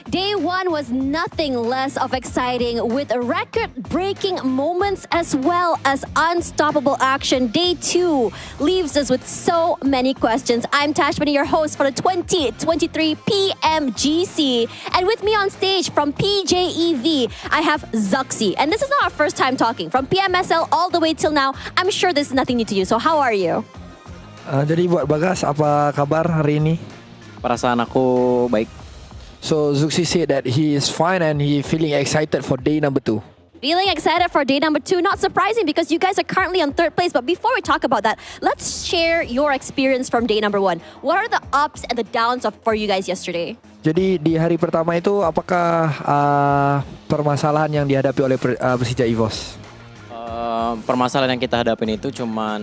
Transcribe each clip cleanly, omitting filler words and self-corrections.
Day one was nothing less of exciting with record-breaking moments as well as unstoppable action. Day two leaves us with so many questions. I'm Tashmani, your host for the 2023 PMGC. And with me on stage from PJEV, I have Zuxi. And this is not our first time talking. From PMSL all the way till now, I'm sure this is nothing new to you. So how are you? Jadi buat Bagas, apa kabar hari ini? Perasaan aku baik. So Zuxi said that he is fine and he feeling excited for day number 2. Feeling excited for day number 2. Not surprising because you guys are currently on 3rd place. But before we talk about that, let's share your experience from day number 1. What are the ups and the downs for you guys yesterday? Jadi di hari pertama itu apakah permasalahan yang dihadapi oleh Persija EVOS? Permasalahan yang kita hadapin itu cuman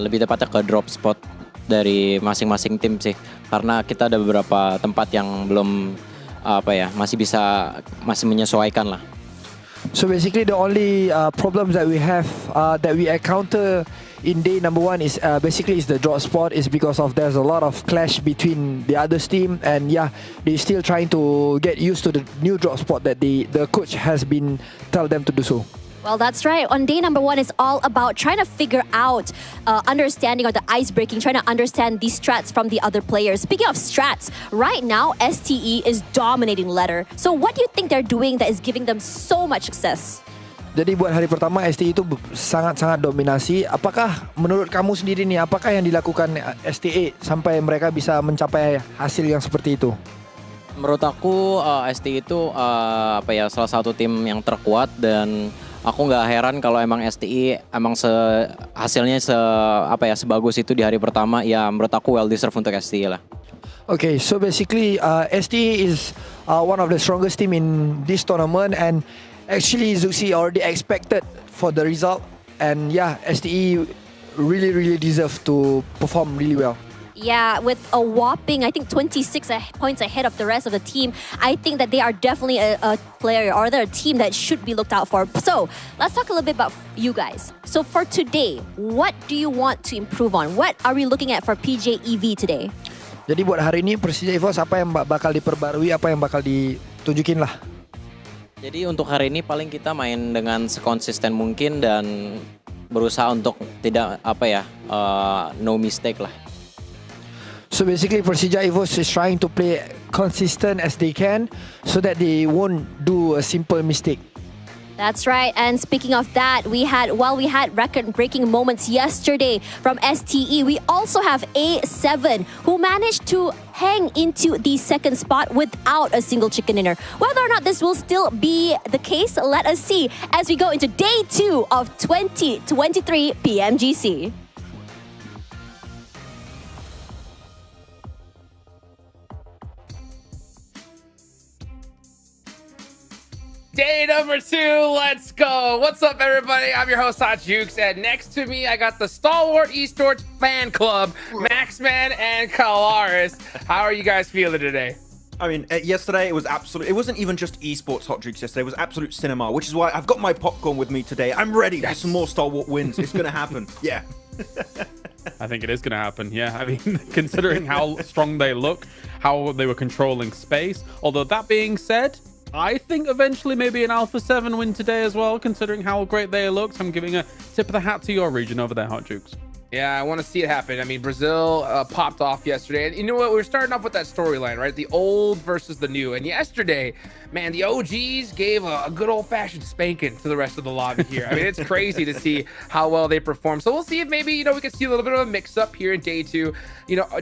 lebih tepatnya ke drop spot dari masing-masing tim sih, karena kita ada beberapa tempat yang belum masih menyesuaikan lah. So basically the only problems that we have that we encounter in day number 1 is basically is the drop spot, is because of there's a lot of clash between the other team, and they still trying to get used to the new drop spot that the coach has been tell them to do so. Well, that's right. On day number 1, it's all about trying to figure out understanding or the ice breaking, trying to understand these strats from the other players. Speaking of strats, right now, STE is dominating ladder. So what do you think they're doing that is giving them so much success? Jadi buat hari pertama STE itu sangat-sangat dominasi. Apakah menurut kamu sendiri nih, apakah yang dilakukan STE sampai mereka bisa mencapai hasil yang seperti itu? Menurut aku STE itu salah satu tim yang terkuat, dan aku nggak heran kalau emang STI emang hasilnya sebagus itu di hari pertama. Ya menurut aku well deserved untuk STI lah. Okay, so basically STI is one of the strongest team in this tournament, and actually Zuxi already expected for the result, and STI really deserve to perform really well. Yeah, with a whopping, I think, 26 points ahead of the rest of the team, I think that they are definitely a player or they're a team that should be looked out for. So, let's talk a little bit about you guys. So, for today, what do you want to improve on? What are we looking at for PJEV today? Jadi buat hari ini Persija EVOS apa yang bakal diperbarui, apa yang bakal ditunjukin lah? Jadi untuk hari ini paling kita main dengan sekonsisten mungkin dan berusaha untuk tidak no mistake lah. So basically Persija EVOS is trying to play consistent as they can so that they won't do a simple mistake. That's right. And speaking of that, we had record-breaking moments yesterday from STE. We also have A7 who managed to hang into the second spot without a single chicken dinner. Whether or not this will still be the case, let us see as we go into day 2 of 2023 PMGC. Day number 2, let's go. What's up, everybody? I'm your host, Hot Jukes, and next to me, I got the Stalwart Esports fan club, Maxman and Kalaris. How are you guys feeling today? I mean, yesterday it wasn't even just esports Hot Jukes yesterday, it was absolute cinema, which is why I've got my popcorn with me today. I'm ready for some more Stalwart wins. It's going to happen. Yeah. I think it is going to happen, yeah. I mean, considering how strong they look, how they were controlling space. Although that being said, I think eventually maybe an Alpha 7 win today as well, considering how great they looked. I'm giving a tip of the hat to your region over there, Hot Jukes. Yeah, I want to see it happen. I mean, Brazil popped off yesterday. And you know what? We were starting off with that storyline, right? The old versus the new. And yesterday, man, the OGs gave a good old-fashioned spanking to the rest of the lobby here. I mean, it's crazy to see how well they perform. So we'll see if maybe, we can see a little bit of a mix-up here in day 2.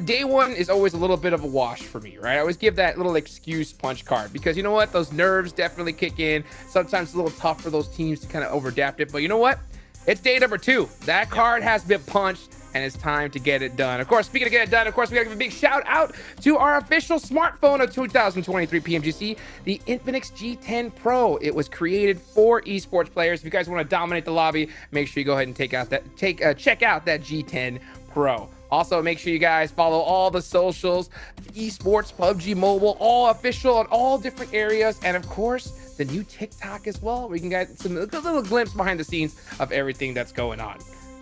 Day 1 is always a little bit of a wash for me, right? I always give that little excuse punch card because you know what? Those nerves definitely kick in. Sometimes it's a little tough for those teams to kind of overadapt it. But you know what? It's day number 2. That card has been punched, and it's time to get it done. Of course, speaking of get it done, of course, we gotta give a big shout out to our official smartphone of 2023 PMGC, the Infinix G10 Pro. It was created for esports players. If you guys want to dominate the lobby, make sure you go ahead and check out that G10 Pro. Also, make sure you guys follow all the socials, esports, PUBG Mobile, all official in all different areas, and of course, the new TikTok as well, where you can get some little glimpse behind the scenes of everything that's going on.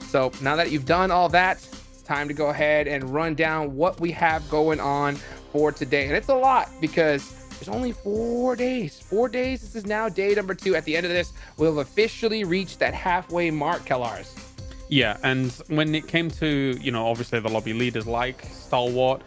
So now that you've done all that, it's time to go ahead and run down what we have going on for today. And it's a lot because there's only 4 days. 4 days. This is now day number 2. At the end of this, we'll have officially reached that halfway mark, Kellars. Yeah, and when it came to, obviously the lobby leaders like Stalwart,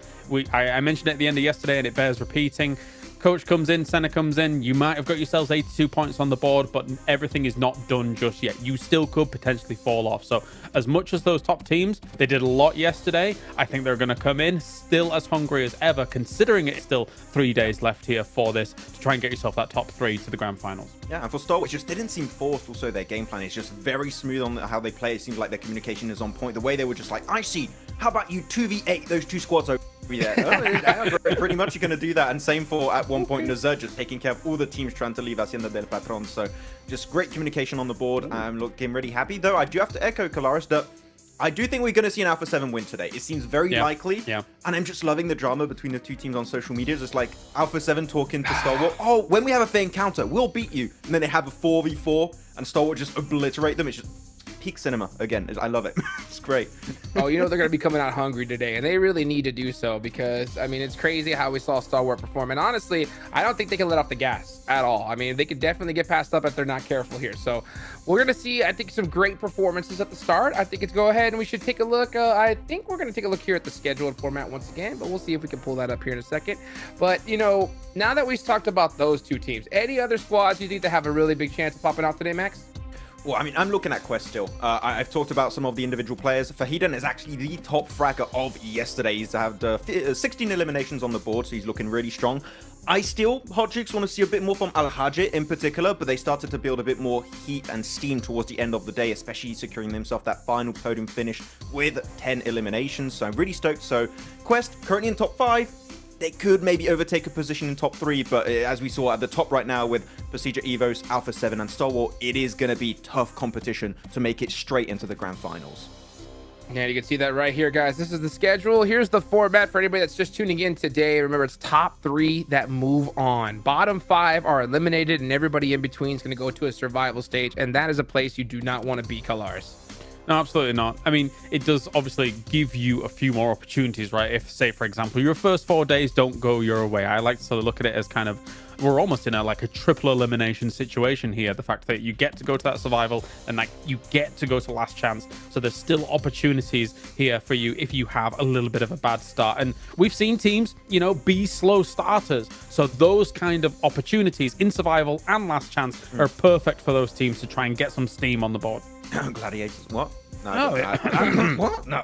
I mentioned it at the end of yesterday and it bears repeating. Coach comes in, Senna comes in, you might have got yourselves 82 points on the board, but everything is not done just yet. You still could potentially fall off. So as much as those top teams, they did a lot yesterday, I think they're going to come in still as hungry as ever, considering it's still 3 days left here for this, to try and get yourself that top 3 to the grand finals. Yeah, and for Stalwart, it just didn't seem forced. Also, their game plan is just very smooth on how they play. It seems like their communication is on point. The way they were just like, I see, how about you 2v8 those 2 squads over there? Pretty much you're going to do that. And same for, at one point, Nazar just taking care of all the teams trying to leave Hacienda del Patron. So just great communication on the board. I'm looking really happy. Though I do have to echo, Kalaris, that I do think we're going to see an Alpha 7 win today. It seems very likely. Yeah. And I'm just loving the drama between the 2 teams on social media. Just like Alpha 7 talking to Stalwart. Oh, when we have a fair encounter, we'll beat you. And then they have a 4v4 and Stalwart just obliterate them. It's just peak cinema again. I love it. It's great. Oh, they're going to be coming out hungry today, and they really need to do so because, I mean, it's crazy how we saw Stalwart perform. And honestly, I don't think they can let off the gas at all. I mean, they could definitely get passed up if they're not careful here. So we're going to see, I think, some great performances at the start. I think it's go ahead and we should take a look. I think we're going to take a look here at the scheduled format once again, but we'll see if we can pull that up here in a second. But, now that we've talked about those 2 teams, any other squads you think that have a really big chance of popping out today, Max? Well, I mean, I'm looking at Quest still. I've talked about some of the individual players. Fahidan is actually the top fragger of yesterday. He's had 16 eliminations on the board, so he's looking really strong. I still, Hot Chicks, want to see a bit more from Al-Hajj in particular, but they started to build a bit more heat and steam towards the end of the day, especially securing themselves that final podium finish with 10 eliminations. So I'm really stoked. So Quest, currently in top 5. They could maybe overtake a position in top 3, but as we saw at the top right now with Procedure Evos, Alpha 7, and Stalwart, it is going to be tough competition to make it straight into the grand finals. Yeah, you can see that right here, guys. This is the schedule. Here's the format for anybody that's just tuning in today. Remember, it's top 3 that move on. Bottom 5 are eliminated, and everybody in between is going to go to a survival stage, and that is a place you do not want to be, Kalaris. No, absolutely not. I mean, it does obviously give you a few more opportunities, right? If, say, for example, your first 4 days don't go your way. I like to look at it as kind of, we're almost in a triple elimination situation here. The fact that you get to go to that survival and you get to go to last chance. So there's still opportunities here for you if you have a little bit of a bad start. And we've seen teams, be slow starters. So those kind of opportunities in survival and last chance are perfect for those teams to try and get some steam on the board. Gladiators, what? No, what? No,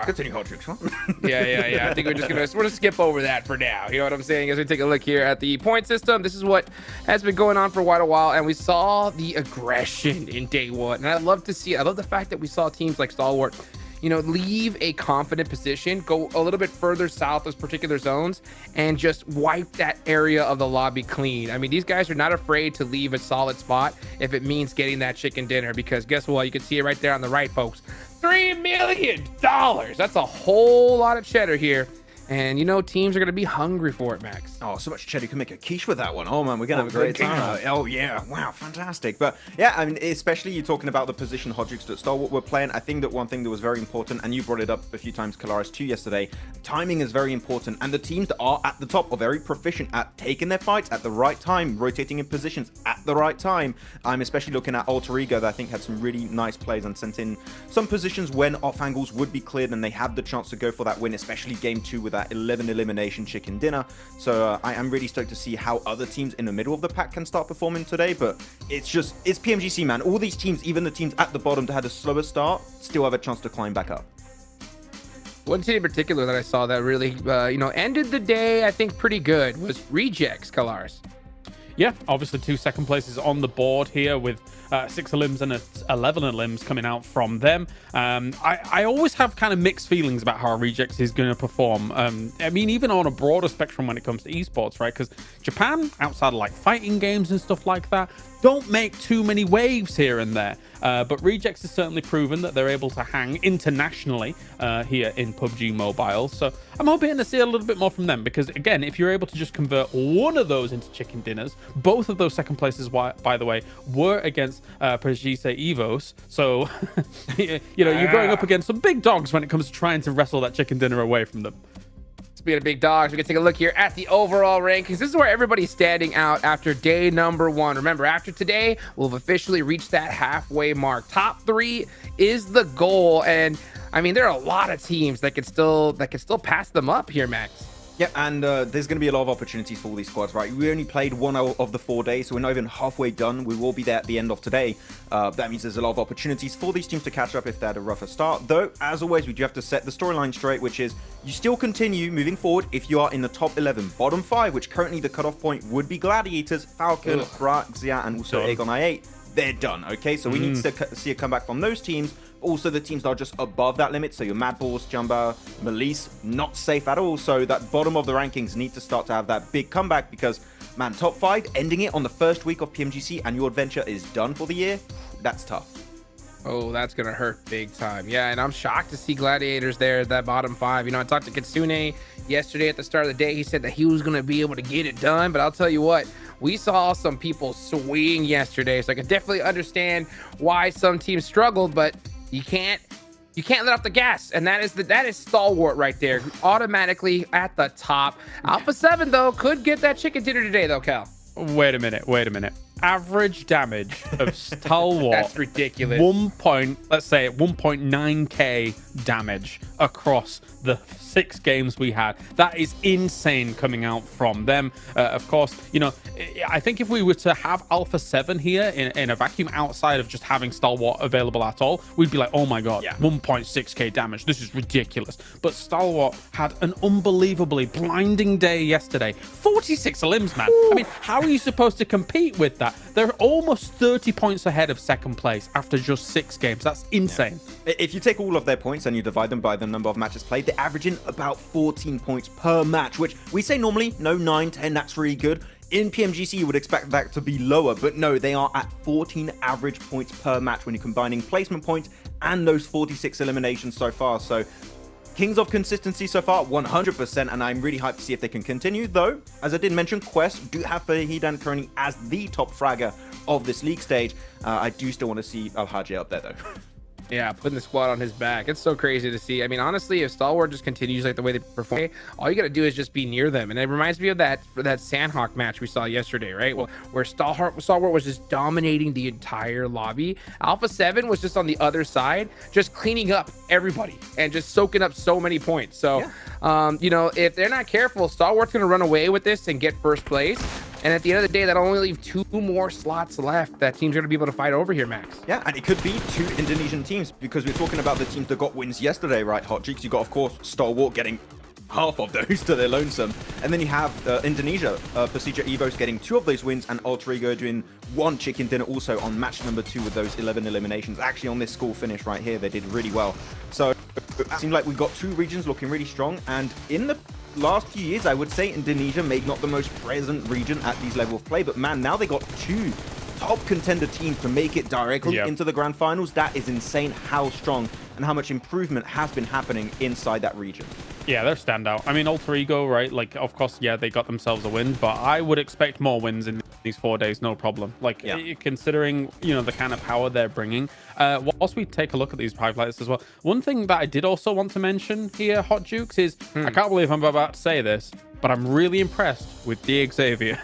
continue, Hot Chicks, huh? Yeah. I think we're gonna skip over that for now. You know what I'm saying? As we take a look here at the point system, this is what has been going on for quite a while, and we saw the aggression in day 1. And I love to see. I love the fact that we saw teams like Stalwart, leave a confident position, go a little bit further south as particular zones, and just wipe that area of the lobby clean. I mean, these guys are not afraid to leave a solid spot if it means getting that chicken dinner, because guess what? You can see it right there on the right, folks. $3 million. That's a whole lot of cheddar here. And, teams are going to be hungry for it, Max. Oh, so much cheddar. You can make a quiche with that one. Oh, man, we're going to have a great time. Oh, yeah. Wow, fantastic. But, yeah, I mean, especially you talking about the position Hodrix that Stalwart were playing. I think that one thing that was very important, and you brought it up a few times, Kalaris, too, yesterday, timing is very important. And the teams that are at the top are very proficient at taking their fights at the right time, rotating in positions at the right time. I'm especially looking at Alter Ego that I think had some really nice plays and sent in some positions when off angles would be cleared and they have the chance to go for that win, especially game 2 with that 11 elimination chicken dinner. So I am really stoked to see how other teams in the middle of the pack can start performing today. But it's PMGC, man. All these teams, even the teams at the bottom that had a slower start, still have a chance to climb back up. One team in particular that I saw that really, ended the day, I think, pretty good was Rejects, Kalaris. Yeah, obviously 2 second places on the board here with 6 elims and 11 elims coming out from them. I always have kind of mixed feelings about how Rejects is going to perform. I mean, even on a broader spectrum when it comes to esports, right? Because Japan, outside of fighting games and stuff like that, don't make too many waves here and there. But Rejects has certainly proven that they're able to hang internationally here in PUBG Mobile. So I'm hoping to see a little bit more from them because, again, if you're able to just convert one of those into chicken dinners, both of those second places, by the way, were against PMGC Evos. So, you're going up against some big dogs when it comes to trying to wrestle that chicken dinner away from them. Speaking of big dogs, we can take a look here at the overall rankings. This is where everybody's standing out after day number 1. Remember, after today, we'll have officially reached that halfway mark. Top 3 is the goal, and I mean, there are a lot of teams that could still pass them up here, Max. Yeah, and there's going to be a lot of opportunities for all these squads, right? We only played 1 of the 4 days, so we're not even halfway done. We will be there at the end of today. That means there's a lot of opportunities for these teams to catch up if they had a rougher start. Though, as always, we do have to set the storyline straight, which is you still continue moving forward if you are in the top 11. Bottom 5, which currently the cutoff point would be Gladiators, Falcon, Bra, Xia, and also Aegon I8. They're done, okay? So we need to see a comeback from those teams. Also, the teams that are just above that limit, so your Mad Balls, Jumba, Melise, not safe at all. So that bottom of the rankings need to start to have that big comeback because, man, top 5, ending it on the first week of PMGC and your adventure is done for the year, that's tough. Oh, that's going to hurt big time. Yeah, and I'm shocked to see Gladiators there at that bottom 5. You know, I talked to Kitsune yesterday at the start of the day. He said that he was going to be able to get it done, but I'll tell you what, we saw some people swing yesterday, so I can definitely understand why some teams struggled, but you can't let off the gas, and that is Stalwart right there, automatically at the top. Alpha 7 though could get that chicken dinner today though, Cal. Wait a minute. Average damage of Stalwart. That's ridiculous. 1.9k damage across the 6 games we had. That is insane coming out from them. Of course, you know, I think if we were to have Alpha 7 here in a vacuum outside of just having Stalwart available at all, we'd be like, oh my god, 1.6k damage. This is ridiculous. But Stalwart had an unbelievably blinding day yesterday. 46 limbs, man. I mean, how are you supposed to compete with that? They're almost 30 points ahead of second place after just 6 games. That's insane. Yeah. If you take all of their points and you divide them by the number of matches played, they're averaging about 14 points per match, which we say normally, no, 9, 10, that's really good. In PMGC, you would expect that to be lower, but no, they are at 14 average points per match when you're combining placement points and those 46 eliminations so far. So Kings of consistency so far, 100%, and I'm really hyped to see if they can continue. Though, as I did mention, Quest do have Fahidan currently as the top fragger of this league stage. I do still want to see Alhaji up there, though. Yeah, putting the squad on his back. It's so crazy to see. I mean, honestly, if Stalwart just continues like the way they perform, all you got to do is just be near them. And it reminds me of that Sanhok match we saw yesterday, right? Well, where Stalwart was just dominating the entire lobby. Alpha 7 was just on the other side, just cleaning up everybody and just soaking up so many points. So, you know, if they're not careful, Stalwart's going to run away with this and get first place. And at the end of the day, that'll only leave 2 more slots left that teams are going to be able to fight over here, Max. Yeah, and it could be 2 Indonesian teams because we're talking about the teams that got wins yesterday, right? Hot Cheeks, you got, of course, Stalwart getting half of those to their lonesome. And then you have Indonesia, Persija Evos getting 2 of those wins and Alter Ego doing 1 chicken dinner also on match number 2 with those 11 eliminations. Actually, on this score finish right here, they did really well. So it seemed like we got 2 regions looking really strong. And in the last few years, I would say Indonesia may not the most present region at these level of play, but man, now they got 2 top contender teams to make it directly into the Grand Finals. That is insane how strong and how much improvement has been happening inside that region. Yeah, they're standout. I mean, Alter Ego, right? Like, of course, yeah, they got themselves a win, but I would expect more wins in these 4 days, no problem. Like, considering, you know, the kind of power they're bringing. Whilst we take a look at these highlights as well, one thing that I did also want to mention here, Hot Jukes, is I can't believe I'm about to say this, but I'm really impressed with the Xavier.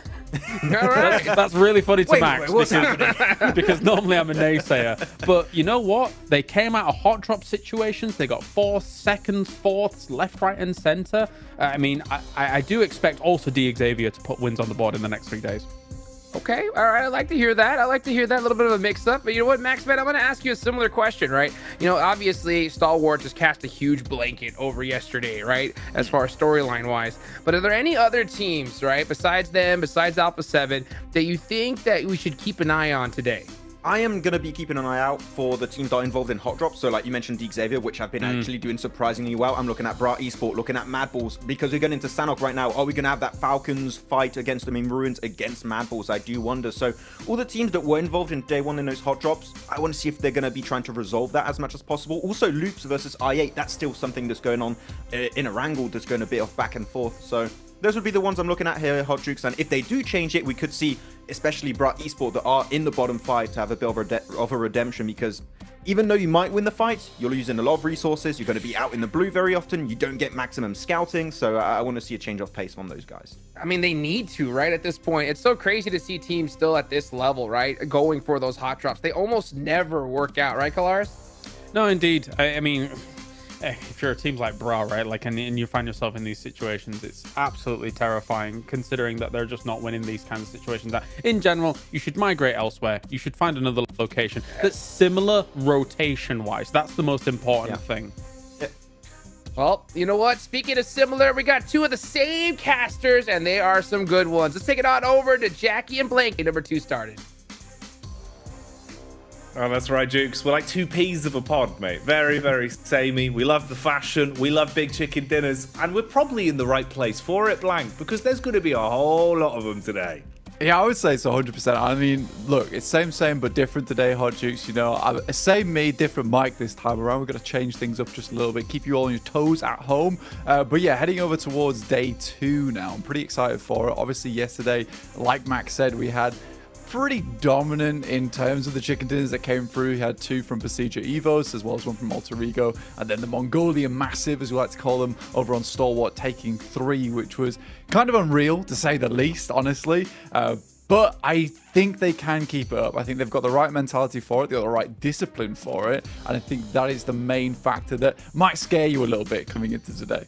That's really funny to Max because normally I'm a naysayer, but you know what, they came out of hot drop situations. They got 4th, 2nd, 4ths, left, right and center. I mean, I do expect also D Xavier to put wins on the board in the next 3 days. Okay, all right, I like to hear that. I like to hear that little bit of a mix-up. But you know what, Max, man, I'm going to ask you a similar question, right? You know, obviously, Stalwart just cast a huge blanket over yesterday, right, as far as storyline-wise. But are there any other teams, right, besides them, besides Alpha 7, that you think that we should keep an eye on today? I am going to be keeping an eye out for the teams that are involved in hot drops. So like you mentioned, D Xavier, which have been actually doing surprisingly well. I'm looking at Bra Esport, looking at Mad Balls, because we're getting into Sanhok right now. Are we going to have that Falcons fight against them in Ruins against Mad Balls? I do wonder. So all the teams that were involved in day 1 in those hot drops, I want to see if they're going to be trying to resolve that as much as possible. Also, Loops versus I8, that's still something that's going on in Erangel. That's going a bit of back and forth. So those would be the ones I'm looking at here, Hot Jukes. And if they do change it, we could see especially Brat Esport that are in the bottom 5 to have a bit of a redemption, because even though you might win the fight, you're losing a lot of resources. You're going to be out in the blue very often. You don't get maximum scouting. So I want to see a change of pace from those guys. I mean, they need to, right? At this point, it's so crazy to see teams still at this level, right? Going for those hot drops. They almost never work out, right, Kalaris? No, indeed. I mean, if you're a team like Bra, right, like, and you find yourself in these situations, it's absolutely terrifying, considering that they're just not winning these kinds of situations. That in general, you should migrate elsewhere. You should find another location that's similar rotation-wise. That's the most important thing. Well, you know what? Speaking of similar, we got 2 of the same casters, and they are some good ones. Let's take it on over to Jackie and Blanky. Number 2 started. Oh, that's right, Jukes. We're like 2 peas of a pod, mate. Very, very samey. We love the fashion. We love big chicken dinners. And we're probably in the right place for it, Blank, because there's going to be a whole lot of them today. Yeah, I would say so, 100%. I mean, look, it's same, but different today, Hot Jukes. You know, same me, different mic this time around. We're going to change things up just a little bit, keep you all on your toes at home. But yeah, heading over towards day 2 now. I'm pretty excited for it. Obviously, yesterday, like Max said, we had pretty dominant in terms of the chicken dinners that came through. He had 2 from Pasija Evos, as well as 1 from Alter Ego, and then the Mongolian Massive, as we like to call them, over on Stalwart, taking 3, which was kind of unreal, to say the least, honestly. But I think they can keep it up. I think they've got the right mentality for it. They've got the right discipline for it. And I think that is the main factor that might scare you a little bit coming into today.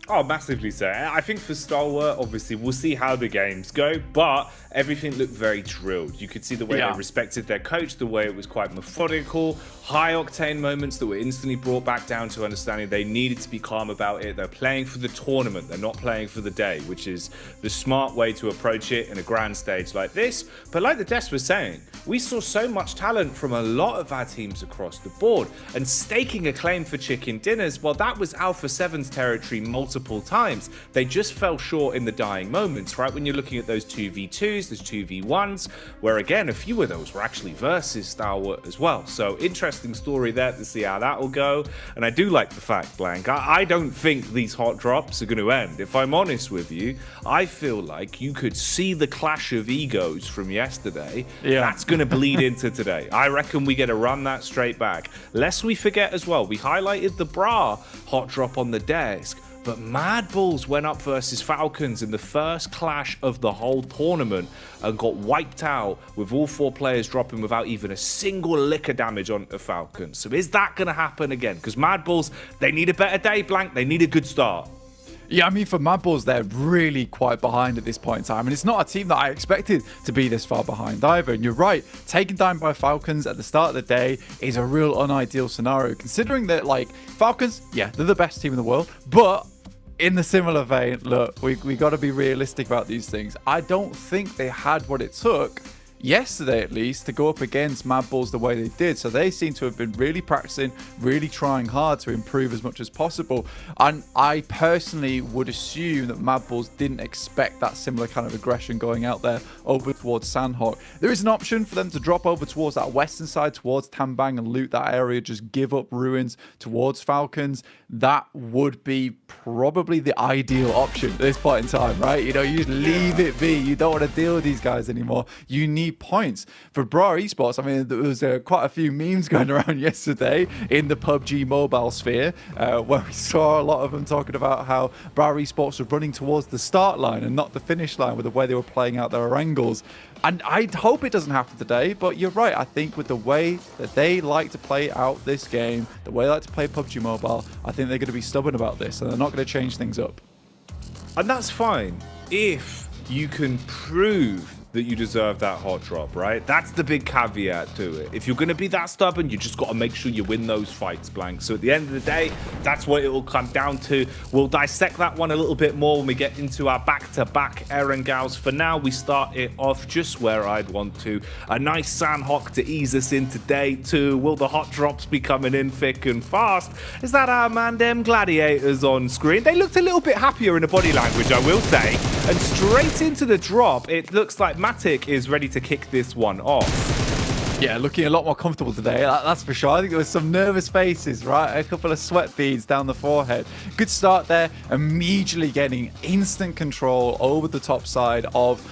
Oh, massively so. I think for Stalwart, obviously, we'll see how the games go, but everything looked very drilled. You could see the way they respected their coach, the way it was quite methodical, high-octane moments that were instantly brought back down to understanding they needed to be calm about it. They're playing for the tournament. They're not playing for the day, which is the smart way to approach it in a grand stage like this. But like the Des was saying, we saw so much talent from a lot of our teams across the board, and staking a claim for chicken dinners, well, that was Alpha 7's territory multiple times. They just fell short in the dying moments, right? When you're looking at those 2v2s, those 2v1s, where again, a few of those were actually versus Stalwart as well. So interesting story there to see how that will go. And I do like the fact, Blank, I don't think these hot drops are going to end. If I'm honest with you, I feel like you could see the clash of egos from yesterday. That's going to bleed into today. I reckon we get to run that straight back. Lest we forget as well, we highlighted the Bra hot drop on the desk, but Mad Bulls went up versus Falcons in the first clash of the whole tournament and got wiped out with all 4 players dropping without even a single lick of damage on the Falcons. So is that going to happen again? Because Mad Bulls, they need a better day, Blank. They need a good start. Yeah, I mean, for Mad Bulls, they're really quite behind at this point in time. And it's not a team that I expected to be this far behind either. And you're right, taken down by Falcons at the start of the day is a real unideal scenario, considering that, like, Falcons, yeah, they're the best team in the world. But in the similar vein, look, we got to be realistic about these things. I don't think they had what it took, yesterday at least, to go up against Mad Bulls the way they did. So they seem to have been really practicing, really trying hard to improve as much as possible. And I personally would assume that Mad Bulls didn't expect that similar kind of aggression going out there over towards Sanhok. There is an option for them to drop over towards that western side, towards Tambang, and loot that area, just give up ruins towards Falcons. That would be probably the ideal option at this point in time, right? You know, you just leave it be. You don't want to deal with these guys anymore. You need points. For Bra Esports, I mean, there was quite a few memes going around yesterday in the PUBG Mobile sphere, where we saw a lot of them talking about how Bra Esports were running towards the start line and not the finish line with the way they were playing out their angles. And I hope it doesn't happen today, but you're right. I think with the way that they like to play out this game, the way they like to play PUBG Mobile, I think they're going to be stubborn about this and they're not going to change things up. And that's fine if you can prove that you deserve that hot drop, right? That's the big caveat to it. If you're going to be that stubborn, you just got to make sure you win those fights, Blank. So at the end of the day, that's what it will come down to. We'll dissect that one a little bit more when we get into our back-to-back Erangels. For now, we start it off just where I'd want to. A nice Sanhok to ease us into day 2. Will the hot drops be coming in thick and fast? Is that our man, them gladiators on screen? They looked a little bit happier in the body language, I will say. And straight into the drop, it looks like Matic is ready to kick this one off. Yeah, looking a lot more comfortable today, that's for sure. I think there was some nervous faces, right? A couple of sweat beads down the forehead. Good start there, immediately getting instant control over the top side of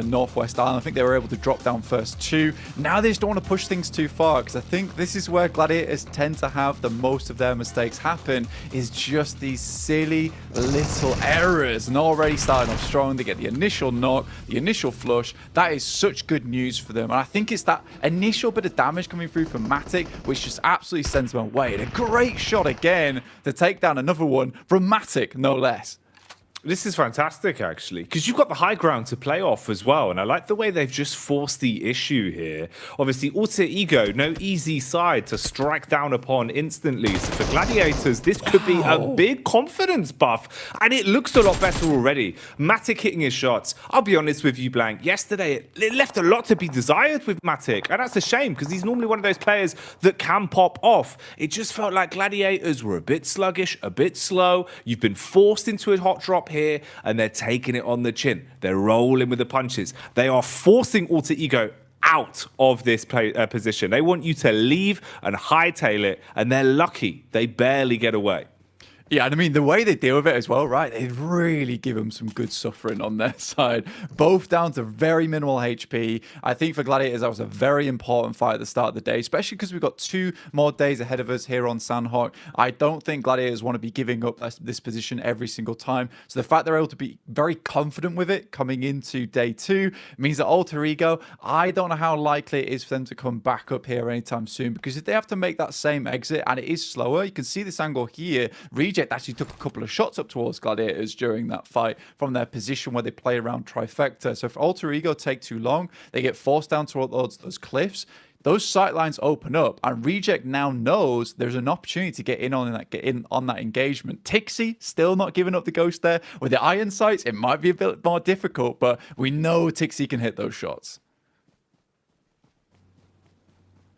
Northwest Island. I think they were able to drop down first too. Now they just don't want to push things too far, because I think this is where Gladiators tend to have the most of their mistakes happen, is just these silly little errors. And already starting off strong, they get the initial knock, the initial flush. That is such good news for them. And I think it's that initial bit of damage coming through from Matic, which just absolutely sends them away. And a great shot again to take down another one from Matic, no less. This is fantastic, actually, because you've got the high ground to play off as well. And I like the way they've just forced the issue here. Obviously, Alter Ego, no easy side to strike down upon instantly. So for Gladiators, this could be a big confidence buff. And it looks a lot better already. Matic hitting his shots. I'll be honest with you, Blank. Yesterday, it left a lot to be desired with Matic. And that's a shame, because he's normally one of those players that can pop off. It just felt like Gladiators were a bit sluggish, a bit slow. You've been forced into a hot drop here, and they're taking it on the chin. They're rolling with the punches. They are forcing Alter Ego out of this position. They want you to leave and hightail it, and they're lucky they barely get away. Yeah, and I mean, the way they deal with it as well, right? They really give them some good suffering on their side. Both down to very minimal HP. I think for Gladiators, that was a very important fight at the start of the day, especially because we've got 2 more days ahead of us here on Sanhok. I don't think Gladiators want to be giving up this position every single time. So the fact they're able to be very confident with it coming into day 2 means that Alter Ego, I don't know how likely it is for them to come back up here anytime soon, because if they have to make that same exit, and it is slower, you can see this angle here. Reject actually took a couple of shots up towards Gladiators during that fight from their position where they play around trifecta. So if Alter Ego take too long, they get forced down towards those cliffs. Those sight lines open up, and Reject now knows there's an opportunity to get in on that engagement. Tixie still not giving up the ghost there. With the iron sights, it might be a bit more difficult, but we know Tixie can hit those shots.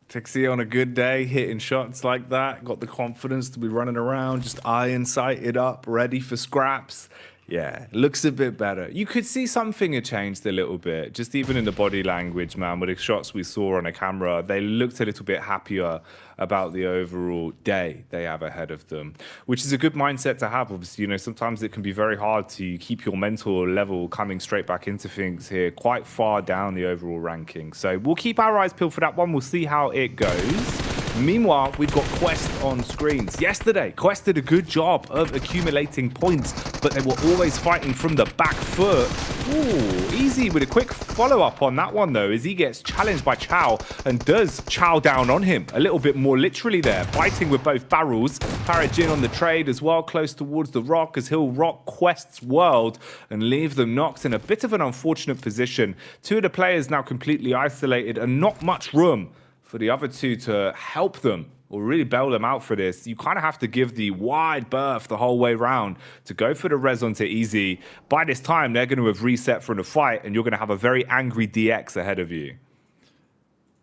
Tixie on a good day, hitting shots like that, got the confidence to be running around, just iron sighted up, ready for scraps. Yeah, looks a bit better. You could see something had changed a little bit, just even in the body language, man. With the shots we saw on a camera, they looked a little bit happier about the overall day they have ahead of them, which is a good mindset to have. Obviously, you know, sometimes it can be very hard to keep your mental level coming straight back into things here, quite far down the overall ranking. So we'll keep our eyes peeled for that one. We'll see how it goes. Meanwhile, we've got Quest on screens. Yesterday, Quest did a good job of accumulating points, but they were always fighting from the back foot. Ooh, easy with a quick follow-up on that one, though, as he gets challenged by Chow and does chow down on him a little bit more literally there, biting with both barrels. Parajin on the trade as well, close towards the rock, as he'll rock Quest's world and leave them knocked in a bit of an unfortunate position. 2 of the players now completely isolated and not much room for the other 2 to help them or really bail them out for this. You kind of have to give the wide berth the whole way round to go for the res onto easy. By this time, they're going to have reset from the fight, and you're going to have a very angry DX ahead of you.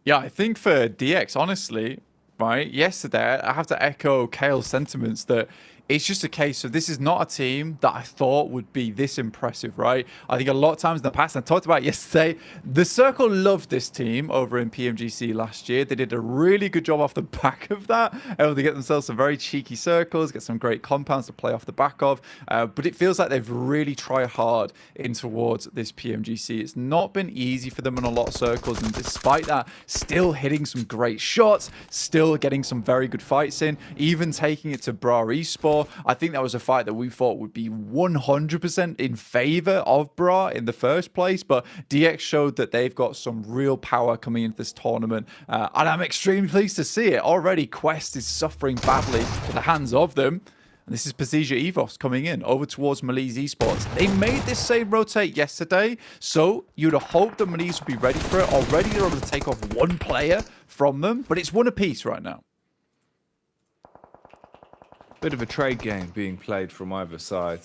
Yeah, I think for DX, honestly, right, yesterday, I have to echo Kale's sentiments that it's just a case of this is not a team that I thought would be this impressive, right? I think a lot of times in the past, and I talked about it yesterday, the Circle loved this team over in PMGC last year. They did a really good job off the back of that, able to get themselves some very cheeky circles, get some great compounds to play off the back of. But it feels like they've really tried hard in towards this PMGC. It's not been easy for them in a lot of circles, and despite that, still hitting some great shots, still getting some very good fights in, even taking it to Bra Esports. I think that was a fight that we thought would be 100% in favor of Bra in the first place, but DX showed that they've got some real power coming into this tournament, and I'm extremely pleased to see it. Already, Quest is suffering badly at the hands of them. And this is Pasija Evos coming in over towards Malice Esports. They made this same rotate yesterday, so you'd have hoped that Malice would be ready for it. Already they're able to take off 1 player from them, but it's 1 apiece right now. Bit of a trade game being played from either side.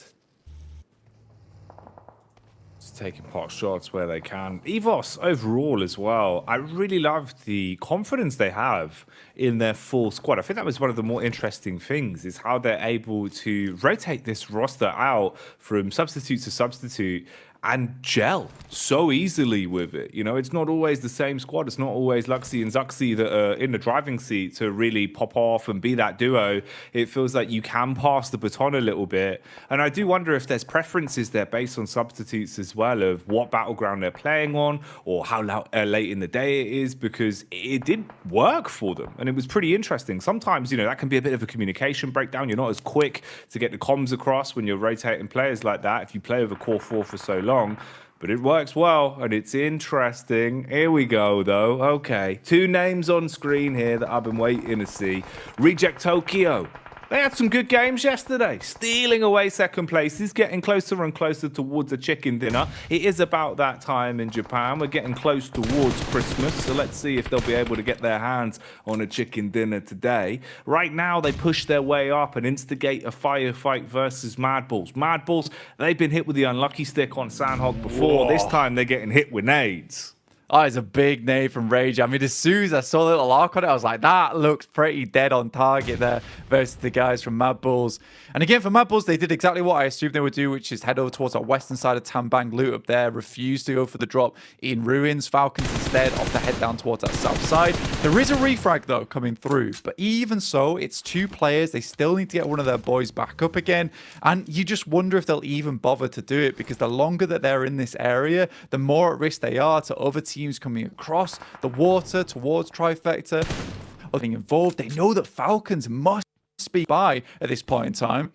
Just taking pot shots where they can. Evos overall as well. I really loved the confidence they have in their full squad. I think that was one of the more interesting things, is how they're able to rotate this roster out from substitute to substitute and gel so easily with it. You know, it's not always the same squad. It's not always Luxy and Zuxy that are in the driving seat to really pop off and be that duo. It feels like you can pass the baton a little bit. And I do wonder if there's preferences there based on substitutes as well of what battleground they're playing on or how late in the day it is, because it did work for them. And it was pretty interesting. Sometimes, you know, that can be a bit of a communication breakdown. You're not as quick to get the comms across when you're rotating players like that if you play with a core 4 for so long. But it works well, and it's interesting. Here we go, though. Okay, 2 names on screen here that I've been waiting to see. Reject Tokyo. They had some good games yesterday, stealing away second places, getting closer and closer towards a chicken dinner. It is about that time in Japan. We're getting close towards Christmas, so let's see if they'll be able to get their hands on a chicken dinner today. Right now, they push their way up and instigate a firefight versus Mad Balls. Mad Balls, they've been hit with the unlucky stick on Sanhok before. Whoa. This time, they're getting hit with nades. Oh, it's a big name from Rage. I mean, as soon as I saw the little arc on it, I was like, that looks pretty dead on target there versus the guys from Mad Bulls. And again, for Mad Bulls, they did exactly what I assumed they would do, which is head over towards our western side of Tambang, loot up there, refuse to go for the drop in Ruins. Falcons instead opt to head down towards that south side. There is a refrag, though, coming through. But even so, it's 2 players. They still need to get one of their boys back up again. And you just wonder if they'll even bother to do it, because the longer that they're in this area, the more at risk they are to other teams coming across the water towards Trifecta, or being involved. They know that Falcons must be by at this point in time.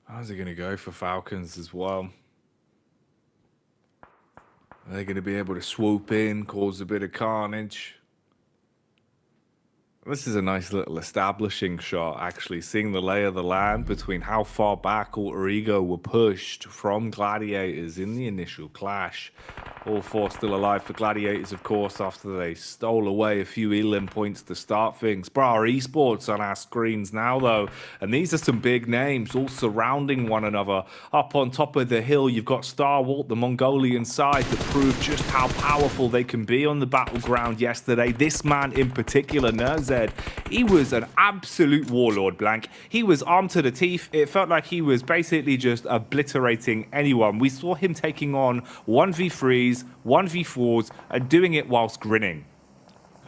How's it going to go for Falcons as well? Are they going to be able to swoop in, cause a bit of carnage? This is a nice little establishing shot, actually, seeing the lay of the land between how far back Alter Ego were pushed from Gladiators in the initial clash. All 4 still alive for Gladiators, of course, after they stole away a few elim points to start things. Bra Esports on our screens now, though, and these are some big names all surrounding one another. Up on top of the hill, you've got Starwalt, the Mongolian side, that proved just how powerful they can be on the battleground yesterday. This man in particular, Nerzed, he was an absolute warlord, Blank. He was armed to the teeth. It felt like he was basically just obliterating anyone. We saw him taking on 1v3s, 1v4s, and doing it whilst grinning.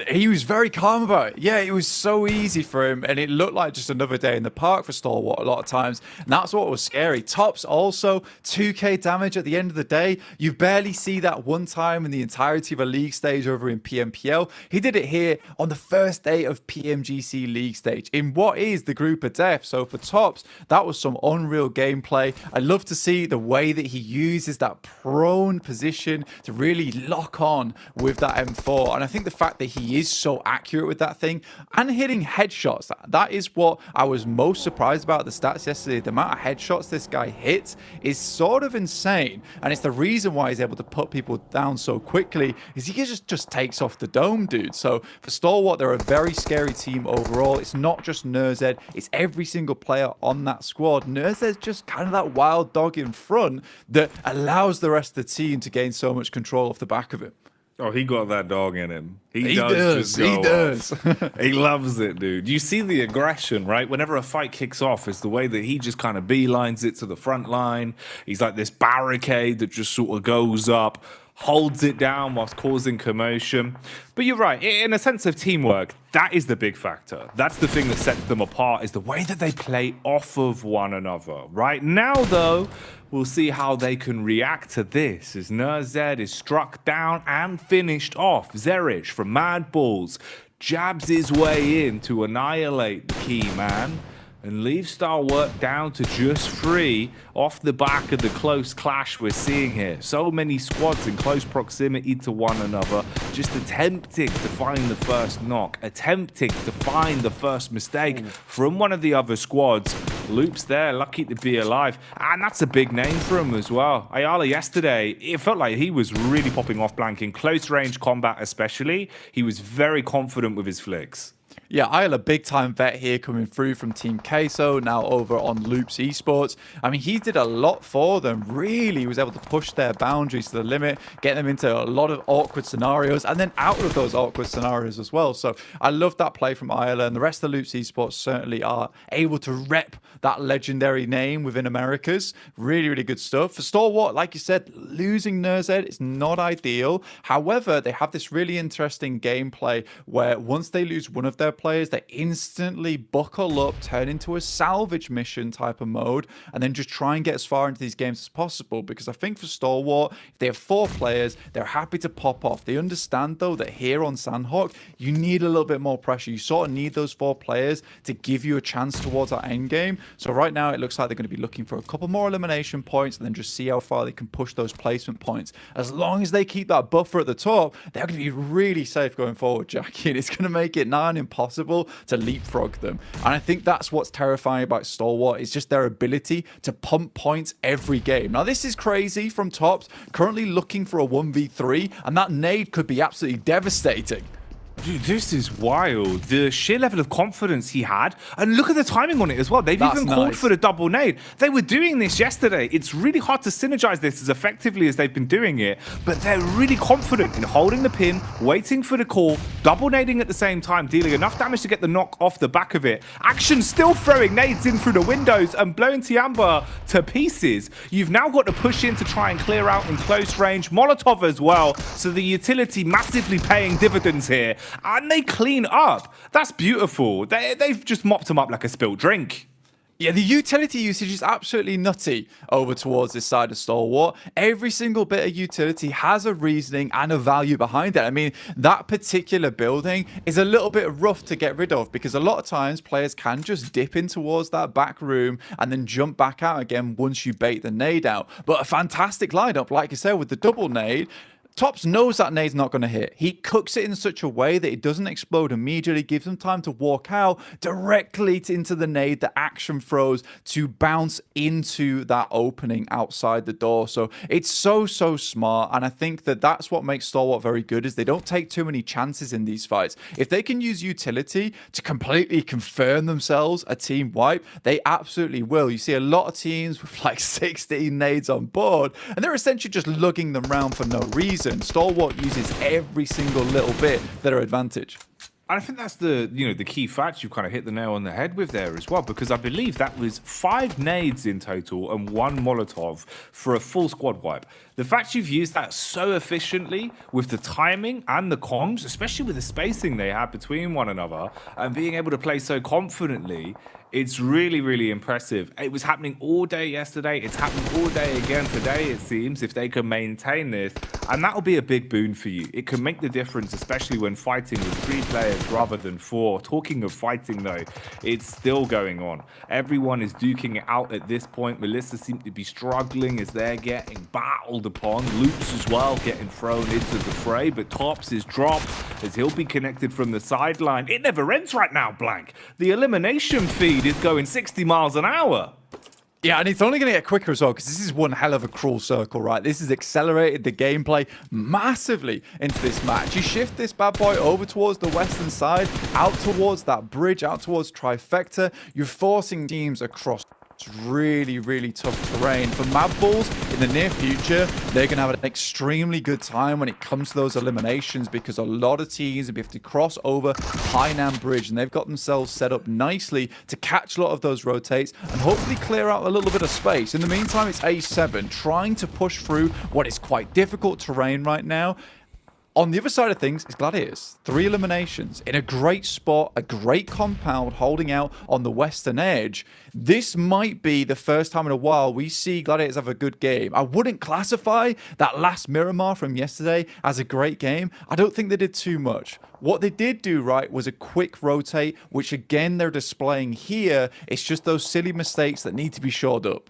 He was very calm about it. Yeah, it was so easy for him, and it looked like just another day in the park for Stalwart a lot of times, and that's what was scary. Tops also 2k damage at the end of the day. You barely see that one time in the entirety of a league stage over in PMPL. He did it here on the first day of PMGC League stage in what is the group of death. So for Tops, that was some unreal gameplay. I love to see the way that he uses that prone position to really lock on with that M4, and I think the fact that he is so accurate with that thing and hitting headshots. That is what I was most surprised about the stats yesterday. The amount of headshots this guy hits is sort of insane, and it's the reason why he's able to put people down so quickly, is he just takes off the dome, dude. So for Stalwart, they're a very scary team overall. It's not just Nerzed, it's every single player on that squad. Nerzed's just kind of that wild dog in front that allows the rest of the team to gain so much control off the back of it. Oh, he got that dog in him. He does. He does. He loves it, dude. You see the aggression, right? Whenever a fight kicks off, it's the way that he just kind of beelines it to the front line. He's like this barricade that just sort of goes up, holds it down whilst causing commotion. But you're right, in a sense of teamwork, that is the big factor. That's the thing that sets them apart, is the way that they play off of one another. Right now, though, we'll see how they can react to this, as Nerzed is struck down and finished off. Zerish from Mad Balls jabs his way in to annihilate the key man and leave Stalwart down to just 3 off the back of the close clash we're seeing here. So many squads in close proximity to one another, just attempting to find the first knock, attempting to find the first mistake from one of the other squads. Loops there, lucky to be alive, and that's a big name for him as well. Ayala yesterday, it felt like he was really popping off, Blank, in close range combat especially. He was very confident with his flicks. Yeah, Isla, big-time vet here coming through from Team Queso, now over on Loops Esports. I mean, he did a lot for them. Really was able to push their boundaries to the limit, get them into a lot of awkward scenarios, and then out of those awkward scenarios as well. So I love that play from Isla, and the rest of Loops Esports certainly are able to rep that legendary name within Americas. Really, really good stuff. For Stalwart, like you said, losing Nurzed is not ideal. However, they have this really interesting gameplay where once they lose one of their players, they instantly buckle up, turn into a salvage mission type of mode, and then just try and get as far into these games as possible. Because I think for Stalwart, if they have 4 players, they're happy to pop off. They understand, though, that here on Sanhok, you need a little bit more pressure. You sort of need those 4 players to give you a chance towards that end game. So right now, it looks like they're going to be looking for a couple more elimination points and then just see how far they can push those placement points. As long as they keep that buffer at the top, they're going to be really safe going forward, Jackie, and it's going to make it nigh on impossible to leapfrog them. And I think that's what's terrifying about Stalwart, is just their ability to pump points every game. Now, this is crazy from Tops, currently looking for a 1v3, and that nade could be absolutely devastating. Dude, this is wild. The sheer level of confidence he had. And look at the timing on it as well. They've even called for the double nade. They were doing this yesterday. It's really hard to synergize this as effectively as they've been doing it. But they're really confident in holding the pin, waiting for the call, double nading at the same time, dealing enough damage to get the knock off the back of it. Action still throwing nades in through the windows and blowing Tiamba to pieces. You've now got to push in to try and clear out in close range. Molotov as well. So the utility massively paying dividends here. And they clean up. That's beautiful. They've just mopped them up like a spilled drink. Yeah, the utility usage is absolutely nutty over towards this side of Stalwart. Every single bit of utility has a reasoning and a value behind it. I mean, that particular building is a little bit rough to get rid of because a lot of times players can just dip in towards that back room and then jump back out again once you bait the nade out. But a fantastic lineup, like I said, with the double nade. Tops knows that nade's not going to hit. He cooks it in such a way that it doesn't explode immediately, gives them time to walk out directly into the nade, the action throws to bounce into that opening outside the door. So it's so smart, and I think that that's what makes Stalwart very good, is they don't take too many chances in these fights. If they can use utility to completely confirm themselves a team wipe, they absolutely will. You see a lot of teams with like 16 nades on board, and they're essentially just lugging them around for no reason. Stalwart uses every single little bit to their advantage. And I think that's the key fact you kind of hit the nail on the head with there as well, because I believe that was 5 nades in total and 1 Molotov for a full squad wipe. The fact you've used that so efficiently with the timing and the comms, especially with the spacing they had between one another, and being able to play so confidently, it's really impressive. It was happening all day yesterday. It's happening all day again today, it seems, if they can maintain this. And that'll be a big boon for you. It can make the difference, especially when fighting with 3 players rather than 4. Talking of fighting, though, it's still going on. Everyone is duking it out at this point. Melissa seems to be struggling as they're getting battled upon. Loops as well getting thrown into the fray, but Tops is dropped as he'll be connected from the sideline. It never ends right now, Blank. The elimination feed is going 60 miles an hour. Yeah, and it's only going to get quicker as well, because this is one hell of a cruel circle, right? This has accelerated the gameplay massively into this match. You shift this bad boy over towards the western side, out towards that bridge, out towards Trifecta. You're forcing teams across really tough terrain. For Mad Bulls, in the near future, they're going to have an extremely good time when it comes to those eliminations, because a lot of teams will have to cross over Hainan Bridge, and they've got themselves set up nicely to catch a lot of those rotates and hopefully clear out a little bit of space. In the meantime, it's A7 trying to push through what is quite difficult terrain right now. On the other side of things is Gladiators. 3 eliminations in a great spot, a great compound holding out on the western edge. This might be the first time in a while we see Gladiators have a good game. I wouldn't classify that last Miramar from yesterday as a great game. I don't think they did too much. What they did do right was a quick rotate, which again they're displaying here. It's just those silly mistakes that need to be shored up.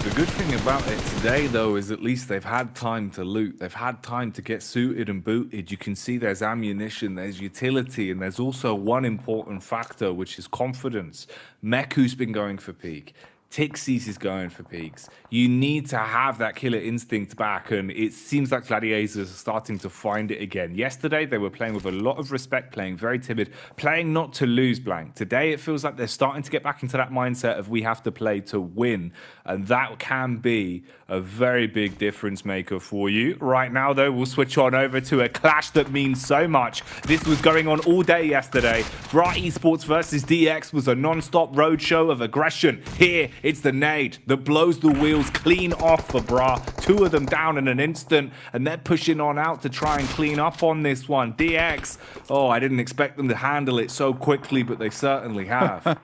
The good thing about it today, though, is at least they've had time to loot. They've had time to get suited and booted. You can see there's ammunition, there's utility, and there's also one important factor, which is confidence. Meku's been going for peak. Tixies is going for peaks. You need to have that killer instinct back, and it seems like Gladiators are starting to find it again. Yesterday, they were playing with a lot of respect, playing very timid, playing not to lose blank. Today, it feels like they're starting to get back into that mindset of we have to play to win, and that can be a very big difference maker for you. Right now, though, we'll switch on over to a clash that means so much. This was going on all day yesterday. Bra Esports versus DX was a non-stop roadshow of aggression. Here, it's the nade that blows the wheels clean off for Bra. 2 of them down in an instant, and they're pushing on out to try and clean up on this one. DX, oh, I didn't expect them to handle it so quickly, but they certainly have.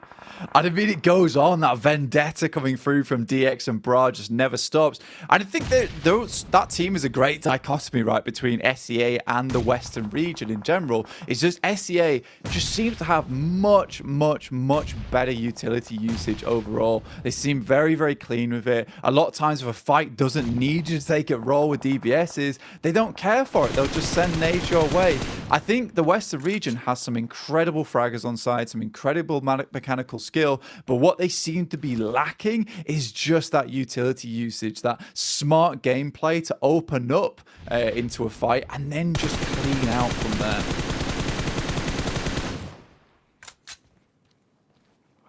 And I mean, it goes on. That vendetta coming through from DX and Bra just never stops. And I think that team is a great dichotomy, right, between SEA and the Western region in general. It's just SEA just seems to have much, much, much better utility usage overall. They seem very, very clean with it. A lot of times if a fight doesn't need you to take it raw with DBSs, they don't care for it. They'll just send nades your way. I think the Western region has some incredible fraggers on side, some incredible mechanical skill, but what they seem to be lacking is just that utility usage, that smart gameplay to open up into a fight and then just clean out from there.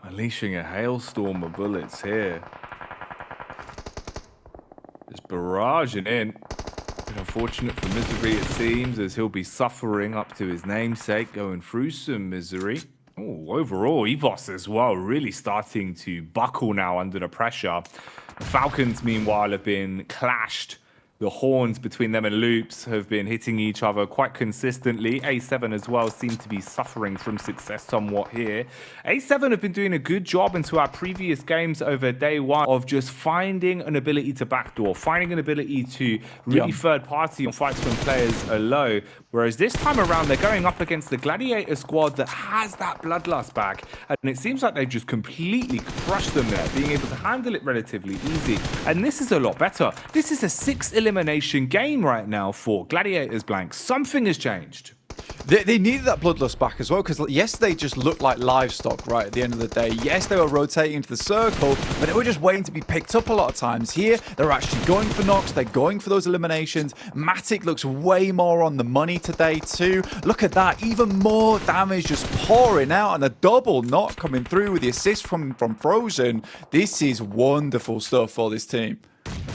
Unleashing a hailstorm of bullets here. Just barraging in. Unfortunate for Misery, it seems, as he'll be suffering up to his namesake, going through some misery. Oh, overall, EVOS as well, really starting to buckle now under the pressure. The Falcons, meanwhile, have been clashed. The horns between them and Loops have been hitting each other quite consistently. A7 as well seem to be suffering from success somewhat here. A7 have been doing a good job into our previous games over day one of just finding an ability to backdoor, finding an ability to really third party on fights when players are low. Whereas this time around, they're going up against the Gladiator squad that has that bloodlust back. And it seems like they've just completely crushed them there, being able to handle it relatively easy. And this is a lot better. This is a 6 elimination game right now for Gladiators blank. Something has changed. They needed that bloodlust back as well, because yes, they just looked like livestock right at the end of the day. Yes, they were rotating into the circle, but they were just waiting to be picked up a lot of times. Here, they're actually going for knocks. They're going for those eliminations. Matic looks way more on the money today too. Look at that. Even more damage just pouring out, and a double knock coming through with the assist from Frozen. This is wonderful stuff for this team.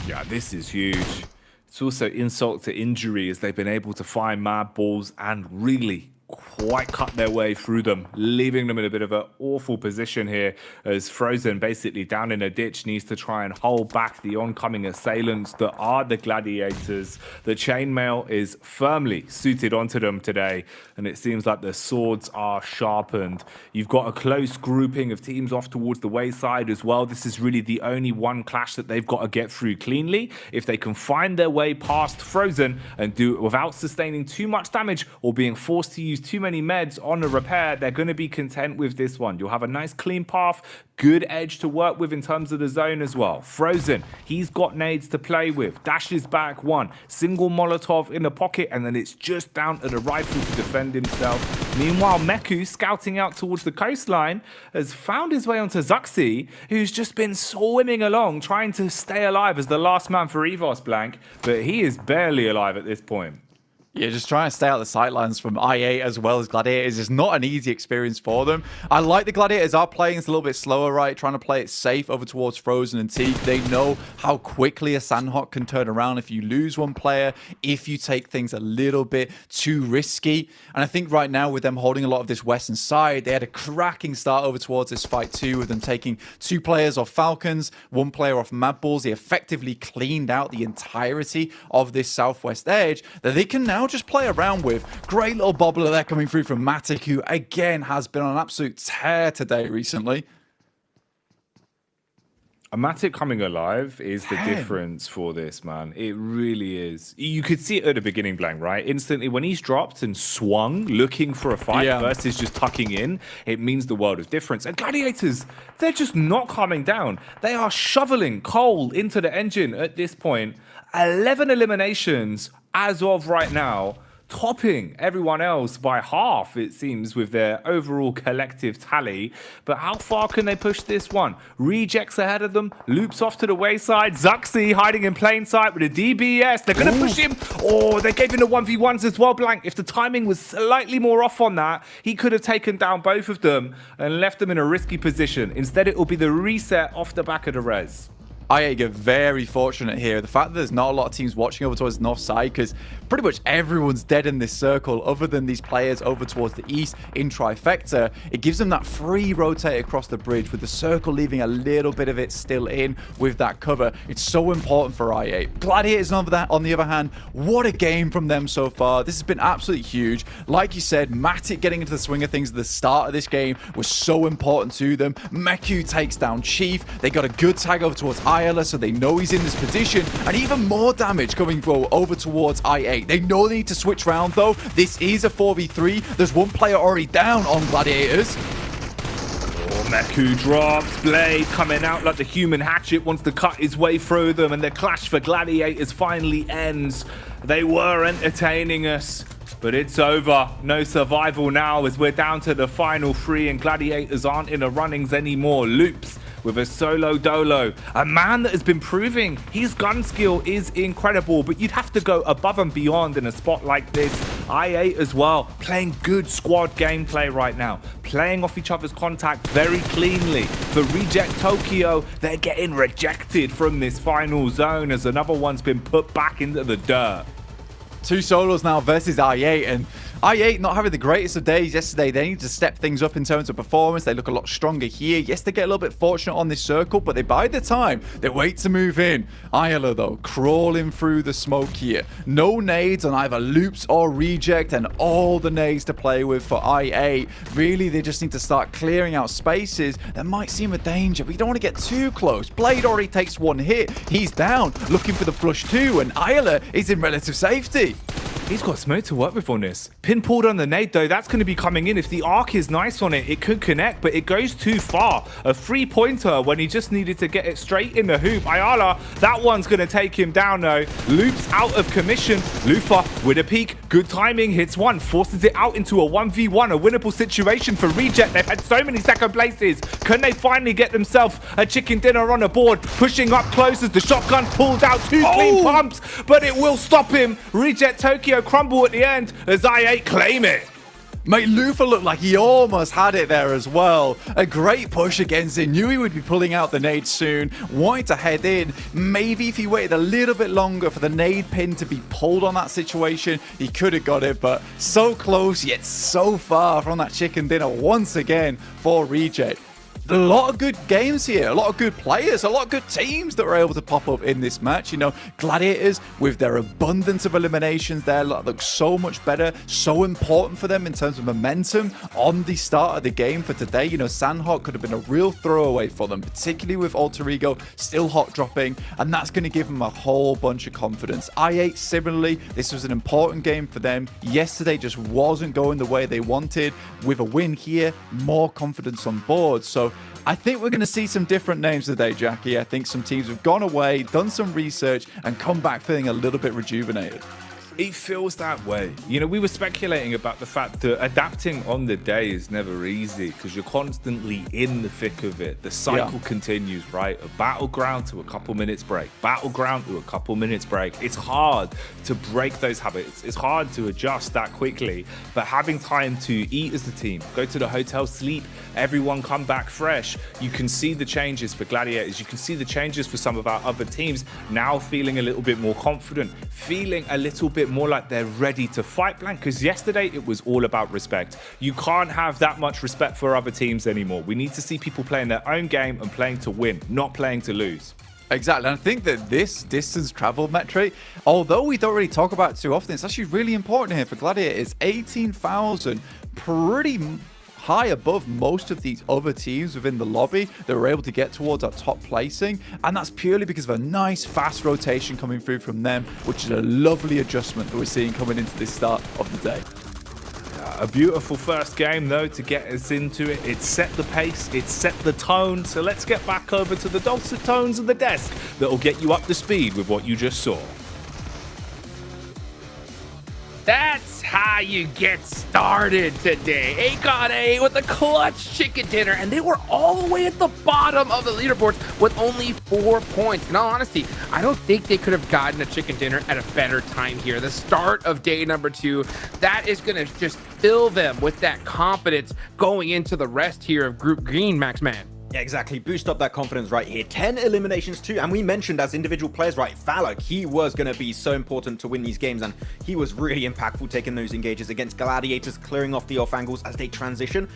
Yeah, this is huge. It's also insult to injury as they've been able to find mad balls and really quite cut their way through them, leaving them in a bit of an awful position here as Frozen, basically down in a ditch, needs to try and hold back the oncoming assailants that are the Gladiators. The chainmail is firmly suited onto them today, and it seems like the swords are sharpened. You've got a close grouping of teams off towards the wayside as well. This is really the only one clash that they've got to get through cleanly. If they can find their way past Frozen and do it without sustaining too much damage or being forced to use too many meds on a repair, they're going to be content with this one. You'll have a nice clean path, good edge to work with in terms of the zone as well. Frozen, he's got nades to play with. Dashes back one, single Molotov in the pocket, and then it's just down to the rifle to defend himself. Meanwhile, Meku, scouting out towards the coastline, has found his way onto Zuxi, who's just been swimming along, trying to stay alive as the last man for EVOS blank, but he is barely alive at this point. Yeah, just trying to stay out the sightlines from I8 as well as Gladiators is not an easy experience for them. I like the Gladiators are playing it a little bit slower, right? Trying to play it safe over towards Frozen and Teague. They know how quickly a Sanhok can turn around if you lose one player, if you take things a little bit too risky. And I think right now with them holding a lot of this western side, they had a cracking start over towards this fight too, with them taking 2 players off Falcons, 1 player off Mad Balls. They effectively cleaned out the entirety of this southwest edge that they can now just play around with. Great little bobbler there coming through from Matic, who again has been on an absolute tear today recently. A Matic coming alive is the difference for this, man. It really is. You could see it at the beginning, blank, right? Instantly, when he's dropped and swung, looking for a fight versus just tucking in, it means the world of difference. And Gladiators, they're just not calming down. They are shoveling coal into the engine at this point. 11 eliminations as of right now. topping everyone else by half, it seems, with their overall collective tally. But how far can they push this one? Rejects ahead of them, loops off to the wayside. Zuxi hiding in plain sight with a DBS. They're going to push him. Oh, they gave him the 1v1s as well, Blank. If the timing was slightly more off on that, he could have taken down both of them and left them in a risky position. Instead, it will be the reset off the back of the res. I get very fortunate here. The fact that there's not a lot of teams watching over towards the north side, because pretty much everyone's dead in this circle other than these players over towards the east in trifecta. It gives them that free rotate across the bridge with the circle leaving a little bit of it still in with that cover. It's so important for i8. Gladiators on the other hand, what a game from them so far. This has been absolutely huge. Like you said, Matic getting into the swing of things at the start of this game was so important to them. Meku takes down Chief. They got a good tag over towards Ayala, so they know he's in this position, and even more damage coming over towards i8. They know they need to switch round though. This is a 4v3. There's one player already down on Gladiators. Oh, Meku drops. Blade coming out like the human hatchet wants to cut his way through them, and the clash for Gladiators finally ends. They were entertaining us, but it's over. No survival now as we're down to the final 3 and Gladiators aren't in the runnings anymore. Loops with a solo dolo. A man that has been proving his gun skill is incredible, but you'd have to go above and beyond in a spot like this. i8 as well, playing good squad gameplay right now, playing off each other's contact very cleanly. For Reject Tokyo, they're getting rejected from this final zone as another one's been put back into the dirt. 2 solos now versus i8, and i8 not having the greatest of days yesterday. They need to step things up in terms of performance. They look a lot stronger here. Yes, they get a little bit fortunate on this circle, but they bide their time. They wait to move in. Ayala, though, crawling through the smoke here. No nades on either Loops or Reject, and all the nades to play with for i8. Really, they just need to start clearing out spaces that might seem a danger, but you don't want to get too close. Blade already takes 1 hit. He's down, looking for the flush too, and Ayala is in relative safety. He's got smoke to work with on this. Pin pulled on the nade though, that's going to be coming in. If the arc is nice on it, it could connect, but it goes too far. A 3-pointer when he just needed to get it straight in the hoop. Ayala, that one's going to take him down though. Loops out of commission. Lufa with a peek. Good timing, hits 1, forces it out into a 1v1, a winnable situation for Reject. They've had so many second places. Can they finally get themselves a chicken dinner on the board? Pushing up close as the shotgun's pulled out. 2 clean pumps, but it will stop him. Reject Tokyo crumble at the end as i8 claim it. Mate, Lufa looked like he almost had it there as well. A great push against it. Knew he would be pulling out the nade soon. Wanted to head in. Maybe if he waited a little bit longer for the nade pin to be pulled on that situation, he could have got it. But so close, yet so far from that chicken dinner once again for Reject. A lot of good games here, a lot of good players, a lot of good teams that were able to pop up in this match. You know, Gladiators with their abundance of eliminations there look so much better, so important for them in terms of momentum on the start of the game for today. You know, Sanhok could have been a real throwaway for them, particularly with Alter Ego still hot dropping, and that's going to give them a whole bunch of confidence. i8 similarly, this was an important game for them. Yesterday just wasn't going the way they wanted. With a win here, more confidence on board. So I think we're going to see some different names today, Jackie. I think some teams have gone away, done some research, and come back feeling a little bit rejuvenated. It feels that way. You know, we were speculating about the fact that adapting on the day is never easy because you're constantly in the thick of it. The cycle continues, right? A battleground to a couple minutes break. Battleground to a couple minutes break. It's hard to break those habits. It's hard to adjust that quickly. But having time to eat as the team, go to the hotel, sleep, everyone come back fresh. You can see the changes for Gladiators. You can see the changes for some of our other teams now feeling a little bit more confident, feeling a little bit more like they're ready to fight, Blank, because yesterday it was all about respect. You can't have that much respect for other teams anymore. We need to see people playing their own game and playing to win, not playing to lose. Exactly. And I think that this distance travel metric, although we don't really talk about it too often, it's actually really important here for Gladiators. 18,000, pretty high above most of these other teams within the lobby that were able to get towards our top placing, and that's purely because of a nice fast rotation coming through from them, which is a lovely adjustment that we're seeing coming into this start of the day. A beautiful first game though to get us into it. It set the pace, it set the tone, so let's get back over to the dulcet tones of the desk that will get you up to speed with what you just saw. That's how you get started today. 8-on-8 with a clutch chicken dinner, and they were all the way at the bottom of the leaderboards with only 4 points. In all honesty, I don't think they could have gotten a chicken dinner at a better time here. The start of day number 2, that is going to just fill them with that confidence going into the rest here of Group Green, Maxman. Yeah, exactly. Boost up that confidence right here. 10 eliminations too. And we mentioned as individual players, right, Falak, he was going to be so important to win these games. And he was really impactful taking those engages against Gladiators, clearing off the off angles as they transition.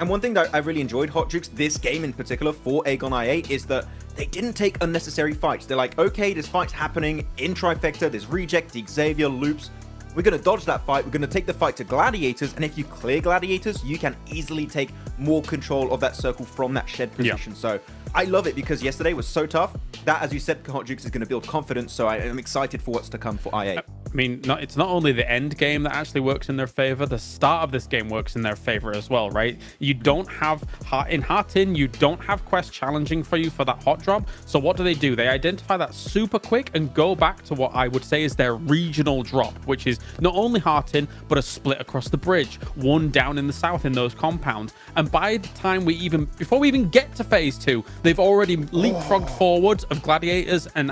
And one thing that I really enjoyed, Hot Jukes, this game in particular for Aegon IA is that they didn't take unnecessary fights. They're like, okay, this fight's happening in Trifecta, there's Reject, Xavier, Loops. We're going to dodge that fight. We're going to take the fight to Gladiators. And if you clear Gladiators, you can easily take more control of that circle from that shed position. Yeah. So I love it because yesterday was so tough. That, as you said, Hot Jukes is going to build confidence. So I am excited for what's to come for IA. I mean, it's not only the end game that actually works in their favor, the start of this game works in their favor as well, right? You don't have Heart-In, you don't have quests challenging for you for that hot drop. So what do? They identify that super quick and go back to what I would say is their regional drop, which is not only Heart-In, but a split across the bridge, one down in the south in those compounds. And by the time before we even get to phase 2, they've already leapfrogged forwards of Gladiators and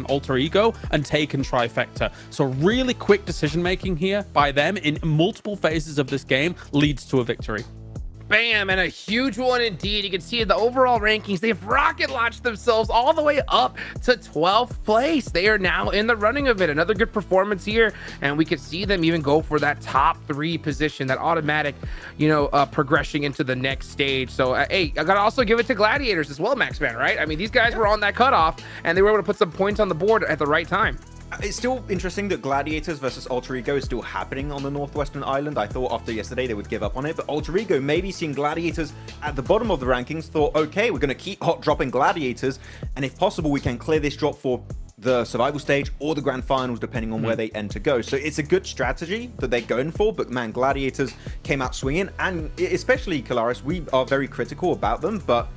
Alter Ego and taken Trifecta. So really quick decision making here by them in multiple phases of this game leads to a victory. Bam, and a huge one indeed. You can see in the overall rankings, they've rocket launched themselves all the way up to 12th place. They are now in the running of it. Another good performance here, and we could see them even go for that top 3 position, that automatic, progression into the next stage. So, hey, I gotta also give it to Gladiators as well, Maxman, right? I mean, these guys were on that cutoff, and they were able to put some points on the board at the right time. It's still interesting that Gladiators versus Alter Ego is still happening on the Northwestern Island. I thought after yesterday they would give up on it, but Alter Ego, maybe seeing Gladiators at the bottom of the rankings, thought, okay, we're going to keep hot dropping Gladiators, and if possible, we can clear this drop for the survival stage or the grand finals, depending on where they end to go. So it's a good strategy that they're going for, but man, Gladiators came out swinging, and especially Kalaris, we are very critical about them, but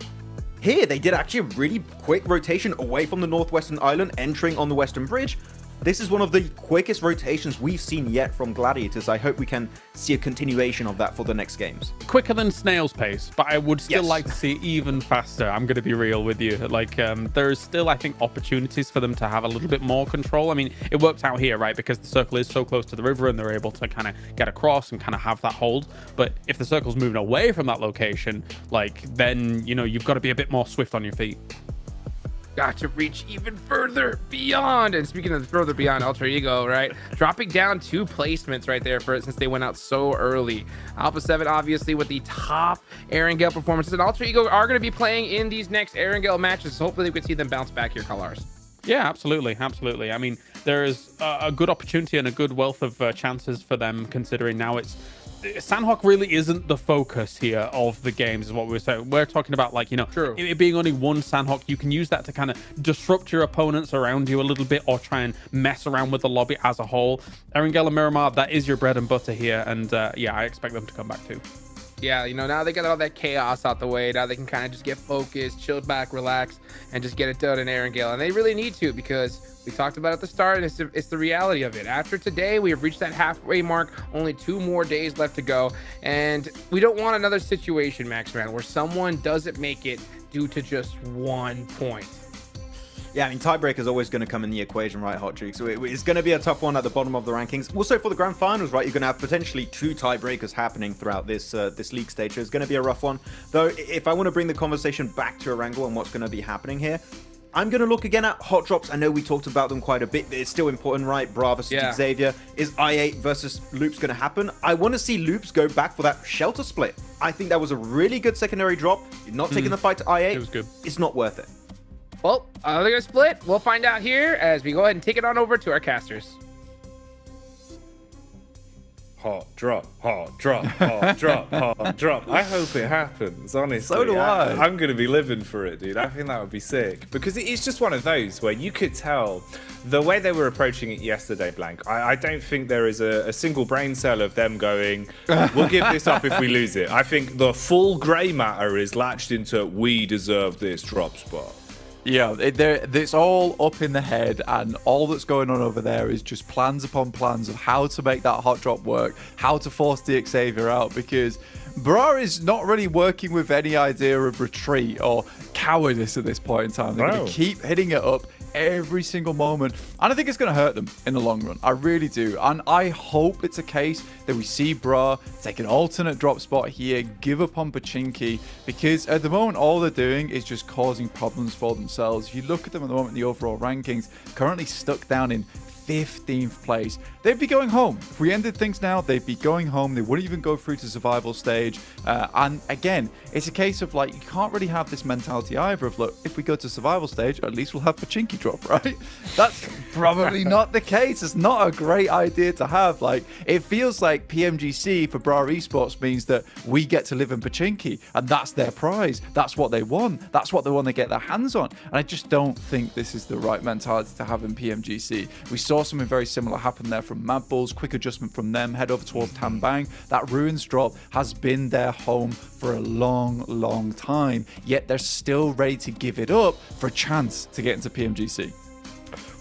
here they did actually a really quick rotation away from the Northwestern Island, entering on the Western Bridge. This is one of the quickest rotations we've seen yet from Gladiators. I hope we can see a continuation of that for the next games. Quicker than snail's pace, but I would still like to see even faster. I'm going to be real with you. Like, there's still, I think, opportunities for them to have a little bit more control. I mean, it worked out here, right? Because the circle is so close to the river and they're able to kind of get across and kind of have that hold. But if the circle's moving away from that location, like, then, you've got to be a bit more swift on your feet. Got to reach even further beyond. And speaking of further beyond, Alter Ego, right? Dropping down 2 placements right there since they went out so early. Alpha 7, obviously, with the top Erangel performances. And Alter Ego are going to be playing in these next Erangel matches. So hopefully we can see them bounce back here, Kalars. Yeah, absolutely. Absolutely. I mean, there is a good opportunity and a good wealth of chances for them, considering now Sanhok really isn't the focus here of the games, is what we're saying. We're talking about, like, it being only one Sanhok. You can use that to kind of disrupt your opponents around you a little bit or try and mess around with the lobby as a whole. Erangel and Miramar, that is your bread and butter here. And yeah, I expect them to come back too. Yeah, now they got all that chaos out the way. Now they can kind of just get focused, chill back, relax, and just get it done in Erangel. And they really need to, because we talked about at the start, it's the reality of it. After today, we have reached that halfway mark, only 2 more days left to go. And we don't want another situation, Maxman, where someone doesn't make it due to just 1 point. Yeah, I mean, tiebreaker is always going to come in the equation, right, Hot Jukes? So it's going to be a tough one at the bottom of the rankings. Also, for the grand finals, right, you're going to have potentially 2 tiebreakers happening throughout this league stage. So it's going to be a rough one. Though, if I want to bring the conversation back to Erangel and what's going to be happening here, I'm going to look again at hot drops. I know we talked about them quite a bit, but it's still important, right? Bra versus Xavier. Is I8 versus Loops going to happen? I want to see Loops go back for that shelter split. I think that was a really good secondary drop. You're not taking the fight to I8. It was good. It's not worth it. Well, are they going to split? We'll find out here as we go ahead and take it on over to our casters. Hot drop, hot drop, hot drop, hot drop. I hope it happens, honestly. So do I. I'm going to be living for it, dude. I think that would be sick. Because it is just one of those where you could tell the way they were approaching it yesterday, Blank. I don't think there is a single brain cell of them going, we'll give this up if we lose it. I think the full grey matter is latched into, we deserve this drop spot. Yeah, it's all up in the head, and all that's going on over there is just plans upon plans of how to make that hot drop work, how to force the Xavier out, because Bra is not really working with any idea of retreat or cowardice at this point in time. They're going to keep hitting it up every single moment, and I think it's going to hurt them in the long run. I really do, and I hope it's a case that we see Bra take an alternate drop spot here, give up on Pachinki, because at the moment all they're doing is just causing problems for themselves. If you look at them at the moment in the overall rankings, currently stuck down in 15th place. They'd be going home. If we ended things now, they'd be going home. They wouldn't even go through to survival stage. And again, it's a case of like, you can't really have this mentality either of, look, if we go to survival stage, at least we'll have Pachinki drop, right? That's probably not the case. It's not a great idea to have. Like, it feels like PMGC for Bra Esports means that we get to live in Pachinki, and that's their prize. That's what they want. That's what they want to get their hands on. And I just don't think this is the right mentality to have in PMGC. We saw something very similar happen there from Mad Bulls. Quick adjustment from them, head over towards Tanbang. That Ruins drop has been their home for a long time, yet they're still ready to give it up for a chance to get into PMGC.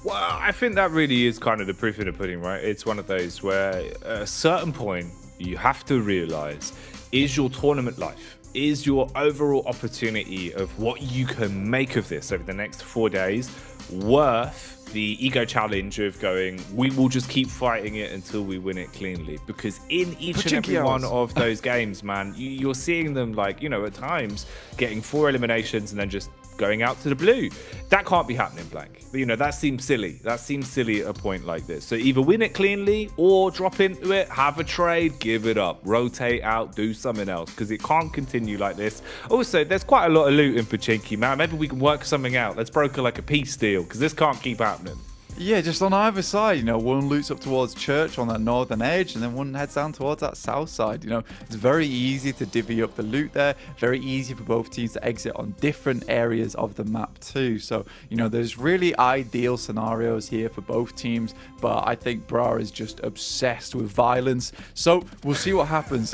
Well, I think that really is kind of the proof in the pudding, right? It's one of those where at a certain point you have to realize, is your tournament life, is your overall opportunity of what you can make of this over the next 4 days worth the ego challenge of going, we will just keep fighting it until we win it cleanly? Because in each and every one of those games, man, you're seeing them, like, you know, at times getting 4 eliminations and then just going out to the blue. That can't be happening, Blank. You know, that seems silly. That seems silly at a point like this. So either win it cleanly or drop into it, have a trade, give it up, rotate out, do something else, because it can't continue like this. Also, there's quite a lot of loot in Pachinki, man. Maybe we can work something out. Let's broker like a peace deal, because this can't keep happening. Yeah, just on either side, you know, one loops up towards Church on that northern edge, and then one heads down towards that south side. You know, it's very easy to divvy up the loot there. Very easy for both teams to exit on different areas of the map too. So, you know, there's really ideal scenarios here for both teams, but I think Bra is just obsessed with violence. So we'll see what happens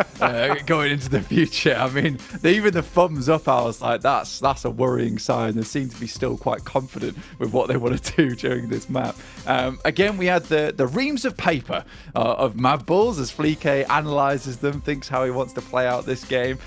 going into the future. I mean, even the thumbs up, I was like, that's a worrying sign. They seem to be still quite confident with what they want to do during this map. Again, we had the reams of paper of Mad Bulls as Fleek analyzes them, thinks how he wants to play out this game.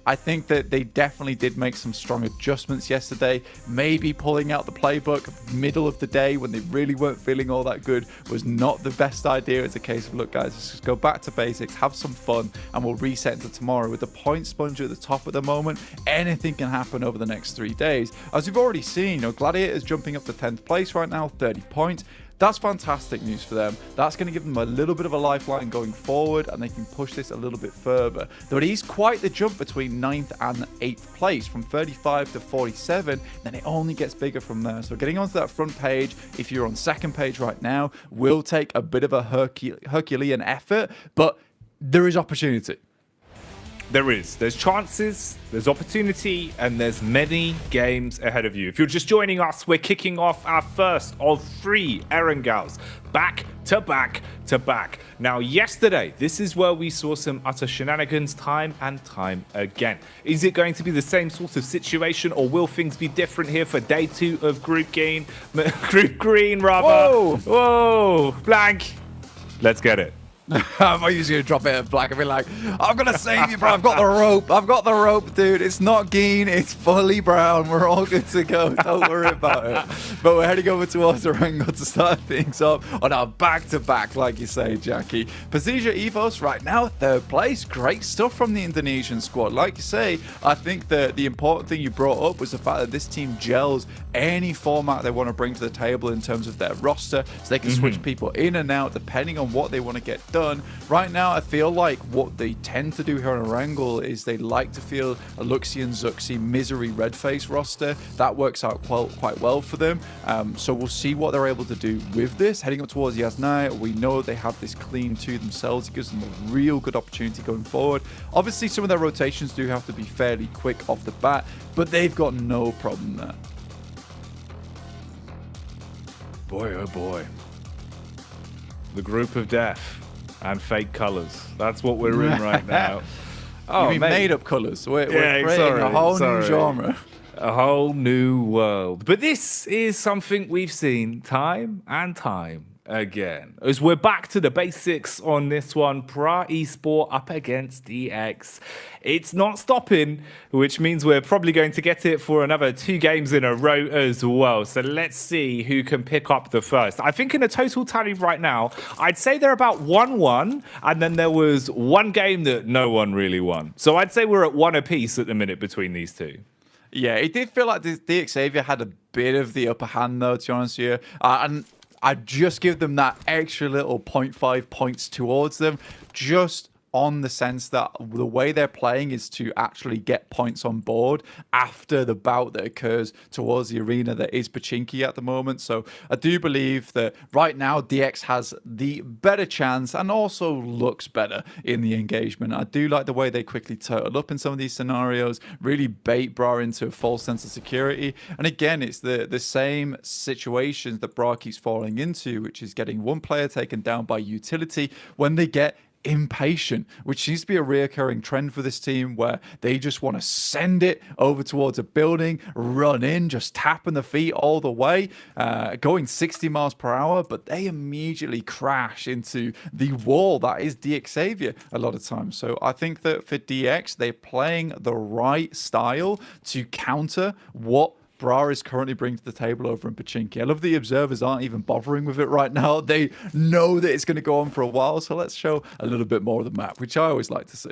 I think that they definitely did make some strong adjustments yesterday. Maybe pulling out the playbook middle of the day when they really weren't feeling all that good was not the best idea. It's a case of, look, guys, let's just go back to basics, have some fun, and we'll reset into tomorrow. With the point sponge at the top at the moment, anything can happen over the next 3 days. As we've already seen, you know, Gladiators jumping up to 10th place right now, 30 points. That's fantastic news for them. That's going to give them a little bit of a lifeline going forward, and they can push this a little bit further. Though it is quite the jump between 9th and 8th place, from 35 to 47, then it only gets bigger from there. So getting onto that front page, if you're on second page right now, will take a bit of a Herculean effort, but there is opportunity. There is. There's chances, there's opportunity, and there's many games ahead of you. If you're just joining us, we're kicking off our first of 3 Erangels, back to back to back. Now, yesterday, this is where we saw some utter shenanigans time and time again. Is it going to be the same sort of situation, or will things be different here for day 2 of Group Green? Group Green, rather. Whoa, Blank. Let's get it. I'm just going to drop it at Black and be like, I'm going to save you, bro. I've got the rope. I've got the rope, dude. It's not green. It's fully brown. We're all good to go. Don't worry about it. But we're heading over towards Erangel to start things up on our back-to-back, like you say, Jackie. Pasija Evos right now, 3rd place. Great stuff from the Indonesian squad. Like you say, I think that the important thing you brought up was the fact that this team gels any format they want to bring to the table in terms of their roster, so they can switch people in and out depending on what they want to get done. Right now, I feel like what they tend to do here on Erangel is they like to feel a Luxian, Zuxi, Misery, Redface roster. That works out quite well for them. So we'll see what they're able to do with this. Heading up towards Yasnai, we know they have this clean 2 themselves. It gives them a real good opportunity going forward. Obviously, some of their rotations do have to be fairly quick off the bat, but they've got no problem there. Boy, oh boy. The group of death. And fake colours. That's what we're in right now. Oh, you mean made-up colours? We're creating a whole new genre. A whole new world. But this is something we've seen time and time again. As we're back to the basics on this one, Pra Esport up against DX. It's not stopping, which means we're probably going to get it for another 2 games in a row as well. So let's see who can pick up the first. I think in a total tally right now, I'd say they're about 1-1, and then there was one game that no one really won. So I'd say we're at 1 apiece at the minute between these two. Yeah, it did feel like DXavier had a bit of the upper hand, though, to be honest with you. And I'd just give them that extra little 0.5 points towards them, just on the sense that the way they're playing is to actually get points on board after the bout that occurs towards the arena that is Pachinki at the moment. So I do believe that right now DX has the better chance and also looks better in the engagement. I do like the way they quickly turtle up in some of these scenarios, really bait Bra into a false sense of security. And again, it's the same situations that Bra keeps falling into, which is getting one player taken down by utility when they get impatient, which seems to be a reoccurring trend for this team, where they just want to send it over towards a building, run in, just tapping the feet all the way, going 60 miles per hour, but they immediately crash into the wall that is DXavier a lot of times. So I think that for DX, they're playing the right style to counter what Bra is currently bringing to the table over in Pachinki. I love the observers aren't even bothering with it right now. They know that it's going to go on for a while, so let's show a little bit more of the map, which I always like to see.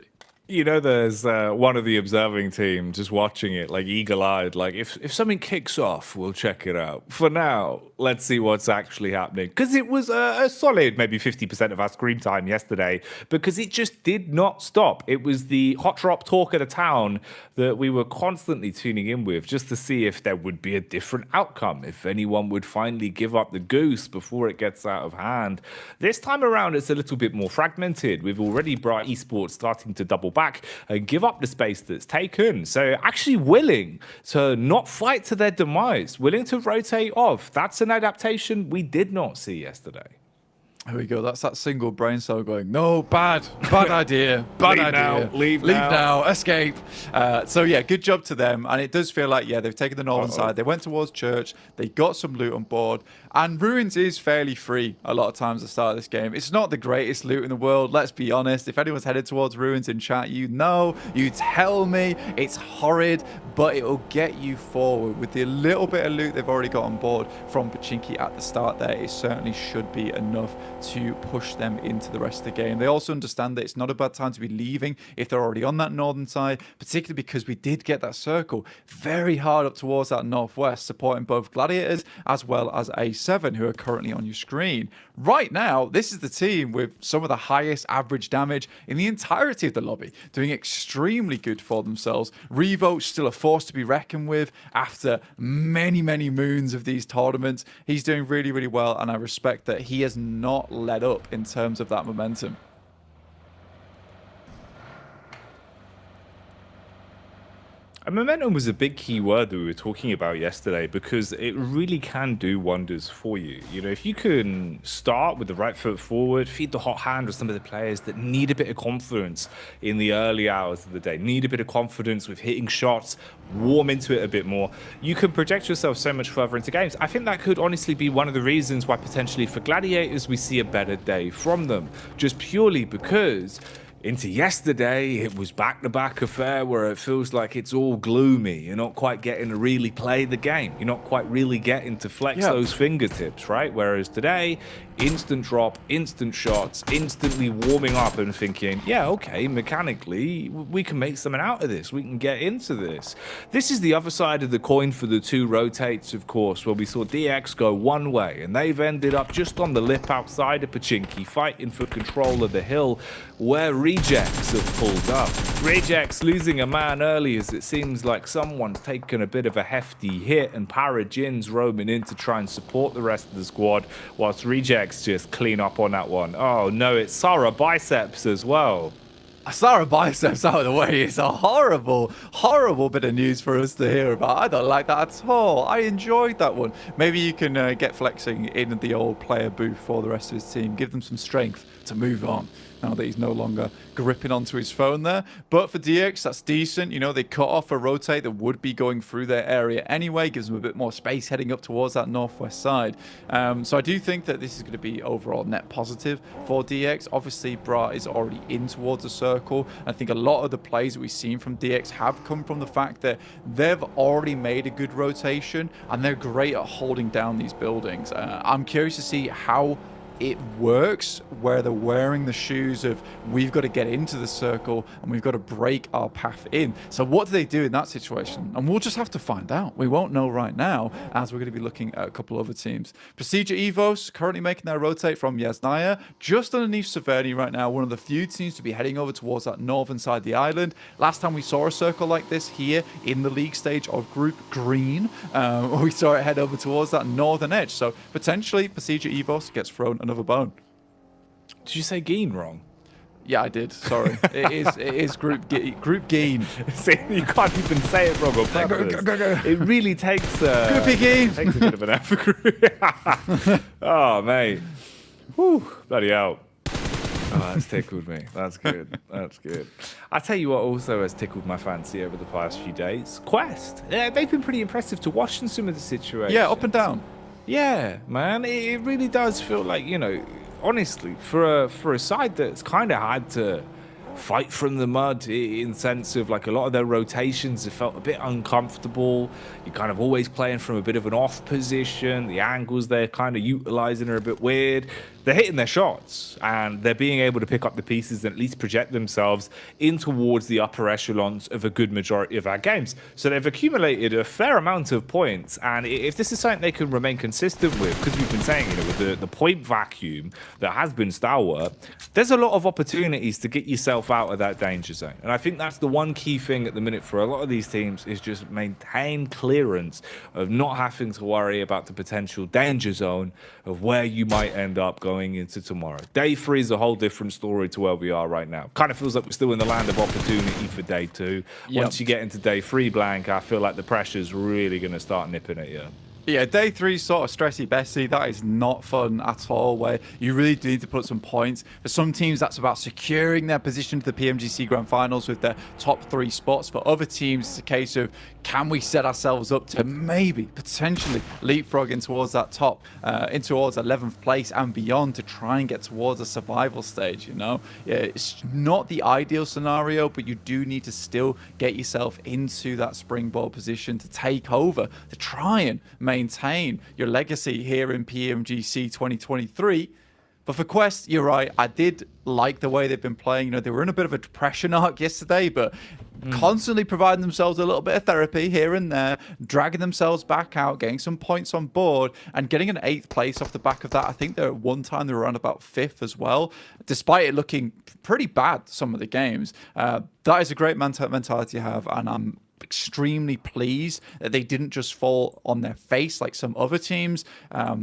You know, there's one of the observing team just watching it, like eagle-eyed, like if something kicks off, we'll check it out. For now, let's see what's actually happening. Because it was a solid maybe 50% of our screen time yesterday, because it just did not stop. It was the hot drop talk of the town that we were constantly tuning in with, just to see if there would be a different outcome, if anyone would finally give up the goose before it gets out of hand. This time around, it's a little bit more fragmented. We've already brought esports starting to double back and give up the space that's taken. So actually willing to not fight to their demise, willing to rotate off. That's an adaptation we did not see yesterday. Here we go. That's that single brain cell going, no, bad idea, bad Leave idea. now, leave now, escape. So yeah, good job to them. And it does feel like, yeah, they've taken the northern side. They went towards church. They got some loot on board. And Ruins is fairly free a lot of times at the start of this game. It's not the greatest loot in the world, let's be honest. If anyone's headed towards Ruins in chat, you know, you tell me it's horrid, but it'll get you forward. With the little bit of loot they've already got on board from Pachinki at the start there, it certainly should be enough to push them into the rest of the game. They also understand that it's not a bad time to be leaving if they're already on that northern side, particularly because we did get that circle very hard up towards that northwest, supporting both Gladiators as well as A7, who are currently on your screen. Right now, this is the team with some of the highest average damage in the entirety of the lobby, doing extremely good for themselves. Revo still a force to be reckoned with after many, many moons of these tournaments. He's doing really, really well, and I respect that he has not let up in terms of that momentum. And momentum was a big key word that we were talking about yesterday, because it really can do wonders for you. You know, if you can start with the right foot forward, feed the hot hand with some of the players that need a bit of confidence in the early hours of the day, need a bit of confidence with hitting shots, warm into it a bit more, you can project yourself so much further into games. I think that could honestly be one of the reasons why potentially for Gladiators we see a better day from them, just purely because into yesterday, it was back-to-back affair where it feels like it's all gloomy. You're not quite getting to really play the game. You're not quite really getting to flex those fingertips, right? Whereas today, instant drop, instant shots, instantly warming up and thinking, yeah, okay, mechanically, we can make something out of this. We can get into this. This is the other side of the coin for the two rotates, of course, where we saw DX go one way, and they've ended up just on the lip outside of Pachinki, fighting for control of the hill, where Rejects have pulled up. Rejects losing a man early, as it seems like someone's taken a bit of a hefty hit, and Parajin's roaming in to try and support the rest of the squad, whilst Rejects just clean up on that one. Oh no, it's Sarah Biceps as well. Sarah biceps out of the way is a horrible, horrible bit of news for us to hear about. I don't like that at all. I enjoyed that one. Maybe you can get flexing in the old player booth for the rest of his team. Give them some strength to move on now that he's no longer gripping onto his phone there. But for DX, that's decent. You know, they cut off a rotate that would be going through their area anyway. Gives them a bit more space heading up towards that northwest side. So I do think that this is going to be overall net positive for DX. Obviously, Bra is already in towards the circle. I think a lot of the plays that we've seen from DX have come from the fact that they've already made a good rotation and they're great at holding down these buildings. I'm curious to see how it works where they're wearing the shoes of we've got to get into the circle and we've got to break our path in. So what do they do in that situation? And we'll just have to find out. We won't know right now as we're going to be looking at a couple other teams. Procedure Evos currently making their rotate from Yasnaya just underneath Severny right now. One of the few teams to be heading over towards that northern side of the island. Last time we saw a circle like this here in the league stage of Group Green, we saw it head over towards that northern edge. So potentially Procedure Evos gets thrown another bone. Did you say Geen wrong? Yeah, I did. Sorry. It is Group Geen. See, you can't even say it wrong on purpose. It really takes Geen. Takes a bit of an effort. Oh, mate. Whew, bloody hell. Oh, that's tickled me. That's good. That's good. I tell you what also has tickled my fancy over the past few days. Quest. Yeah, they've been pretty impressive to watch in some of the situations. Yeah, up and down. Yeah, man, it really does feel like, you know, honestly, for a side that's kind of had to fight from the mud in sense of like a lot of their rotations have felt a bit uncomfortable. You're kind of always playing from a bit of an off position. The angles they're kind of utilizing are a bit weird. They're hitting their shots and they're being able to pick up the pieces and at least project themselves in towards the upper echelons of a good majority of our games. So they've accumulated a fair amount of points, and if this is something they can remain consistent with, because we've been saying, you know, with the point vacuum that has been Stalwart, there's a lot of opportunities to get yourself out of that danger zone. And I think that's the one key thing at the minute for a lot of these teams is just maintain clearance of not having to worry about the potential danger zone of where you might end up going into tomorrow. Day 3 is a whole different story to where we are right now. Kind of feels like we're still in the land of opportunity for day 2. Yep. Once you get into day 3, Blank, I feel like the pressure's really going to start nipping at you. Yeah, day 3 sort of stressy Bessie. That is not fun at all, where you really do need to put some points. For some teams, that's about securing their position to the PMGC Grand Finals with their top 3 spots. For other teams, it's a case of, can we set ourselves up to maybe, potentially, leapfrog in towards that top, in towards 11th place and beyond to try and get towards a survival stage, you know? Yeah, it's not the ideal scenario, but you do need to still get yourself into that springboard position to take over, to try and maintain your legacy here in PMGC 2023. But for Quest, you're right. I did like the way they've been playing. You know, they were in a bit of a depression arc yesterday, but constantly providing themselves a little bit of therapy here and there, dragging themselves back out, getting some points on board, and getting an 8th place off the back of that. I think at one time they were around about 5th as well, despite it looking pretty bad some of the games. That is a great mentality to have, and I'm extremely pleased that they didn't just fall on their face like some other teams.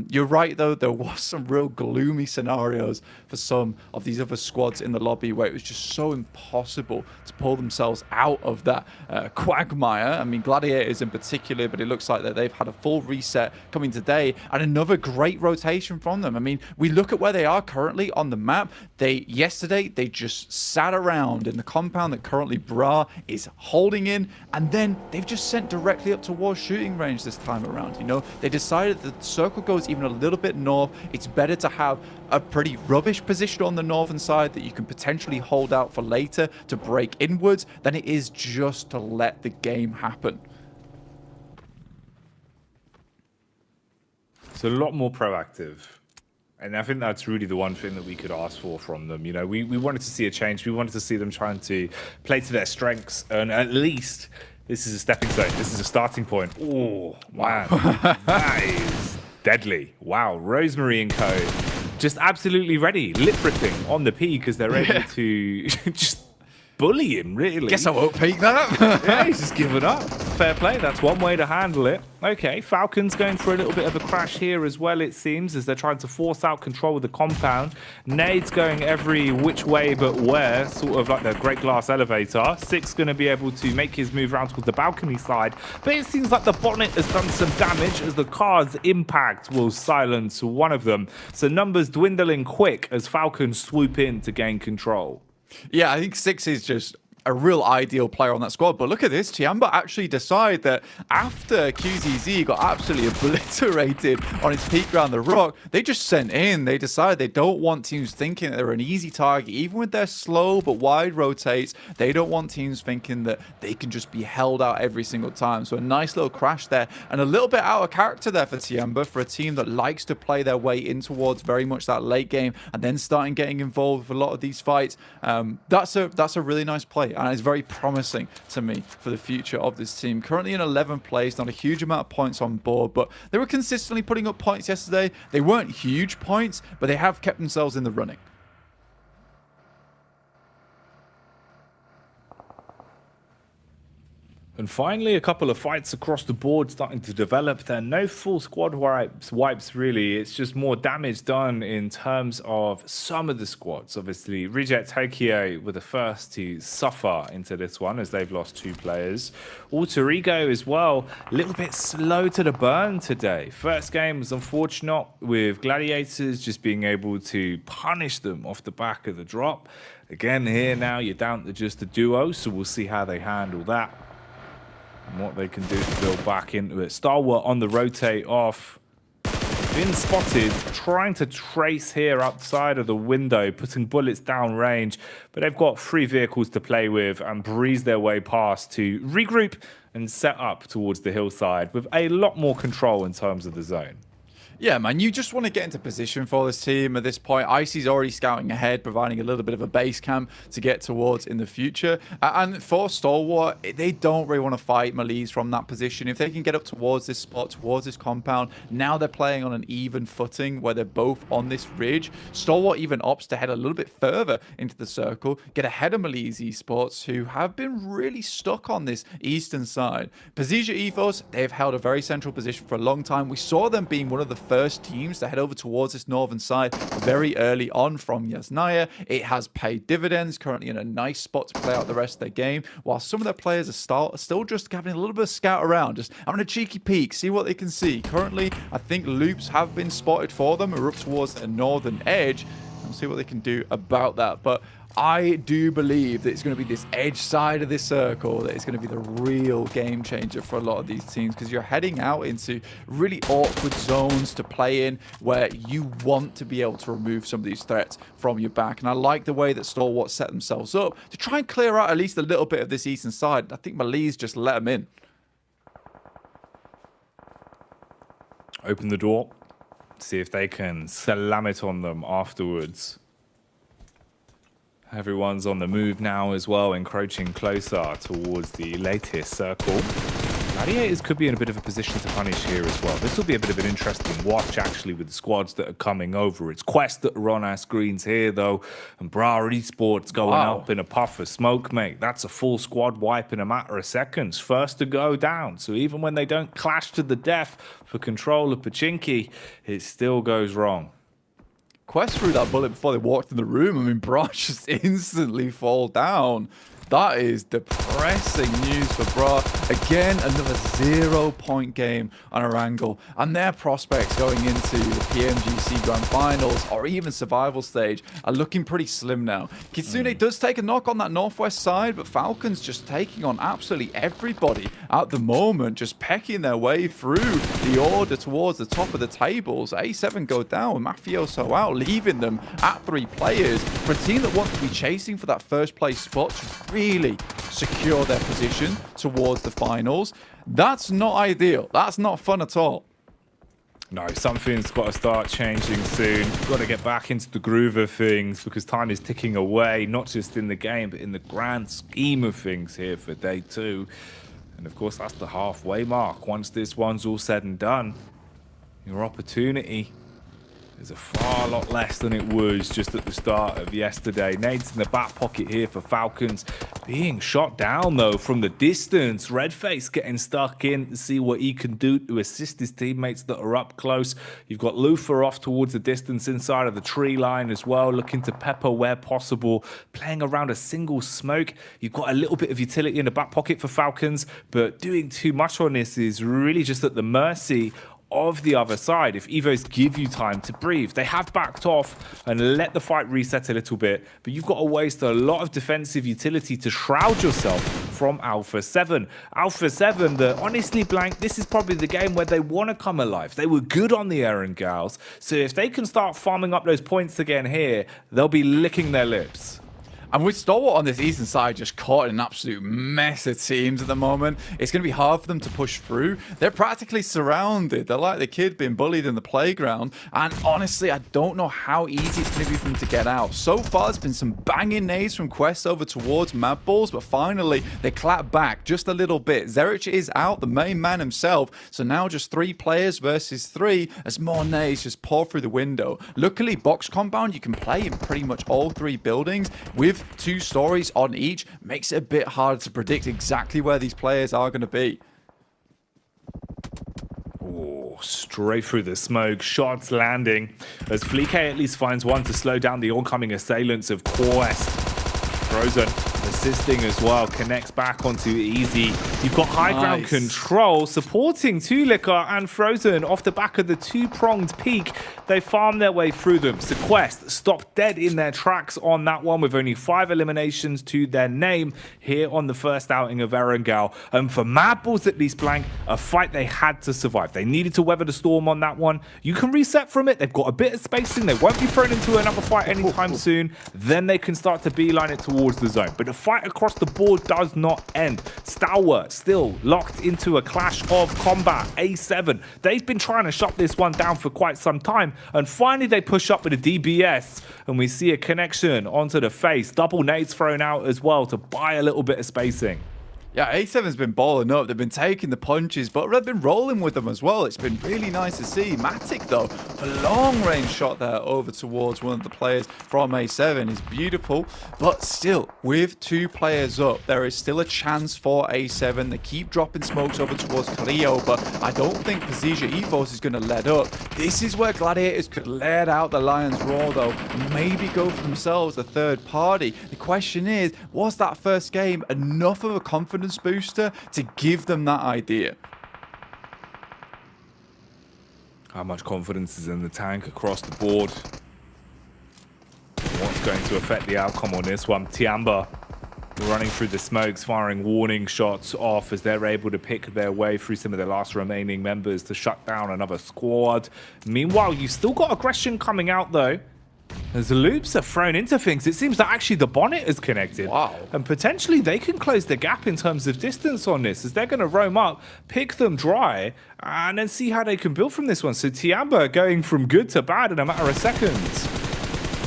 You're right, though, there was some real gloomy scenarios for some of these other squads in the lobby where it was just so impossible to pull themselves out of that quagmire. I mean, Gladiators in particular, but it looks like that they've had a full reset coming today and another great rotation from them. I mean, we look at where they are currently on the map. Yesterday they just sat around in the compound that currently Bra is holding in, and then they've just sent directly up towards shooting range this time around. You know, they decided that the circle goes even a little bit north. It's better to have a pretty rubbish position on the northern side that you can potentially hold out for later to break inwards than it is just to let the game happen. It's a lot more proactive. And I think that's really the one thing that we could ask for from them. You know, we wanted to see a change. We wanted to see them trying to play to their strengths. And at least this is a stepping stone. This is a starting point. Oh, man. That is deadly. Wow. Rosemary and co. Just absolutely ready. Lip ripping on the P because they're able to just bully him, really. Guess I won't peek that. Yeah, he's just given up. fair play. That's one way to handle it. Okay, Falcons going for a little bit of a crash here as well, it seems, as they're trying to force out control of the compound. Nade's going every which way but where, sort of like the Great Glass Elevator. Six going to be able to make his move around towards the balcony side, but it seems like the bonnet has done some damage as the car's impact will silence one of them. So numbers dwindling quick as Falcons swoop in to gain control. Yeah, I think Six is just a real ideal player on that squad. But look at this. Tiamba actually decide that after QZZ got absolutely obliterated on his peak around the rock, they just sent in. They decided they don't want teams thinking that they're an easy target. Even with their slow but wide rotates, they don't want teams thinking that they can just be held out every single time. So a nice little crash there and a little bit out of character there for Tiamba, for a team that likes to play their way in towards very much that late game and then starting getting involved with a lot of these fights. That's a really nice play. And it's very promising to me for the future of this team. Currently in 11th place, not a huge amount of points on board, but they were consistently putting up points yesterday. They weren't huge points, but they have kept themselves in the running. And finally, a couple of fights across the board starting to develop. There are no full squad wipes really. It's just more damage done in terms of some of the squads. Obviously, Reject Tokyo were the first to suffer into this one as they've lost 2 players. Alter Ego as well, a little bit slow to the burn today. First game was unfortunate with Gladiators just being able to punish them off the back of the drop. Again, here now you're down to just a duo, so we'll see how they handle that and what they can do to build back into it. Stalwart on the rotate off. Been spotted, trying to trace here outside of the window, putting bullets down range, but they've got 3 vehicles to play with and breeze their way past to regroup and set up towards the hillside with a lot more control in terms of the zone. Yeah, man, you just want to get into position for this team at this point. Icy's already scouting ahead, providing a little bit of a base camp to get towards in the future. And for Stalwart, they don't really want to fight Malise from that position. If they can get up towards this spot, towards this compound, now they're playing on an even footing where they're both on this ridge. Stalwart even opts to head a little bit further into the circle, get ahead of Malise Esports, who have been really stuck on this eastern side. Pazija Ethos, they've held a very central position for a long time. We saw them being one of the first teams to head over towards this northern side very early on from Yasnaya. It has paid dividends, currently in a nice spot to play out the rest of their game, while some of their players are still just having a little bit of scout around, just having a cheeky peek, see what they can see. Currently, I think loops have been spotted for them, are up towards the northern edge, and we'll see what they can do about that. But I do believe that it's going to be this edge side of this circle that is going to be the real game changer for a lot of these teams, because you're heading out into really awkward zones to play in where you want to be able to remove some of these threats from your back. And I like the way that Stalwart set themselves up to try and clear out at least a little bit of this eastern side. I think Malise just let them in. Open the door, see if they can slam it on them afterwards. Everyone's on the move now as well, encroaching closer towards the latest circle. Gladiators could be in a bit of a position to punish here as well. This will be a bit of an interesting watch, actually, with the squads that are coming over. It's Quest that are on our screens here, though, and Bra Esports going up in a puff of smoke, mate. That's a full squad wipe in a matter of seconds. First to go down. So even when they don't clash to the death for control of Pachinki, it still goes wrong. Quest threw that bullet before they walked in the room. I mean, Bra just instantly fall down. That is depressing news for Bra. Again, another 0-point game on Erangel. And their prospects going into the PMGC Grand Finals or even survival stage are looking pretty slim now. Kitsune does take a knock on that northwest side, but Falcons just taking on absolutely everybody at the moment, just pecking their way through the order towards the top of the tables. A7 go down with Mafioso out, leaving them at 3 players for a team that wants to be chasing for that first place spot to really secure their position towards the finals. That's not ideal. That's not fun at all. No, something's got to start changing soon. We've got to get back into the groove of things because time is ticking away, not just in the game, but in the grand scheme of things here for day 2. And of course, that's the halfway mark. Once this one's all said and done, your opportunity is a far lot less than it was just at the start of yesterday. Nades in the back pocket here for Falcons. Being shot down, though, from the distance. Redface getting stuck in to see what he can do to assist his teammates that are up close. You've got Lufa off towards the distance inside of the tree line as well, looking to pepper where possible, playing around a single smoke. You've got a little bit of utility in the back pocket for Falcons, but doing too much on this is really just at the mercy of the other side. If Evos give you time to breathe, they have backed off and let the fight reset a little bit, but you've got to waste a lot of defensive utility to shroud yourself from Alpha 7. Alpha 7, that honestly, Blank, this is probably the game where they want to come alive. They were good on the Erangels, so if they can start farming up those points again here, they'll be licking their lips. And with Stalwart on this eastern side just caught in an absolute mess of teams at the moment, it's going to be hard for them to push through. They're practically surrounded. They're like the kid being bullied in the playground. And honestly, I don't know how easy it's going to be for them to get out. So far, there's been some banging nades from Quest over towards Mad Balls, but finally, they clap back just a little bit. Zerich is out, the main man himself. So now just 3 players versus 3 as more nades just pour through the window. Luckily, box compound, you can play in pretty much all 3 buildings with 2 stories on each. Makes it a bit hard to predict exactly where these players are going to be. Oh, straight through the smoke, shots landing as Fleek at least finds one to slow down the oncoming assailants of Quest. Frozen assisting as well, connects back onto Easy. You've got high ground control supporting Tulika and Frozen off the back of the 2-pronged peak. They farm their way through them. So Quest stopped dead in their tracks on that one with only 5 eliminations to their name here on the first outing of Erangel. And for Mad Balls at least, Blank, a fight they had to survive. They needed to weather the storm on that one. You can reset from it. They've got a bit of spacing. They won't be thrown into another fight anytime soon. Then they can start to beeline it towards the zone. But the fight across the board does not end. Stalwart still locked into a clash of combat. A7, they've been trying to shut this one down for quite some time, and finally they push up with a DBS and we see a connection onto the face. Double nades thrown out as well to buy a little bit of spacing. Yeah, A7's been balling up. They've been taking the punches, but they've been rolling with them as well. It's been really nice to see. Matic, though, a long-range shot there over towards one of the players from A7 is beautiful. But still, with 2 players up, there is still a chance for A7. They keep dropping smokes over towards Rio, but I don't think Pazija Evos is going to let up. This is where Gladiators could let out the Lion's Roar, though, and maybe go for themselves a third party. The question is, was that first game enough of a confidence booster to give them that idea? How much confidence is in the tank across the board? What's going to affect the outcome on this one? Tiamba running through the smokes, firing warning shots off as they're able to pick their way through some of the last remaining members to shut down another squad. Meanwhile, you've still got aggression coming out, though. As the loops are thrown into things, it seems that actually the bonnet is connected. Wow. And potentially they can close the gap in terms of distance on this, as they're going to roam up, pick them dry, and then see how they can build from this one. So Tiamba going from good to bad in a matter of seconds.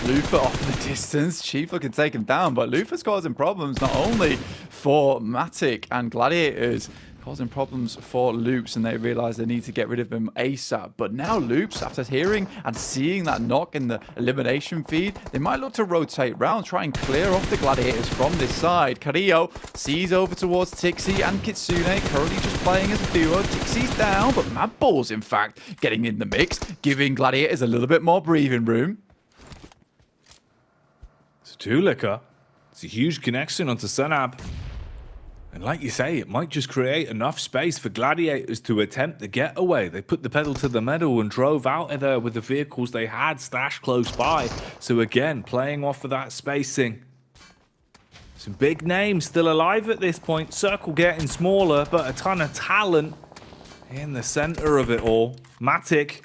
Lufa off the distance. Chiefla can take him down, but Lufa's causing problems not only for Matic and Gladiators, causing problems for Loops, and they realize they need to get rid of him ASAP. But now Loops, after hearing and seeing that knock in the elimination feed, they might look to rotate round, try and clear off the Gladiators from this side. Carrillo sees over towards Tixi and Kitsune, currently just playing as a duo. Tixi's down, but Mad Balls, in fact, getting in the mix, giving Gladiators a little bit more breathing room. So Tulika, it's a huge connection onto Sunab. And like you say, it might just create enough space for Gladiators to attempt the getaway. They put the pedal to the metal and drove out of there with the vehicles they had stashed close by. So again, playing off of that spacing. Some big names still alive at this point. Circle getting smaller, but a ton of talent in the center of it all. Matic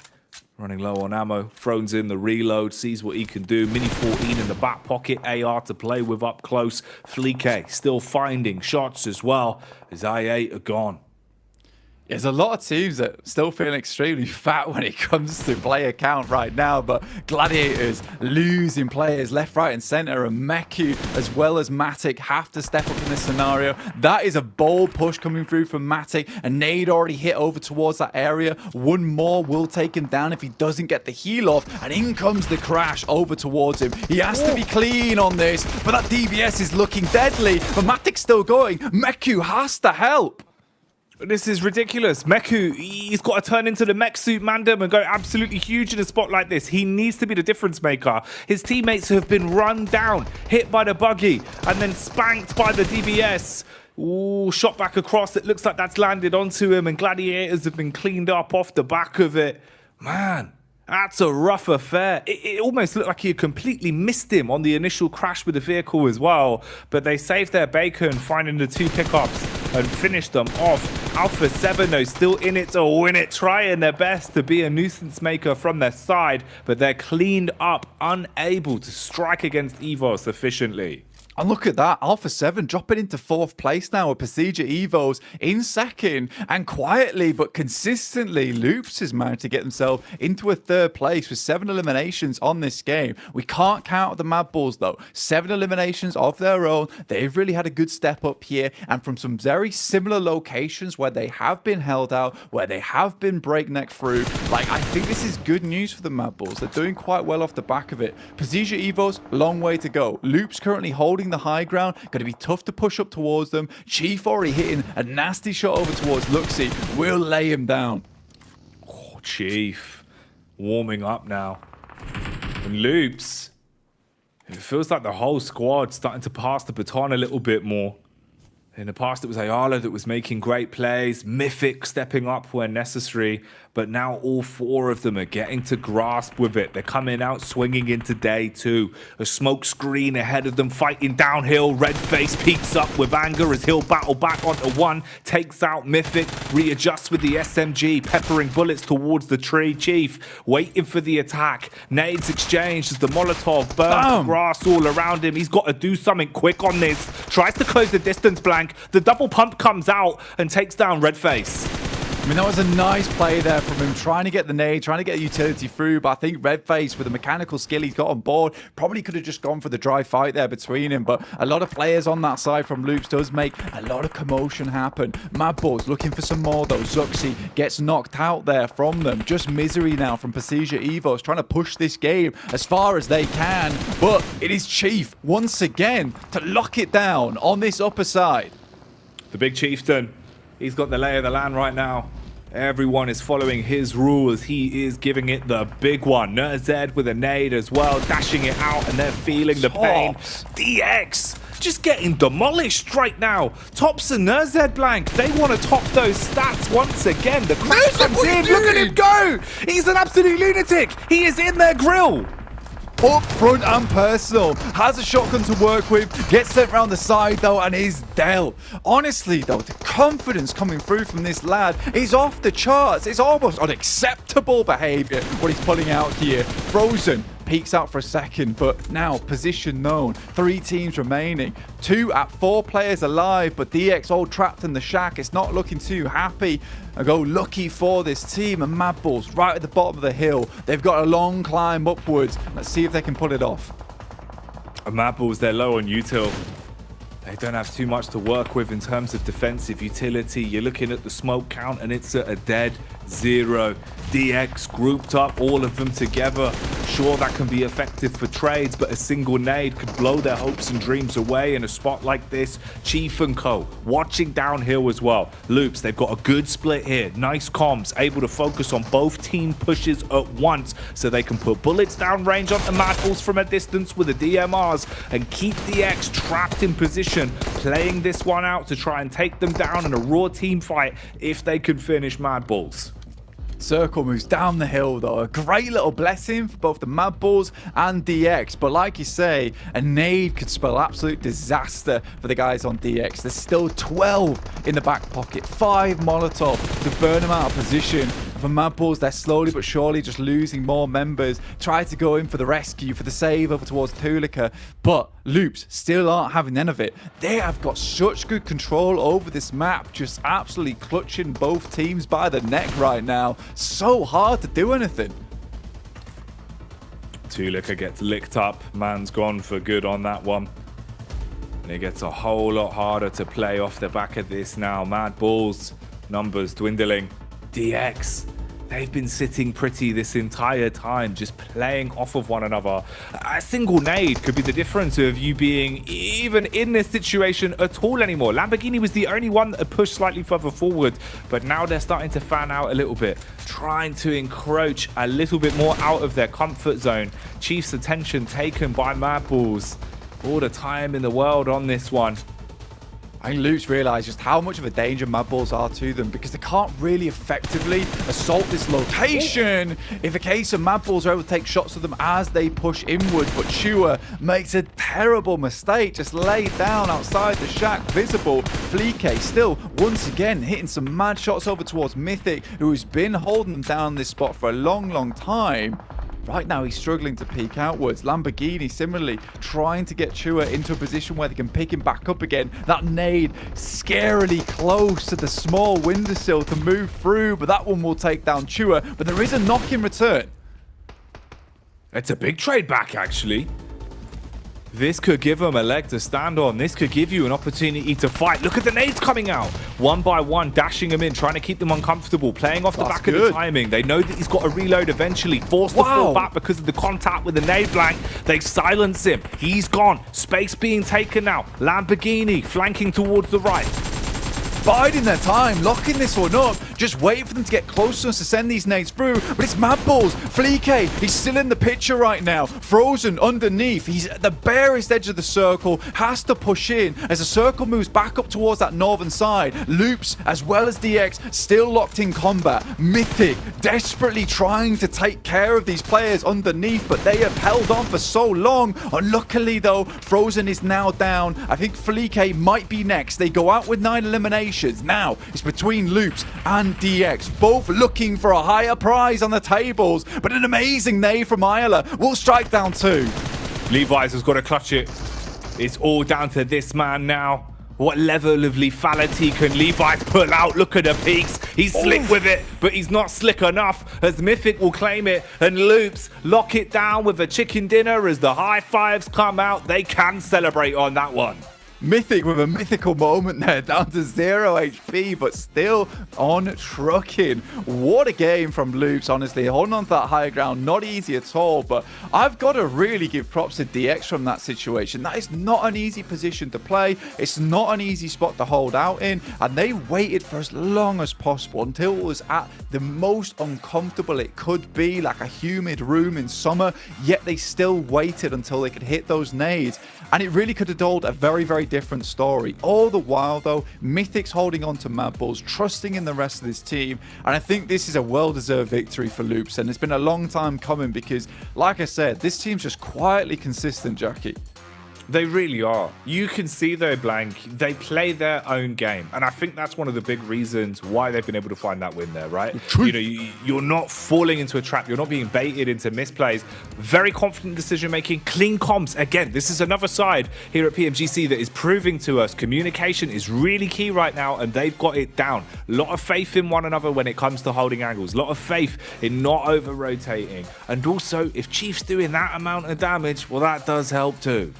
running low on ammo, throws in the reload, sees what he can do. Mini 14 in the back pocket, AR to play with up close. Fleek still finding shots as well as I8 are gone. There's a lot of teams that still feeling extremely fat when it comes to player count right now, but Gladiators losing players left, right, and center, and Meku as well as Matic have to step up in this scenario. That is a bold push coming through from Matic. A nade already hit over towards that area. One more will take him down if he doesn't get the heal off, and in comes the crash over towards him. He has to be clean on this, but that DBS is looking deadly, but Matic's still going. Meku has to help. This is ridiculous. Meku, he's got to turn into the mech suit Mandem and go absolutely huge in a spot like this. He needs to be the difference maker. His teammates have been run down, hit by the buggy, and then spanked by the DBS. Ooh, shot back across. It looks like that's landed onto him, and Gladiators have been cleaned up off the back of it. Man, that's a rough affair. It almost looked like he had completely missed him on the initial crash with the vehicle as well. But they saved their bacon, finding the 2 pickups and finished them off. Alpha 7, though, still in it to win it, trying their best to be a nuisance maker from their side. But they're cleaned up, unable to strike against Evo sufficiently. And look at that, Alpha 7 dropping into 4th place now with Procedure Evos in 2nd. And quietly but consistently, Loops has managed to get himself into a 3rd place with 7 eliminations on this game. We can't count the Mad Bulls though. 7 eliminations of their own. They've really had a good step up here. And from some very similar locations where they have been held out, where they have been breakneck through. Like, I think this is good news for the Mad Bulls. They're doing quite well off the back of it. Procedure Evos, long way to go. Loops currently holding the high ground. Going to be tough to push up towards them. Chief already hitting a nasty shot over towards Luxy. Will lay him down. Oh, Chief warming up now. And Loops, it feels like the whole squad starting to pass the baton a little bit more. In the past, it was Ayala that was making great plays, Mythic stepping up when necessary, but now all 4 of them are getting to grasp with it. They're coming out swinging into day 2. A smoke screen ahead of them, fighting downhill. Redface peaks up with anger as he'll battle back onto 1, takes out Mythic, readjusts with the SMG, peppering bullets towards the tree. Chief waiting for the attack. Nades exchanged as the Molotov burns the grass all around him. He's got to do something quick on this. Tries to close the distance blank. The double pump comes out and takes down Redface. I mean, that was a nice play there from him, trying to get the nade, trying to get a utility through, but I think Redface, with the mechanical skill he's got on board, probably could have just gone for the dry fight there between him, but a lot of players on that side from Loops does make a lot of commotion happen. Mad Bulls looking for some more, though. Zuxi gets knocked out there from them. Just misery now from Procedure Evos, trying to push this game as far as they can, but it is Chief, once again, to lock it down on this upper side. The big chieftain, he's got the lay of the land right now. Everyone is following his rules. He is giving it the big one. Nerzed with a nade as well, dashing it out, and they're feeling the pain. DX just getting demolished right now. Tops and Nerzed blank. They want to top those stats once again. The crash comes in. Look at him go. He's an absolute lunatic. He is in their grill. Up front and personal, has a shotgun to work with, gets sent round the side though and is dealt. Honestly though, the confidence coming through from this lad is off the charts. It's almost unacceptable behaviour what he's pulling out here. Frozen peeks out for a second, but now position known. 3 teams remaining, 2 at 4 players alive, but DX all trapped in the shack. It's not looking too happy. I go lucky for this team, and Mad Bulls right at the bottom of the hill. They've got a long climb upwards. Let's see if they can pull it off. Mad Bulls, they're low on util. They don't have too much to work with in terms of defensive utility. You're looking at the smoke count and it's at a dead 0. DX grouped up, all of them together. Sure, that can be effective for trades, but a single nade could blow their hopes and dreams away in a spot like this. Chief and Co. watching downhill as well. Loops, they've got a good split here. Nice comms, able to focus on both team pushes at once so they can put bullets down range onto Mad Bulls from a distance with the DMRs and keep DX trapped in position, playing this one out to try and take them down in a raw team fight if they could finish Mad Bulls. Circle moves down the hill though. A great little blessing for both the Mad Bulls and DX. But like you say, a nade could spell absolute disaster for the guys on DX. There's still 12 in the back pocket. 5 Molotov to burn them out of position. for Mad Bulls, they're slowly but surely just losing more members. Try to go in for the rescue, for the save over towards Tulika, but Loops still aren't having none of it. They have got such good control over this map, just absolutely clutching both teams by the neck right now. So hard to do anything. Tulika gets licked up. Man's gone for good on that one. And it gets a whole lot harder to play off the back of this now. Mad Bulls, numbers dwindling. DX, they've been sitting pretty this entire time, just playing off of one another. A single nade could be the difference of you being even in this situation at all anymore. Lamborghini was the only one that had pushed slightly further forward, but now they're starting to fan out a little bit, trying to encroach a little bit more out of their comfort zone. Chiefs' attention taken by Mad Bulls. All the time in the world on this one. I think Loops realise just how much of a danger Mad Bulls are to them because they can't really effectively assault this location. If a case of Mad Bulls are able to take shots of them as they push inwards, but Chua makes a terrible mistake, just laid down outside the shack, visible. Fleek still, once again, hitting some mad shots over towards Mythic, who's been holding them down this spot for a long, long time. Right now, he's struggling to peek outwards. Lamborghini, similarly, trying to get Chua into a position where they can pick him back up again. That nade scarily close to the small windowsill to move through, but that one will take down Chua. But there is a knock in return. It's a big trade back, actually. This could give them a leg to stand on. This could give you an opportunity to fight. Look at the nades coming out. One by one, dashing them in, trying to keep them uncomfortable, playing off the back of the timing. They know that he's got to reload eventually. Forced to fall back because of the contact with the nade blank. They silence him. He's gone. Space being taken now. Lamborghini flanking towards the right. Biding their time, locking this one up, just waiting for them to get close enough to send these nades through. But it's Mad Bulls. Fleek, he's still in the picture right now. Frozen underneath. He's at the barest edge of the circle, has to push in as the circle moves back up towards that northern side. Loops, as well as DX, still locked in combat. Mythic, desperately trying to take care of these players underneath, but they have held on for so long. Unluckily, though, Frozen is now down. I think Fleek might be next. They go out with 9 eliminations. Now it's between Loops and DX, both looking for a higher prize on the tables, but an amazing nade from Isla will strike down 2. Levi's has got to clutch it. It's all down to this man now. What level of lethality can Levi's pull out? Look at the peaks. He's slick with it, but he's not slick enough as Mythic will claim it and Loops lock it down with a chicken dinner as the high fives come out. They can celebrate on that one. Mythic with a mythical moment there, down to 0 HP, but still on trucking. What a game from Loops, honestly. Holding on to that higher ground, not easy at all, but I've got to really give props to DX from that situation. That is not an easy position to play. It's not an easy spot to hold out in, and they waited for as long as possible until it was at the most uncomfortable it could be, like a humid room in summer, yet they still waited until they could hit those nades, and it really could have told a very, very different story. All the while, though, Mythic's holding on to Mad Bulls, trusting in the rest of this team, and I think this is a well-deserved victory for Loops, and it's been a long time coming because, like I said, this team's just quietly consistent, Jackie. They really are. You can see though, Blank, they play their own game. And I think that's one of the big reasons why they've been able to find that win there, right? You know, you're not falling into a trap. You're not being baited into misplays. Very confident decision-making, clean comms. Again, this is another side here at PMGC that is proving to us communication is really key right now, and they've got it down. A lot of faith in one another when it comes to holding angles. A lot of faith in not over-rotating. And also, if Chief's doing that amount of damage, well, that does help too.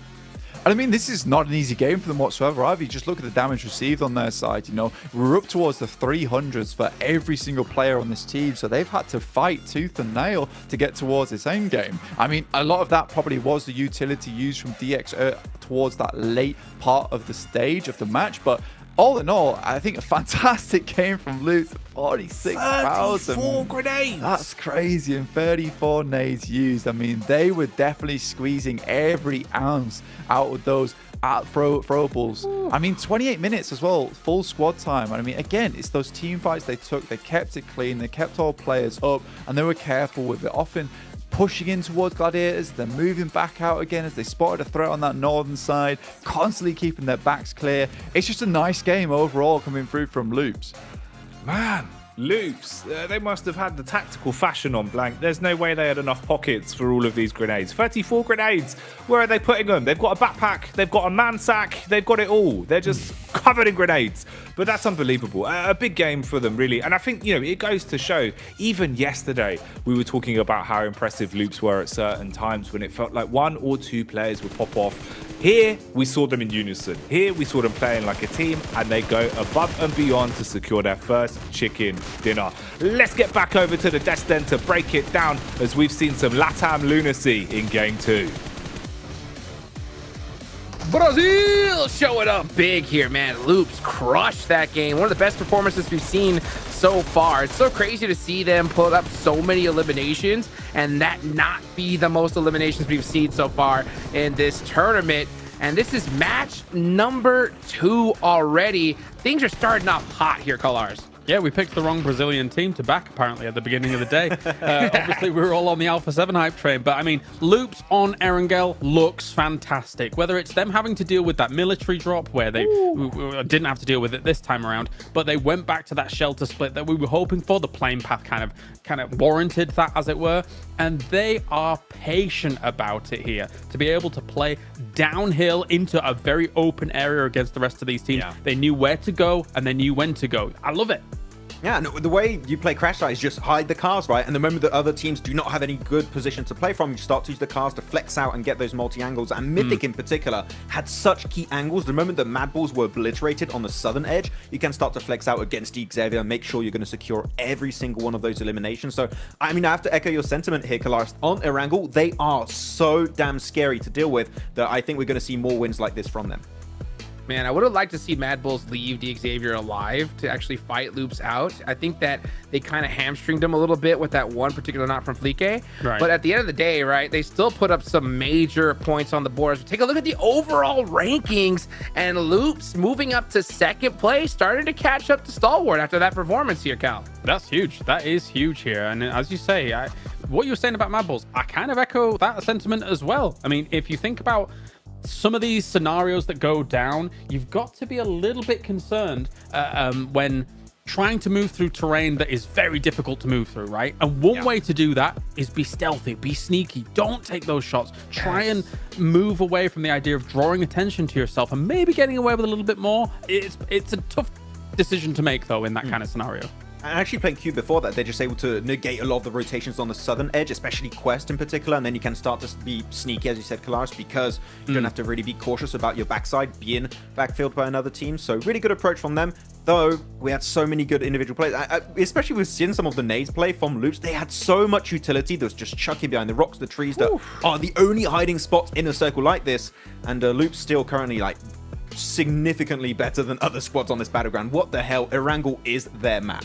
And I mean, this is not an easy game for them whatsoever either. You just look at the damage received on their side. You know, we're up towards the 300s for every single player on this team. So they've had to fight tooth and nail to get towards this end game. I mean, a lot of that probably was the utility used from DX towards that late part of the stage of the match. But all in all, I think a fantastic game from Loops. 46,000. 34 grenades. That's crazy. And 34 nades used. I mean, they were definitely squeezing every ounce out of those throwables. I mean, 28 minutes as well, full squad time. And I mean, again, it's those team fights they took. They kept it clean. They kept all players up, and they were careful with it. Often pushing in towards Gladiators, then moving back out again as they spotted a threat on that northern side, constantly keeping their backs clear. It's just a nice game overall coming through from Loops. Man, Loops, they must have had the tactical fashion on blank. There's no way they had enough pockets for all of these grenades. 34 grenades. Where are they putting them? They've got a backpack, they've got a man sack, they've got it all. They're just covered in grenades. But that's unbelievable. A big game for them, really. And I think, it goes to show, even yesterday, we were talking about how impressive Loops were at certain times when it felt like one or two players would pop off. Here, we saw them in unison. Here, we saw them playing like a team, and they go above and beyond to secure their first chicken dinner. Let's get back over to the desk then to break it down, as we've seen some LATAM lunacy in Game 2. Brazil showing up big here, man. Loops crushed that game. One of the best performances we've seen so far. It's so crazy to see them pull up so many eliminations and that not be the most eliminations we've seen so far in this tournament. And this is match number 2 already. Things are starting off hot here, Colars. Yeah, we picked the wrong Brazilian team to back, apparently, at the beginning of the day. Obviously, we were all on the Alpha 7 hype train, but I mean, Loops on Erangel looks fantastic. Whether it's them having to deal with that military drop, where they didn't have to deal with it this time around, but they went back to that shelter split that we were hoping for. The plane path kind of warranted that, as it were, and they are patient about it here to be able to play downhill into a very open area against the rest of these teams. Yeah. They knew where to go and they knew when to go. I love it. Yeah, and the way you play Crash Site is just hide the cars, right? And the moment that other teams do not have any good position to play from, you start to use the cars to flex out and get those multi-angles. And Mythic in particular had such key angles. The moment that Mad Balls were obliterated on the southern edge, you can start to flex out against Xavier and make sure you're going to secure every single one of those eliminations. So, I mean, I have to echo your sentiment here, Kalaris. On Erangel, they are so damn scary to deal with that I think we're going to see more wins like this from them. Man, I would have liked to see Mad Bulls leave Xavier alive to actually fight Loops out. I think that they kind of hamstringed him a little bit with that one particular knock from Flique. Right. But at the end of the day, right, they still put up some major points on the board. Take a look at the overall rankings, and Loops moving up to second place, starting to catch up to Stalwart after that performance here, Cal. That's huge. That is huge here. And as you say, what you were saying about Mad Bulls, I kind of echo that sentiment as well. I mean, if you think about some of these scenarios that go down, you've got to be a little bit concerned when trying to move through terrain that is very difficult to move through, right? And one way to do that is be stealthy, be sneaky, don't take those shots. Try and move away from the idea of drawing attention to yourself and maybe getting away with a little bit more. It's a tough decision to make, though, in that kind of scenario. And actually playing Q before that, they're just able to negate a lot of the rotations on the southern edge, especially Quest in particular, and then you can start to be sneaky, as you said, Kalaris, because you don't have to really be cautious about your backside being backfilled by another team. So really good approach from them, though we had so many good individual plays, especially with seeing some of the nades play from Loops. They had so much utility that was just chucking behind the rocks, the trees that are the only hiding spots in a circle like this, and Loops still currently like significantly better than other squads on this battleground. What the hell? Erangel is their map.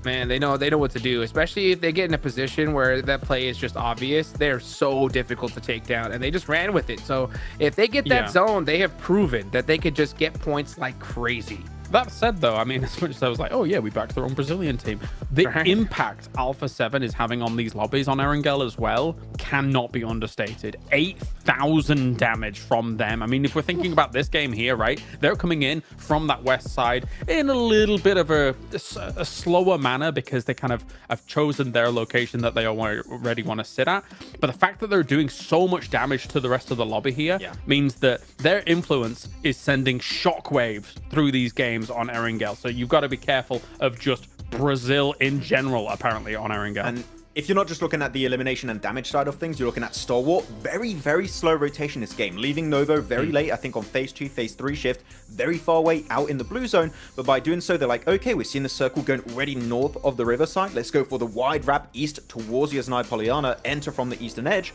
Man, they know what to do, especially if they get in a position where that play is just obvious. They're so difficult to take down, and they just ran with it. So if they get that zone, they have proven that they could just get points like crazy. That said, though, I mean, as much as I was like, oh yeah, we backed the wrong Brazilian team, the impact Alpha 7 is having on these lobbies on Erangel as well cannot be understated. 8,000 damage from them. I mean, if we're thinking about this game here, right, they're coming in from that west side in a little bit of a slower manner because they kind of have chosen their location that they already want to sit at. But the fact that they're doing so much damage to the rest of the lobby here means that their influence is sending shockwaves through these games on Erangel. So you've got to be careful of just Brazil in general, apparently, on Erangel. And if you're not just looking at the elimination and damage side of things, you're looking at Stalwart. Very, very slow rotation this game. Leaving Novo very late, I think on phase 2, phase 3 shift, very far away out in the blue zone. But by doing so, they're like, okay, we're seeing the circle going already north of the riverside. Let's go for the wide wrap east towards Yasnai Poliana, enter from the eastern edge.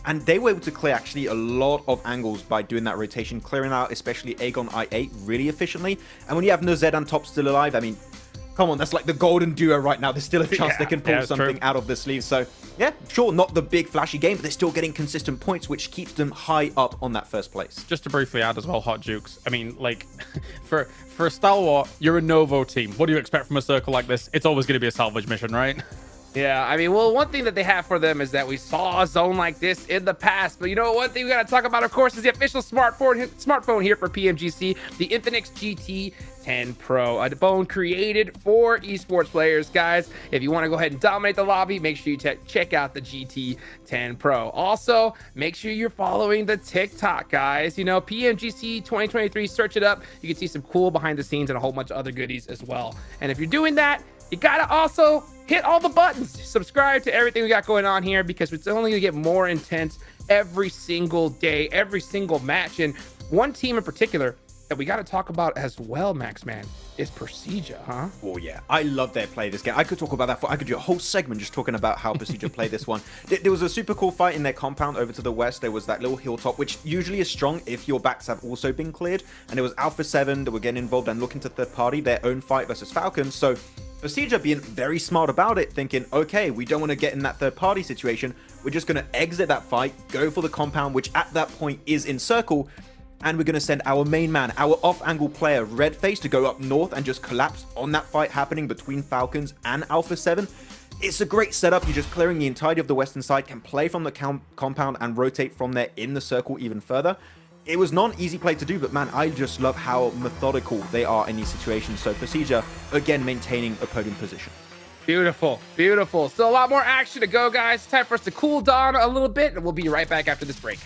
And they were able to clear actually a lot of angles by doing that rotation, clearing out especially Aegon I8 really efficiently. And when you have Nozed and Top still alive, I mean, come on, that's like the golden duo right now. There's still a chance they can pull something out of the sleeve. So yeah, sure, not the big flashy game, but they're still getting consistent points, which keeps them high up on that first place. Just to briefly add as well, Hot Jukes, I mean, like, for a Stalwart, you're a Novo team. What do you expect from a circle like this? It's always going to be a salvage mission, right? Yeah, I mean, well, one thing that they have for them is that we saw a zone like this in the past. But you know, one thing we got to talk about, of course, is the official smartphone here for PMGC, the Infinix GT 10 Pro, a phone created for esports players, guys. If you want to go ahead and dominate the lobby, make sure you check out the GT 10 Pro. Also, make sure you're following the TikTok, guys. You know, PMGC 2023, search it up. You can see some cool behind the scenes and a whole bunch of other goodies as well. And if you're doing that, you gotta also hit all the buttons. Subscribe to everything we got going on here, because it's only gonna get more intense every single day, every single match. And one team in particular that we got to talk about as well, Max, man, is Persija, huh? Oh yeah, I love their play this game. I could talk about that I could do a whole segment just talking about how Persija play this one. There was a super cool fight in their compound over to the west. There was that little hilltop, which usually is strong if your backs have also been cleared. And there was Alpha 7 that were getting involved and looking to third party their own fight versus Falcons. So Persija being very smart about it, thinking, okay, we don't want to get in that third party situation. We're just going to exit that fight, go for the compound, which at that point is in circle. And we're going to send our main man, our off-angle player, Redface, to go up north and just collapse on that fight happening between Falcons and Alpha 7. It's a great setup. You're just clearing the entirety of the western side, can play from the compound and rotate from there in the circle even further. It was not an easy play to do, but man, I just love how methodical they are in these situations. So Persija, again, maintaining a podium position. Beautiful, beautiful. Still a lot more action to go, guys. Time for us to cool down a little bit, and we'll be right back after this break.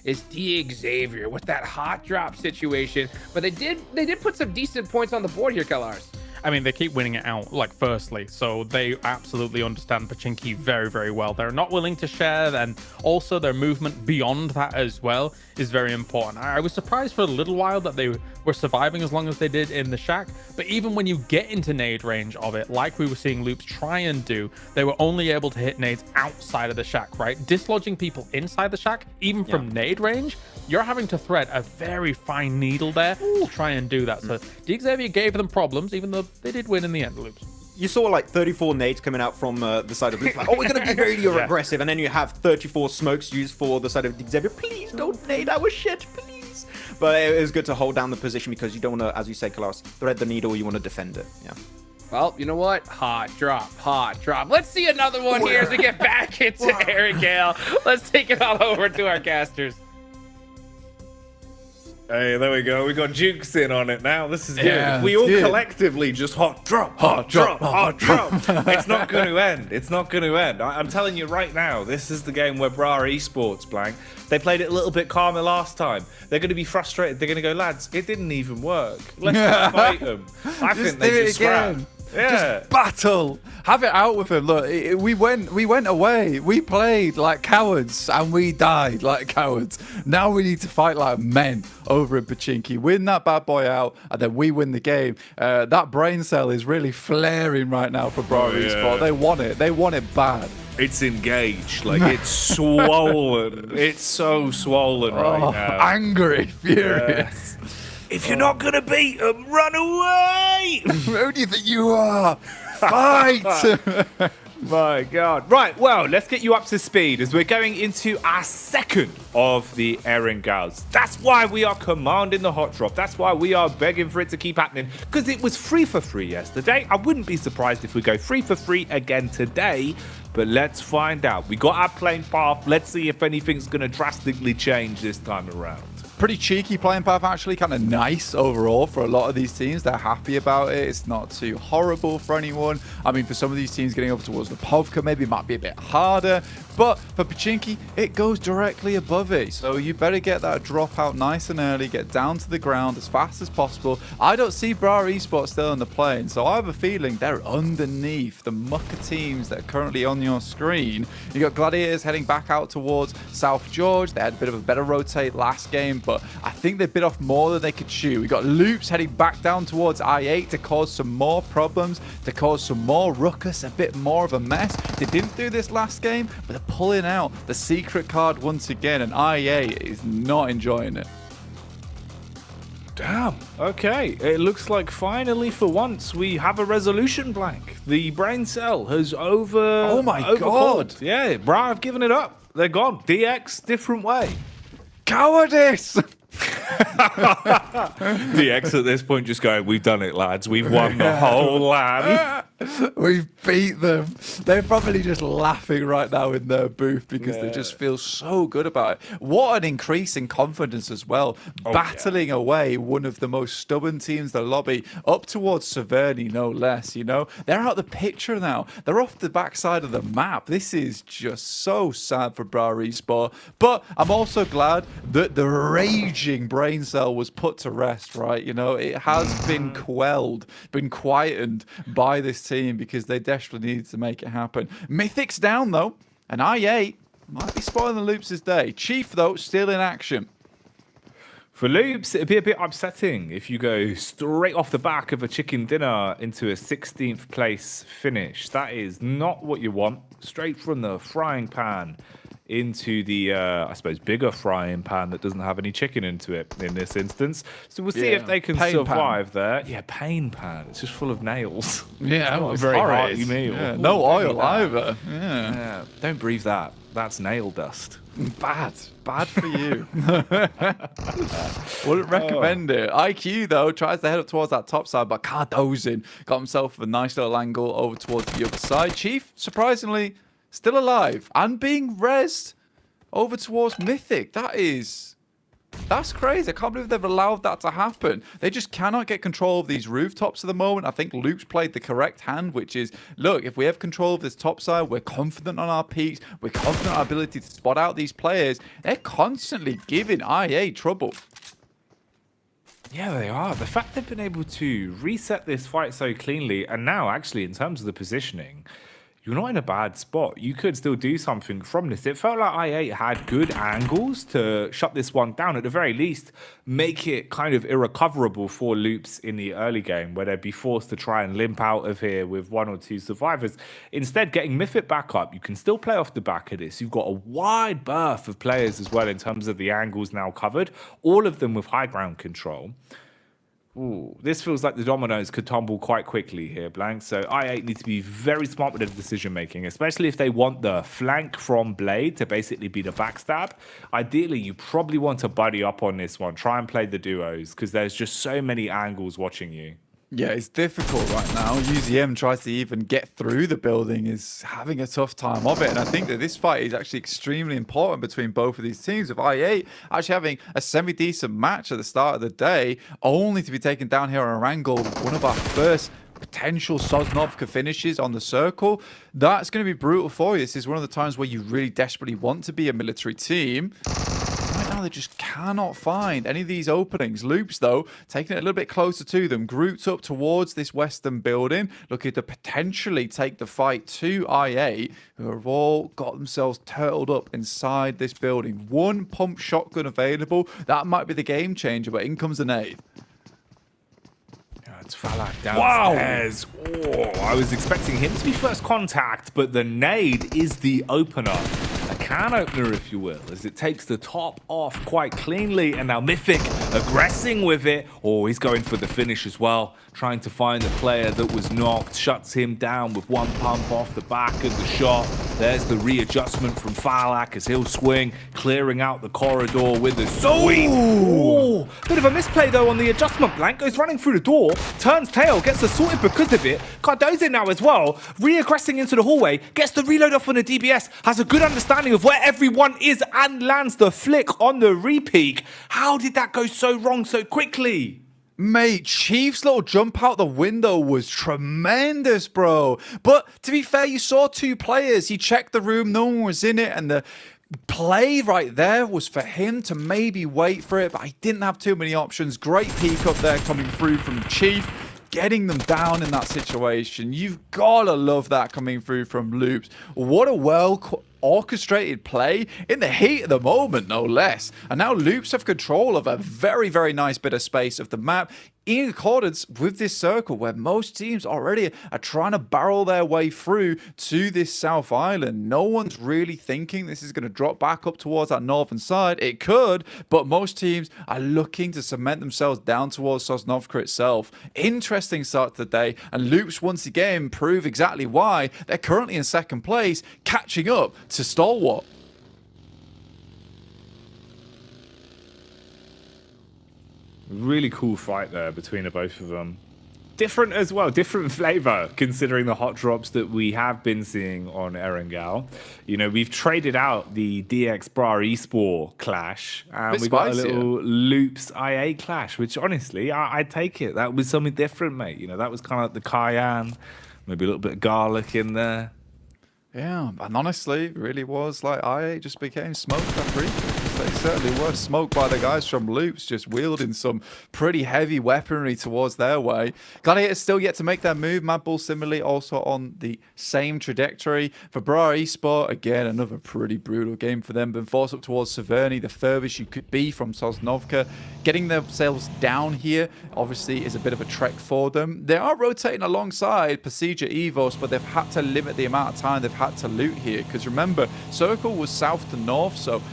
is Xavier with that hot drop situation. But they did put some decent points on the board here, Kalars. I mean, they keep winning it out, like, firstly, so they absolutely understand Pachinki very, very well. They're not willing to share, and also their movement beyond that as well is very important. I was surprised for a little while that they were surviving as long as they did in the shack, but even when you get into nade range of it, like we were seeing Loops try and do, they were only able to hit nades outside of the shack, right? Dislodging people inside the shack, even from nade range, you're having to thread a very fine needle there to try and do that. So Xavier gave them problems, even though they did win in the end, Loops. You saw like 34 nades coming out from the side of Loops. Like, oh, we're going to be very aggressive. And then you have 34 smokes used for the side of Xavier. Please don't nade our shit, please. But it was good to hold down the position because you don't want to, as you say, Klaus, thread the needle. You want to defend it. Yeah. Well, you know what? Hot drop, hot drop. Let's see another one here as we get back into Erangel. Let's take it all over to our casters. Hey, there we go. We got Jukes in on it now. This is good. Yeah, if we all good. collectively just hot drop, it's not going to end. It's not going to end. I'm telling you right now, this is the game where Bra Esports, Blank, they played it a little bit calmer last time. They're going to be frustrated. They're going to go, lads, it didn't even work. Let's just fight them. I think they just scrapped. Yeah. Just battle. Have it out with him. Look, we went away. We played like cowards and we died like cowards. Now we need to fight like men over in Pachinki. Win that bad boy out and then we win the game. That brain cell is really flaring right now for Bra Esport. They want it. They want it bad. It's engaged. Like, it's swollen. It's so swollen right now. Angry, furious. If you're not going to beat them, run away! Who do you think you are? Fight! My God. Right, well, let's get you up to speed as we're going into our second of the Erangels. That's why we are commanding the hot drop. That's why we are begging for it to keep happening, because it was free for free yesterday. I wouldn't be surprised if we go free for free again today, but let's find out. We got our playing path. Let's see if anything's going to drastically change this time around. Pretty cheeky playing path, actually. Kind of nice overall for a lot of these teams. They're happy about it. It's not too horrible for anyone. I mean, for some of these teams getting over towards the PUBG maybe might be a bit harder. But for Pachinki, it goes directly above it. So you better get that drop out nice and early, get down to the ground as fast as possible. I don't see Bra Esports still on the plane, so I have a feeling they're underneath the mucker teams that are currently on your screen. You got Gladiators heading back out towards South George. They had a bit of a better rotate last game, but I think they bit off more than they could chew. We got Loops heading back down towards I8 to cause some more problems, to cause some more ruckus, a bit more of a mess. They didn't do this last game, but they're pulling out the secret card once again, and I8 is not enjoying it. Damn. Okay. It looks like finally for once we have a resolution, Blank. The brain cell has Oh my God. Yeah, Bra have given it up. They're gone. DX, different way. Cowardice! DX at this point just going, we've done it, lads. We've won the whole land. We've beat them. They're probably just laughing right now in their booth because they just feel so good about it. What an increase in confidence as well. Battling away one of the most stubborn teams in the lobby up towards Severny, no less, you know. They're out the picture now. They're off the backside of the map. This is just so sad for Bra Esport. But I'm also glad that the raging brain cell was put to rest, right? You know, it has been quelled, been quietened by this team because they desperately needed to make it happen. Mythic's down though, and I8 might be spoiling the Loops' day. Chief though, still in action. For Loops, it'd be a bit upsetting if you go straight off the back of a chicken dinner into a 16th place finish. That is not what you want. Straight from the frying pan into the, I suppose, bigger frying pan that doesn't have any chicken into it in this instance. So we'll see if they can survive there. Yeah, pain pan. It's just full of nails. Yeah, not a very hearty meal. Yeah, no oil either. Yeah. Don't breathe that. That's nail dust. Bad for you. Wouldn't recommend it. IQ though tries to head up towards that top side, but Cardozin got himself a nice little angle over towards the other side. Chief, surprisingly, still alive and being rezzed over towards Mythic. That is That's crazy. I can't believe they've allowed that to happen. They just cannot get control of these rooftops at the moment. I think Luke's played the correct hand, which is, look, if we have control of this top side, we're confident on our peaks, we're confident on our ability to spot out these players. They're constantly giving IA trouble. Yeah, they are. The fact they've been able to reset this fight so cleanly, and now actually in terms of the positioning, you're not in a bad spot. You could still do something from this. It felt like I8 had good angles to shut this one down. At the very least, make it kind of irrecoverable for Loops in the early game, where they'd be forced to try and limp out of here with 1 or 2 survivors. Instead, getting Mythic back up, you can still play off the back of this. You've got a wide berth of players as well in terms of the angles now covered, all of them with high ground control. Ooh, this feels like the dominoes could tumble quite quickly here, Blank. So I8 need to be very smart with their decision making, especially if they want the flank from Blade to basically be the backstab. Ideally, you probably want to buddy up on this one. Try and play the duos, because there's just so many angles watching you. Yeah, it's difficult right now. UZM tries to even get through the building, is having a tough time of it. And I think that this fight is actually extremely important between both of these teams, with I8 actually having a semi-decent match at the start of the day, only to be taken down here on Erangel, one of our first potential Sosnovka finishes on the circle. That's going to be brutal for you. This is one of the times where you really desperately want to be a military team. Right now, they just cannot find any of these openings. Loops, though, taking it a little bit closer to them, grouped up towards this western building, looking to potentially take the fight to IA, who have all got themselves turtled up inside this building. One pump shotgun available. That might be the game changer, but in comes a nade. It's Falak downstairs. Wow. Oh, I was expecting him to be first contact, but the nade is the opener. A can opener, if you will, as it takes the top off quite cleanly. And now Mythic aggressing with it. Oh, he's going for the finish as well. Trying to find the player that was knocked. Shuts him down with one pump off the back of the shot. There's the readjustment from Falak as he'll swing, clearing out the corridor with a sweep. Ooh. Bit of a misplay, though, on the adjustment. Blank goes running through the door, turns tail, gets assaulted because of it. Cardozo now as well, re-aggressing into the hallway, gets the reload off on the DBS, has a good understanding of where everyone is and lands the flick on the repeak. How did that go so wrong so quickly? Mate, Chief's little jump out the window was tremendous, bro. But to be fair, you saw 2 players. He checked the room, no one was in it, and the play right there was for him to maybe wait for it, but I didn't have too many options. Great peek up there coming through from Chief, getting them down in that situation. You've got to love that coming through from Loops. What a orchestrated play in the heat of the moment, no less. And now Loops have control of a very, very nice bit of space of the map, in accordance with this circle where most teams already are trying to barrel their way through to this South Island. No one's really thinking this is going to drop back up towards that northern side. It could, but most teams are looking to cement themselves down towards Sosnovka itself. Interesting start to the day, and Loops once again prove exactly why they're currently in second place, catching up to Stalwart. Really cool fight there between the both of them. Different as well, different flavor considering the hot drops that we have been seeing on Erangel. You know, we've traded out the DX Bra Esport clash and we got a little Loops IA clash, which honestly, I'd take it. That was something different, mate. You know, that was kind of like the cayenne, maybe a little bit of garlic in there. Yeah, and honestly, it really was like IA just became smoked that briefly. They certainly were smoked by the guys from Loops, just wielding some pretty heavy weaponry towards their way. Gladiators still yet to make their move. Mad Bull similarly also on the same trajectory. For Bra Esport, again, another pretty brutal game for them. Been forced up towards Severny, the furthest you could be from Sosnovka. Getting themselves down here, obviously, is a bit of a trek for them. They are rotating alongside Pasija Evos, but they've had to limit the amount of time they've had to loot here. Because remember, Circle was south to north, so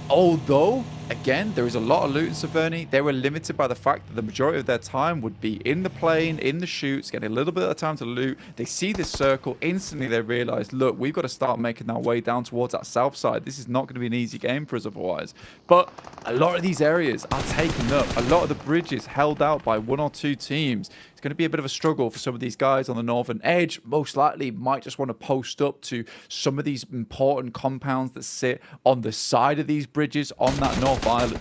although, again, there is a lot of loot in Severny, they were limited by the fact that the majority of their time would be in the plane, in the shoots, getting a little bit of time to loot. They see this circle, instantly they realize, look, we've got to start making our way down towards that south side. This is not going to be an easy game for us otherwise. But a lot of these areas are taken up. A lot of the bridges held out by 1 or 2 teams. It's going to be a bit of a struggle for some of these guys on the northern edge. Most likely might just want to post up to some of these important compounds that sit on the side of these bridges on that North Island.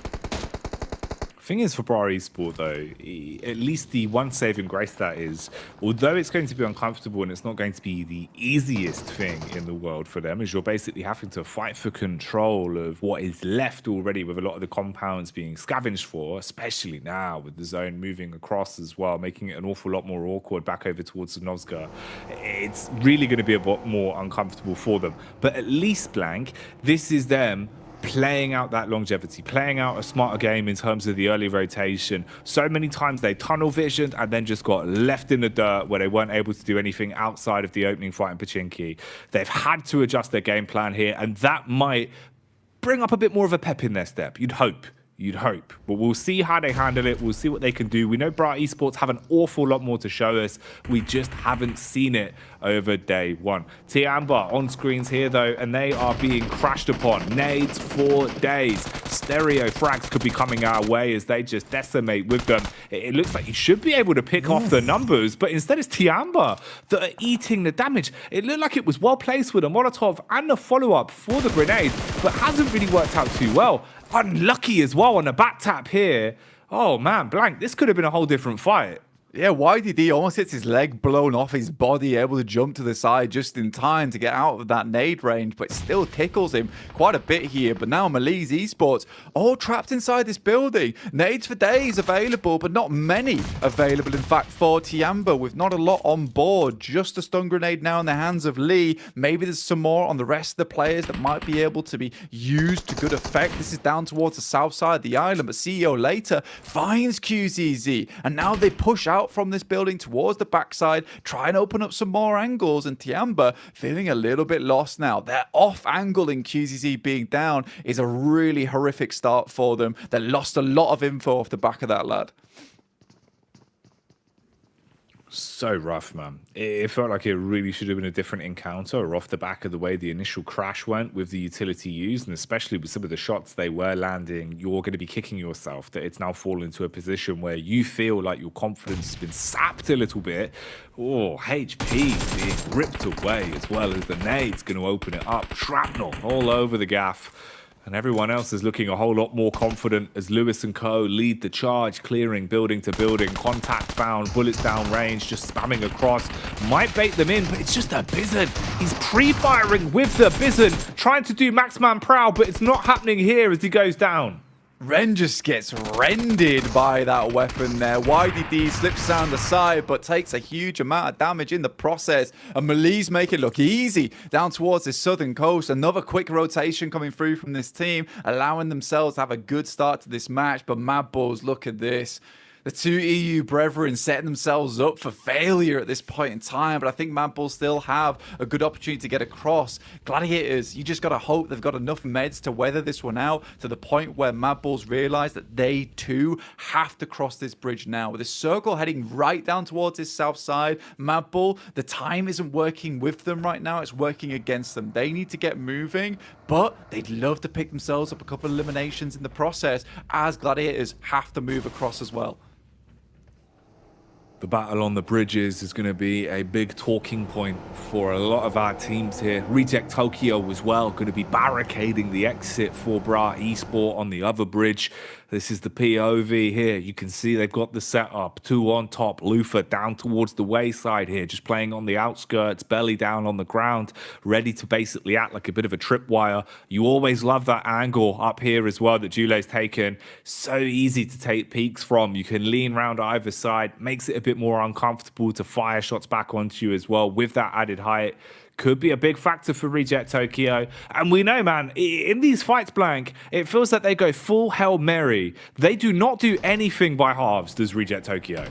Thing is for Bra Esport though, at least the one saving grace that is, although it's going to be uncomfortable and it's not going to be the easiest thing in the world for them, is you're basically having to fight for control of what is left already with a lot of the compounds being scavenged for, especially now with the zone moving across as well, making it an awful lot more awkward back over towards Novska. It's really going to be a bit more uncomfortable for them. But at least, Blank, this is them playing out that longevity, playing out a smarter game in terms of the early rotation. So many times they tunnel visioned and then just got left in the dirt where they weren't able to do anything outside of the opening fight in Pachinki. They've had to adjust their game plan here, and that might bring up a bit more of a pep in their step. You'd hope. But we'll see how they handle it. We'll see what they can do. We know Bra Esports have an awful lot more to show us. We just haven't seen it over day one. Tiamba on screens here, though, and they are being crashed upon. Nades for days. Stereo frags could be coming our way as they just decimate with them. It looks like you should be able to pick off the numbers, but instead it's Tiamba that are eating the damage. It looked like it was well placed with a Molotov and the follow-up for the grenade, but hasn't really worked out too well. Unlucky as well on a back tap here. Oh man, Blank, this could have been a whole different fight. Yeah, YDD almost gets his leg blown off his body, able to jump to the side just in time to get out of that nade range, but it still tickles him quite a bit here. But now Maliz Esports all trapped inside this building. Nades for days available, but not many available. In fact, for Tiamba, with not a lot on board, just a stun grenade now in the hands of Lee. Maybe there's some more on the rest of the players that might be able to be used to good effect. This is down towards the south side of the island, but CEO later finds QZZ, and now they push out from this building towards the backside, try and open up some more angles, and Tiamba feeling a little bit lost now. Their off angle in QZZ being down is a really horrific start for them. They lost a lot of info off the back of that, lad. So rough, man. It felt like it really should have been a different encounter off the back of the way the initial crash went with the utility used, and especially with some of the shots they were landing. You're going to be kicking yourself that it's now fallen into a position where you feel like your confidence has been sapped a little bit. Oh, HP being ripped away, as well as the nade's going to open it up. Shrapnel all over the gaff. And everyone else is looking a whole lot more confident as Lewis and co lead the charge, clearing building to building. Contact found, bullets down range, just spamming across. Might bait them in, but it's just a Bizen. He's pre-firing with the Bizen, trying to do Maxman proud, but it's not happening here as he goes down. Ren just gets rended by that weapon there. YDD slips down the side, but takes a huge amount of damage in the process. And Maliz make it look easy down towards the southern coast. Another quick rotation coming through from this team, allowing themselves to have a good start to this match. But Mad Bulls, look at this. The two EU brethren setting themselves up for failure at this point in time, but I think Mad Bulls still have a good opportunity to get across. Gladiators, you just got to hope they've got enough meds to weather this one out to the point where Mad Bulls realize that they too have to cross this bridge now. With this circle heading right down towards this south side, Mad Bull, the time isn't working with them right now, it's working against them. They need to get moving, but they'd love to pick themselves up a couple of eliminations in the process as Gladiators have to move across as well. The battle on the bridges is going to be a big talking point for a lot of our teams here. Reject Tokyo as well, going to be barricading the exit for Bra Esport on the other bridge. This is the POV here. You can see they've got the setup. Two on top. Lufa down towards the wayside here, just playing on the outskirts, belly down on the ground, ready to basically act like a bit of a tripwire. You always love that angle up here as well that Jule's taken. So easy to take peeks from. You can lean around either side. Makes it a bit more uncomfortable to fire shots back onto you as well with that added height. Could be a big factor for Reject Tokyo. And we know, man, in these fights, Blank, it feels like they go full Hail Mary. They do not do anything by halves, does Reject Tokyo.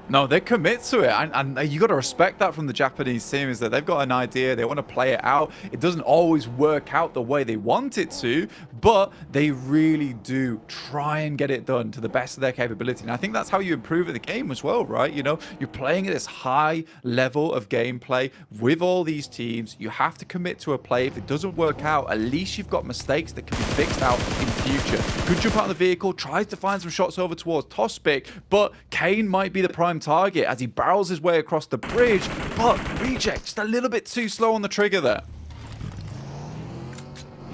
No, they commit to it, and you got to respect that from the Japanese team, is that they've got an idea, they want to play it out. It doesn't always work out the way they want it to, but they really do try and get it done to the best of their capability. And I think that's how you improve at the game as well, right? You know, you're playing at this high level of gameplay with all these teams. You have to commit to a play. If it doesn't work out, at least you've got mistakes that can be fixed out in future. Could jump out of the vehicle, tries to find some shots over towards Tospic, but Kane might be the prime target as he barrels his way across the bridge, but Reject just a little bit too slow on the trigger there.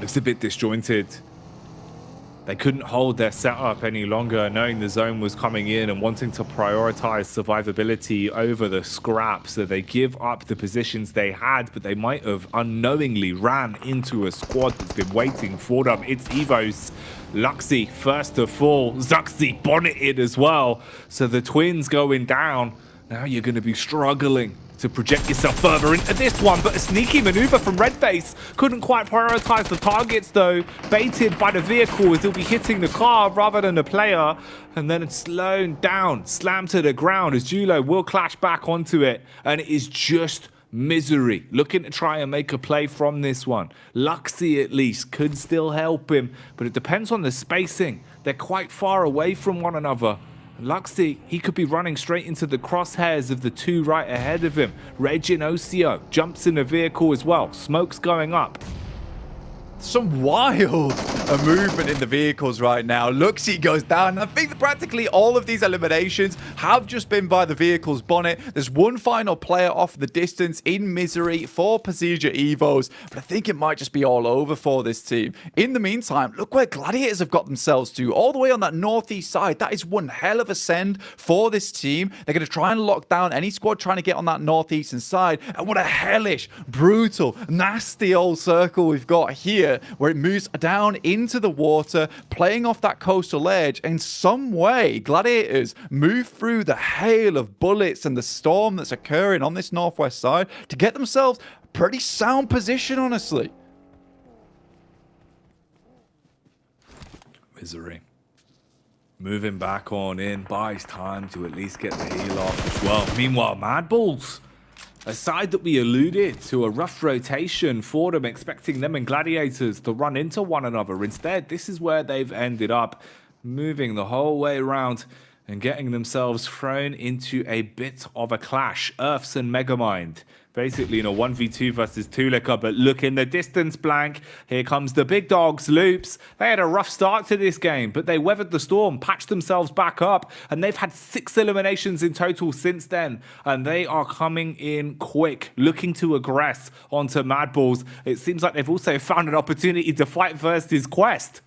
Looks a bit disjointed. They couldn't hold their setup any longer, knowing the zone was coming in and wanting to prioritize survivability over the scrap. So they give up the positions they had, but they might have unknowingly ran into a squad that's been waiting for them. It's Evo's. Luxy first to fall. Zuxi bonneted as well. So the twins going down. Now you're going to be struggling to project yourself further into this one, but a sneaky maneuver from Redface. Couldn't quite prioritize the targets though. Baited by the vehicle as he'll be hitting the car rather than the player. And then it's slowed down, slammed to the ground as Julo will clash back onto it. And it is just Misery looking to try and make a play from this one. Luxy at least could still help him, but it depends on the spacing. They're quite far away from one another. Luxy, he could be running straight into the crosshairs of the two right ahead of him. Regin Ocio jumps in the vehicle as well. Smoke's going up. Some wild movement in the vehicles right now. Luxy goes down. And I think that practically all of these eliminations have just been by the vehicle's bonnet. There's one final player off the distance in Misery for Pasija Evos, but I think it might just be all over for this team. In the meantime, look where Gladiators have got themselves to, all the way on that northeast side. That is one hell of a send for this team. They're going to try and lock down any squad trying to get on that northeastern side. And what a hellish, brutal, nasty old circle we've got here, where it moves down into the water, playing off that coastal edge. In some way, Gladiators move through the hail of bullets and the storm that's occurring on this northwest side to get themselves a pretty sound position, honestly. Misery. Moving back on in, buys time to at least get the heal off as well. Meanwhile, Mad Bulls, a side that we alluded to a rough rotation for them, expecting them and Gladiators to run into one another. Instead, this is where they've ended up, moving the whole way around and getting themselves thrown into a bit of a clash. Earths and Megamind, basically in a 1v2 versus Tulika, but look in the distance, Blank. Here comes the big dogs, Loops. They had a rough start to this game, but they weathered the storm, patched themselves back up, and they've had 6 eliminations in total since then, and they are coming in quick, looking to aggress onto Mad Bulls. It seems like they've also found an opportunity to fight versus Quest.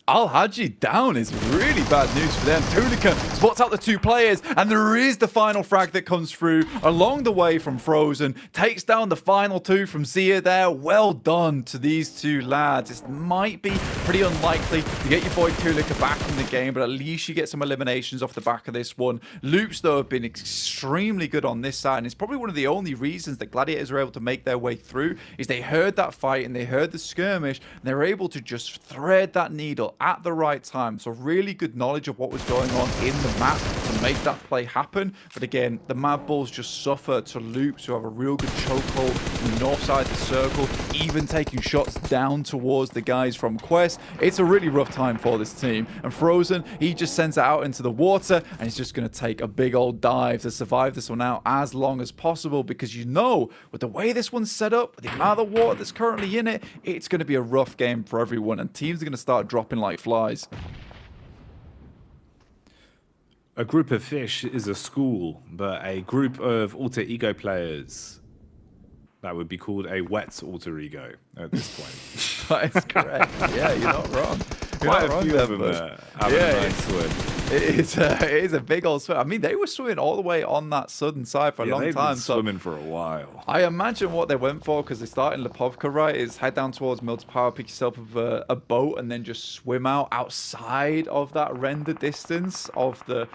Al-Haji down is really bad news for them. Tulika spots out the two players, and there is the final frag that comes through along the way from Frozen. Takes down the final two from Zia there. Well done to these two lads. It might be pretty unlikely to get your boy Tulika back in the game, but at least you get some eliminations off the back of this one. Loops, though, have been extremely good on this side, and it's probably one of the only reasons that Gladiators are able to make their way through is they heard that fight and they heard the skirmish, and they were able to just thread that needle at the right time. So really good knowledge of what was going on in the map to make that play happen. But again, the Mad Bulls just suffer to Loops, who have a real good chokehold on the north side of the circle, even taking shots down towards the guys from Quest. It's a really rough time for this team. And Frozen, he just sends it out into the water, and he's just going to take a big old dive to survive this one out as long as possible, because you know, with the way this one's set up, with the amount of water that's currently in it, it's going to be a rough game for everyone, and teams are going to start dropping like flies. A group of fish is a school, but a group of alter ego players, that would be called a wet alter ego at this point. That is correct. Yeah, you're not wrong. Quite a few of them have a nice swim. It is a big old swim. I mean, they were swimming all the way on that southern side for a long time. Been swimming for a while. I imagine what they went for, because they start in Lipovka, right, is head down towards Mill to Power, pick yourself up a boat, and then just swim outside of that render distance of the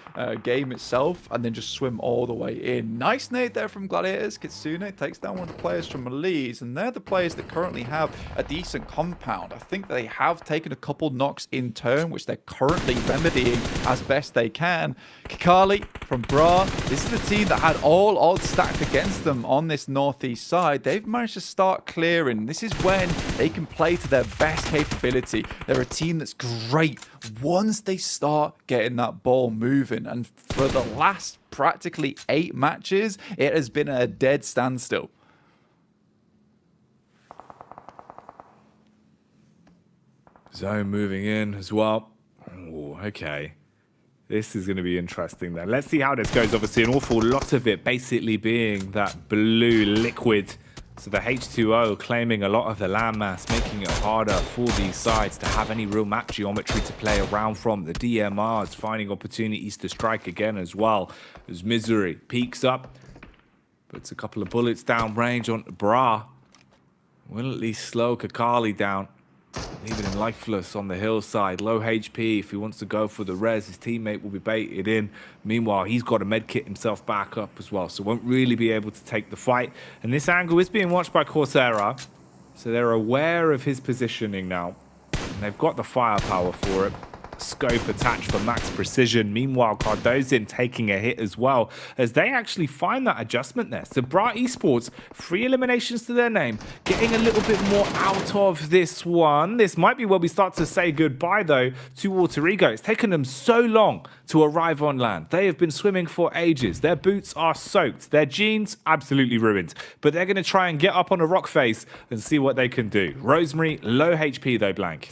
game itself, and then just swim all the way in. Nice nade there from Gladiators. Kitsune takes down one of the players from Elise, and they're the players that currently have a decent compound. I think they have taken a couple knocks in turn, which they're currently remedying as best they can. Kikali from Bra, this is the team that had all odds stacked against them on this northeast side. They've managed to start clearing. This is when they can play to their best capability. They're a team that's great once they start getting that ball moving, and for the last practically 8 matches, it has been a dead standstill. Zone moving in as well. Oh, okay. This is going to be interesting then. Let's see how this goes. Obviously, an awful lot of it basically being that blue liquid So the H2O claiming a lot of the landmass, making it harder for these sides to have any real map geometry to play around from. The DMRs finding opportunities to strike again as well, as Misery peeks up, puts a couple of bullets down range onto Bra. Will at least slow Kakali down, leaving him lifeless on the hillside. Low HP. If he wants to go for the res, his teammate will be baited in. Meanwhile, he's got to medkit himself back up as well, so won't really be able to take the fight. And this angle is being watched by Coursera, so they're aware of his positioning now. And they've got the firepower for it. Scope attached for max precision. Meanwhile, Cardozin taking a hit as well, as they actually find that adjustment there. So Bra Esports, 3 eliminations to their name, getting a little bit more out of this one. This might be where we start to say goodbye, though, to Alter Ego. It's taken them so long to arrive on land. They have been swimming for ages. Their boots are soaked. Their jeans, absolutely ruined. But they're going to try and get up on a rock face and see what they can do. Rosemary, low HP, though, blank.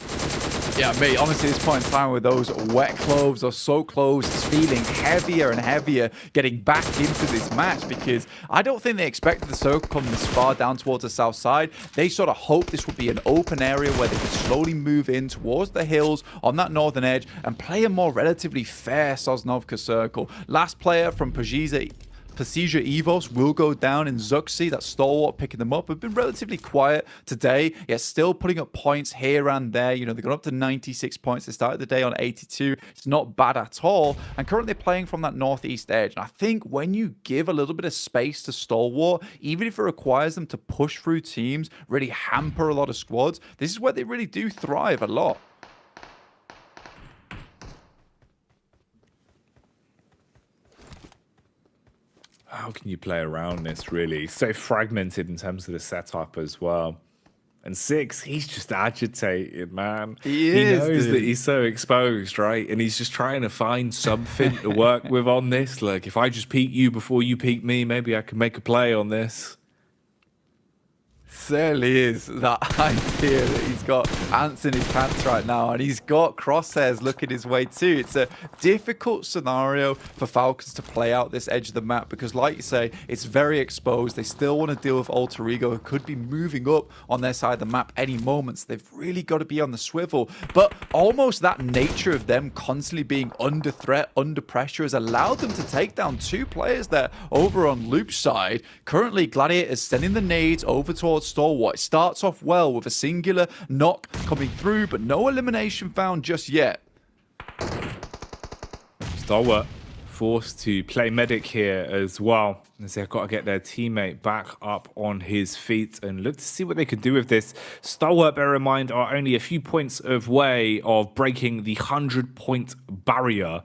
Yeah, mate, honestly, at this point in time with those wet clothes or soaked clothes, it's feeling heavier and heavier getting back into this match, because I don't think they expected the circle coming this far down towards the south side. They sort of hoped this would be an open area where they could slowly move in towards the hills on that northern edge and play a more relatively fair Sosnovka circle. Last player from Pasija Evos will go down in Zuxi. That stalwart picking them up. Have been relatively quiet today, yet still putting up points here and there. You know, they got up to 96 points. They started the day on 82. It's not bad at all. And currently playing from that northeast edge. And I think when you give a little bit of space to stalwart, even if it requires them to push through teams, really hamper a lot of squads, this is where they really do thrive a lot. How can you play around this, really? So fragmented in terms of the setup as well. And 6, he's just agitated, man. He knows that he's so exposed, right? And he's just trying to find something to work with on this. Like, if I just peek you before you peek me, maybe I can make a play on this. Certainly is that idea that he's got ants in his pants right now, and he's got crosshairs looking his way too. It's a difficult scenario for Falcons to play out this edge of the map because, like you say, it's very exposed. They still want to deal with Alter Ego, who could be moving up on their side of the map any moment. So they've really got to be on the swivel. But almost that nature of them constantly being under threat, under pressure, has allowed them to take down 2 players there over on Loop's side. Currently, Gladiator is sending the nades over towards Stalwart. It starts off well with a singular knock coming through, but no elimination found just yet. Stalwart forced to play medic here as well, as they've got to get their teammate back up on his feet and look to see what they can do with this. Stalwart, bear in mind, are only a few points away of breaking the 100-point barrier,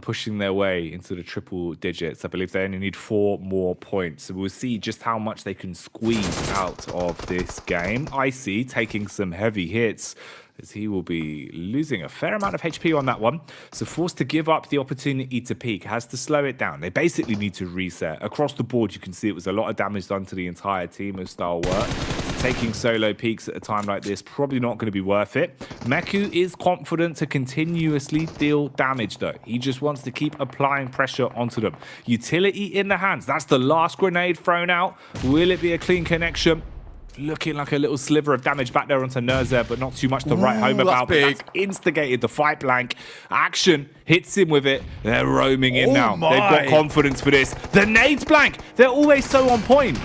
pushing their way into the triple digits. I believe they only need 4 more points. So we'll see just how much they can squeeze out of this game. Icy taking some heavy hits, as he will be losing a fair amount of HP on that one. So forced to give up the opportunity to peak, has to slow it down. They basically need to reset. Across the board, you can see it was a lot of damage done to the entire team of Stalwart. Taking solo peaks at a time like this, probably not going to be worth it. Meku is confident to continuously deal damage, though. He just wants to keep applying pressure onto them. Utility in the hands. That's the last grenade thrown out. Will it be a clean connection? Looking like a little sliver of damage back there onto Nerzer, but not too much to write home about. That's instigated the fight blank. Action hits him with it. They're roaming in now. They've got confidence for this. The nades blank. They're always so on point.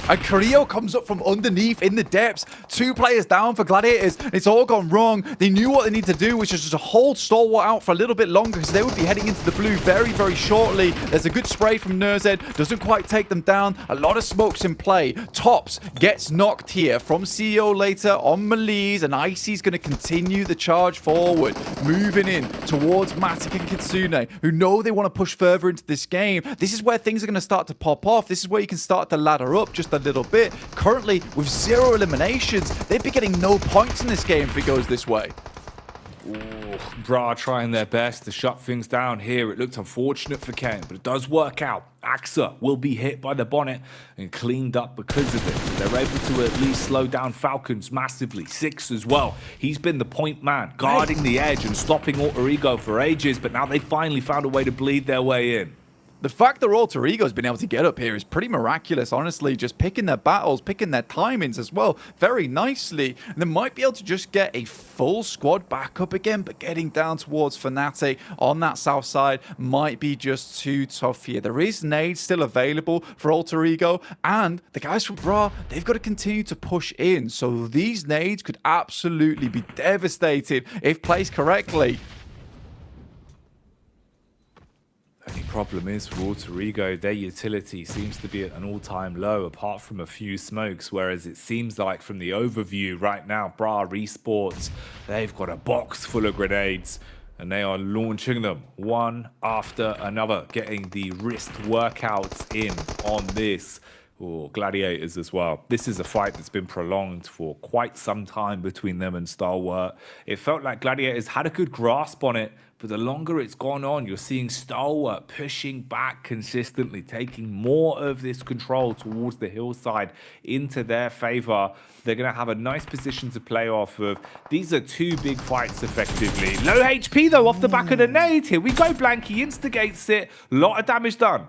And Carrillo comes up from underneath in the depths. 2 players down for Gladiators. It's all gone wrong. They knew what they need to do, which is just to hold Stalwart out for a little bit longer, because they would be heading into the blue very, very shortly. There's a good spray from Nerzed. Doesn't quite take them down. A lot of smokes in play. Tops gets knocked here from CEO later on Maliz, and Icy's going to continue the charge forward, moving in towards Matic and Kitsune, who know they want to push further into this game. This is where things are going to start to pop off. This is where you can start to ladder up just a little bit. Currently, with 0 eliminations, they'd be getting no points in this game if it goes this way. Ooh, Bra trying their best to shut things down here. It looked unfortunate for Kane, but it does work out. Axa will be hit by the bonnet and cleaned up because of it. So they're able to at least slow down Falcons massively. 6 as well. He's been the point man, guarding the edge and stopping Alter Ego for ages, but now they finally found a way to bleed their way in. The fact that Alter Ego's been able to get up here is pretty miraculous, honestly. Just picking their battles, picking their timings as well very nicely. And they might be able to just get a full squad back up again, but getting down towards Fnatic on that south side might be just too tough here. There is nades still available for Alter Ego, and the guys from Bra, they've got to continue to push in. So these nades could absolutely be devastated if placed correctly. Only problem is for Alter Ego, their utility seems to be at an all-time low, apart from a few smokes, whereas it seems like from the overview right now, Bra Esports, they've got a box full of grenades, and they are launching them one after another, getting the wrist workouts in on this. Or Gladiators as well. This is a fight that's been prolonged for quite some time between them and Stalwart. It felt like Gladiators had a good grasp on it, but the longer it's gone on, you're seeing Stalwart pushing back consistently, taking more of this control towards the hillside into their favor. They're going to have a nice position to play off of. These are two big fights effectively. Low HP though off the back of the nade. Here we go, Blanky instigates it. Lot of damage done.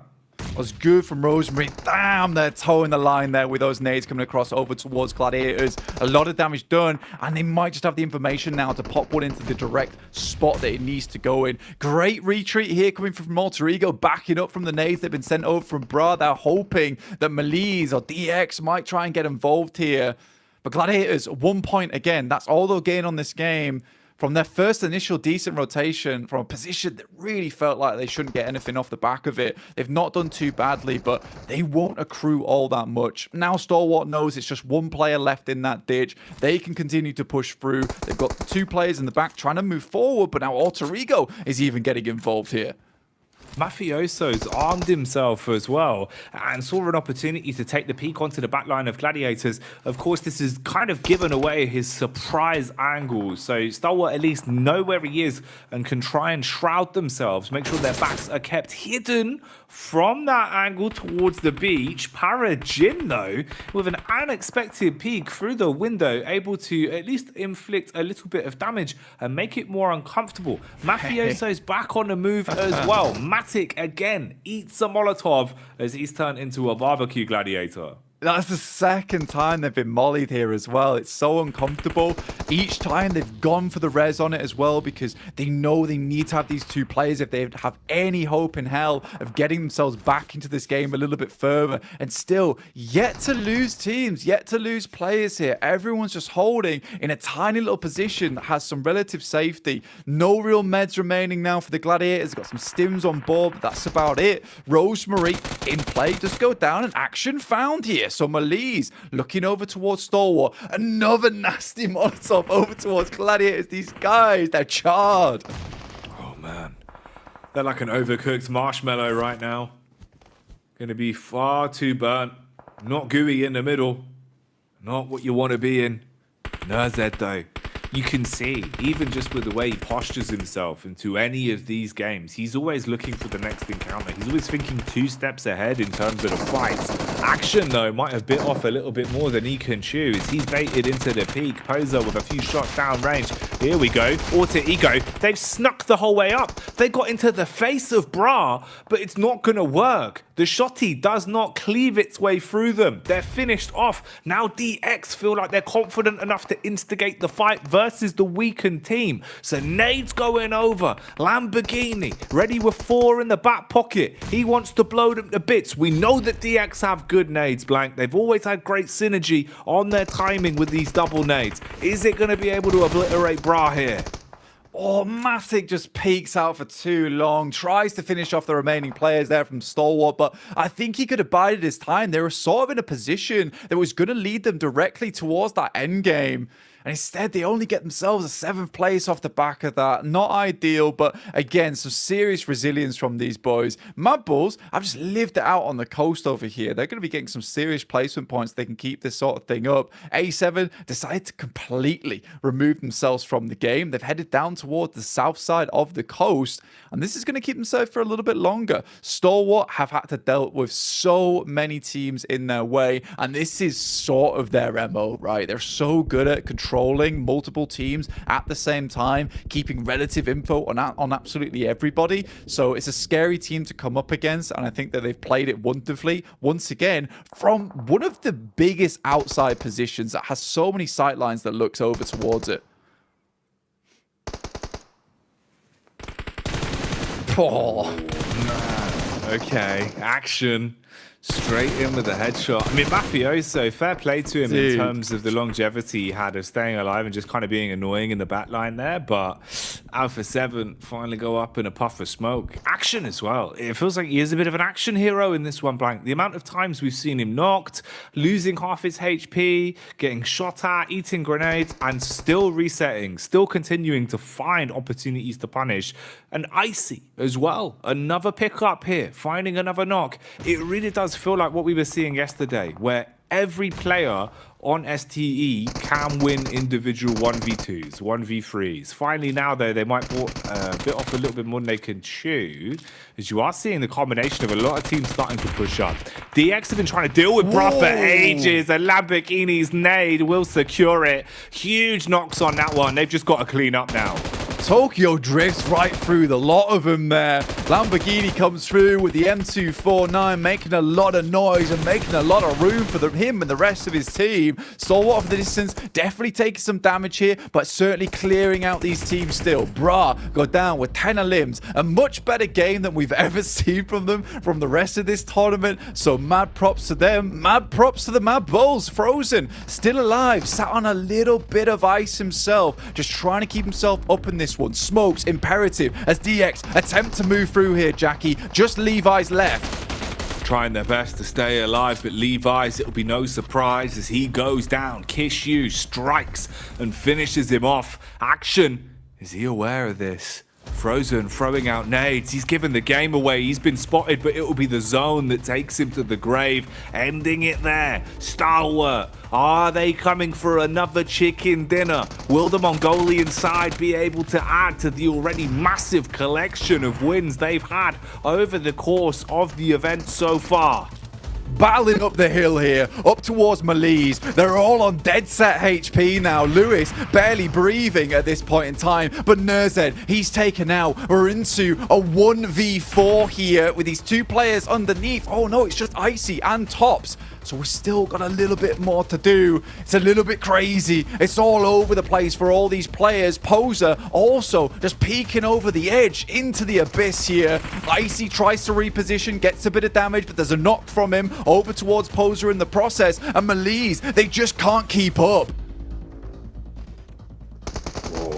Was good from Rosemary. Damn, they're towing the line there with those nades coming across over towards Gladiators. A lot of damage done, and they might just have the information now to pop one into the direct spot that it needs to go in. Great retreat here coming from Alter Ego, backing up from the nades that have been sent over from Bra. They're hoping that Maliz or DX might try and get involved here. But Gladiators, 1 point again. That's all they'll gain on this game. From their first initial decent rotation, from a position that really felt like they shouldn't get anything off the back of it. They've not done too badly, but they won't accrue all that much. Now Stalwart knows it's just one player left in that ditch. They can continue to push through. They've got two players in the back trying to move forward, but now Alter Ego is even getting involved here. Mafioso's armed himself as well and saw an opportunity to take the peak onto the backline of Gladiators. Of course, this has kind of given away his surprise angle. So Stalwart at least know where he is and can try and shroud themselves, make sure their backs are kept hidden from that angle towards the beach. Parajin, though, with an unexpected peek through the window, able to at least inflict a little bit of damage and make it more uncomfortable. Mafioso's back on the move as well. Matic again eats a Molotov as he's turned into a barbecue gladiator. That's the second time they've been mollied here as well. It's so uncomfortable. Each time they've gone for the res on it as well because they know they need to have these two players if they have any hope in hell of getting themselves back into this game a little bit further. And still, yet to lose teams, yet to lose players here. Everyone's just holding in a tiny little position that has some relative safety. No real meds remaining now for the Gladiators. Got some stims on board, but that's about it. Rosemary in play. Just go down and action found here. So Maliz looking over towards Stalwart. Another nasty Molotov over towards Gladiators. These guys, they're charred. Oh, man. They're like an overcooked marshmallow right now. Going to be far too burnt. Not gooey in the middle. Not what you want to be in. Nurzed, though. You can see, even just with the way he postures himself into any of these games, he's always looking for the next encounter. He's always thinking 2 steps ahead in terms of the fights. Action, though, might have bit off a little bit more than he can chew as he's baited into the peak. Poser with a few shots down range. Here we go. Alter Ego. They've snuck the whole way up. They got into the face of Bra, but it's not going to work. The shotty does not cleave its way through them. They're finished off. Now DX feel like they're confident enough to instigate the fight versus the weakened team. So nades going over. Lamborghini ready with 4 in the back pocket. He wants to blow them to bits. We know that DX have good nades, Blank. They've always had great synergy on their timing with these double nades. Is it going to be able to obliterate Bra here? Oh, Matic just peeks out for too long, tries to finish off the remaining players there from Stalwart, but I think he could have bided his time. They were sort of in a position that was going to lead them directly towards that end game. And instead, they only get themselves a 7th place off the back of that. Not ideal, but again, some serious resilience from these boys. Mad Bulls have just lived it out on the coast over here. They're going to be getting some serious placement points. They can keep this sort of thing up. A7 decided to completely remove themselves from the game. They've headed down towards the south side of the coast, and this is going to keep them safe for a little bit longer. Stalwart have had to deal with so many teams in their way, and this is sort of their MO, right? They're so good at controlling controlling multiple teams at the same time, keeping relative info on absolutely everybody. So it's a scary team to come up against, and I think that they've played it wonderfully once again from one of the biggest outside positions that has so many sight lines that looks over towards it. Oh, man. Okay, action. Straight in with a headshot. I mean, Mafioso, fair play to him in terms of the longevity he had of staying alive and just kind of being annoying in the back line there. But Alpha 7 finally go up in a puff of smoke. Action as well. It feels like he is a bit of an action hero in this one, Blank. The amount of times we've seen him knocked, losing half his HP, getting shot at, eating grenades, and still resetting, still continuing to find opportunities to punish. And Icy as well. Another pickup here, finding another knock. It really does feel like what we were seeing yesterday, where every player on STE can win individual 1v2s, 1v3s. Finally now, though, they might bit off a little bit more than they can chew, as you are seeing the combination of a lot of teams starting to push up. DX have been trying to deal with Bruh for ages. A Lamborghini's nade will secure it. Huge knocks on that one. They've just got to clean up now. Tokyo drifts right through the lot of them there. Lamborghini comes through with the M249, making a lot of noise and making a lot of room for him and the rest of his team. Stalwart from the distance, definitely taking some damage here, but certainly clearing out these teams still. Bra go down with 10 of limbs. A much better game than we've ever seen from them from the rest of this tournament. So mad props to them. Mad props to the Mad Bulls. Frozen, still alive, sat on a little bit of ice himself, just trying to keep himself up in this one. Smokes imperative as DX attempt to move through here, Jackie. Just Levi's left. Trying their best to stay alive, but Levi's, it'll be no surprise as he goes down. Kishu strikes and finishes him off. Action. Is he aware of this? Frozen throwing out nades. He's given the game away. He's been spotted, but it will be the zone that takes him to the grave, ending it there. Stalwart, are they coming for another chicken dinner? Will the Mongolian side be able to add to the already massive collection of wins they've had over the course of the event so far? Battling up the hill here, up towards Malise. They're all on dead set HP now. Lewis barely breathing at this point in time, but Nerzed, he's taken out. We're into a 1v4 here with these two players underneath. Oh no, it's just Icy and Tops. So we've still got a little bit more to do. It's a little bit crazy. It's all over the place for all these players. Poser also just peeking over the edge into the abyss here. Icy tries to reposition, gets a bit of damage, but there's a knock from him over towards Poser in the process. And Malise, they just can't keep up.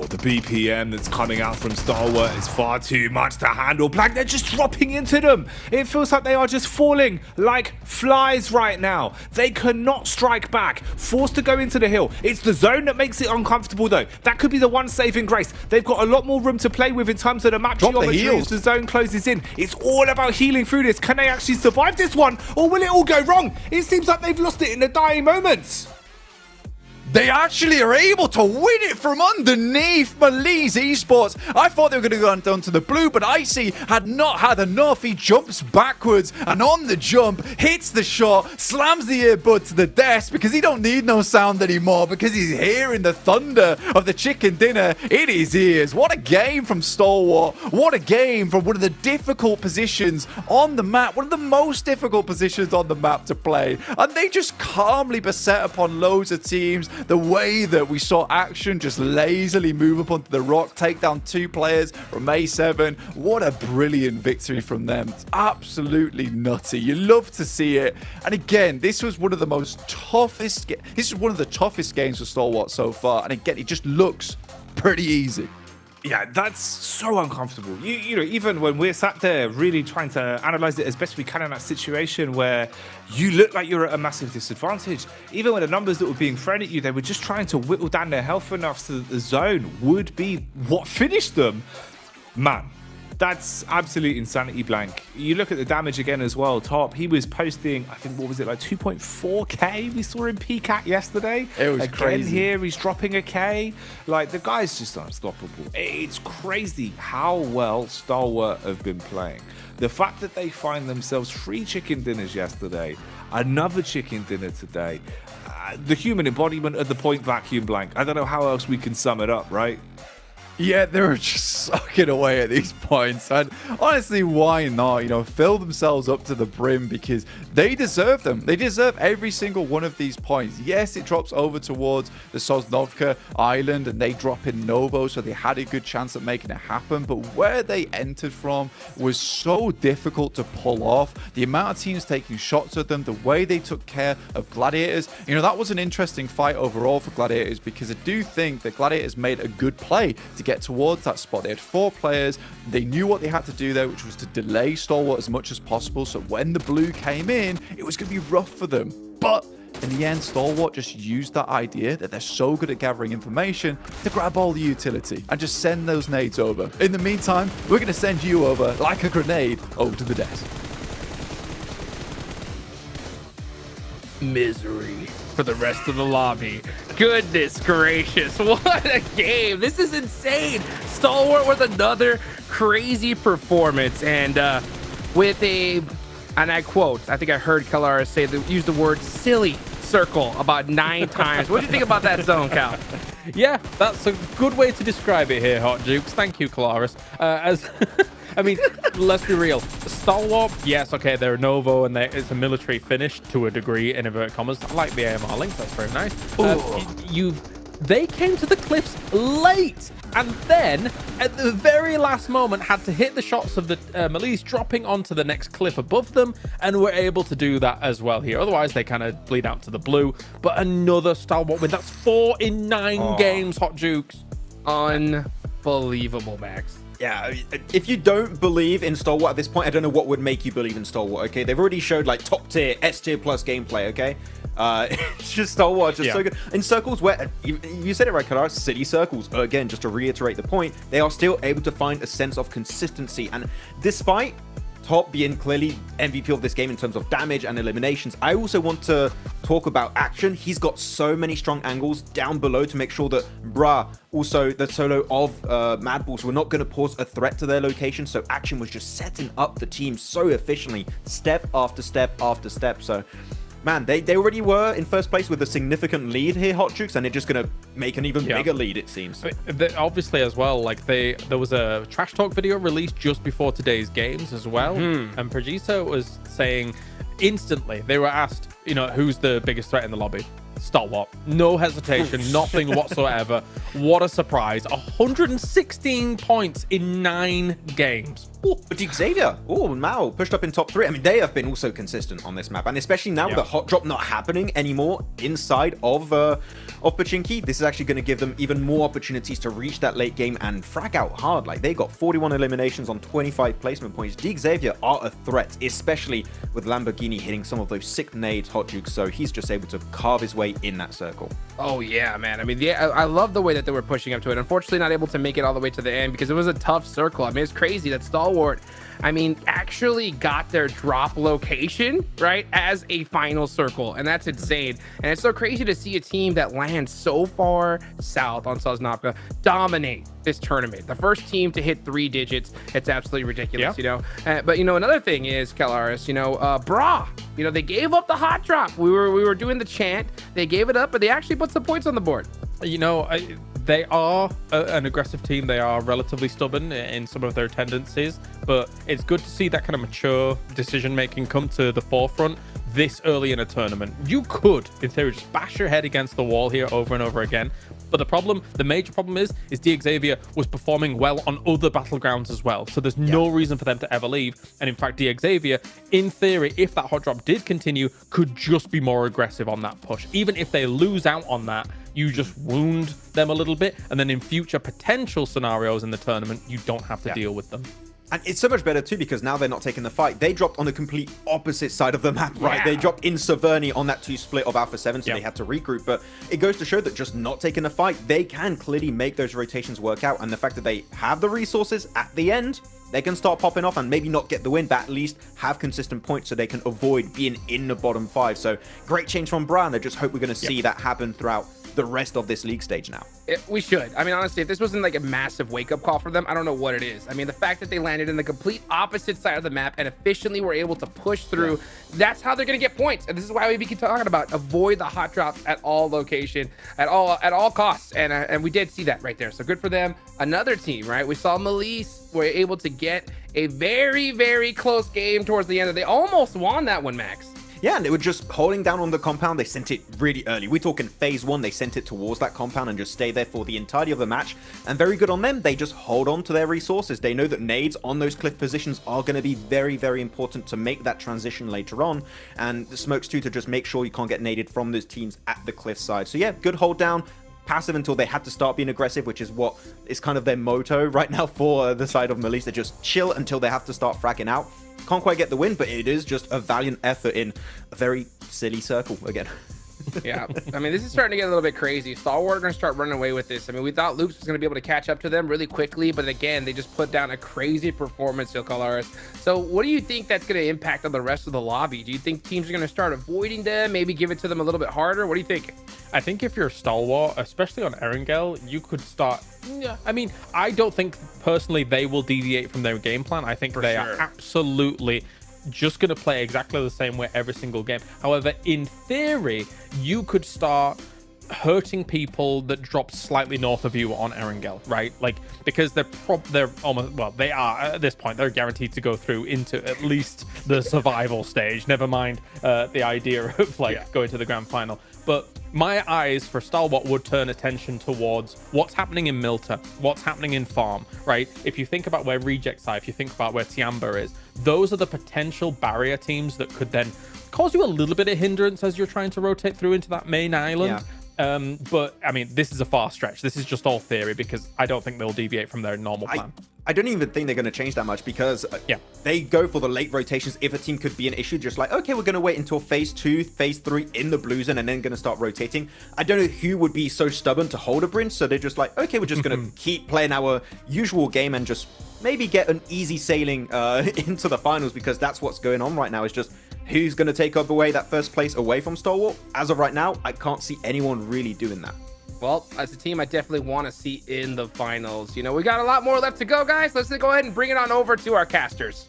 The BPM that's coming out from Stalwart is far too much to handle. Blank, they're just dropping into them. It feels like they are just falling like flies right now. They cannot strike back. Forced to go into the hill. It's the zone that makes it uncomfortable, though. That could be the one saving grace. They've got a lot more room to play with in terms of the map geometry as the zone closes in. It's all about healing through this. Can they actually survive this one, or will it all go wrong? It seems like they've lost it in the dying moments. They actually are able to win it from underneath Malise Esports. I thought they were going to go down to the blue, but Icy had not had enough. He jumps backwards and on the jump, hits the shot, slams the earbud to the desk because he don't need no sound anymore because he's hearing the thunder of the chicken dinner in his ears. What a game from Stalwart. What a game from one of the difficult positions on the map, one of the most difficult positions on the map to play. And they just calmly beset upon loads of teams. The way that we saw Action just lazily move up onto the rock, take down two players from A7. What a brilliant victory from them. It's absolutely nutty. You love to see it. And again, this was one of the toughest games for Stalwart so far. And again, it just looks pretty easy. Yeah, that's so uncomfortable. You know, even when we're sat there really trying to analyze it as best we can in that situation where you look like you're at a massive disadvantage, even when the numbers that were being thrown at you, they were just trying to whittle down their health enough so that the zone would be what finished them. Man, that's absolute insanity, Blank. You look at the damage again as well. Top, he was posting, I think, what was it, like 2.4k we saw him peak at yesterday. It was again, crazy. Here he's dropping a K. Like, the guy's just unstoppable. It's crazy how well Stalwart have been playing. The fact that they find themselves 3 chicken dinners yesterday, another chicken dinner today, the human embodiment of the point vacuum blank. I don't know how else we can sum it up, right? Yeah, they were just sucking away at these points. And honestly, why not? Fill themselves up to the brim because they deserve them. They deserve every single one of these points. Yes, it drops over towards the Sosnovka Island and they drop in Novo, so they had a good chance at making it happen. But where they entered from was so difficult to pull off. The amount of teams taking shots at them, the way they took care of Gladiators. That was an interesting fight overall for Gladiators because I do think that Gladiators made a good play to get towards that spot. They had 4 players. They knew what they had to do there, which was to delay Stalwart as much as possible. So when the blue came in, it was going to be rough for them. But in the end, Stalwart just used that idea that they're so good at gathering information to grab all the utility and just send those nades over. In the meantime, we're going to send you over like a grenade over to the desk. Misery for the rest of the lobby. Goodness gracious, what a game. This is insane. Stalwart with another crazy performance, and with and I quote, I think I heard Kalaris use the word silly circle about 9 times. What do you think about that zone, Cal? Yeah, that's a good way to describe it here, Hot Jukes. Thank you, Kalaris. I mean, let's be real. Stalwart, yes, okay, they're Novo and it's a military finish to a degree, in inverted commas. I like the AMR link, that's very nice. They came to the cliffs late and then at the very last moment had to hit the shots of the Malays dropping onto the next cliff above them, and were able to do that as well here. Otherwise, they kind of bleed out to the blue. But another Stalwart win. That's 4 in 9 games, Hot Jukes. Unbelievable, Max. Yeah, if you don't believe in Stalwart at this point, I don't know what would make you believe in Stalwart, okay? They've already showed like top tier, S tier plus gameplay, okay? It's just Stalwart, just so good. In circles where, you said it right, Kadar, city circles, again, just to reiterate the point, they are still able to find a sense of consistency. And despite Top being clearly MVP of this game in terms of damage and eliminations, I also want to talk about action. He's got so many strong angles down below to make sure that also the solo of Mad Balls were not going to pose a threat to their location. So action was just setting up the team so efficiently, step after step after step. So man, they already were in first place with a significant lead here, Hot Jukes, and they're just going to make an even bigger lead, it seems. Obviously, as well, like there was a Trash Talk video released just before today's games as well. And Pregisa was saying instantly, they were asked, who's the biggest threat in the lobby? Stalwart. No hesitation, nothing whatsoever. What a surprise. 116 points in 9 games. But Xavier, Mao pushed up in top 3. I mean, they have been also consistent on this map, and especially now with the hot drop not happening anymore inside of Pachinki, this is actually going to give them even more opportunities to reach that late game and frag out hard. Like, they got 41 eliminations on 25 placement points. Xavier are a threat, especially with Lamborghini hitting some of those sick nades, Hot Jukes, so he's just able to carve his way in that circle. Oh yeah, man. I mean, I love the way that they were pushing up to it. Unfortunately, not able to make it all the way to the end because it was a tough circle. I mean, it's crazy that Stalwart, actually got their drop location, right, as a final circle, and that's insane. And it's so crazy to see a team that lands so far south on Sosnovka dominate this tournament. The first team to hit 3 digits. It's absolutely ridiculous, But another thing is, Kalaris, Bra, they gave up the hot drop. We were doing the chant. They gave it up, but they actually put some points on the board. They are an aggressive team. They are relatively stubborn in some of their tendencies, but it's good to see that kind of mature decision-making come to the forefront this early in a tournament. You could, in theory, just bash your head against the wall here over and over again. But the major problem is Xavier was performing well on other battlegrounds as well. So there's no reason for them to ever leave. And in fact, Xavier, in theory, if that hot drop did continue, could just be more aggressive on that push. Even if they lose out on that, you just wound them a little bit. And then in future potential scenarios in the tournament, you don't have to deal with them. And it's so much better too because now they're not taking the fight. They dropped on the complete opposite side of the map, right? They dropped in Severny on that 2 split of Alpha 7, so they had to regroup. But it goes to show that just not taking the fight, they can clearly make those rotations work out. And the fact that they have the resources at the end, they can start popping off and maybe not get the win, but at least have consistent points so they can avoid being in the bottom 5. So great change from Brian. I just hope we're going to see that happen throughout the rest of this league stage now. We should. I mean, honestly, if this wasn't like a massive wake-up call for them, I don't know what it is. I mean, the fact that they landed in the complete opposite side of the map and efficiently were able to push through, that's how they're going to get points. And this is why we keep talking about avoid the hot drops at all location, at all costs. And we did see that right there. So good for them. Another team, right? We saw Melise were able to get a very, very close game towards the end. They almost won that one, Max. Yeah, and they were just holding down on the compound. They sent it really early. We're talking phase 1. They sent it towards that compound and just stay there for the entirety of the match. And very good on them. They just hold on to their resources. They know that nades on those cliff positions are going to be very, very important to make that transition later on. And the smokes too, to just make sure you can't get naded from those teams at the cliff side. So yeah, good hold down. Passive until they had to start being aggressive, which is what is kind of their motto right now for the side of Melise. They just chill until they have to start fragging out. Can't quite get the win, but it is just a valiant effort in a very silly circle again. Yeah, I mean, this is starting to get a little bit crazy. Stalwart are going to start running away with this. I mean, we thought Loops was going to be able to catch up to them really quickly, but again, they just put down a crazy performance, Colaris. So what do you think that's going to impact on the rest of the lobby? Do you think teams are going to start avoiding them, maybe give it to them a little bit harder? What do you think? I think if you're Stalwart, especially on Erangel, you could start... Yeah, I mean, I don't think personally they will deviate from their game plan. I think they are absolutely just going to play exactly the same way every single game. However, in theory, you could start hurting people that drop slightly north of you on Erangel, right? Like, because they're almost, well, they are at this point, they're guaranteed to go through into at least the survival stage, never mind the idea of like going to the grand final. But my eyes for Stalwart would turn attention towards what's happening in Milta, what's happening in Farm, right? If you think about where Rejects are, if you think about where Tiamba is, those are the potential barrier teams that could then cause you a little bit of hindrance as you're trying to rotate through into that main island. But I mean, this is a far stretch. This is just all theory because I don't think they'll deviate from their normal plan. I don't even think they're going to change that much because they go for the late rotations. If a team could be an issue, just like, okay, we're going to wait until phase 2, phase 3 in the blue zone and then going to start rotating. I don't know who would be so stubborn to hold a Bryn. So they're just like, okay, we're just going to keep playing our usual game and just maybe get an easy sailing into the finals, because that's what's going on right now. It's just who's going to take up away that first place away from Stalwart. As of right now, I can't see anyone really doing that. Well, as a team, I definitely want to see in the finals. You know, we got a lot more left to go, guys. Let's go ahead and bring it on over to our casters.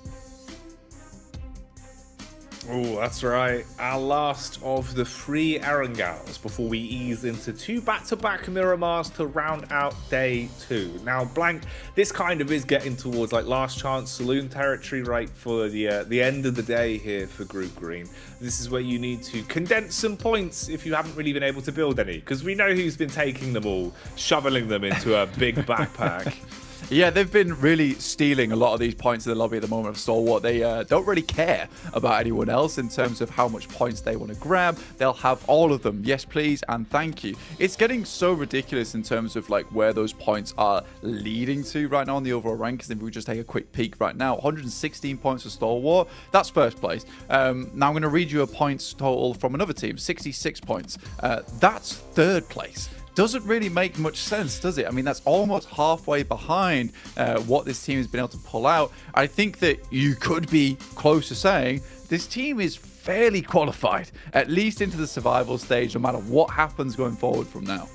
Oh, that's right. Our last of the 3 Erangels before we ease into 2 back-to-back Miramars to round out day 2. Now, Blank, this kind of is getting towards like last chance saloon territory, right, for the end of the day here for Group Green. This is where you need to condense some points if you haven't really been able to build any, because we know who's been taking them all, shoveling them into a big backpack. Yeah, they've been really stealing a lot of these points in the lobby at the moment of Stalwart. They don't really care about anyone else in terms of how much points they want to grab. They'll have all of them. Yes, please, and thank you. It's getting so ridiculous in terms of like where those points are leading to right now on the overall rankings. If we just take a quick peek right now, 116 points for Stalwart. That's first place. Now I'm going to read you a points total from another team, 66 points. That's third place. Doesn't really make much sense, does it? I mean, that's almost halfway behind what this team has been able to pull out. I think that you could be close to saying this team is fairly qualified, at least into the survival stage, no matter what happens going forward from now.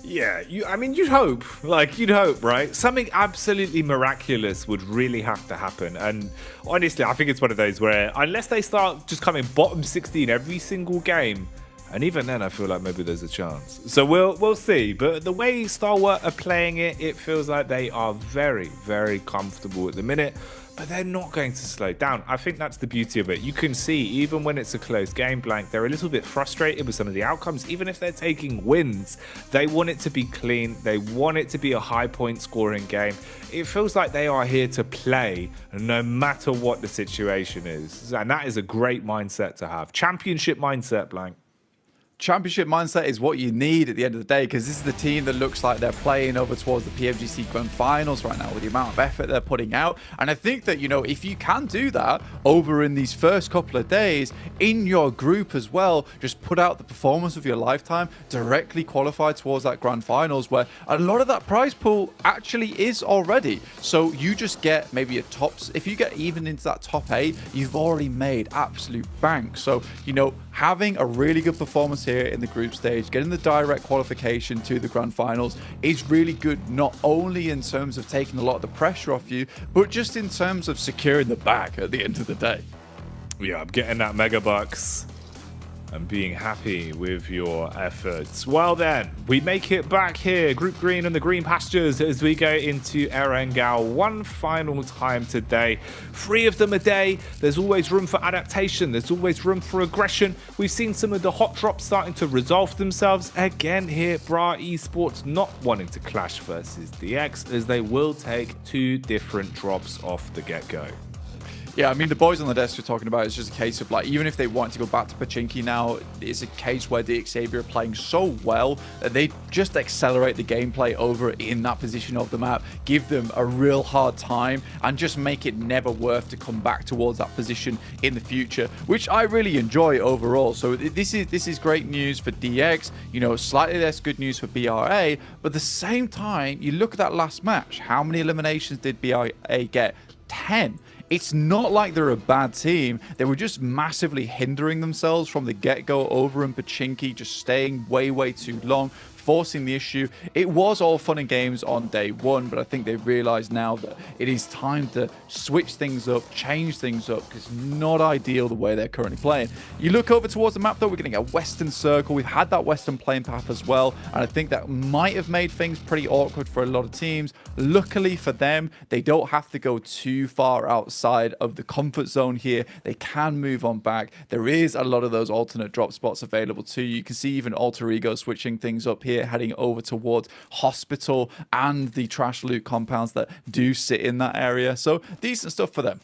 Yeah, I mean, you'd hope, right? Something absolutely miraculous would really have to happen. And honestly, I think it's one of those where unless they start just coming bottom 16 every single game, and even then, I feel like maybe there's a chance. So we'll see. But the way Stalwart are playing it, it feels like they are very, very comfortable at the minute. But they're not going to slow down. I think that's the beauty of it. You can see, even when it's a close game, Blank, they're a little bit frustrated with some of the outcomes. Even if they're taking wins, they want it to be clean. They want it to be a high-point scoring game. It feels like they are here to play, no matter what the situation is. And that is a great mindset to have. Championship mindset, Blank. Championship mindset is what you need at the end of the day, because this is the team that looks like they're playing over towards the PMGC Grand Finals right now with the amount of effort they're putting out. And I think that, you know, if you can do that over in these first couple of days in your group as well, just put out the performance of your lifetime, directly qualify towards that Grand Finals, where a lot of that prize pool actually is already. So you just get maybe a tops. If you get even into that top 8, you've already made absolute bank. So, you know, having a really good performance here here in the group stage, getting the direct qualification to the Grand Finals is really good, not only in terms of taking a lot of the pressure off you, but just in terms of securing the bag at the end of the day. Yeah, I'm getting that mega bucks and being happy with your efforts. Well then, we make it back here, Group Green and the Green Pastures, as we go into Erangel one final time today. 3 of them a day. There's always room for adaptation. There's always room for aggression. We've seen some of the hot drops starting to resolve themselves again here. Bra Esports not wanting to clash versus DX, as they will take 2 different drops off the get-go. Yeah, I mean, the boys on the desk we're talking about is just a case of, like, even if they want to go back to Pachinki now, it's a case where the Xavier are playing so well that they just accelerate the gameplay over in that position of the map, give them a real hard time, and just make it never worth to come back towards that position in the future, which I really enjoy overall. So this is great news for DX, you know, slightly less good news for BRA, but at the same time, you look at that last match, how many eliminations did BRA get? 10. It's not like they're a bad team. They were just massively hindering themselves from the get-go over in Pachinki, just staying way too long, forcing the issue. It was all fun and games on day 1, but I think they've realized now that it is time to switch things up, change things up, because it's not ideal the way they're currently playing. You look over towards the map, though, we're getting a Western Circle. We've had that Western playing path as well, and I think that might have made things pretty awkward for a lot of teams. Luckily for them, they don't have to go too far outside of the comfort zone here. They can move on back. There is a lot of those alternate drop spots available too. You can see even Alter Ego switching things up here, heading over towards Hospital and the trash loot compounds that do sit in that area. So decent stuff for them.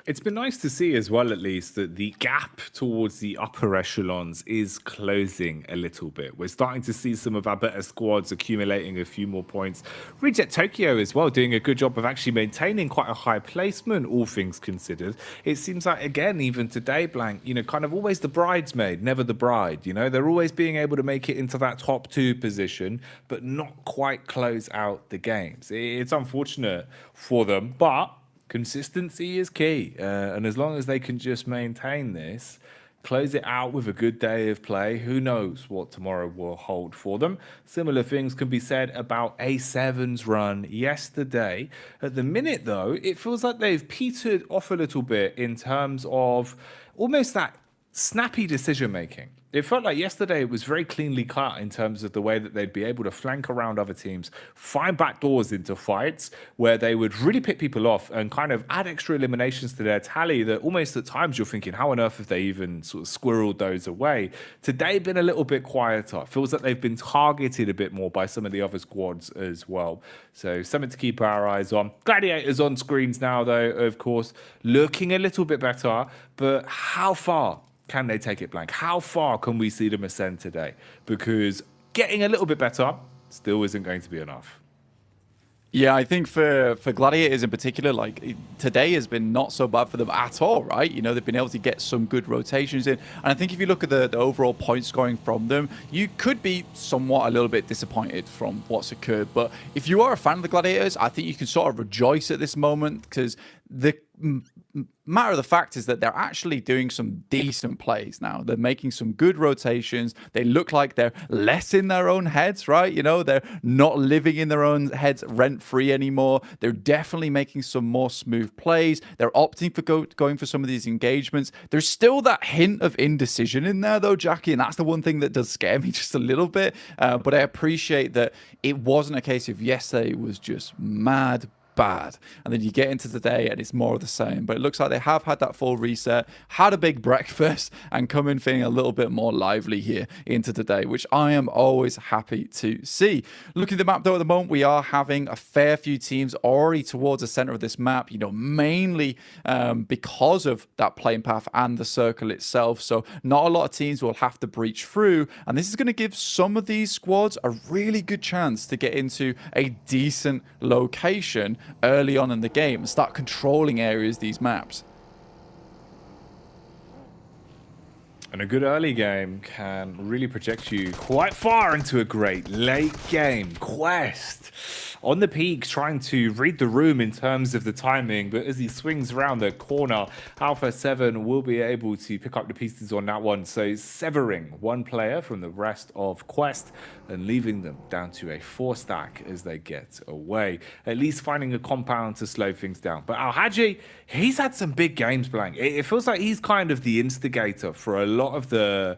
It's been nice to see as well, at least, that the gap towards the upper echelons is closing a little bit. We're starting to see some of our better squads accumulating a few more points. Reject Tokyo as well, doing a good job of actually maintaining quite a high placement, all things considered. It seems like, again, even today, Blank, you know, kind of always the bridesmaid, never the bride, you know? They're always being able to make it into that top 2 position, but not quite close out the games. It's unfortunate for them, but consistency is key, and as long as they can just maintain this, close it out with a good day of play, who knows what tomorrow will hold for them. Similar things can be said about A7's run yesterday. At the minute, though, it feels like they've petered off a little bit in terms of almost that snappy decision-making. It felt like yesterday it was very cleanly cut in terms of the way that they'd be able to flank around other teams, find backdoors into fights where they would really pick people off and kind of add extra eliminations to their tally that almost at times you're thinking, how on earth have they even sort of squirreled those away? Today been a little bit quieter. Feels like they've been targeted a bit more by some of the other squads as well. So something to keep our eyes on. Gladiators on screens now, though, of course, looking a little bit better, but how far can they take it, Blank? How far can we see them ascend today? Because getting a little bit better still isn't going to be enough. Yeah, I think for Gladiators in particular, like, today has been not so bad for them at all, right? You know, they've been able to get some good rotations in. And I think if you look at the overall point scoring from them, you could be somewhat a little bit disappointed from what's occurred. But if you are a fan of the Gladiators, I think you can sort of rejoice at this moment, because the matter of the fact is that they're actually doing some decent plays now. They're making some good rotations. They look like they're less in their own heads, right? You know, they're not living in their own heads rent-free anymore. They're definitely making some more smooth plays. They're opting for going for some of these engagements. There's still that hint of indecision in there, though, Jackie, and that's the one thing that does scare me just a little bit. But I appreciate that it wasn't a case of yesterday was just mad bad, and then you get into today and it's more of the same. But it looks like they have had that full reset, had a big breakfast, and come in feeling a little bit more lively here into today, which I am always happy to see. Looking at the map, though, at the moment, we are having a fair few teams already towards the center of this map, you know, mainly because of that playing path and the circle itself. So not a lot of teams will have to breach through, and this is going to give some of these squads a really good chance to get into a decent location early on in the game and start controlling areas, these maps. And a good early game can really project you quite far into a great late game quest. on the peak, trying to read the room in terms of the timing. But as he swings around the corner, Alpha 7 will be able to pick up the pieces on that one. So severing one player from the rest of Quest and leaving them down to a 4-stack as they get away. At least finding a compound to slow things down. But Al-Haji, he's had some big games playing. It feels like he's kind of the instigator for a lot of the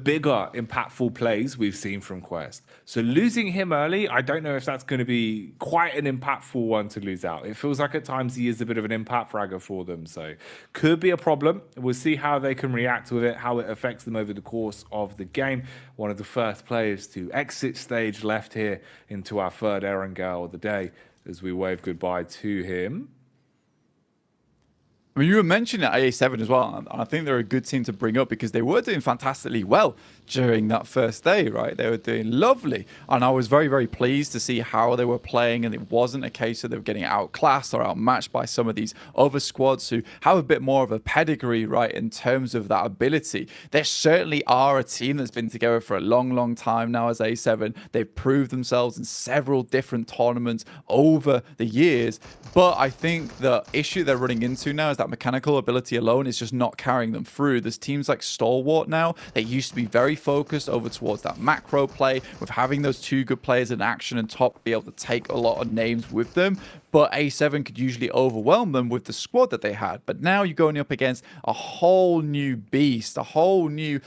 bigger, impactful plays we've seen from Quest. So losing him early, I don't know if that's going to be quite an impactful one to lose out. It feels like at times he is a bit of an impact fragger for them. So could be a problem. We'll see how they can react with it, how it affects them over the course of the game. One of the first players to exit stage left here into our third Erangel of the day as we wave goodbye to him. I mean, you were mentioning AA7 as well, and I think they're a good team to bring up because they were doing fantastically well during that first day, right? They were doing lovely, and I was very, very pleased to see how they were playing, and it wasn't a case of they were getting outclassed or outmatched by some of these other squads who have a bit more of a pedigree, right, in terms of that ability. They certainly are a team that's been together for a long, long time now as A7. They've proved themselves in several different tournaments over the years, but I think the issue they're running into now is that mechanical ability alone is just not carrying them through. There's teams like Stalwart now that used to be very focused over towards that macro play with having those two good players in action and top be able to take a lot of names with them. But A7 could usually overwhelm them with the squad that they had. But now you're going up against a whole new beast, a whole new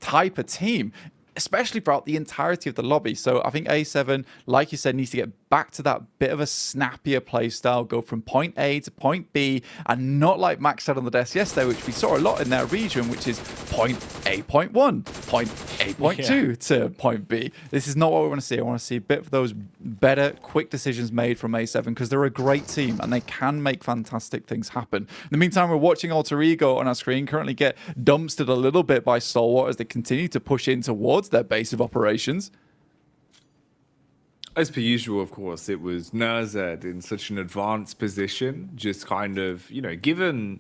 type of team, especially throughout the entirety of the lobby. So I think A7, like you said, needs to get back to that bit of a snappier play style, go from point A to point B, and not like Max said on the desk yesterday, which we saw a lot in that region, which is point A, point 1, point A, point 2 to point B. This is not what we want to see. I want to see a bit of those better, quick decisions made from A7 because they're a great team and they can make fantastic things happen. In the meantime, we're watching Alter Ego on our screen currently get dumpstered a little bit by Stalwart as they continue to push in towards their base of operations. As per usual, of course, it was Nerzed in such an advanced position, just kind of, you know, given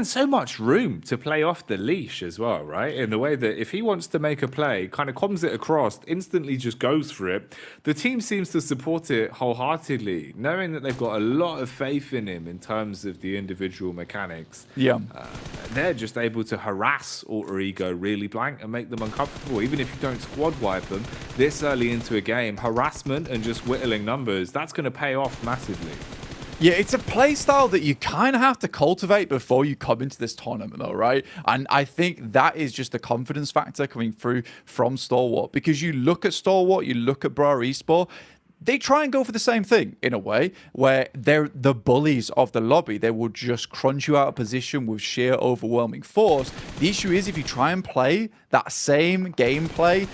so much room to play off the leash as well, right? In the way that if he wants to make a play, kind of comes it across, instantly just goes for it. The team seems to support it wholeheartedly, knowing that they've got a lot of faith in him in terms of the individual mechanics. Yeah. They're just able to harass Alter Ego really blank and make them uncomfortable. Even if you don't squad wipe them this early into a game, harassment and just whittling numbers, that's going to pay off massively. Yeah, it's a play style that you kind of have to cultivate before you come into this tournament, though, right? And I think that is just the confidence factor coming through from Stalwart, because you look at Stalwart, you look at Bra Esport, they try and go for the same thing in a way where they're the bullies of the lobby. They will just crunch you out of position with sheer overwhelming force. The issue is if you try and play that same gameplay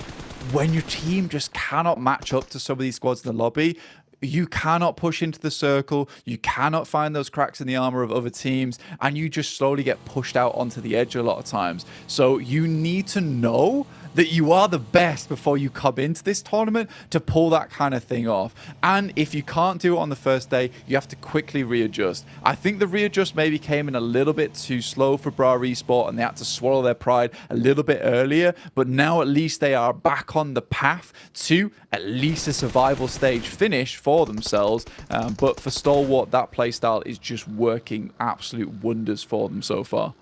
when your team just cannot match up to some of these squads in the lobby, you cannot push into the circle, you cannot find those cracks in the armor of other teams, and you just slowly get pushed out onto the edge a lot of times. So you need to know that you are the best before you come into this tournament to pull that kind of thing off. And if you can't do it on the first day, you have to quickly readjust. I think the readjust maybe came in a little bit too slow for Bra Esport and they had to swallow their pride a little bit earlier, but now at least they are back on the path to at least a survival stage finish for themselves. But for Stalwart, that playstyle is just working absolute wonders for them so far.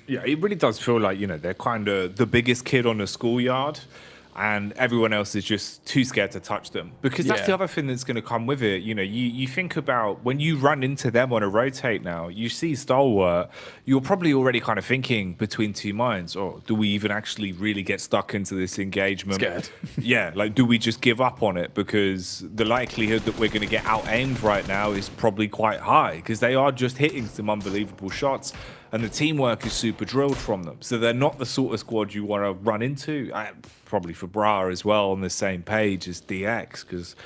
Yeah, it really does feel like, you know, they're kind of the biggest kid on the schoolyard and everyone else is just too scared to touch them. Because that's the other thing that's going to come with it. You know, you think about when you run into them on a rotate now, you see Stalwart, you're probably already kind of thinking between two minds, or do we even actually really get stuck into this engagement? Scared. Yeah, like, do we just give up on it? Because the likelihood that we're going to get out-aimed right now is probably quite high because they are just hitting some unbelievable shots. And the teamwork is super drilled from them. So they're not the sort of squad you want to run into. Probably for Bra as well on the same page as DX, because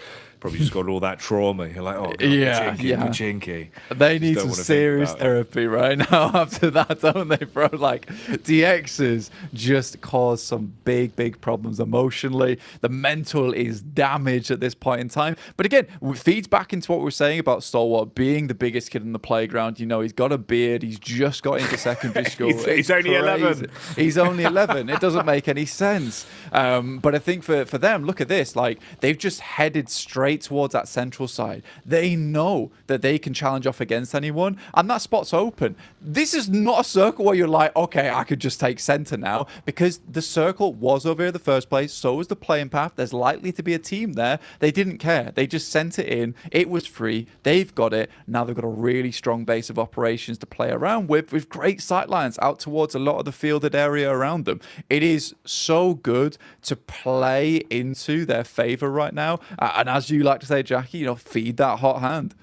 probably just got all that trauma. You're like, oh, God, Pachinki. They need some serious therapy right now after that, don't they, bro? Like, DXs just cause some big, big problems emotionally. The mental is damaged at this point in time. But again, it feeds back into what we were saying about Stalwart being the biggest kid in the playground. You know, he's got a beard. He's just got into secondary school. he's only 11. He's only 11. It doesn't make any sense. But I think for them, look at this. Like, they've just headed straight straight towards that central side. They know that they can challenge off against anyone, and that spot's open. This is not a circle where you're like, okay, I could just take center now, because the circle was over here in the first place, so was the playing path. There's likely to be a team there. They didn't care. They just sent it in. It was free. They've got it. Now they've got a really strong base of operations to play around with great sightlines out towards a lot of the fielded area around them. It is so good to play into their favor right now. And as you like to say, Jackie, feed that hot hand.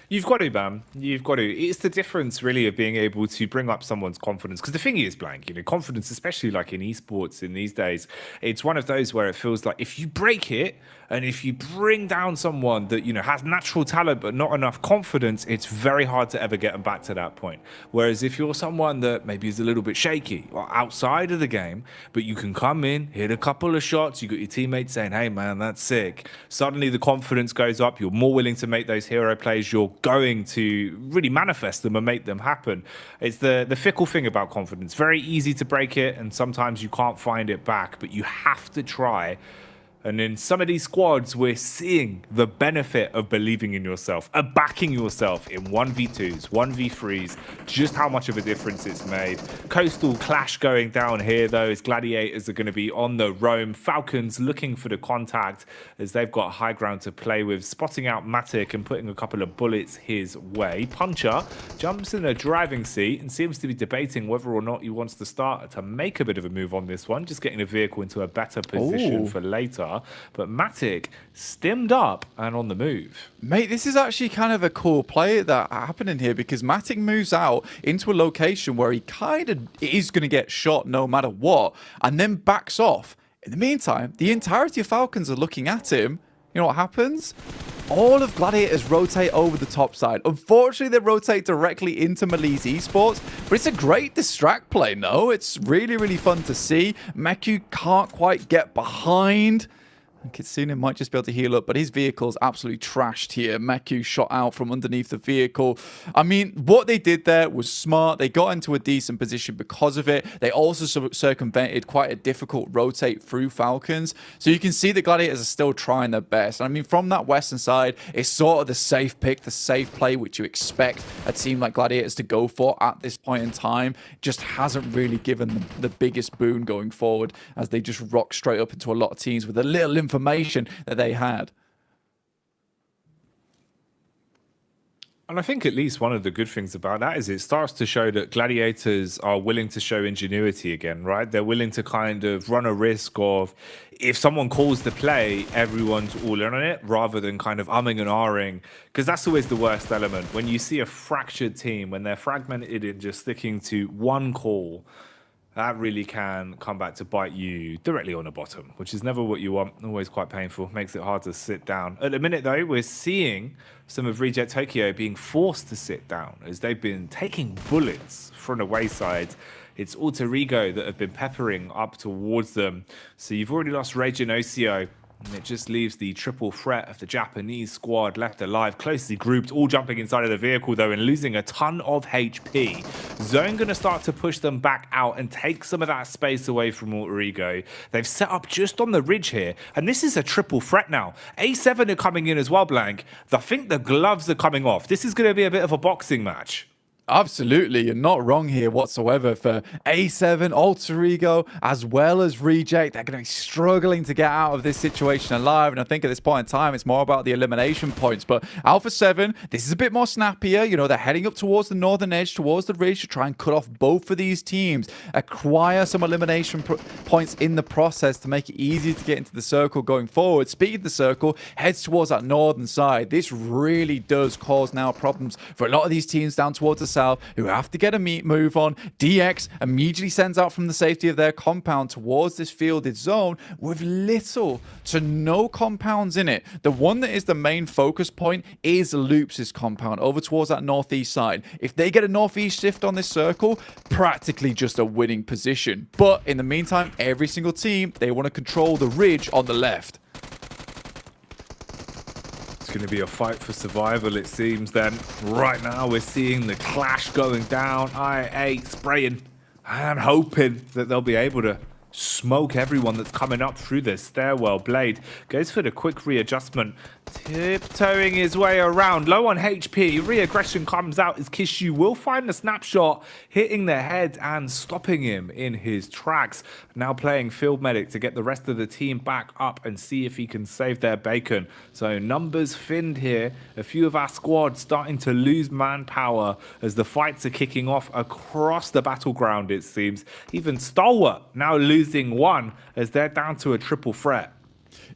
You've got to, man. You've got to. It's the difference, really, of being able to bring up someone's confidence. Because the thing is, Blank, confidence, especially like in esports in these days, it's one of those where it feels like if you break it and if you bring down someone that, has natural talent but not enough confidence, it's very hard to ever get them back to that point. Whereas if you're someone that maybe is a little bit shaky or outside of the game, but you can come in, hit a couple of shots, you got your teammates saying, hey, man, that's sick. Suddenly the confidence goes up. You're more willing to make those hero plays. You're going to really manifest them and make them happen. It's the fickle thing about confidence. Very easy to break it, and sometimes you can't find it back, but you have to try. And in some of these squads, we're seeing the benefit of believing in yourself, of backing yourself in 1v2s, 1v3s, just how much of a difference it's made. Coastal clash going down here, though, as Gladiators are going to be on the roam. Falcons looking for the contact as they've got high ground to play with, spotting out Matic and putting a couple of bullets his way. Puncher jumps in a driving seat and seems to be debating whether or not he wants to start to make a bit of a move on this one, just getting the vehicle into a better position for later. But Matic stimmed up and on the move. Mate, this is actually kind of a cool play that happening here, because Matic moves out into a location where he kind of is going to get shot no matter what, and then backs off. In the meantime, the entirety of Falcons are looking at him. You know what happens? All of Gladiators rotate over the top side. Unfortunately, they rotate directly into Mali's Esports, but it's a great distract play, no? It's really, really fun to see. Meku can't quite get behind. Kitsune might just be able to heal up, but his vehicle's absolutely trashed here. Meku shot out from underneath the vehicle. I mean, what they did there was smart. They got into a decent position because of it. They also circumvented quite a difficult rotate through Falcons. So you can see the Gladiators are still trying their best. I mean, from that western side, it's sort of the safe pick, the safe play, which you expect a team like Gladiators to go for at this point in time. Just hasn't really given them the biggest boon going forward, as they just rock straight up into a lot of teams with a little information that they had. And I think at least one of the good things about that is it starts to show that Gladiators are willing to show ingenuity again, right? They're willing to kind of run a risk of, if someone calls the play, everyone's all in on it, rather than kind of umming and ahhing, because that's always the worst element. When you see a fractured team, when they're fragmented in just sticking to one call, that really can come back to bite you directly on the bottom, which is never what you want. Always quite painful. Makes it hard to sit down. At the minute, though, we're seeing some of Reject Tokyo being forced to sit down as they've been taking bullets from the wayside. It's Alter Ego that have been peppering up towards them. So you've already lost Rage and Ocio. And it just leaves the triple threat of the Japanese squad left alive, closely grouped, all jumping inside of the vehicle, though, and losing a ton of HP. Zone going to start to push them back out and take some of that space away from Alter Ego. They've set up just on the ridge here, and this is a triple threat now. A7 are coming in as well, Blank. I think the gloves are coming off. This is going to be a bit of a boxing match. Absolutely, you're not wrong here whatsoever. For A7, Alter Ego, as well as Reject, they're going to be struggling to get out of this situation alive. And I think at this point in time, it's more about the elimination points. But Alpha 7, this is a bit more snappier. You know, they're heading up towards the northern edge, towards the ridge, to try and cut off both of these teams, acquire some elimination points in the process to make it easier to get into the circle going forward. Speed of the circle heads towards that northern side. This really does cause now problems for a lot of these teams down towards the south, who have to get a move on. DX immediately sends out from the safety of their compound towards this fielded zone with little to no compounds in it. The one that is the main focus point is Loops' compound over towards that northeast side. If they get a northeast shift on this circle, practically just a winning position. But in the meantime, every single team, they want to control the ridge on the left. Going to be a fight for survival, it seems. Then right now we're seeing the clash going down. I8 spraying and hoping that they'll be able to smoke everyone that's coming up through this stairwell. Blade goes for the quick readjustment, tiptoeing his way around. Low on HP, re-aggression comes out as Kishu will find the snapshot, hitting the head and stopping him in his tracks. Now playing field medic to get the rest of the team back up and see if he can save their bacon. So numbers thinned here. A few of our squads starting to lose manpower as the fights are kicking off across the battleground, it seems. Even Stalwart now losing one as they're down to a triple threat.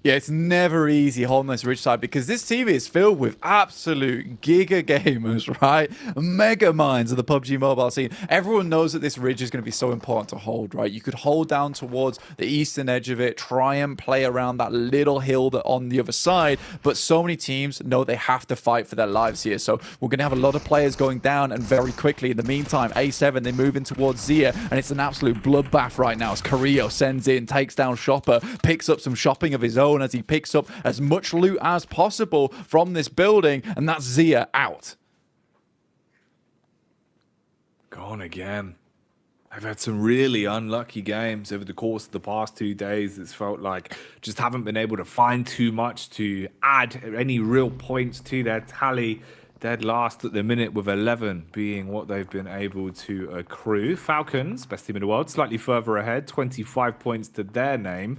Yeah, it's never easy holding this Ridge side because this team is filled with absolute giga gamers, right? Mega minds of the PUBG Mobile scene. Everyone knows that this Ridge is going to be so important to hold, right? You could hold down towards the eastern edge of it, try and play around that little hill that on the other side, but so many teams know they have to fight for their lives here. So we're going to have a lot of players going down, and very quickly in the meantime, A7, they move in towards Zia, and it's an absolute bloodbath right now as Carrillo sends in, takes down Shopper, picks up some shopping of his own as he picks up as much loot as possible from this building, and that's Zia out. Gone again. I've had some really unlucky games over the course of the past 2 days. It's felt like just haven't been able to find too much to add any real points to their tally. Dead last at the minute with 11 being what they've been able to accrue. Falcons, best team in the world, slightly further ahead, 25 points to their name.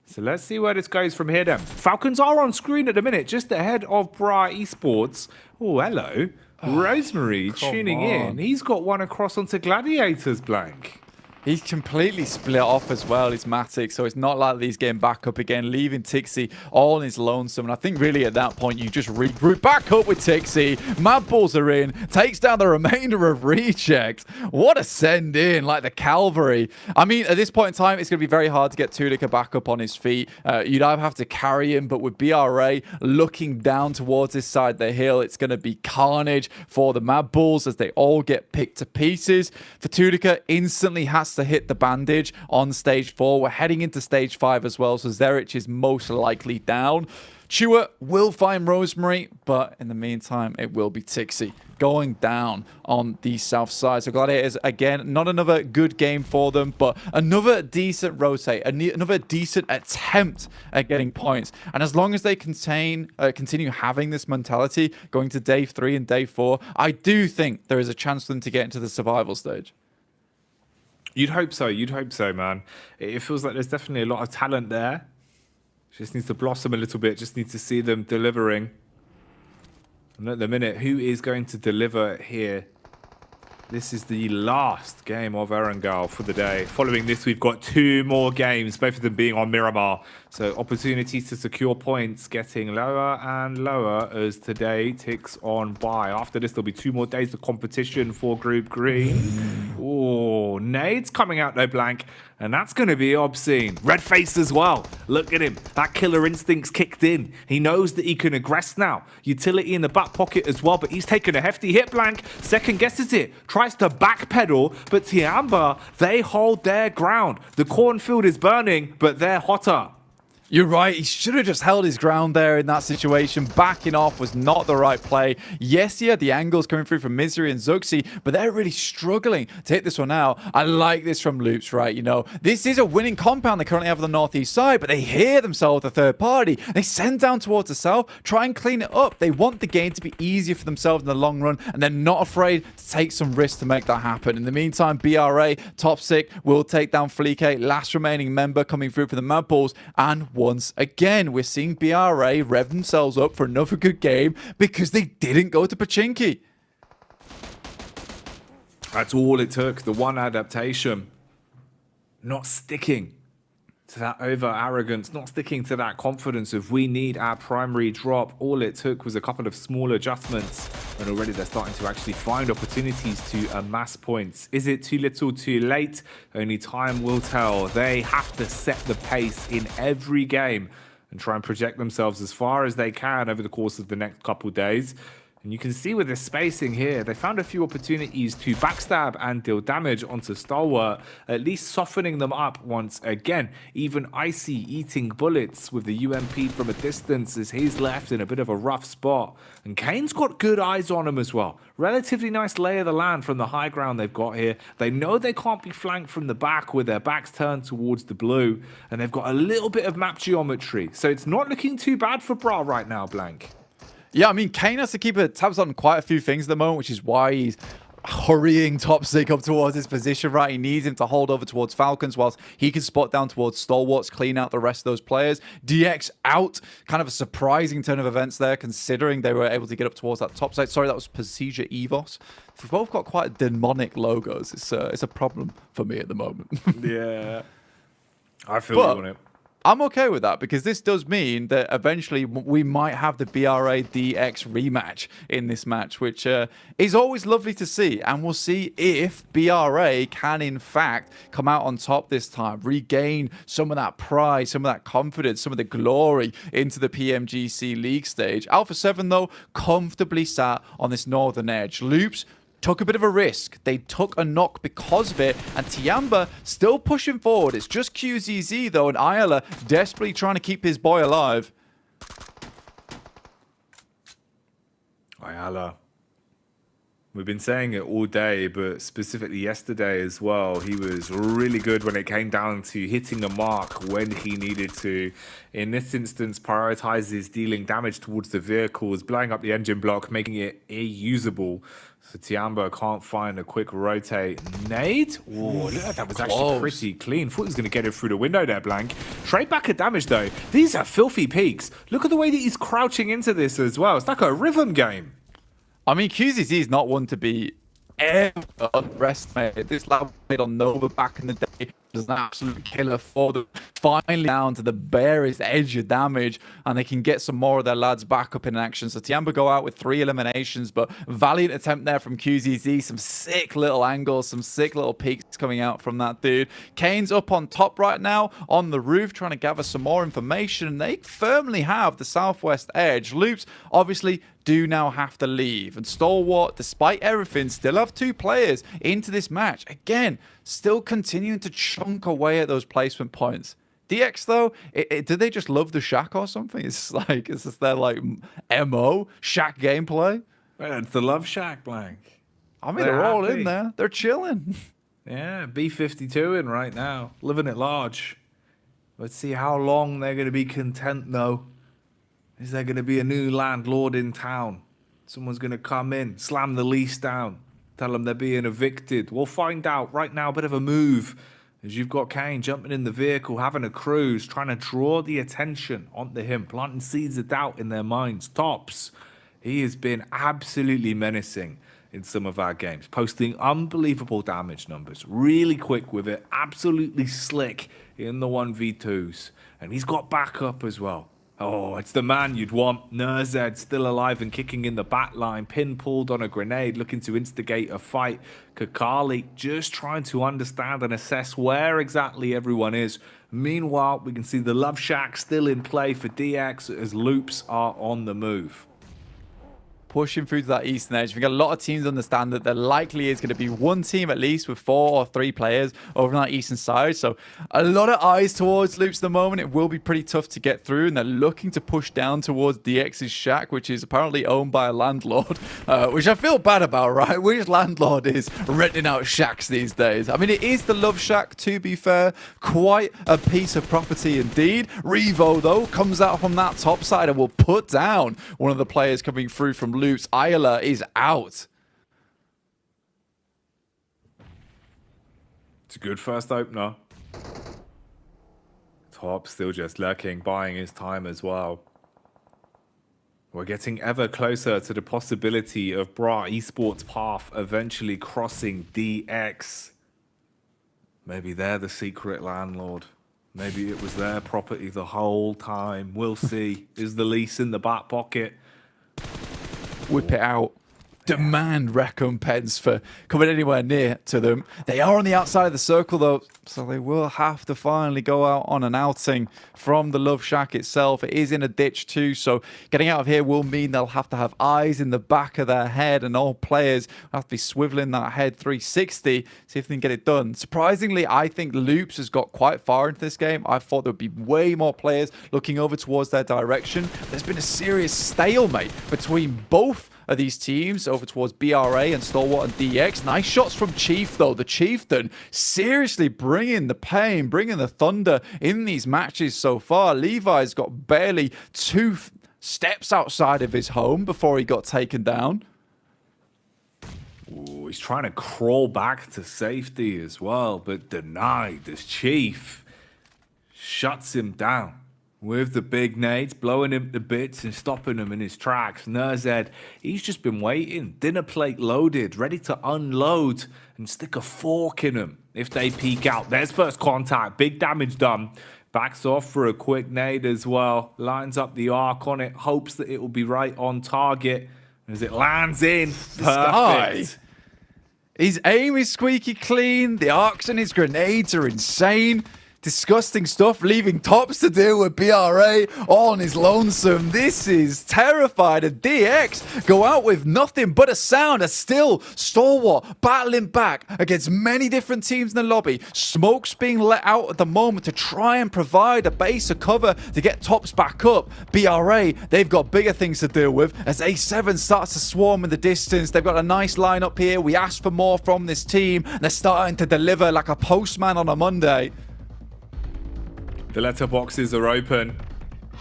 So let's see where this goes from here then. Falcons are on screen at the minute, just ahead of Bra Esports. Oh, hello. Rosemary tuning in. He's got one across onto Gladiators, Blank. He's completely split off as well, he's Matic, so it's not like he's getting back up again, leaving Tixie all in his lonesome. And I think really at that point, you just regroup back up with Tixie. Mad Balls are in, takes down the remainder of Reject. What a send in, like the cavalry. I mean, at this point in time, it's going to be very hard to get Tunica back up on his feet. You'd either have to carry him, but with BRA looking down towards this side of the hill, it's going to be carnage for the Mad Balls as they all get picked to pieces. For Tunica, instantly has to hit the bandage on stage 4. We're heading into stage 5 as well, so Zerich is most likely down. Chua will find Rosemary, but in the meantime, it will be Tixie going down on the south side. So Gladiators, again, not another good game for them, but another decent rotate, another decent attempt at getting points. And as long as they continue having this mentality going to day 3 and day 4, I do think there is a chance for them to get into the survival stage. You'd hope so, man. It feels like there's definitely a lot of talent there. Just needs to blossom a little bit, just need to see them delivering. And at the minute, who is going to deliver here? This is the last game of Erangel for the day. Following this, we've got 2 more games, both of them being on Miramar. So opportunities to secure points getting lower and lower as today ticks on by. After this, there'll be 2 more days of competition for Group Green. Oh, nades coming out though, Blank. And that's going to be obscene. Red face as well. Look at him. That killer instinct's kicked in. He knows that he can aggress now. Utility in the back pocket as well, but he's taken a hefty hit, Blank. Second guesses it. Tries to backpedal, but Tiamba, they hold their ground. The cornfield is burning, but they're hotter. You're right. He should have just held his ground there in that situation. Backing off was not the right play. Yes, he had the angles coming through from Misery and Zuxi, but they're really struggling to hit this one out. I like this from Loops, right? You know, this is a winning compound they currently have on the northeast side, but they hear themselves the third party. They send down towards the south, try and clean it up. They want the game to be easier for themselves in the long run, and they're not afraid to take some risks to make that happen. In the meantime, BRA, top 6, will take down Fleek, last remaining member coming through for the Mad Balls, and once again, we're seeing BRA rev themselves up for another good game because they didn't go to Pachinki. That's all it took. The one adaptation. Not sticking to that over-arrogance, not sticking to that confidence of we need our primary drop. All it took was a couple of small adjustments, and already they're starting to actually find opportunities to amass points. Is it too little, too late? Only time will tell. They have to set the pace in every game and try and project themselves as far as they can over the course of the next couple of days. And you can see with the spacing here, they found a few opportunities to backstab and deal damage onto Stalwart, at least softening them up once again. Even Icy eating bullets with the UMP from a distance as he's left in a bit of a rough spot. And Kane's got good eyes on him as well. Relatively nice lay of the land from the high ground they've got here. They know they can't be flanked from the back with their backs turned towards the blue. And they've got a little bit of map geometry. So it's not looking too bad for Bra right now, Blank. Yeah, I mean, Kane has to keep tabs on quite a few things at the moment, which is why he's hurrying Topsy up towards his position, right? He needs him to hold over towards Falcons whilst he can spot down towards Stalwarts, clean out the rest of those players. DX out, kind of a surprising turn of events there, considering they were able to get up towards that top side. Sorry, that was Precision Evos. They've both got quite demonic logos. It's a problem for me at the moment. Yeah. I feel you on it. I'm okay with that because this does mean that eventually we might have the BRA DX rematch in this match, which is always lovely to see. And we'll see if BRA can, in fact, come out on top this time, regain some of that pride, some of that confidence, some of the glory into the PMGC League stage. Alpha 7, though, comfortably sat on this northern edge. Loops took a bit of a risk. They took a knock because of it, and Tiamba still pushing forward. It's just QZZ, though, and Ayala desperately trying to keep his boy alive. Ayala. We've been saying it all day, but specifically yesterday as well, he was really good when it came down to hitting the mark when he needed to. In this instance, prioritizes dealing damage towards the vehicles, blowing up the engine block, making it usable. So Tiamba can't find a quick rotate. Nade? Ooh, look, that was actually pretty clean. Thought he was going to get it through the window there, Blank. Straight back at damage, though. These are filthy peaks. Look at the way that he's crouching into this as well. It's like a rhythm game. I mean, QZZ is not one to be ever underestimated. This lad played on Nova back in the day was an absolute killer for them. Finally down to the barest edge of damage, and they can get some more of their lads back up in action. So Tiamba go out with 3 eliminations, but valiant attempt there from QZZ. Some sick little angles, some sick little peaks coming out from that dude. Kane's up on top right now on the roof trying to gather some more information. They firmly have the southwest edge. Loops obviously do now have to leave, and Stalwart, despite everything, still have 2 players into this match. Again, still continuing to chunk away at those placement points. DX, though, did they just love the Shack or something? It's like, is this their like MO Shack gameplay? Well, it's the Love Shack, Blank. I mean, they're all in there. They're chilling. Yeah, B52 in right now, living it large. Let's see how long they're going to be content, though. Is there going to be a new landlord in town? Someone's going to come in, slam the lease down, tell them they're being evicted. We'll find out right now. A bit of a move as you've got Kane jumping in the vehicle, having a cruise, trying to draw the attention onto him, planting seeds of doubt in their minds. Tops, he has been absolutely menacing in some of our games, posting unbelievable damage numbers, really quick with it, absolutely slick in the 1v2s, and he's got backup as well. Oh, it's the man you'd want. Nurzed still alive and kicking in the back line. Pin pulled on a grenade, looking to instigate a fight. Kakali just trying to understand and assess where exactly everyone is. Meanwhile, we can see the Love Shack still in play for DX as Loops are on the move. Pushing through to that eastern edge. I think a lot of teams understand that there likely is going to be one team at least with 4 or 3 players over on that eastern side. So a lot of eyes towards Loops at the moment. It will be pretty tough to get through, and they're looking to push down towards DX's shack, which is apparently owned by a landlord, which I feel bad about, right? Which landlord is renting out shacks these days? I mean, it is the Love Shack, to be fair. Quite a piece of property indeed. Revo, though, comes out from that top side and will put down one of the players coming through from Loops. Ayala is out. It's a good first opener. Top still just lurking, buying his time as well. We're getting ever closer to the possibility of Bra Esports path eventually crossing DX. Maybe they're the secret landlord. Maybe it was their property the whole time. We'll see. Is the lease in the back pocket? Whip it out. demand recompense for coming anywhere near to them. They are on the outside of the circle, though, so they will have to finally go out on an outing from the Love Shack itself. It is in a ditch too, so getting out of here will mean they'll have to have eyes in the back of their head, and all players will have to be swiveling that head 360, see if they can get it done. Surprisingly, I think Loops has got quite far into this game. I thought there would be way more players looking over towards their direction. There's been a serious stalemate between both of these teams over towards BRA and Stalwart and DX. Nice shots from Chief, though. The Chieftain seriously bringing the pain, bringing the thunder in these matches so far. Levi's got barely 2 steps outside of his home before he got taken down. Ooh, he's trying to crawl back to safety as well, but denied as Chief shuts him down with the big nades, blowing him to bits and stopping him in his tracks. Nurzed, he's just been waiting, dinner plate loaded, ready to unload and stick a fork in him if they peek out. There's first contact, big damage done. Backs off for a quick nade as well, lines up the arc on it, hopes that it will be right on target as it lands in. Perfect. His aim is squeaky clean, the arcs and his grenades are insane. Disgusting stuff, leaving Tops to deal with BRA all on his lonesome. This is terrified. And DX go out with nothing but a sound. A still Stalwart battling back against many different teams in the lobby. Smoke's being let out at the moment to try and provide a base of cover to get Tops back up. BRA, they've got bigger things to deal with as A7 starts to swarm in the distance. They've got a nice lineup here. We asked for more from this team. They're starting to deliver like a postman on a Monday. The letterboxes are open,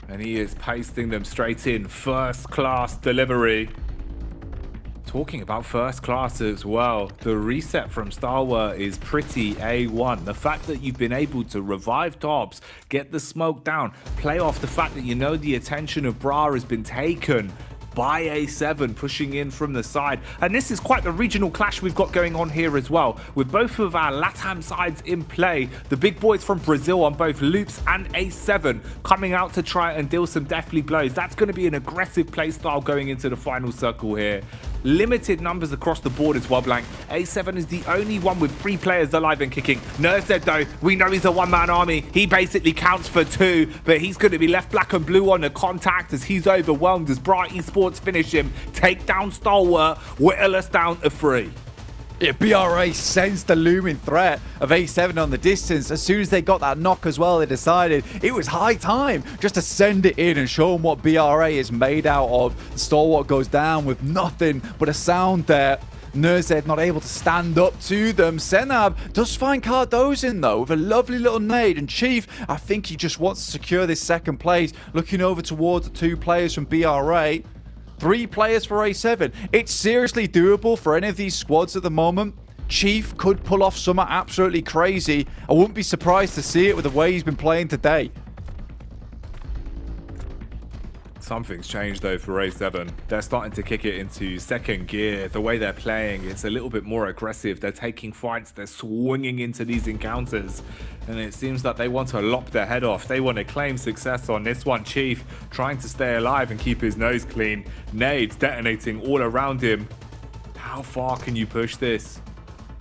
and he is pasting them straight in. First class delivery. Talking about first class as well, the reset from Stalwart is pretty A1. The fact that you've been able to revive Tops, get the smoke down, play off the fact that you know the attention of Bra has been taken by A7 pushing in from the side. And this is quite the regional clash we've got going on here as well, with both of our LATAM sides in play. The big boys from Brazil on both Loops and A7 coming out to try and deal some deathly blows. That's going to be an aggressive play style going into the final circle here. Limited numbers across the board as well, Blank. A7 is the only one with 3 players alive and kicking. Nurzed, though, we know he's a one-man army. He basically counts for 2, but he's going to be left black and blue on the contact as he's overwhelmed as Bright Esports finish him. Take down Stalwart, whittle us down to 3. Yeah, BRA sensed the looming threat of A7 on the distance. As soon as they got that knock as well, they decided it was high time just to send it in and show them what BRA is made out of. Stalwart goes down with nothing but a sound there. Nurzed not able to stand up to them. Senab does find Cardozin though with a lovely little nade, and Chief, I think he just wants to secure this second place, looking over towards the 2 players from BRA. 3 players for A7. It's seriously doable for any of these squads at the moment. Chief could pull off something absolutely crazy. I wouldn't be surprised to see it with the way he's been playing today. Something's changed though for A7. They're starting to kick it into second gear. The way they're playing, it's a little bit more aggressive. They're taking fights, they're swinging into these encounters, and it seems that they want to lop their head off. They want to claim success on this one. Chief trying to stay alive and keep his nose clean. Nades detonating all around him. How far can you push this?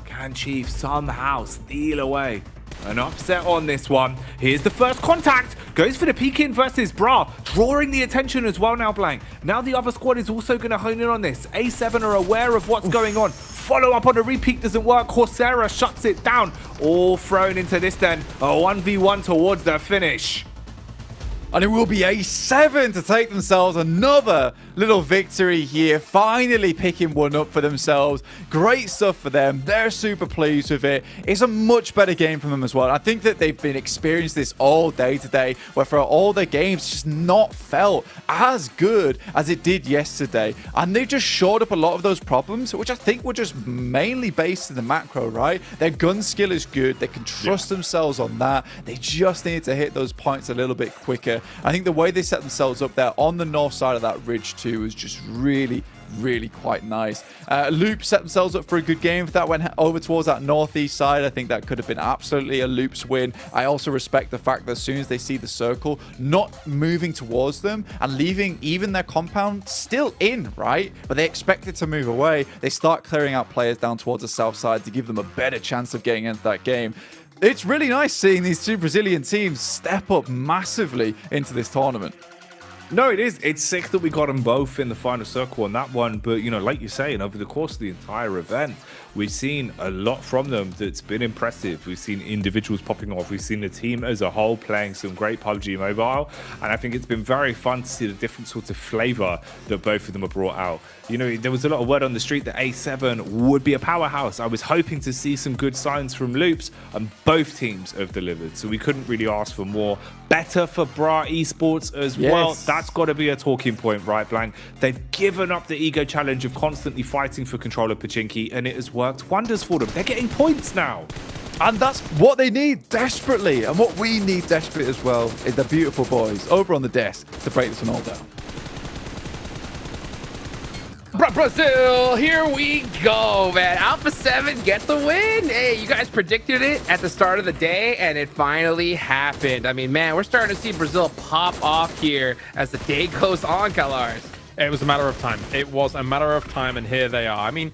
Can Chief somehow steal away? An upset on this one. Here's the first contact. Goes for the peek in versus Bra. Drawing the attention as well now, Blank. Now the other squad is also going to hone in on this. A7 are aware of what's going on. Follow up on the repeat doesn't work. Coursera shuts it down. All thrown into this then. A 1v1 towards the finish. And it will be A7 to take themselves another little victory here. Finally picking one up for themselves. Great stuff for them. They're super pleased with it. It's a much better game for them as well. I think that they've been experiencing this all day today, where for all their games, it's just not felt as good as it did yesterday. And they've just shored up a lot of those problems, which I think were just mainly based in the macro, right? Their gun skill is good. They can trust themselves on that. They just need to hit those points a little bit quicker. I think the way they set themselves up there on the north side of that ridge too is just really, really quite nice. Loop set themselves up for a good game. If that went over towards that northeast side, I think that could have been absolutely a Loop's win. I also respect the fact that as soon as they see the circle, not moving towards them and leaving even their compound still in, right? But they expect it to move away. They start clearing out players down towards the south side to give them a better chance of getting into that game. It's really nice seeing these two Brazilian teams step up massively into this tournament. No, it is. It's sick that we got them both in the final circle on that one. But, you know, like you're saying, over the course of the entire event, we've seen a lot from them that's been impressive. We've seen individuals popping off. We've seen the team as a whole playing some great PUBG Mobile. And I think it's been very fun to see the different sorts of flavor that both of them have brought out. You know, there was a lot of word on the street that A7 would be a powerhouse. I was hoping to see some good signs from Loops, and both teams have delivered. So we couldn't really ask for more. Better for Bra Esports as well. That's got to be a talking point, right, Blank? They've given up the ego challenge of constantly fighting for control of Pachinki, and it has worked wonders for them. They're getting points now. And that's what they need desperately. And what we need desperately as well is the beautiful boys over on the desk to break this one all down. Brazil, here we go, man. Alpha 7 get the win. Hey, you guys predicted it at the start of the day, and it finally happened. I mean, man, we're starting to see Brazil pop off here as the day goes on, Kalars. It was a matter of time. It was a matter of time, and here they are. I mean,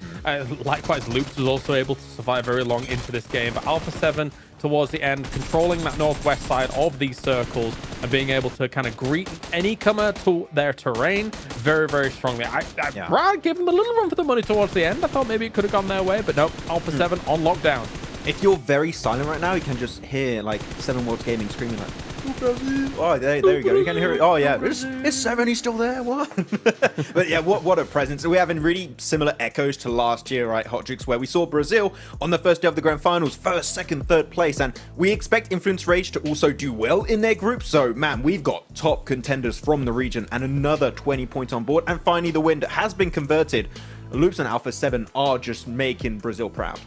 likewise, Loops was also able to survive very long into this game, but Alpha 7 towards the end, controlling that northwest side of these circles and being able to kind of greet any comer to their terrain very, very strongly. Brad gave them a little run for the money towards the end. I thought maybe it could have gone their way, but no, Alpha 7 on lockdown. If you're very silent right now, you can just hear like 7 Worlds Gaming screaming like, oh, there we go. You can hear it. Oh, yeah. Is 7 he's still there? What? But yeah, what a presence. We're having really similar echoes to last year, right, Hotjix, where we saw Brazil on the first day of the Grand Finals, first, second, third place. And we expect Influence Rage to also do well in their group. So, man, we've got top contenders from the region and another 20 points on board. And finally, the win has been converted. Loops and Alpha 7 are just making Brazil proud.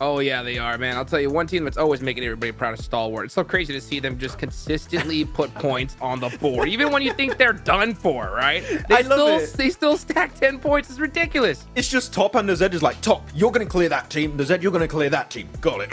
Oh, yeah, they are, man. I'll tell you, one team that's always making everybody proud is Stalwart. It's so crazy to see them just consistently put points on the board, even when you think they're done for, right? They still stack 10 points. It's ridiculous. It's just Top and the Z is like, Top, you're going to clear that team. The Z, you're going to clear that team. Got it.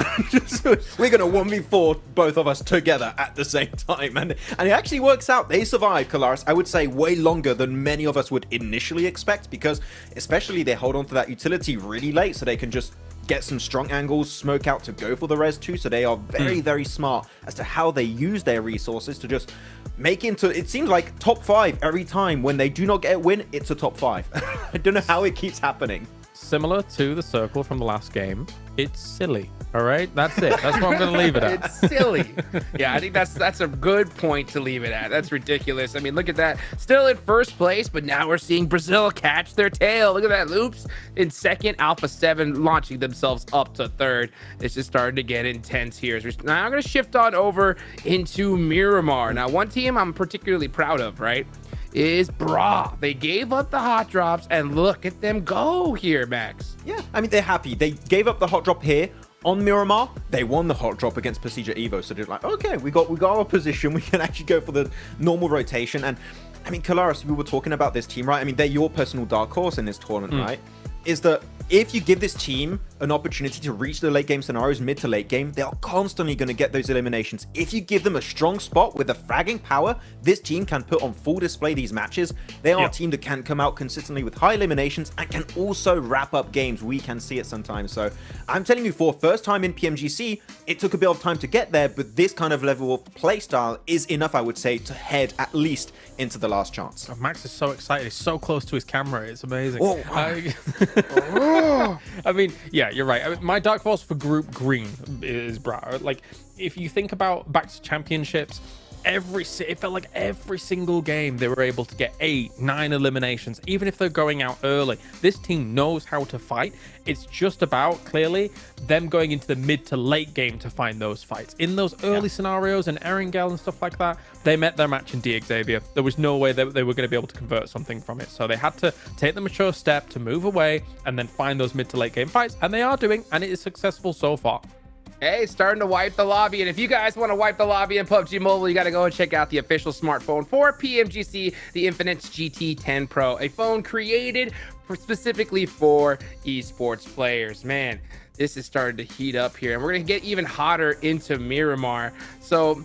We're going to 1v4 both of us together at the same time. And it actually works out. They survived, Kalaris, I would say, way longer than many of us would initially expect, because especially they hold on to that utility really late so they can just get some strong angles, smoke out to go for the res too. So they are very, very smart as to how they use their resources to just make it seems like top 5 every time. When they do not get a win, it's a top 5. I don't know how it keeps happening. Similar to the circle from the last game, it's silly. All right, that's it. That's what I'm going to leave it at. It's silly. Yeah, I think that's a good point to leave it at. That's ridiculous. I mean, look at that. Still in first place, but now we're seeing Brazil catch their tail. Look at that. Loops in second, Alpha 7 launching themselves up to third. It's just starting to get intense here. So now I'm going to shift on over into Miramar. Now, one team I'm particularly proud of, right, is Bra. They gave up the hot drops, and look at them go here, Max. Yeah, I mean, they're happy. They gave up the hot drop here on Miramar. They won the hot drop against Pasija Evo, so they're like, okay, we got our position. We can actually go for the normal rotation. And I mean, Kalaris, we were talking about this team, right? I mean, they're your personal dark horse in this tournament, right? Is that if you give this team an opportunity to reach the late game scenarios, mid to late game, they are constantly going to get those eliminations. If you give them a strong spot with a fragging power, this team can put on full display these matches. They are a team that can come out consistently with high eliminations and can also wrap up games. We can see it sometimes. So I'm telling you, for first time in PMGC, it took a bit of time to get there, but this kind of level of playstyle is enough, I would say, to head at least into the last chance. Oh, Max is so excited. He's so close to his camera. It's amazing. I mean, yeah, you're right. I mean, my dark horse for Group Green is Bra. Like, if you think about back to championships, it felt like every single game they were able to get 8, 9 eliminations, even if they're going out early. This team knows how to fight. It's just about, clearly, them going into the mid to late game to find those fights. In those early scenarios and Erangel and stuff like that, they met their match in DXavier. There was no way that they were going to be able to convert something from it. So they had to take the mature step to move away and then find those mid to late game fights. And they are doing, and it is successful so far. Hey, starting to wipe the lobby. And if you guys want to wipe the lobby in PUBG Mobile, you got to go and check out the official smartphone for PMGC, the Infinite GT10 Pro, a phone created specifically for esports players. Man, this is starting to heat up here, and we're going to get even hotter into Miramar. So,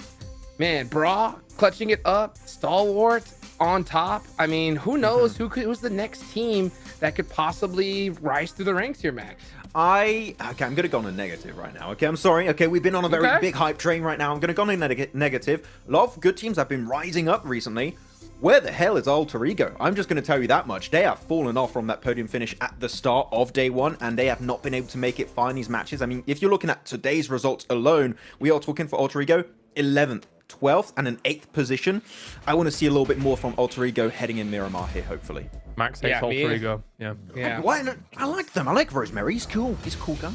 man, Bra clutching it up, Stalwart on top. I mean, who knows who's the next team that could possibly rise through the ranks here, Max? Okay, I'm gonna go on a negative right now. Okay, I'm sorry. Okay, we've been on a very big hype train right now. I'm gonna go on a negative. A lot of good teams have been rising up recently. Where the hell is Alter Ego? I'm just gonna tell you that much. They have fallen off from that podium finish at the start of day one, and they have not been able to make it far in these matches. I mean, if you're looking at today's results alone, we are talking for Alter Ego 11th, 12th, and an 8th position. I want to see a little bit more from Alter Ego heading in Miramar here, hopefully. Max hates Alter Ego. Yeah. Why not? I like them. I like Rosemary. He's cool. He's a cool guy.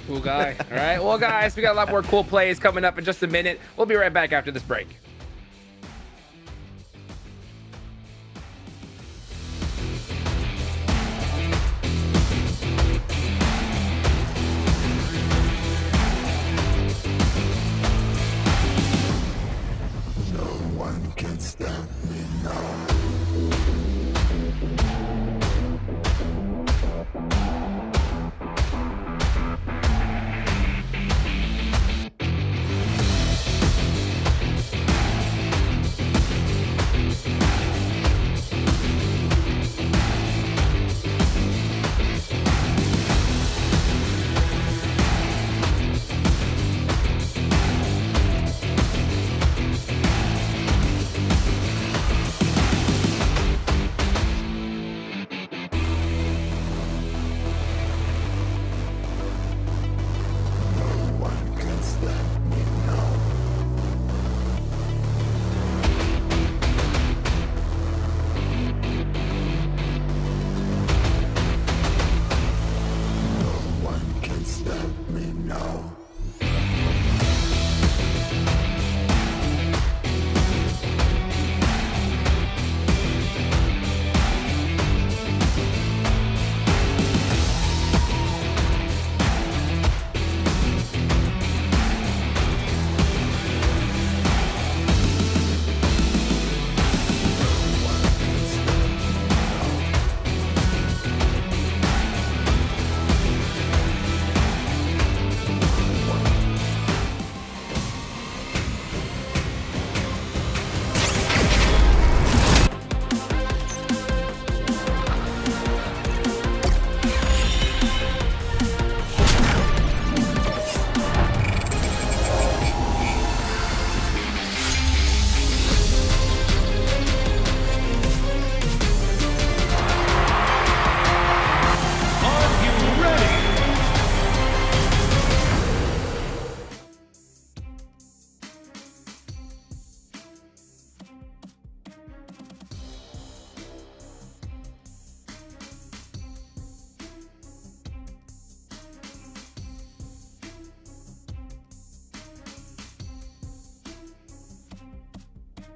Cool guy. All right. Well, guys, we got a lot more cool plays coming up in just a minute. We'll be right back after this break.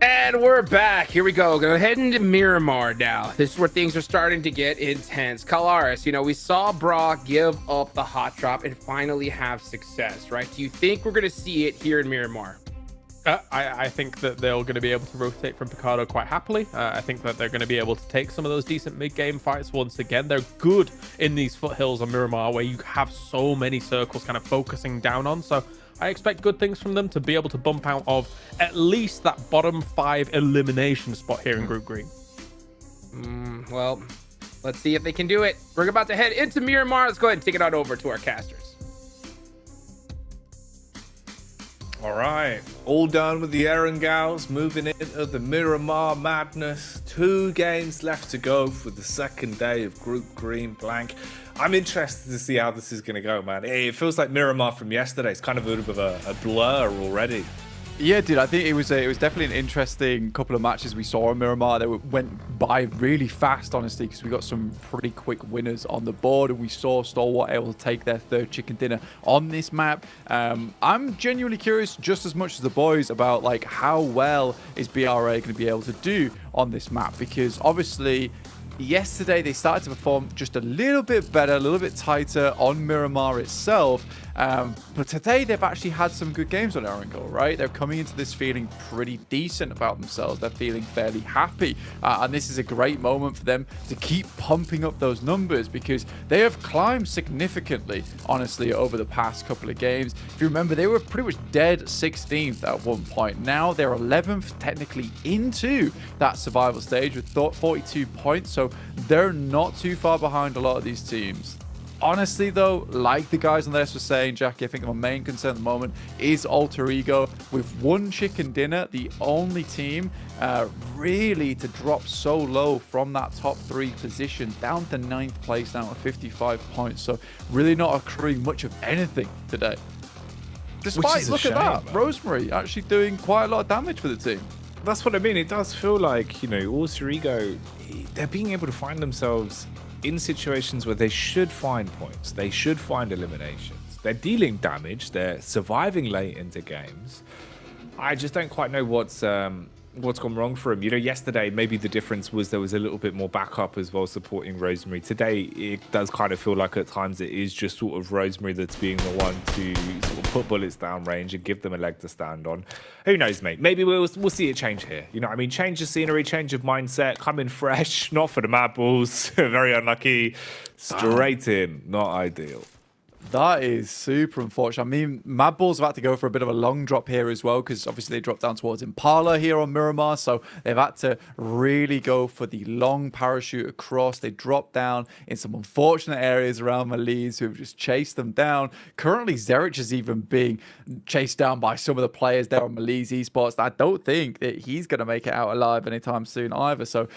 And we're back. Here we go. Gonna head into Miramar now. This is where things are starting to get intense. Kalaris, you know, we saw Bra give up the hot drop and finally have success, right? Do you think we're gonna see it here in Miramar? I think that they're going to be able to rotate from Picardo quite happily. I think that they're going to be able to take some of those decent mid-game fights once again. They're good in these foothills on Miramar where you have so many circles kind of focusing down on. So I expect good things from them to be able to bump out of at least that bottom 5 elimination spot here in Group Green. Well, let's see if they can do it. We're about to head into Miramar. Let's go ahead and take it on over to our casters. All right, all done with the Erangels, moving into the Miramar madness. 2 games left to go for the second day of Group Green blank. I'm interested to see how this is going to go, man. It feels like Miramar from yesterday. It's kind of a bit of a blur already. Yeah, dude, I think it was definitely an interesting couple of matches we saw in Miramar. They went by really fast, honestly, because we got some pretty quick winners on the board, and we saw Stalwart able to take their 3rd chicken dinner on this map. I'm genuinely curious, just as much as the boys, about like how well is BRA going to be able to do on this map, because obviously yesterday they started to perform just a little bit better, a little bit tighter on Miramar itself. But today they've actually had some good games on Erangel, right? They're coming into this feeling pretty decent about themselves. They're feeling fairly happy. And this is a great moment for them to keep pumping up those numbers because they have climbed significantly, honestly, over the past couple of games. If you remember, they were pretty much dead 16th at one point. Now they're 11th technically into that survival stage with 42 points. So they're not too far behind a lot of these teams. Honestly, though, like the guys on the list were saying, Jackie, I think my main concern at the moment is Alter Ego. With one chicken dinner, the only team really to drop so low from that top 3 position down to 9th place now at 55 points. So really not accruing much of anything today. Despite, look at that, man. Rosemary actually doing quite a lot of damage for the team. That's what I mean. It does feel like, you know, Alter Ego, they're being able to find themselves in situations where they should find points, they should find eliminations, they're dealing damage, they're surviving late into games. I just don't quite know what's gone wrong for him. You know, yesterday maybe the difference was there was a little bit more backup as well supporting Rosemary. Today it does kind of feel like at times it is just sort of Rosemary that's being the one to sort of put bullets down range and give them a leg to stand on. Who knows, mate? Maybe we'll see a change here. You know what I mean? Change of scenery, change of mindset, come in fresh, not for the Mad Bulls. Very unlucky. Straight in, not ideal. That is super unfortunate. I mean, Mad Bulls have had to go for a bit of a long drop here as well because obviously they dropped down towards Impala here on Miramar. So they've had to really go for the long parachute across. They dropped down in some unfortunate areas around Malise who have just chased them down. Currently, Zerich is even being chased down by some of the players there on Malise Esports. I don't think that he's going to make it out alive anytime soon either. So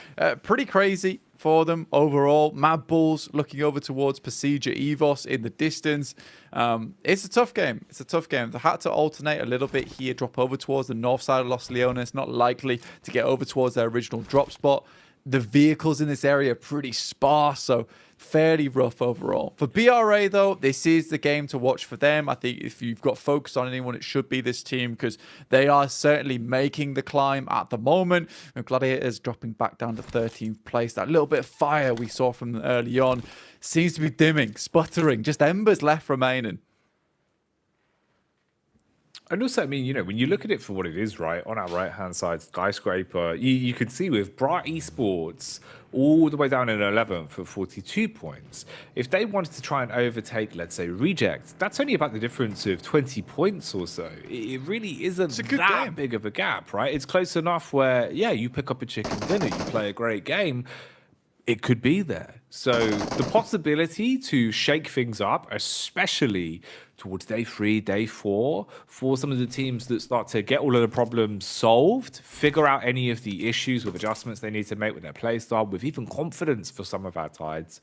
pretty crazy for them overall. Mad Bulls looking over towards Pasija Evos in the distance. It's a tough game. It's a tough game. They had to alternate a little bit here, drop over towards the north side of Los Leones. Not likely to get over towards their original drop spot. The vehicles in this area are pretty sparse, so fairly rough overall. For BRA, though, this is the game to watch for them. I think if you've got focus on anyone, it should be this team because they are certainly making the climb at the moment. And Gladiators dropping back down to 13th place. That little bit of fire we saw from them early on seems to be dimming, sputtering, just embers left remaining. And also, I mean, you know, when you look at it for what it is, right, on our right-hand side, Skyscraper, you could see with Bright Esports all the way down in 11th for 42 points. If they wanted to try and overtake, let's say, Reject, that's only about the difference of 20 points or so. It really isn't that big of a gap, right? It's close enough where, yeah, you pick up a chicken dinner, you play a great game, it could be there. So the possibility to shake things up, especially towards day 3, day 4, for some of the teams that start to get all of the problems solved, figure out any of the issues with adjustments they need to make with their play style, with even confidence for some of our Tides.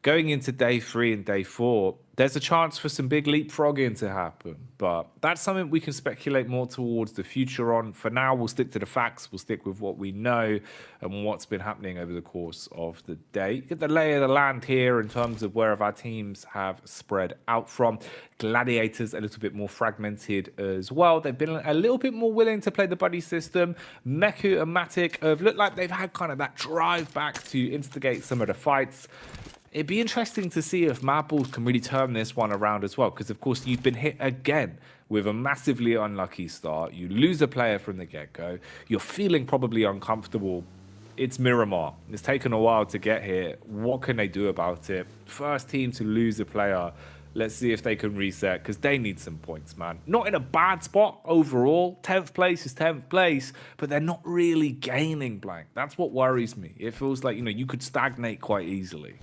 Going into day 3 and day 4, there's a chance for some big leapfrogging to happen. But that's something we can speculate more towards the future on. For now, we'll stick to the facts. We'll stick with what we know and what's been happening over the course of the day. Get the lay of the land here in terms of where our teams have spread out from. Gladiators a little bit more fragmented as well. They've been a little bit more willing to play the buddy system. Meku and Matic have looked like they've had kind of that drive back to instigate some of the fights. It'd be interesting to see if Mad Bulls can really turn this one around as well, because of course you've been hit again with a massively unlucky start. You lose a player from the get-go. You're feeling probably uncomfortable. It's Miramar. It's taken a while to get here. What can they do about it? First team to lose a player. Let's see if they can reset, because they need some points, man. Not in a bad spot overall. 10th place is 10th place, but they're not really gaining blank. That's what worries me. It feels like, you know, you could stagnate quite easily.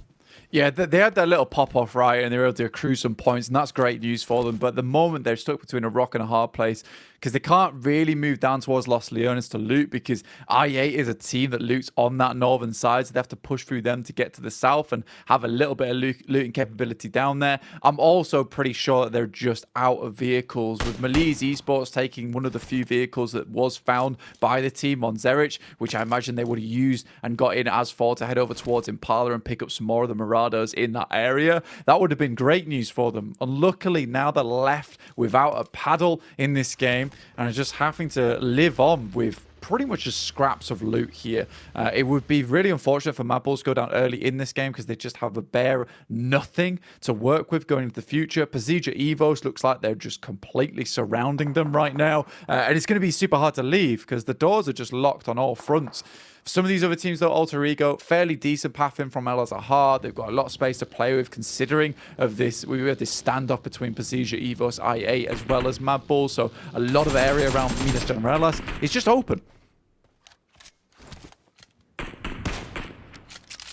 Yeah, they had that little pop-off, right, and they were able to accrue some points, and that's great news for them. But at the moment, they're stuck between a rock and a hard place because they can't really move down towards Los Leones to loot because I8 is a team that loots on that northern side, so they have to push through them to get to the south and have a little bit of looting capability down there. I'm also pretty sure that they're just out of vehicles, with Malise Esports taking one of the few vehicles that was found by the team on Zerich, which I imagine they would have used and got in as for to head over towards Impala and pick up some more of the Mirados in that area. That would have been great news for them. And luckily, now they're left without a paddle in this game and are just having to live on with pretty much just scraps of loot here. It would be really unfortunate for Mad Bulls to go down early in this game because they just have a bare nothing to work with going into the future. PMGC Evos looks like they're just completely surrounding them right now. And it's going to be super hard to leave because the doors are just locked on all fronts. Some of these other teams, though, Alter Ego, fairly decent path in from El Azahar. They've got a lot of space to play with, considering of this. We have this standoff between PMGC Evos, IA, as well as Mad Bulls. So a lot of area around Minas Generales is just open.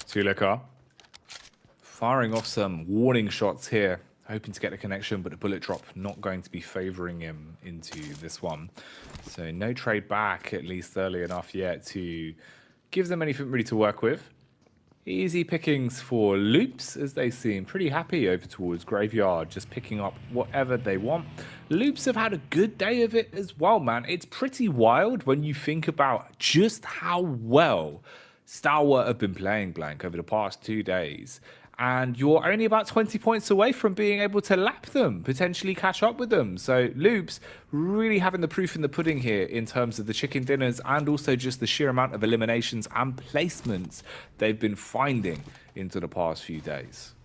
Tulika firing off some warning shots here, hoping to get a connection, but a bullet drop not going to be favoring him into this one. So no trade back, at least early enough yet to give them anything really to work with. Easy pickings for Loops, as they seem pretty happy over towards Graveyard, just picking up whatever they want. Loops have had a good day of it as well, man. It's pretty wild when you think about just how well Stalwart have been playing Blank over the past 2 days. And you're only about 20 points away from being able to lap them, potentially catch up with them. So Loops really having the proof in the pudding here in terms of the chicken dinners and also just the sheer amount of eliminations and placements they've been finding into the past few days.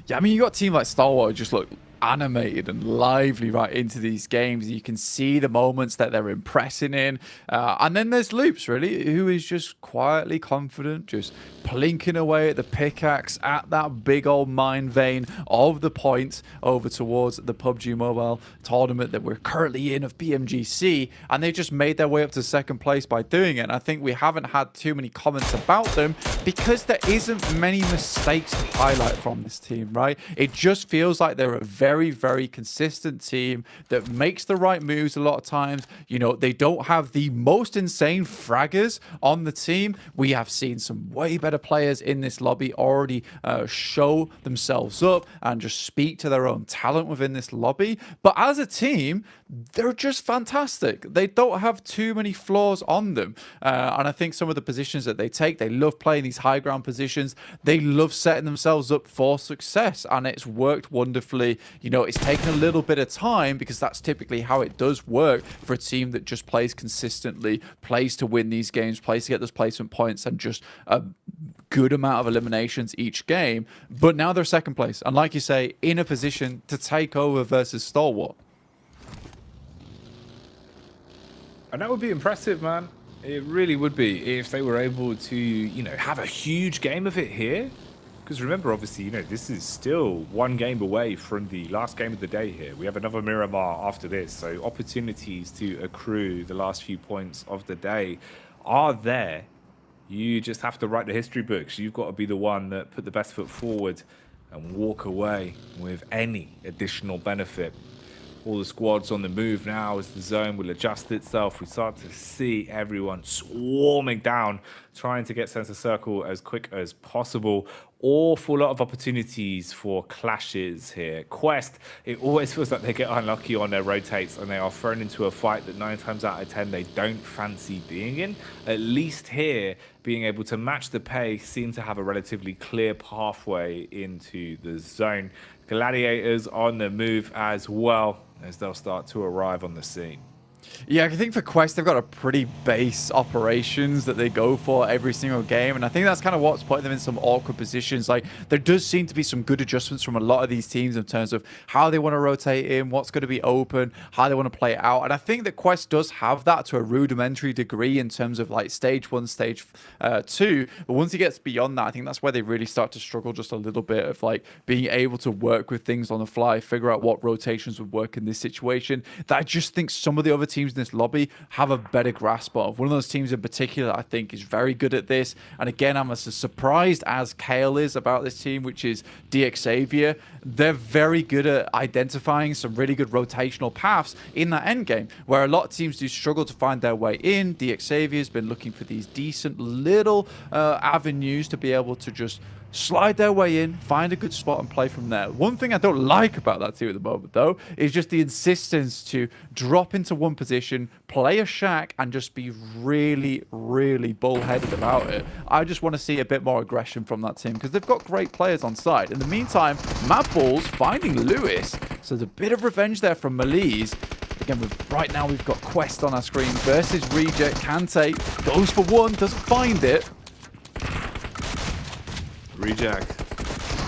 Yeah, I mean, you got a team like Stalwart who just look animated and lively right into these games. You can see the moments that they're impressing in. And then there's Loops, really, who is just quietly confident, just plinking away at the pickaxe at that big old mine vein of the points over towards the PUBG Mobile tournament that we're currently in of PMGC. And they just made their way up to second place by doing it. And I think we haven't had too many comments about them because there isn't many mistakes to highlight from this team, right? It just feels like they're a very, very consistent team that makes the right moves a lot of times. You know, they don't have the most insane fraggers on the team. We have seen some way better players in this lobby already show themselves up and just speak to their own talent within this lobby. But as a team, they're just fantastic. They don't have too many flaws on them. And I think some of the positions that they take, they love playing these high ground positions. They love setting themselves up for success. And it's worked wonderfully. You know, it's taken a little bit of time because that's typically how it does work for a team that just plays consistently, plays to win these games, plays to get those placement points and just a good amount of eliminations each game. But now they're second place. And like you say, in a position to take over versus Stalwart. And that would be impressive, man. It really would be if they were able to, you know, have a huge game of it here. Because remember, obviously, you know, this is still one game away from the last game of the day here. We have another Miramar after this. So opportunities to accrue the last few points of the day are there. You just have to write the history books. You've got to be the one that put the best foot forward and walk away with any additional benefit. All the squads on the move now as the zone will adjust itself. We start to see everyone swarming down, trying to get center circle as quick as possible. Awful lot of opportunities for clashes here. Quest, it always feels like they get unlucky on their rotates and they are thrown into a fight that 9 times out of 10 they don't fancy being in. At least here, being able to match the pace, seem to have a relatively clear pathway into the zone. Gladiators on the move as well as they'll start to arrive on the scene. Yeah, I think for Quest, they've got a pretty base operations that they go for every single game. And I think that's kind of what's putting them in some awkward positions. Like, there does seem to be some good adjustments from a lot of these teams in terms of how they want to rotate in, what's going to be open, how they want to play it out. And I think that Quest does have that to a rudimentary degree in terms of like stage 1, stage 2. But once it gets beyond that, I think that's where they really start to struggle just a little bit of like being able to work with things on the fly, figure out what rotations would work in this situation. That I just think some of the other teams in this lobby have a better grasp of. One of those teams in particular I think is very good at this, and again I'm as surprised as Kale is about this team, which is DX Xavier. They're very good at identifying some really good rotational paths in that end game, where a lot of teams do struggle to find their way in. DX Xavier has been looking for these decent little avenues to be able to just slide their way in, find a good spot and play from there. One thing I don't like about that team at the moment, though, is just the insistence to drop into one position, play a shack, and just be really, really bullheaded about it. I just want to see a bit more aggression from that team because they've got great players on side. In the meantime, Mad Bulls finding Lewis, so there's a bit of revenge there from Malise. Again, right now we've got Quest on our screen versus Reject. Kante goes for one, doesn't find it. Reject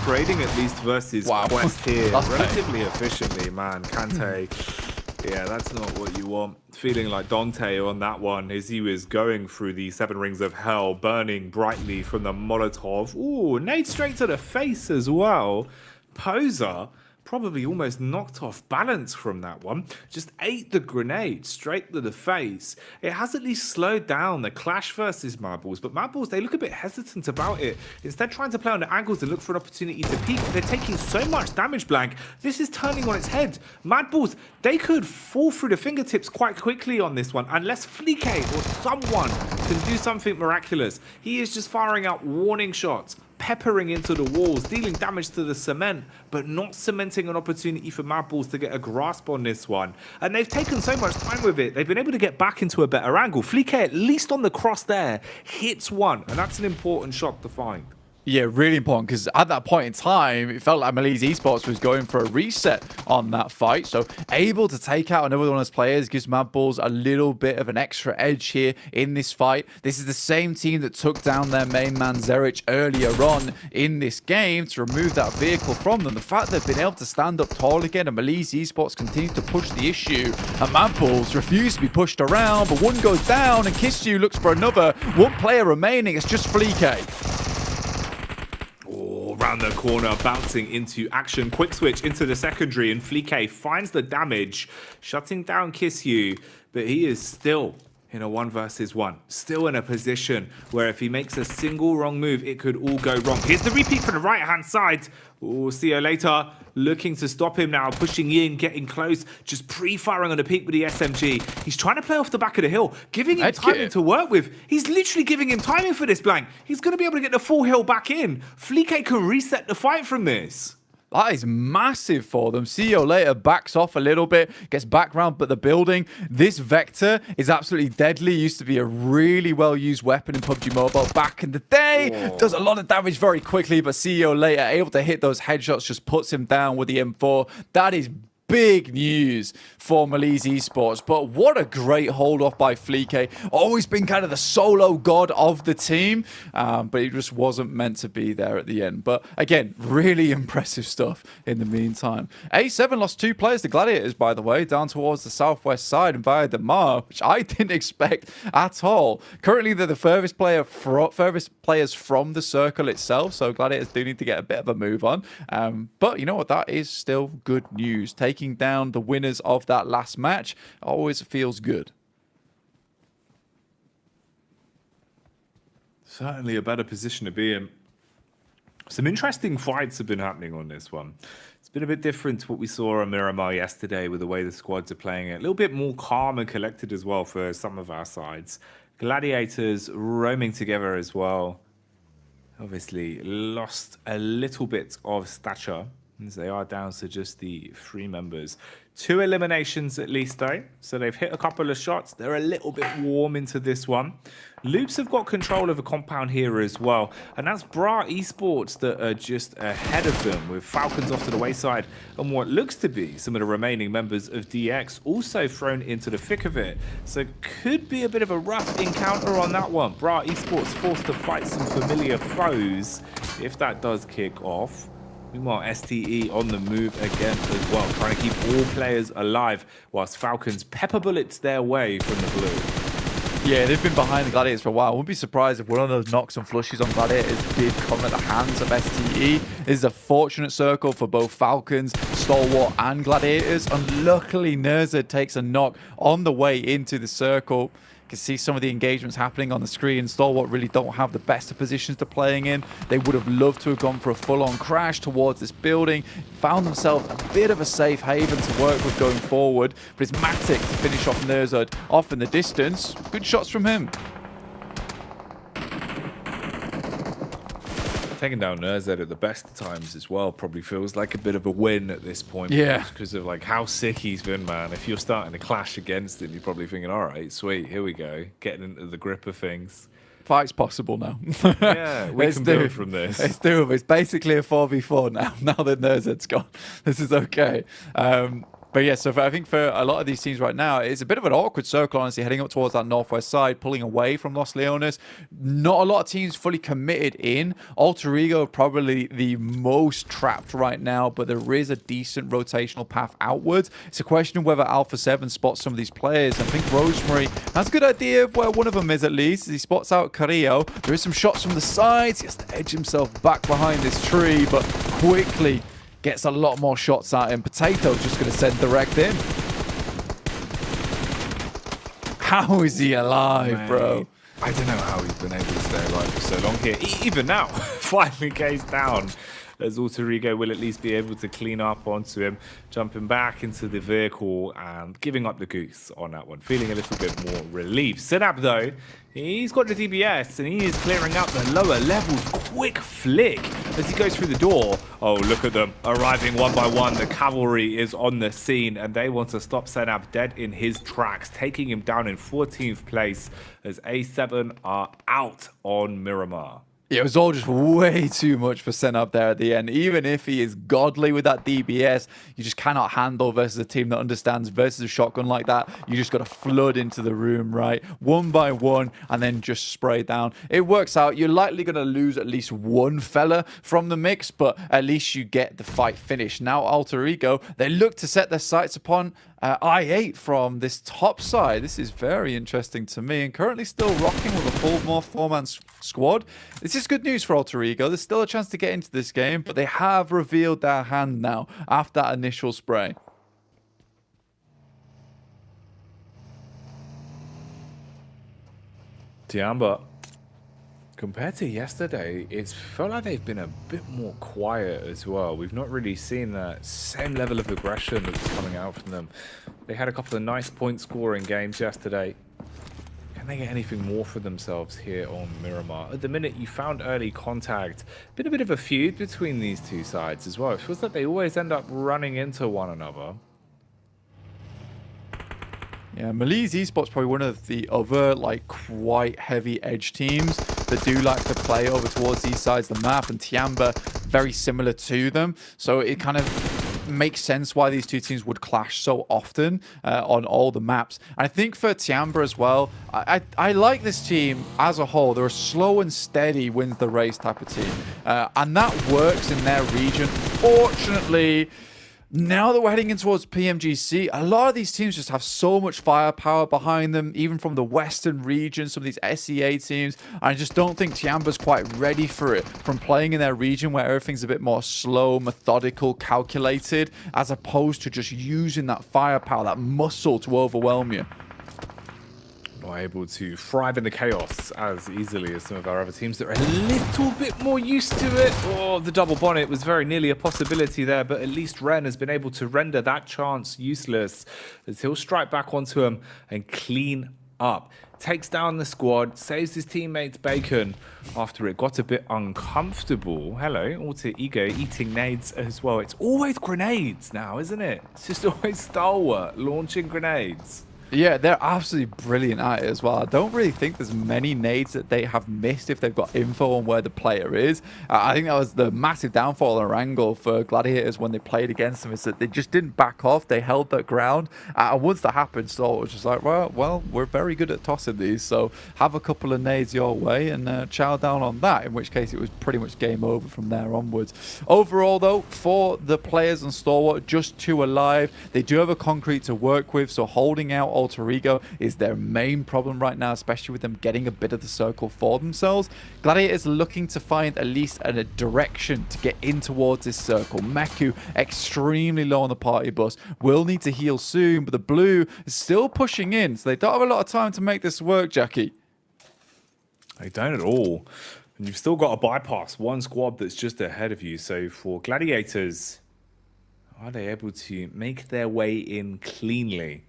trading at least versus Quest here relatively efficiently, man. Kante, yeah, that's not what you want. Feeling like Dante on that one as he was going through the 7 rings of hell, burning brightly from the Molotov. Ooh, nade straight to the face as well. Poser probably almost knocked off balance from that one. Just ate the grenade straight to the face. It has at least slowed down the clash versus Madballs, but Madballs, they look a bit hesitant about it. Instead, trying to play on the angles and look for an opportunity to peek. They're taking so much damage, Blank. This is turning on its head. Madballs, they could fall through the fingertips quite quickly on this one, unless Fleek or someone can do something miraculous. He is just firing out warning shots, peppering into the walls, dealing damage to the cement, but not cementing an opportunity for Madballs to get a grasp on this one. And they've taken so much time with it, they've been able to get back into a better angle. Fleek, at least on the cross there, hits one, and that's an important shot to find. Yeah, really important, because at that point in time, it felt like Analyst Esports was going for a reset on that fight. So able to take out another one of those players gives Madballs a little bit of an extra edge here in this fight. This is the same team that took down their main man Zerich earlier on in this game to remove that vehicle from them. The fact they've been able to stand up tall again and Analyst Esports continue to push the issue, and Madballs refuse to be pushed around, but one goes down and Kissu looks for another. One player remaining, it's just Fleek. Around the corner, bouncing into action. Quick switch into the secondary, and Fleek finds the damage, shutting down Kissu, but he is still in a 1 versus 1. Still in a position where if he makes a single wrong move, it could all go wrong. Here's the repeat from the right-hand side. We'll see you later. Looking to stop him now, pushing in, getting close, just pre-firing on the peak with the SMG. He's trying to play off the back of the hill, giving him timing to work with. He's literally giving him timing for this, Blank. He's going to be able to get the full hill back in. Fleek can reset the fight from this. That is massive for them. See you later, backs off a little bit, gets back round, but the building, this Vector is absolutely deadly. Used to be a really well-used weapon in PUBG Mobile back in the day. Whoa. Does a lot of damage very quickly, but see you later, able to hit those headshots, just puts him down with the M4. That is big news for Analyst Esports, but what a great hold off by Fleek. Always been kind of the solo god of the team, but he just wasn't meant to be there at the end. But again, really impressive stuff in the meantime. A7 lost 2 players to Gladiators, by the way, down towards the southwest side and via Miramar, which I didn't expect at all. Currently, they're the furthest players from the circle itself, so Gladiators do need to get a bit of a move on. But you know what? That is still good news. Taking down the winners of that last match always feels good. Certainly a better position to be in. Some interesting fights have been happening on this one. It's been a bit different to what we saw on Miramar yesterday with the way the squads are playing it. A little bit more calm and collected as well for some of our sides. Gladiators roaming together as well. Obviously lost a little bit of stature, as they are down to just the 3 members. 2 eliminations at least though, so they've hit a couple of shots. They're a little bit warm into this one. Loops have got control of a compound here as well, and that's Bra Esports that are just ahead of them, with Falcons off to the wayside and what looks to be some of the remaining members of DX also thrown into the thick of it. So could be a bit of a rough encounter on that one. Bra Esports forced to fight some familiar foes if that does kick off. Meanwhile, STE on the move again as well, trying to keep all players alive whilst Falcons pepper bullets their way from the blue. Yeah, they've been behind the Gladiators for a while. I wouldn't be surprised if one of those knocks and flushes on Gladiators did come at the hands of STE. This is a fortunate circle for both Falcons, Stalwart and Gladiators. And luckily, Nerza takes a knock on the way into the circle. Can see some of the engagements happening on the screen. Stalwart really don't have the best of positions to playing in. They would have loved to have gone for a full-on crash towards this building. Found themselves a bit of a safe haven to work with going forward. But it's Matic to finish off Nerzud off in the distance. Good shots from him. Taking down Nerzed at the best of times as well probably feels like a bit of a win at this point. Yeah. Because of like how sick he's been, man. If you're starting to clash against him, you're probably thinking, all right, sweet, here we go. Getting into the grip of things. Fight's possible now. Yeah, we can build from this. It's doable. It's basically a 4v4 now that Nerzed's gone. This is okay. But yeah, so I think for a lot of these teams right now, it's a bit of an awkward circle, honestly, heading up towards that northwest side, pulling away from Los Leones. Not a lot of teams fully committed in. Alter Ego probably the most trapped right now, but there is a decent rotational path outwards. It's a question of whether Alpha 7 spots some of these players. I think Rosemary has a good idea of where one of them is, at least, as he spots out Carrillo. There is some shots from the sides. He has to edge himself back behind this tree, but quickly gets a lot more shots at him. Potato's just going to send direct in. How is he alive, bro? I don't know how he's been able to stay alive for so long here. Even now, 5K's down. As Alter Ego will at least be able to clean up onto him, jumping back into the vehicle and giving up the goose on that one, feeling a little bit more relieved. Senap, though, he's got the DBS and he is clearing up the lower levels. Quick flick as he goes through the door. Oh, look at them arriving one by one. The cavalry is on the scene and they want to stop Senap dead in his tracks, taking him down in 14th place as A7 are out on Miramar. Yeah, it was all just way too much for Senap there at the end. Even if he is godly with that DBS, you just cannot handle versus a team that understands versus a shotgun like that. You just got to flood into the room, right? One by one, and then just spray down. It works out. You're likely going to lose at least one fella from the mix, but at least you get the fight finished. Now, Alter Ego, they look to set their sights upon I8 from this top side. This is very interesting to me, and currently still rocking with a full four-man squad. This is good news for Alter Ego. There's still a chance to get into this game, but they have revealed their hand now after that initial spray. Tiamba, compared to yesterday, it's felt like they've been a bit more quiet as well. We've not really seen that same level of aggression that's coming out from them. They had a couple of nice point-scoring games yesterday. Can they get anything more for themselves here on Miramar? At the minute, you found early contact. Been a bit of a feud between these two sides as well. It feels like they always end up running into one another. Yeah, Malise Esports probably one of the other quite heavy edge teams that do like to play over towards these sides of the map, and Tiamba very similar to them. So it kind of makes sense why these two teams would clash so often on all the maps. And I think for Tiamba as well, I like this team as a whole. They're a slow and steady wins the race type of team, and that works in their region. Fortunately, now that we're heading in towards PMGC, a lot of these teams just have so much firepower behind them, even from the Western region, some of these SEA teams. I just don't think Tiamba's quite ready for it from playing in their region where everything's a bit more slow, methodical, calculated, as opposed to just using that firepower, that muscle to overwhelm you. Not able to thrive in the chaos as easily as some of our other teams that are a little bit more used to it. Oh, the double bonnet was very nearly a possibility there, but at least Ren has been able to render that chance useless as he'll strike back onto him and clean up. Takes down the squad, saves his teammates Bacon after it got a bit uncomfortable. Hello, Alter Ego eating nades as well. It's always grenades now, isn't it? It's just always Stalwart launching grenades. Yeah, they're absolutely brilliant at it as well. I don't really think there's many nades that they have missed if they've got info on where the player is. I think that was the massive downfall of Erangel for Gladiators when they played against them, is that they just didn't back off. They held that ground. And once that happened, so it was just like, well, we're very good at tossing these, so have a couple of nades your way and chow down on that, in which case it was pretty much game over from there onwards. Overall, though, for the players on Stalwart, just 2 alive. They do have a concrete to work with, so holding out Alter Ego is their main problem right now, especially with them getting a bit of the circle for themselves. Gladiators looking to find at least a direction to get in towards this circle. Meku extremely low on the party bus, will need to heal soon, but the blue is still pushing in, so they don't have a lot of time to make this work, Jackie. They don't at all. And you've still got to bypass one squad that's just ahead of you. So for Gladiators, are they able to make their way in cleanly?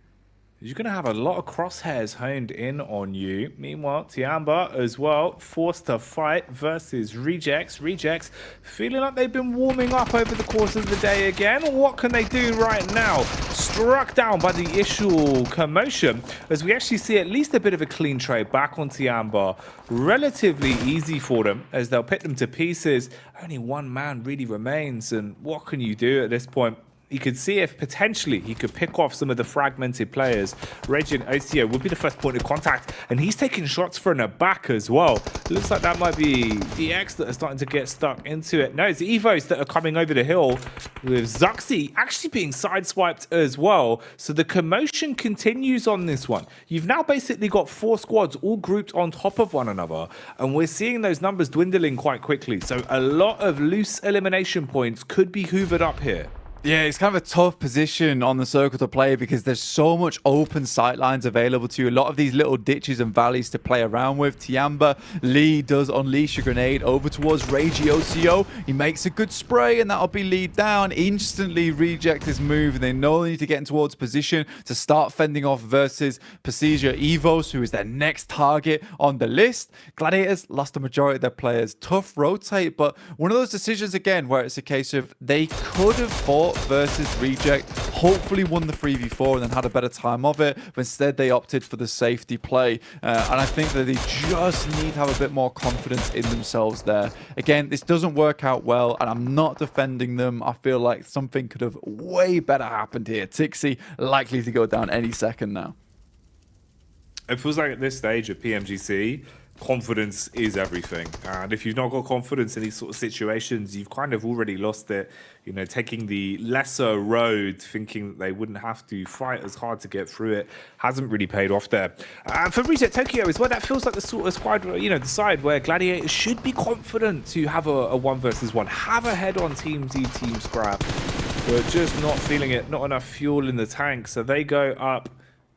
You're going to have a lot of crosshairs honed in on you. Meanwhile, Tiamba as well, forced to fight versus Rejects. Rejects feeling like they've been warming up over the course of the day again. What can they do right now? Struck down by the initial commotion, as we actually see at least a bit of a clean trade back on Tiamba. Relatively easy for them, as they'll pick them to pieces. Only one man really remains, and what can you do at this point? You could see if potentially he could pick off some of the fragmented players. Regin Ocio would be the first point of contact, and he's taking shots from the back as well. It looks like that might be DX that are starting to get stuck into it. No, it's Evos that are coming over the hill, with Zuxi actually being sideswiped as well. So the commotion continues on this one. You've now basically got 4 squads all grouped on top of one another, and we're seeing those numbers dwindling quite quickly. So a lot of loose elimination points could be hoovered up here. Yeah, it's kind of a tough position on the circle to play because there's so much open sight lines available to you. A lot of these little ditches and valleys to play around with. Tiamba, Lee does unleash a grenade over towards Reiji Ocio. He makes a good spray and that'll be lead down. Instantly reject his move and they know they need to get in towards position to start fending off versus Pasija Evos, who is their next target on the list. Gladiators lost the majority of their players. Tough rotate, but one of those decisions again where it's a case of they could have fought versus reject, hopefully won the 3v4 and then had a better time of it, but instead they opted for the safety play, and I think that they just need to have a bit more confidence in themselves there. Again, this doesn't work out well and I'm not defending them. I feel like something could have way better happened here. Tixi likely to go down any second now. It feels like at this stage of PMGC, confidence is everything. And if you've not got confidence in these sort of situations, you've kind of already lost it. You know, taking the lesser road, thinking that they wouldn't have to fight as hard to get through it, hasn't really paid off there. For Reset Tokyo as well, that feels like the sort of squad, you know, the side where Gladiators should be confident to have a 1 versus 1, have a head-on team scrap, but just not feeling it, not enough fuel in the tank, so they go up.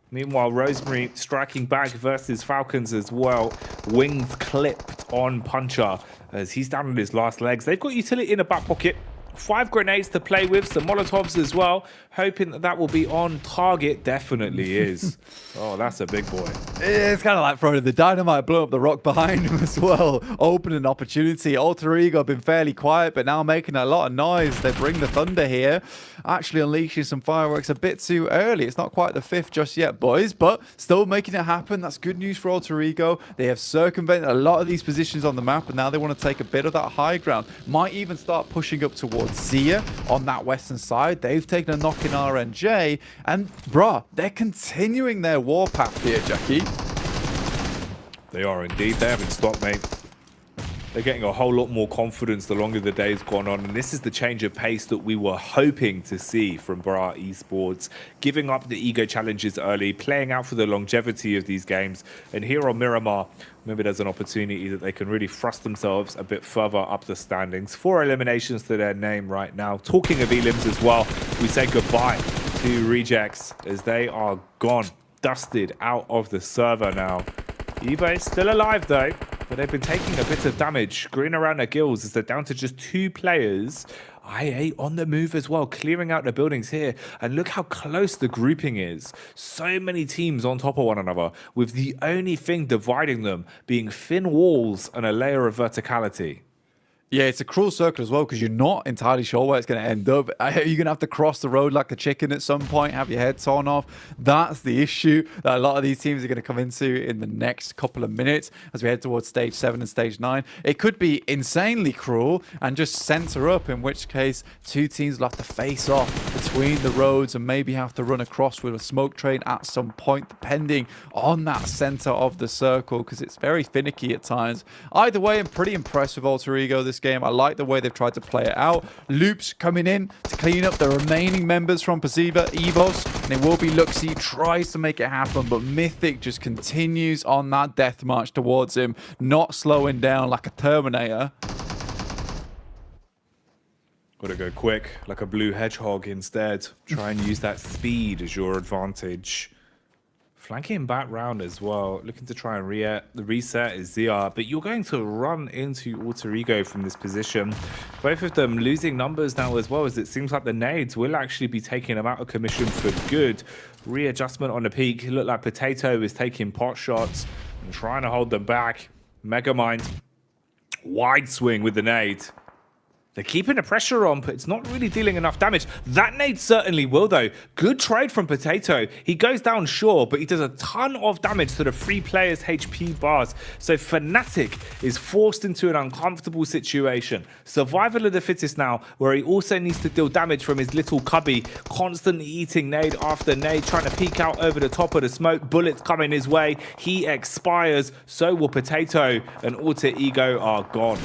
Meanwhile, Rosemary striking back versus Falcons as well. Wings clipped on Puncher as he's down on his last legs. They've got utility in the back pocket. 5 grenades to play with, some Molotovs as well. Hoping that that will be on target. Definitely is. Oh, that's a big boy. It's kind of like throwing the dynamite, blow up the rock behind him as well. Open an opportunity. Alter Ego been fairly quiet, but now making a lot of noise. They bring the thunder here. Actually unleashing some fireworks a bit too early. It's not quite the 5th just yet, boys, but still making it happen. That's good news for Alter Ego. They have circumvented a lot of these positions on the map, and now they want to take a bit of that high ground. Might even start pushing up towards Zia on that western side. They've taken a knock in RNJ, and bruh, they're continuing their warpath here, Jackie. They are indeed. They haven't stopped, mate. They're getting a whole lot more confidence the longer the day's gone on, and this is the change of pace that we were hoping to see from Bra Esports, giving up the ego challenges early, playing out for the longevity of these games, and here on Miramar, maybe there's an opportunity that they can really thrust themselves a bit further up the standings. 4 eliminations to their name right now. Talking of elims as well, we say goodbye to Rejects as they are gone, dusted out of the server now. Evo is still alive though, but they've been taking a bit of damage. Green around their gills as they're down to just 2 players. IA on the move as well, clearing out the buildings here. And look how close the grouping is. So many teams on top of one another, with the only thing dividing them being thin walls and a layer of verticality. Yeah, it's a cruel circle as well because you're not entirely sure where it's going to end up. You're going to have to cross the road like a chicken at some point, have your head torn off. That's the issue that a lot of these teams are going to come into in the next couple of minutes as we head towards stage 7 and stage 9. It could be insanely cruel and just center up, in which case 2 teams will have to face off between the roads and maybe have to run across with a smoke train at some point, depending on that center of the circle, because it's very finicky at times. Either way, I'm pretty impressed with Alter Ego this game. I like the way they've tried to play it out. Loops coming in to clean up the remaining members from Pasiva, Evos, and it will be Luxy tries to make it happen, but Mythic just continues on that death march towards him, not slowing down like a Terminator. Gotta go quick, like a blue hedgehog instead. Try and use that speed as your advantage. Flanking back round as well, looking to try and reset is Zia, but you're going to run into Alter Ego from this position. Both of them losing numbers now as well, as it seems like the nades will actually be taking them out of commission for good. Readjustment on the peak, look like Potato is taking pot shots and trying to hold them back. Megamind, wide swing with the nade. They're keeping the pressure on, but it's not really dealing enough damage. That nade certainly will, though. Good trade from Potato. He goes down, sure, but he does a ton of damage to the 3 players' HP bars. So Fnatic is forced into an uncomfortable situation. Survival of the fittest now, where he also needs to deal damage from his little cubby, constantly eating nade after nade, trying to peek out over the top of the smoke. Bullets coming his way. He expires. So will Potato, and Alter Ego are gone.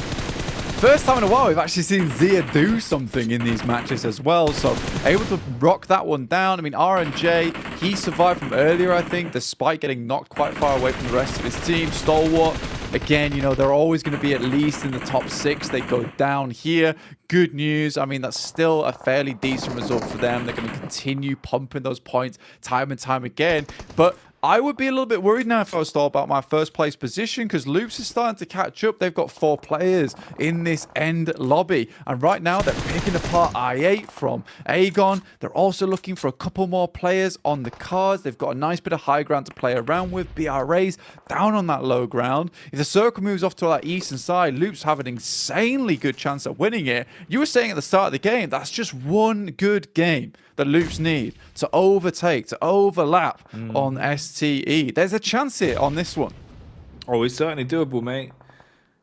First time in a while we've actually seen Zia do something in these matches as well, so able to rock that one down. I mean, RNJ, he survived from earlier, I think, despite getting knocked quite far away from the rest of his team. Stalwart, again, you know, they're always going to be at least in the top 6. They go down here. Good news. I mean, that's still a fairly decent result for them. They're going to continue pumping those points time and time again, but I would be a little bit worried now if I was still about my first place position, because Loops is starting to catch up. They've got 4 players in this end lobby. And right now they're picking apart I8 from Aegon. They're also looking for a couple more players on the cards. They've got a nice bit of high ground to play around with. BRA's down on that low ground. If the circle moves off to that eastern side, Loops have an insanely good chance at winning it. You were saying at the start of the game, that's just one good game that Loops need to overtake, to overlap on STE. There's a chance here on this one. Oh, it's certainly doable, mate.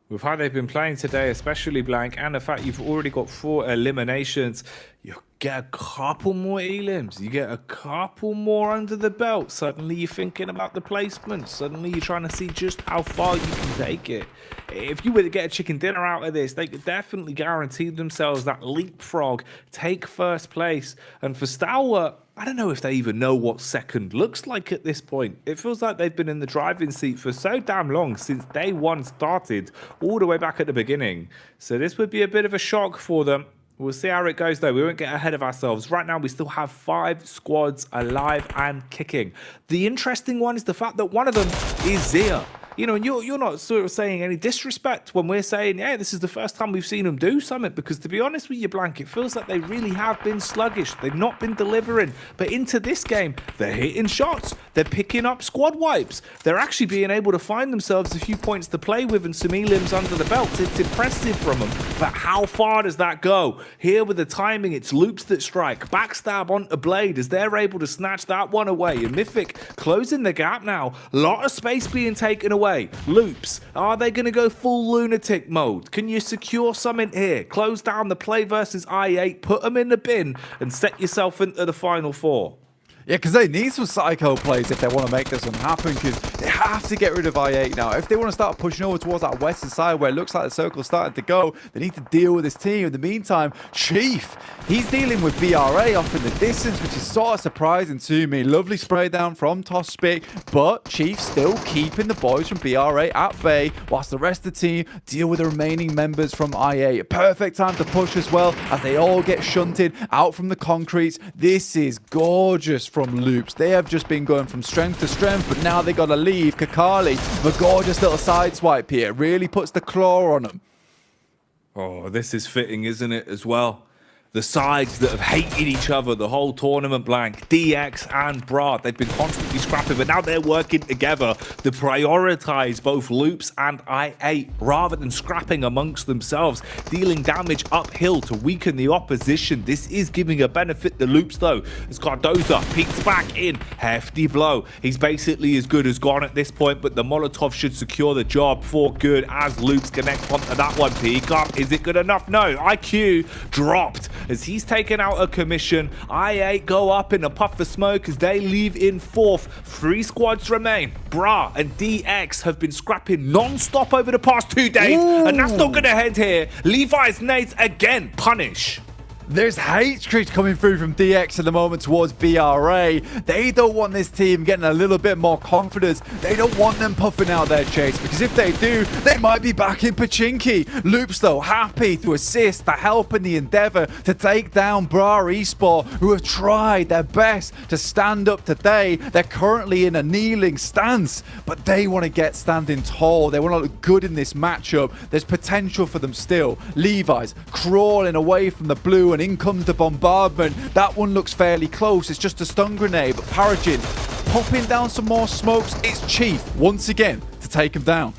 With how they've been playing today, especially Blank, and the fact you've already got 4 eliminations, you get a couple more elims, you get a couple more under the belt. Suddenly you're thinking about the placement. Suddenly you're trying to see just how far you can take it. If you were to get a chicken dinner out of this, they could definitely guarantee themselves that leapfrog, take first place. And for Stalwart, I don't know if they even know what second looks like at this point. It feels like they've been in the driving seat for so damn long since day 1 started, all the way back at the beginning. So this would be a bit of a shock for them. We'll see how it goes, though. We won't get ahead of ourselves. Right now, we still have 5 squads alive and kicking. The interesting one is the fact that one of them is Zia. You know, and you're not sort of saying any disrespect when we're saying, yeah, this is the first time we've seen them do something, because to be honest with you, Blank, it feels like they really have been sluggish. They've not been delivering. But into this game, they're hitting shots. They're picking up squad wipes. They're actually being able to find themselves a few points to play with and some elims under the belts. It's impressive from them. But how far does that go? Here with the timing, it's Loops that strike. Backstab onto Blade as they're able to snatch that one away. And Mythic closing the gap now. A lot of space being taken away. Loops, are they going to go full lunatic mode? Can you secure something here? Close down the play versus I8, put them in the bin, and set yourself into the final 4. Yeah, because they need some psycho plays if they want to make this one happen, because they have to get rid of I8 now. If they want to start pushing over towards that western side where it looks like the circle's starting to go, they need to deal with this team. In the meantime, Chief, he's dealing with BRA off in the distance, which is sort of surprising to me. Lovely spray down from Tospic, but Chief still keeping the boys from BRA at bay, whilst the rest of the team deal with the remaining members from I8. Perfect time to push as well, as they all get shunted out from the concretes. This is gorgeous from Loops. They have just been going from strength to strength, but now they got to leave. Kakali, the gorgeous little side swipe here, really puts the claw on them. Oh, this is fitting, isn't it, as well? The sides that have hated each other the whole tournament, Blank, DX and Bra, they've been constantly scrapping, but now they're working together to prioritize both Loops and I8 rather than scrapping amongst themselves, dealing damage uphill to weaken the opposition. This is giving a benefit to Loops, though, as Cardoza peeks back in. Hefty blow. He's basically as good as gone at this point, but the Molotov should secure the job for good as Loops connect onto that one. Peek up. Is it good enough? No. IQ dropped as he's taken out a commission. I8 go up in a puff of smoke as they leave in 4th. 3 squads remain. Bra and DX have been scrapping non-stop over the past 2 days. Ooh. And that's not going to end here. Levi's nades again punish. There's hatred coming through from DX at the moment towards BRA. They don't want this team getting a little bit more confidence. They don't want them puffing out their chase, because if they do, they might be back in Pachinki. Loops, though, happy to assist, to help in the endeavor to take down Bra Esport, who have tried their best to stand up today. They're currently in a kneeling stance, but they want to get standing tall. They want to look good in this matchup. There's potential for them still. Levi's crawling away from the blue, and in comes the bombardment. That one looks fairly close. It's just a stun grenade, but Paragin popping down some more smokes. It's Chief once again to take him down.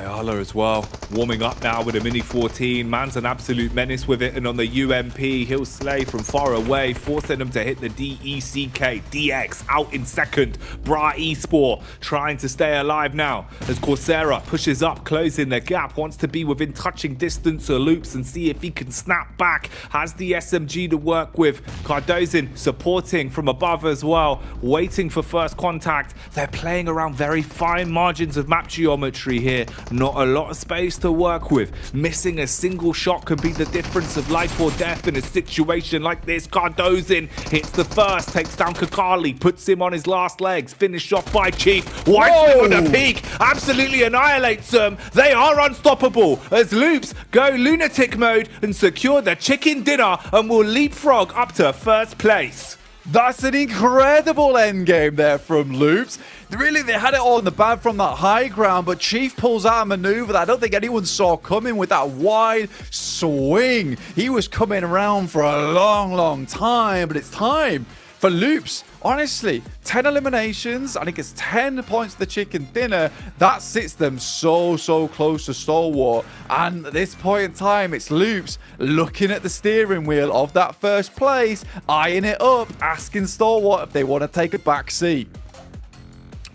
Ayala as well, warming up now with a Mini 14. Man's an absolute menace with it, and on the UMP, he'll slay from far away, forcing them to hit the DECK. DX out in second. Bra Esport trying to stay alive now as Coursera pushes up, closing the gap, wants to be within touching distance of Loops and see if he can snap back. Has the SMG to work with. Cardozin supporting from above as well, waiting for first contact. They're playing around very fine margins of map geometry here. Not a lot of space to work with. Missing a single shot can be the difference of life or death in a situation like this. Cardozin hits the first, takes down Kakali, puts him on his last legs, finished off by Chief. White on the peak, absolutely annihilates them. They are unstoppable as Loops go lunatic mode and secure the chicken dinner and will leapfrog up to first place. That's an incredible endgame there from Loops. Really, they had it all in the bag from that high ground, but Chief pulls out a maneuver that I don't think anyone saw coming with that wide swing. He was coming around for a long time, but it's time for Loops. Honestly, 10 eliminations, I think it's 10 points to the chicken dinner. That sits them so close to Stalwart. And at this point in time, it's Loops looking at the steering wheel of that first place, eyeing it up, asking Stalwart if they want to take a back seat.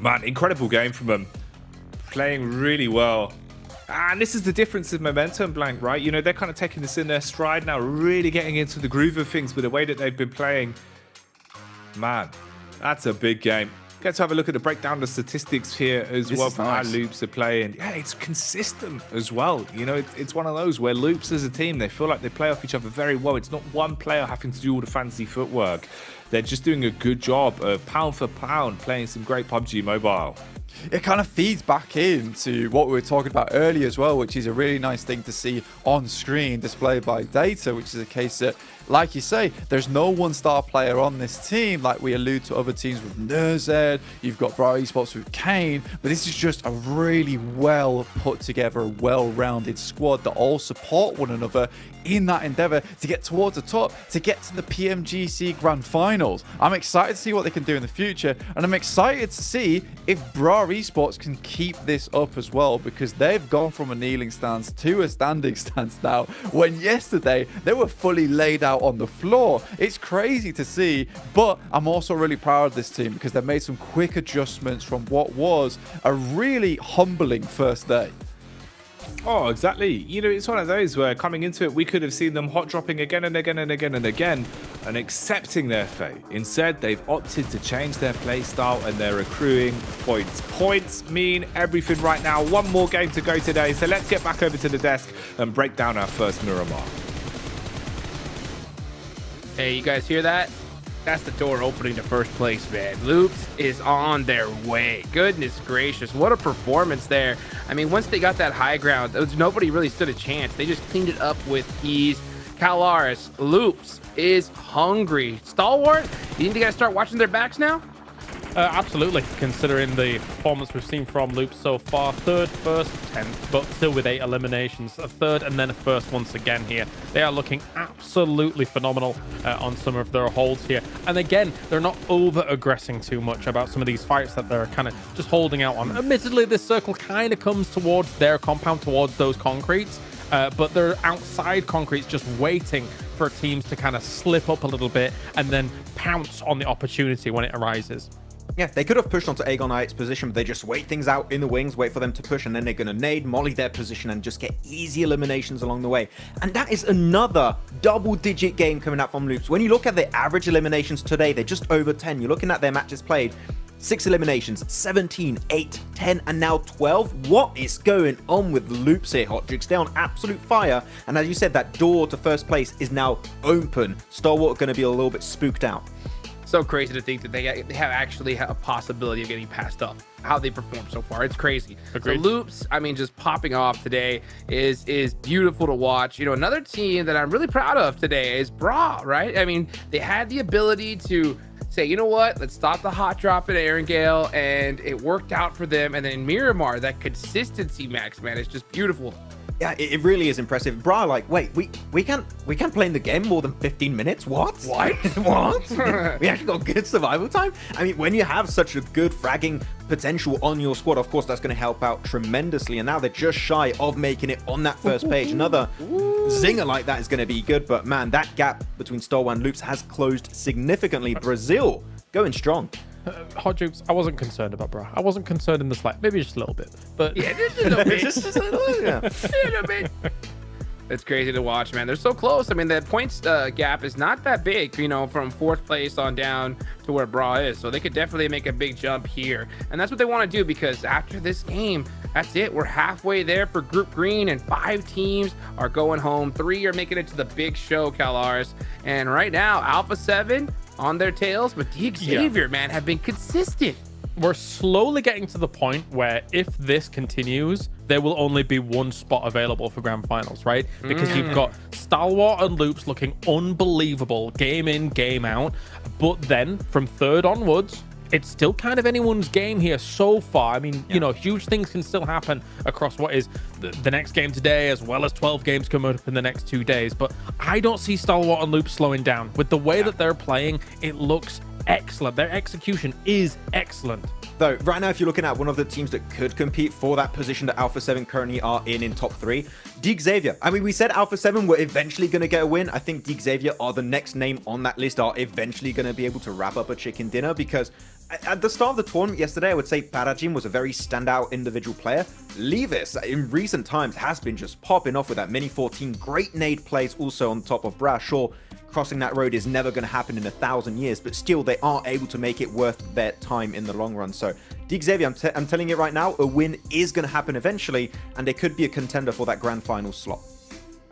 Man, incredible game from them. Playing really well. And this is the difference in momentum, Blank, right? You know, they're kind of taking this in their stride now, really getting into the groove of things with the way that they've been playing. Man, that's a big game. Get to have a look at the breakdown of the statistics here as well for how Loops are playing. Yeah, it's consistent as well. You know, it's one of those where Loops as a team, they feel like they play off each other very well. It's not one player having to do all the fancy footwork. They're just doing a good job of pound for pound playing some great PUBG Mobile. It kind of feeds back into what we were talking about earlier as well, which is a really nice thing to see on screen displayed by data, which is a case that, like you say, there's no one-star player on this team like we allude to other teams with Nerzed, you've got Bra Esports with Kane, but this is just a really well put together, well-rounded squad that all support one another in that endeavor to get towards the top, to get to the PMGC Grand Finals. I'm excited to see what they can do in the future, and I'm excited to see if Bra Esports can keep this up as well, because they've gone from a kneeling stance to a standing stance now, when yesterday they were fully laid out on the floor. It's crazy to see, but I'm also really proud of this team because they made some quick adjustments from what was a really humbling first day. Oh, exactly. You know, it's one of those where coming into it, we could have seen them hot dropping again and again and again and again and accepting their fate. Instead, they've opted to change their play style and they're accruing points. Points mean everything right now. One more game to go today. So let's get back over to the desk and break down our first Miramar. Hey, you guys hear that? That's the door opening to first place, man. Loops is on their way. Goodness gracious, what a performance there. I mean, once they got that high ground, nobody really stood a chance. They just cleaned it up with ease. Calaris, Loops is hungry. Stalwart, you think they gotta start watching their backs now? Absolutely, considering the performance we've seen from Loops so far. Third, first, 10th, but still with 8 eliminations. A third and then a first once again here. They are looking absolutely phenomenal on some of their holds here. And again, they're not over-aggressing too much about some of these fights that they're kind of just holding out on. Admittedly, this circle kind of comes towards their compound, towards those concretes. But they're outside concretes just waiting for teams to kind of slip up a little bit and then pounce on the opportunity when it arises. Yeah, they could have pushed onto Aegon Knight's position, but they just wait things out in the wings, wait for them to push, and then they're going to nade, molly their position, and just get easy eliminations along the way. And that is another double-digit game coming out from Loops. When you look at their average eliminations today, they're just over 10. You're looking at their matches played. 6 eliminations, 17, 8, 10, and now 12. What is going on with Loops here, Hotjix? They're on absolute fire. And as you said, that door to first place is now open. Stalwart are going to be a little bit spooked out. So crazy to think that they have actually a possibility of getting passed up. How they perform so far, it's crazy. Agreed. So Loops, I mean, just popping off today is beautiful to watch. You know, another team that I'm really proud of today is Bra, right? I mean, they had the ability to say, you know what, let's stop the hot drop at Erangel, and it worked out for them. And then Miramar, that consistency, Max, man, it's just beautiful. Yeah, it really is impressive. Bra, like, wait, we can't play in the game more than 15 minutes? What? What? We actually got good survival time? I mean, when you have such a good fragging potential on your squad, of course, that's going to help out tremendously. And now they're just shy of making it on that first page. Another zinger like that is going to be good. But man, that gap between Star and Loops has closed significantly. Brazil going strong. Hot Jukes, I wasn't concerned about Bra. I wasn't concerned in the slight, maybe just a little bit. But Yeah, just a little bit. Just a little, yeah. A little bit. It's crazy to watch, man. They're so close. I mean, the points gap is not that big, you know, from 4th place on down to where Bra is. So they could definitely make a big jump here. And that's what they want to do, because after this game, that's it. We're halfway there for Group Green, and 5 teams are going home. 3 are making it to the big show, CalRs. And right now, Alpha 7 on their tails, but Xavier, man, have been consistent. we're slowly getting to the point where if this continues, there will only be one spot available for Grand Finals, right? Because you've got Stalwart and Loops looking unbelievable game in, game out. But then from 3rd onwards, it's still kind of anyone's game here so far. I mean, you know, huge things can still happen across what is the next game today, as well as 12 games coming up in the next 2 days. But I don't see Stalwart and Loops slowing down. With the way that they're playing, it looks excellent. Their execution is excellent. Though, right now, if you're looking at one of the teams that could compete for that position that Alpha 7 currently are in top 3, Xavier. I mean, we said Alpha 7 were eventually going to get a win. I think Xavier are the next name on that list, are eventually going to be able to wrap up a chicken dinner, because at the start of the tournament yesterday, I would say Parajim was a very standout individual player. Levis, in recent times, has been just popping off with that Mini 14. Great nade plays also on top of Brash. Sure, crossing that road is never going to happen in 1,000 years, but still they are able to make it worth their time in the long run. So Xavier, I'm telling you right now, a win is going to happen eventually, and they could be a contender for that grand final slot.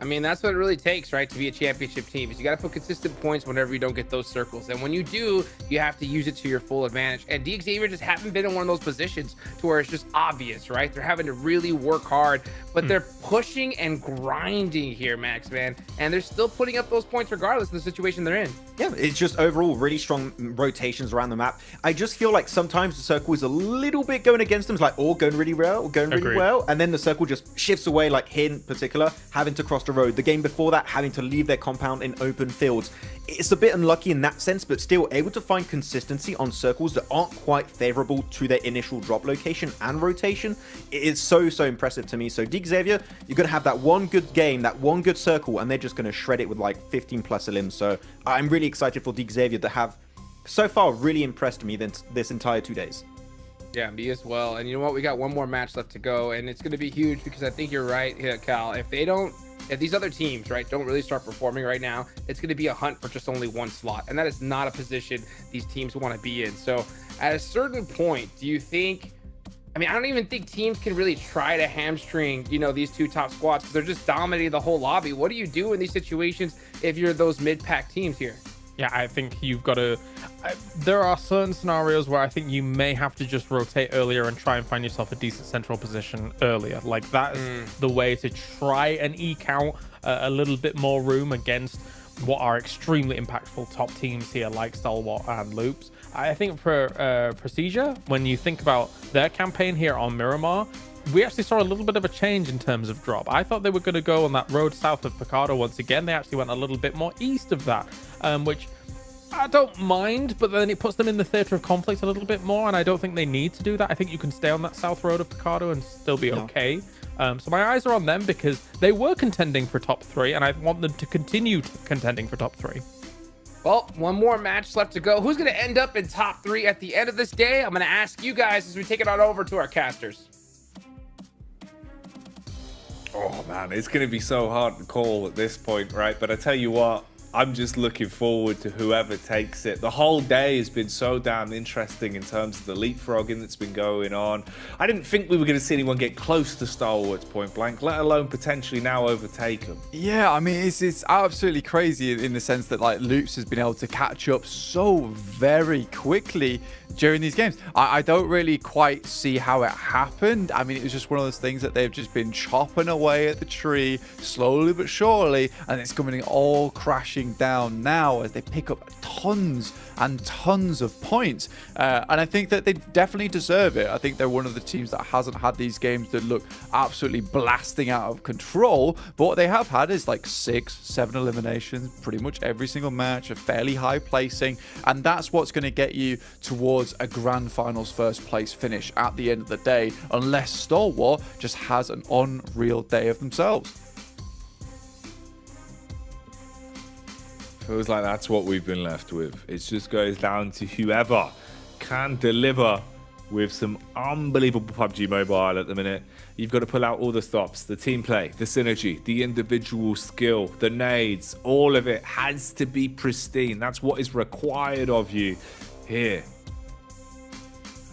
I mean, that's what it really takes, right, to be a championship team. Is you got to put consistent points whenever you don't get those circles. And when you do, you have to use it to your full advantage. And Xavier just haven't been in one of those positions to where it's just obvious, right? They're having to really work hard, but they're pushing and grinding here, Max, man. And they're still putting up those points regardless of the situation they're in. Yeah, it's just overall really strong rotations around the map. I just feel like sometimes the circle is a little bit going against them. It's like, oh, going really well, or going really well. And then the circle just shifts away, like here in particular, having to cross the road. The game before that, having to leave their compound in open fields. It's a bit unlucky in that sense, but still able to find consistency on circles that aren't quite favorable to their initial drop location and rotation. It is so impressive to me. So Xavier, you're going to have that one good game, that one good circle, and they're just going to shred it with like 15 plus elims. So I'm really excited for Xavier to have so far really impressed me this entire 2 days. Yeah, me as well. And you know what? We got one more match left to go, and it's going to be huge because I think you're right here, Cal. If these other teams, right, don't really start performing right now, it's going to be a hunt for just only one slot. And that is not a position these teams want to be in. So at a certain point, do you think, I mean, I don't even think teams can really try to hamstring, you know, these two top squads because they're just dominating the whole lobby. What do you do in these situations if you're those mid-pack teams here? Yeah, I think you've got to... there are certain scenarios where I think you may have to just rotate earlier and try and find yourself a decent central position earlier. Like, that is the way to try and eke out a little bit more room against what are extremely impactful top teams here, like Stalwart and Loops. I think for Procedure, when you think about their campaign here on Miramar, we actually saw a little bit of a change in terms of drop. I thought they were going to go on that road south of Picardo once again. They actually went a little bit more east of that, which I don't mind, but then it puts them in the theater of conflict a little bit more, and I don't think they need to do that. I think you can stay on that south road of Picardo and still be okay. So my eyes are on them because they were contending for top 3, and I want them to continue contending for top 3. Well, one more match left to go. Who's going to end up in top 3 at the end of this day? I'm going to ask you guys as we take it on over to our casters. Oh man, it's going to be so hard to call at this point, right? But I tell you what, I'm just looking forward to whoever takes it. The whole day has been so damn interesting in terms of the leapfrogging that's been going on. I didn't think we were going to see anyone get close to Stalwart's point blank, let alone potentially now overtake them. Yeah, I mean, it's absolutely crazy in the sense that like Loops has been able to catch up so very quickly during these games. I don't really quite see how it happened. I mean, it was just one of those things that they've just been chopping away at the tree slowly but surely, and it's coming all crashing pushing down now as they pick up tons and tons of points. And I think that they definitely deserve it. I think they're one of the teams that hasn't had these games that look absolutely blasting out of control. But what they have had is like 6, 7 eliminations, pretty much every single match, a fairly high placing. And that's what's going to get you towards a Grand Finals first place finish at the end of the day, unless Stalwart just has an unreal day of themselves. Feels like that's what we've been left with. It just goes down to whoever can deliver with some unbelievable PUBG Mobile at the minute. You've got to pull out all the stops, the team play, the synergy, the individual skill, the nades, all of it has to be pristine. That's what is required of you here.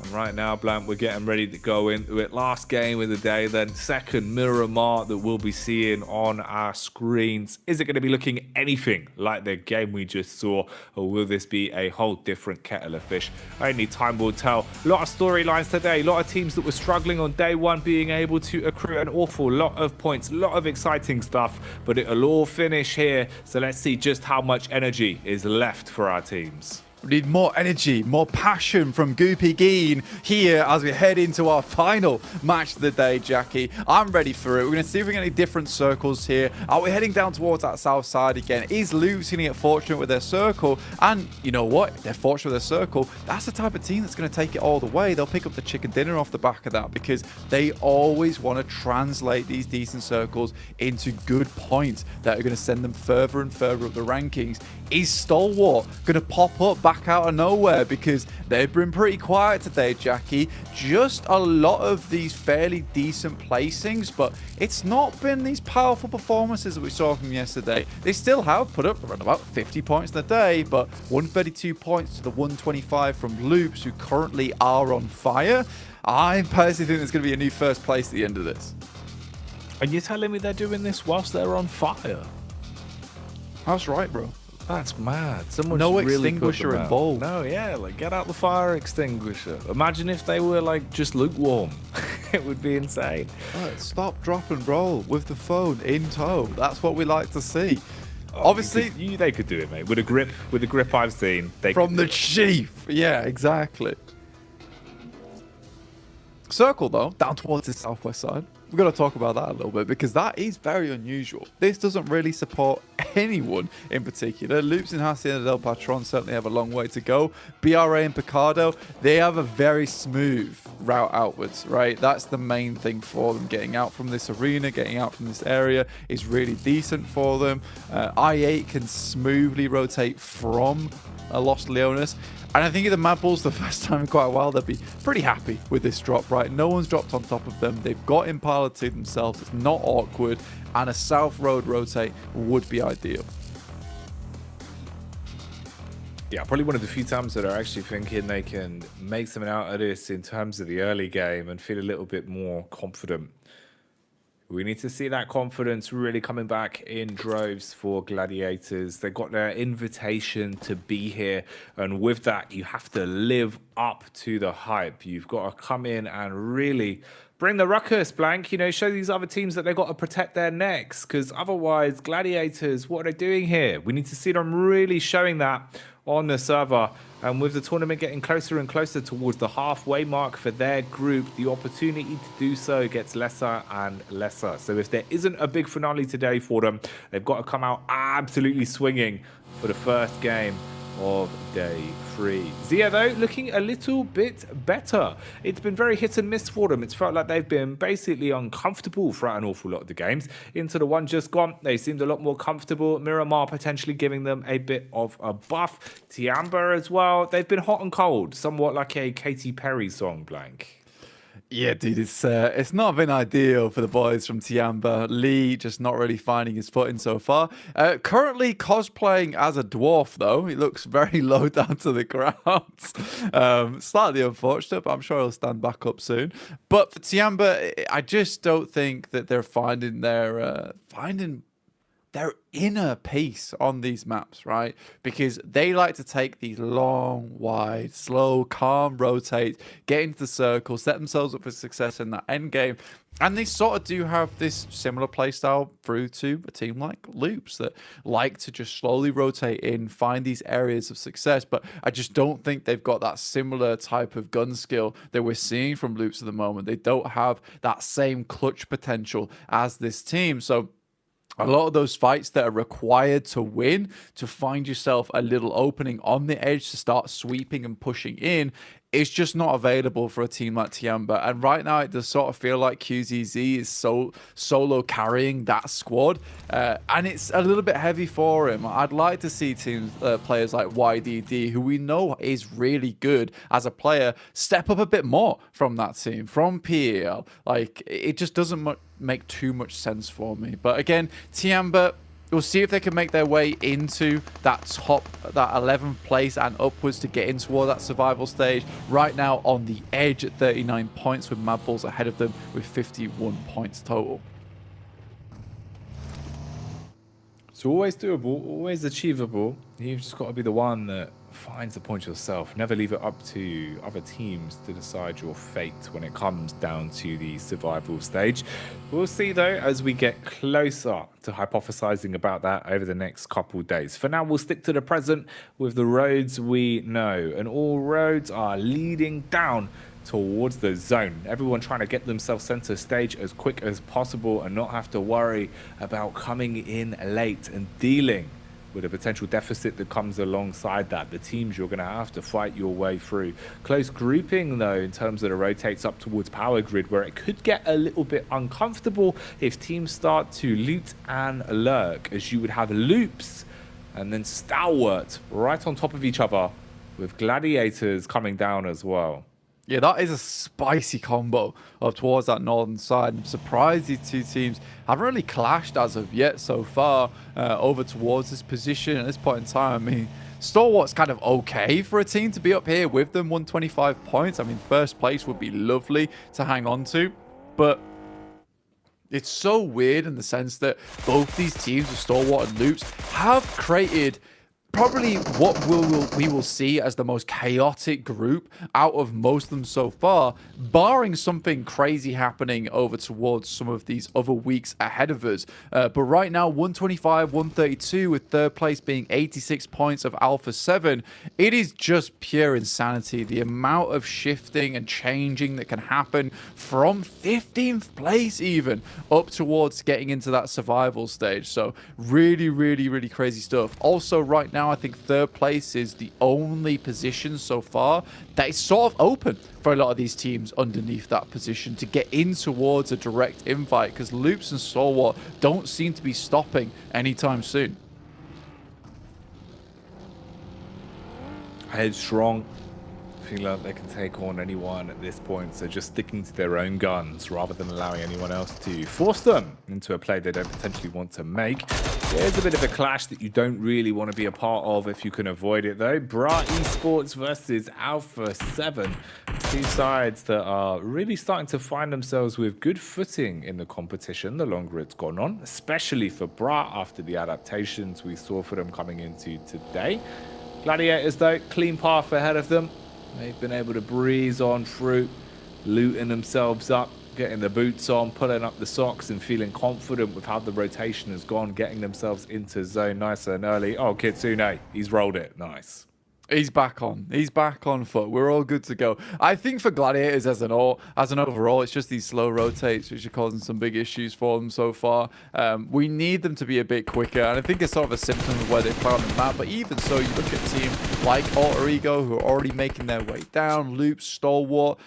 And right now, Blank, we're getting ready to go into it. Last game of the day, then second Miramar that we'll be seeing on our screens. Is it going to be looking anything like the game we just saw, or will this be a whole different kettle of fish? Only time will tell. A lot of storylines today, a lot of teams that were struggling on day one being able to accrue an awful lot of points, a lot of exciting stuff, but it'll all finish here. So let's see just how much energy is left for our teams. We need more energy, more passion from Goopy Geen here as we head into our final match of the day, Jackie. I'm ready for it. We're going to see if we get any different circles here. Are we heading down towards that south side again? Is Loops going to get fortunate with their circle? And you know what? If they're fortunate with their circle, that's the type of team that's going to take it all the way. They'll pick up the chicken dinner off the back of that because they always want to translate these decent circles into good points that are going to send them further and further up the rankings. Is Stalwart going to pop up back out of nowhere? Because they've been pretty quiet today, Jackie. Just a lot of these fairly decent placings, but it's not been these powerful performances that we saw from yesterday. They still have put up around about 50 points in a day, but 132 points to the 125 from Loops, who currently are on fire. I personally think there's going to be a new first place at the end of this. And you're telling me they're doing this whilst they're on fire? That's right, bro. That's mad. Someone No really extinguisher involved. No, yeah, like get out the fire extinguisher. Imagine if they were like just lukewarm. It would be insane. Right, stop, drop, and roll with the phone in tow. That's what we like to see. Obviously, they could do it, mate. With a grip I've seen. From the chief. Yeah, exactly. Circle, though, down towards the southwest side. We've got to talk about that a little bit because that is very unusual. This doesn't really support anyone in particular. Loops and Hacienda del Patron certainly have a long way to go. BRA and Picardo, they have a very smooth route outwards, right? That's the main thing for them. Getting out from this arena, getting out from this area is really decent for them. I8 can smoothly rotate from Los Leones. And I think if the Mad Bulls the first time in quite a while, they'll be pretty happy with this drop, right? No one's dropped on top of them. They've got Impala to themselves. It's not awkward. And a South Road rotate would be ideal. Yeah, probably one of the few times that are actually thinking they can make something out of this in terms of the early game and feel a little bit more confident. We need to see that confidence really coming back in droves for Gladiators. They got their invitation to be here. And with that, you have to live up to the hype. You've got to come in and really bring the ruckus, Blank. You know, show these other teams that they've got to protect their necks. Because otherwise, Gladiators, what are they doing here? We need to see them really showing that on the server. And with the tournament getting closer and closer towards the halfway mark for their group, the opportunity to do so gets lesser and lesser. So if there isn't a big finale today for them, they've got to come out absolutely swinging for the first game of day 3. Zia, though, looking a little bit better. It's been very hit and miss for them. It's felt like they've been basically uncomfortable throughout an awful lot of the games. Into the one just gone, they seemed a lot more comfortable. Miramar potentially giving them a bit of a buff. Tiamba as well. They've been hot and cold, somewhat like a Katy Perry song, Blank. Yeah, dude, it's not been ideal for the boys from Tiamba. Lee just not really finding his footing so far. Currently cosplaying as a dwarf, though. He looks very low down to the ground. Slightly unfortunate, but I'm sure he'll stand back up soon. But for Tiamba, I just don't think that they're finding their their inner pace on these maps, right? Because they like to take these long, wide, slow, calm rotates, get into the circle, set themselves up for success in that end game. And they sort of do have this similar playstyle through to a team like Loops that like to just slowly rotate in, find these areas of success. But I just don't think they've got that similar type of gun skill that we're seeing from Loops at the moment. They don't have that same clutch potential as this team. So a lot of those fights that are required to win, to find yourself a little opening on the edge to start sweeping and pushing in, is just not available for a team like Tiamba. And right now, it does sort of feel like QZZ is solo carrying that squad. And it's a little bit heavy for him. I'd like to see players like YDD, who we know is really good as a player, step up a bit more from that team, from PEL. Like, it just doesn't make too much sense for me. But again, Tiamba, we'll see if they can make their way into that 11th place and upwards to get in toward that survival stage. Right now on the edge at 39 points, with Mad Bulls ahead of them with 51 points total. So always doable, always achievable. You've just got to be the one that finds the point yourself. Never leave it up to other teams to decide your fate when it comes down to the survival stage. We'll see though as we get closer to hypothesizing about that over the next couple of days. For now, we'll stick to the present with the roads we know, and all roads are leading down towards the zone. Everyone trying to get themselves center stage as quick as possible and not have to worry about coming in late and dealing with a potential deficit that comes alongside that. The teams you're going to have to fight your way through. Close grouping though in terms of the rotates up towards power grid, where it could get a little bit uncomfortable if teams start to loot and lurk, as you would have Loops and then Stalwart right on top of each other, with Gladiators coming down as well. Yeah, that is a spicy combo up towards that northern side. I'm surprised these two teams haven't really clashed as of yet so far over towards this position at this point in time. I mean, Stalwart's kind of okay for a team to be up here with them, 125 points. I mean, first place would be lovely to hang on to, but it's so weird in the sense that both these teams, with Stalwart and Loops, have created probably what we will see as the most chaotic group out of most of them so far, barring something crazy happening over towards some of these other weeks ahead of us. But right now, 125, 132, with third place being 86 points of Alpha 7. It is just pure insanity, the amount of shifting and changing that can happen from 15th place even up towards getting into that survival stage. So really, really, really crazy stuff. Also, right now, I think third place is the only position so far that is sort of open for a lot of these teams underneath that position to get in towards a direct invite, because Loops and Stalwart don't seem to be stopping anytime soon. Headstrong, feel like they can take on anyone at this point, so just sticking to their own guns rather than allowing anyone else to force them into a play they don't potentially want to make. There's a bit of a clash that you don't really want to be a part of if you can avoid it though. Bra Esports versus Alpha 7. Two sides that are really starting to find themselves with good footing in the competition the longer it's gone on, especially for Bra after the adaptations we saw for them coming into today. Gladiators though, clean path ahead of them. They've been able to breeze on through, looting themselves up, getting the boots on, pulling up the socks and feeling confident with how the rotation has gone, getting themselves into zone nice and early. Oh, Kitsune, he's rolled it. Nice. He's back on. He's back on foot. We're all good to go. I think for Gladiators as an overall, it's just these slow rotates which are causing some big issues for them so far. We need them to be a bit quicker, and I think it's sort of a symptom of where they play on the map. But even so, you look at a team like Alter Ego, who are already making their way down, Loops, Stalwart.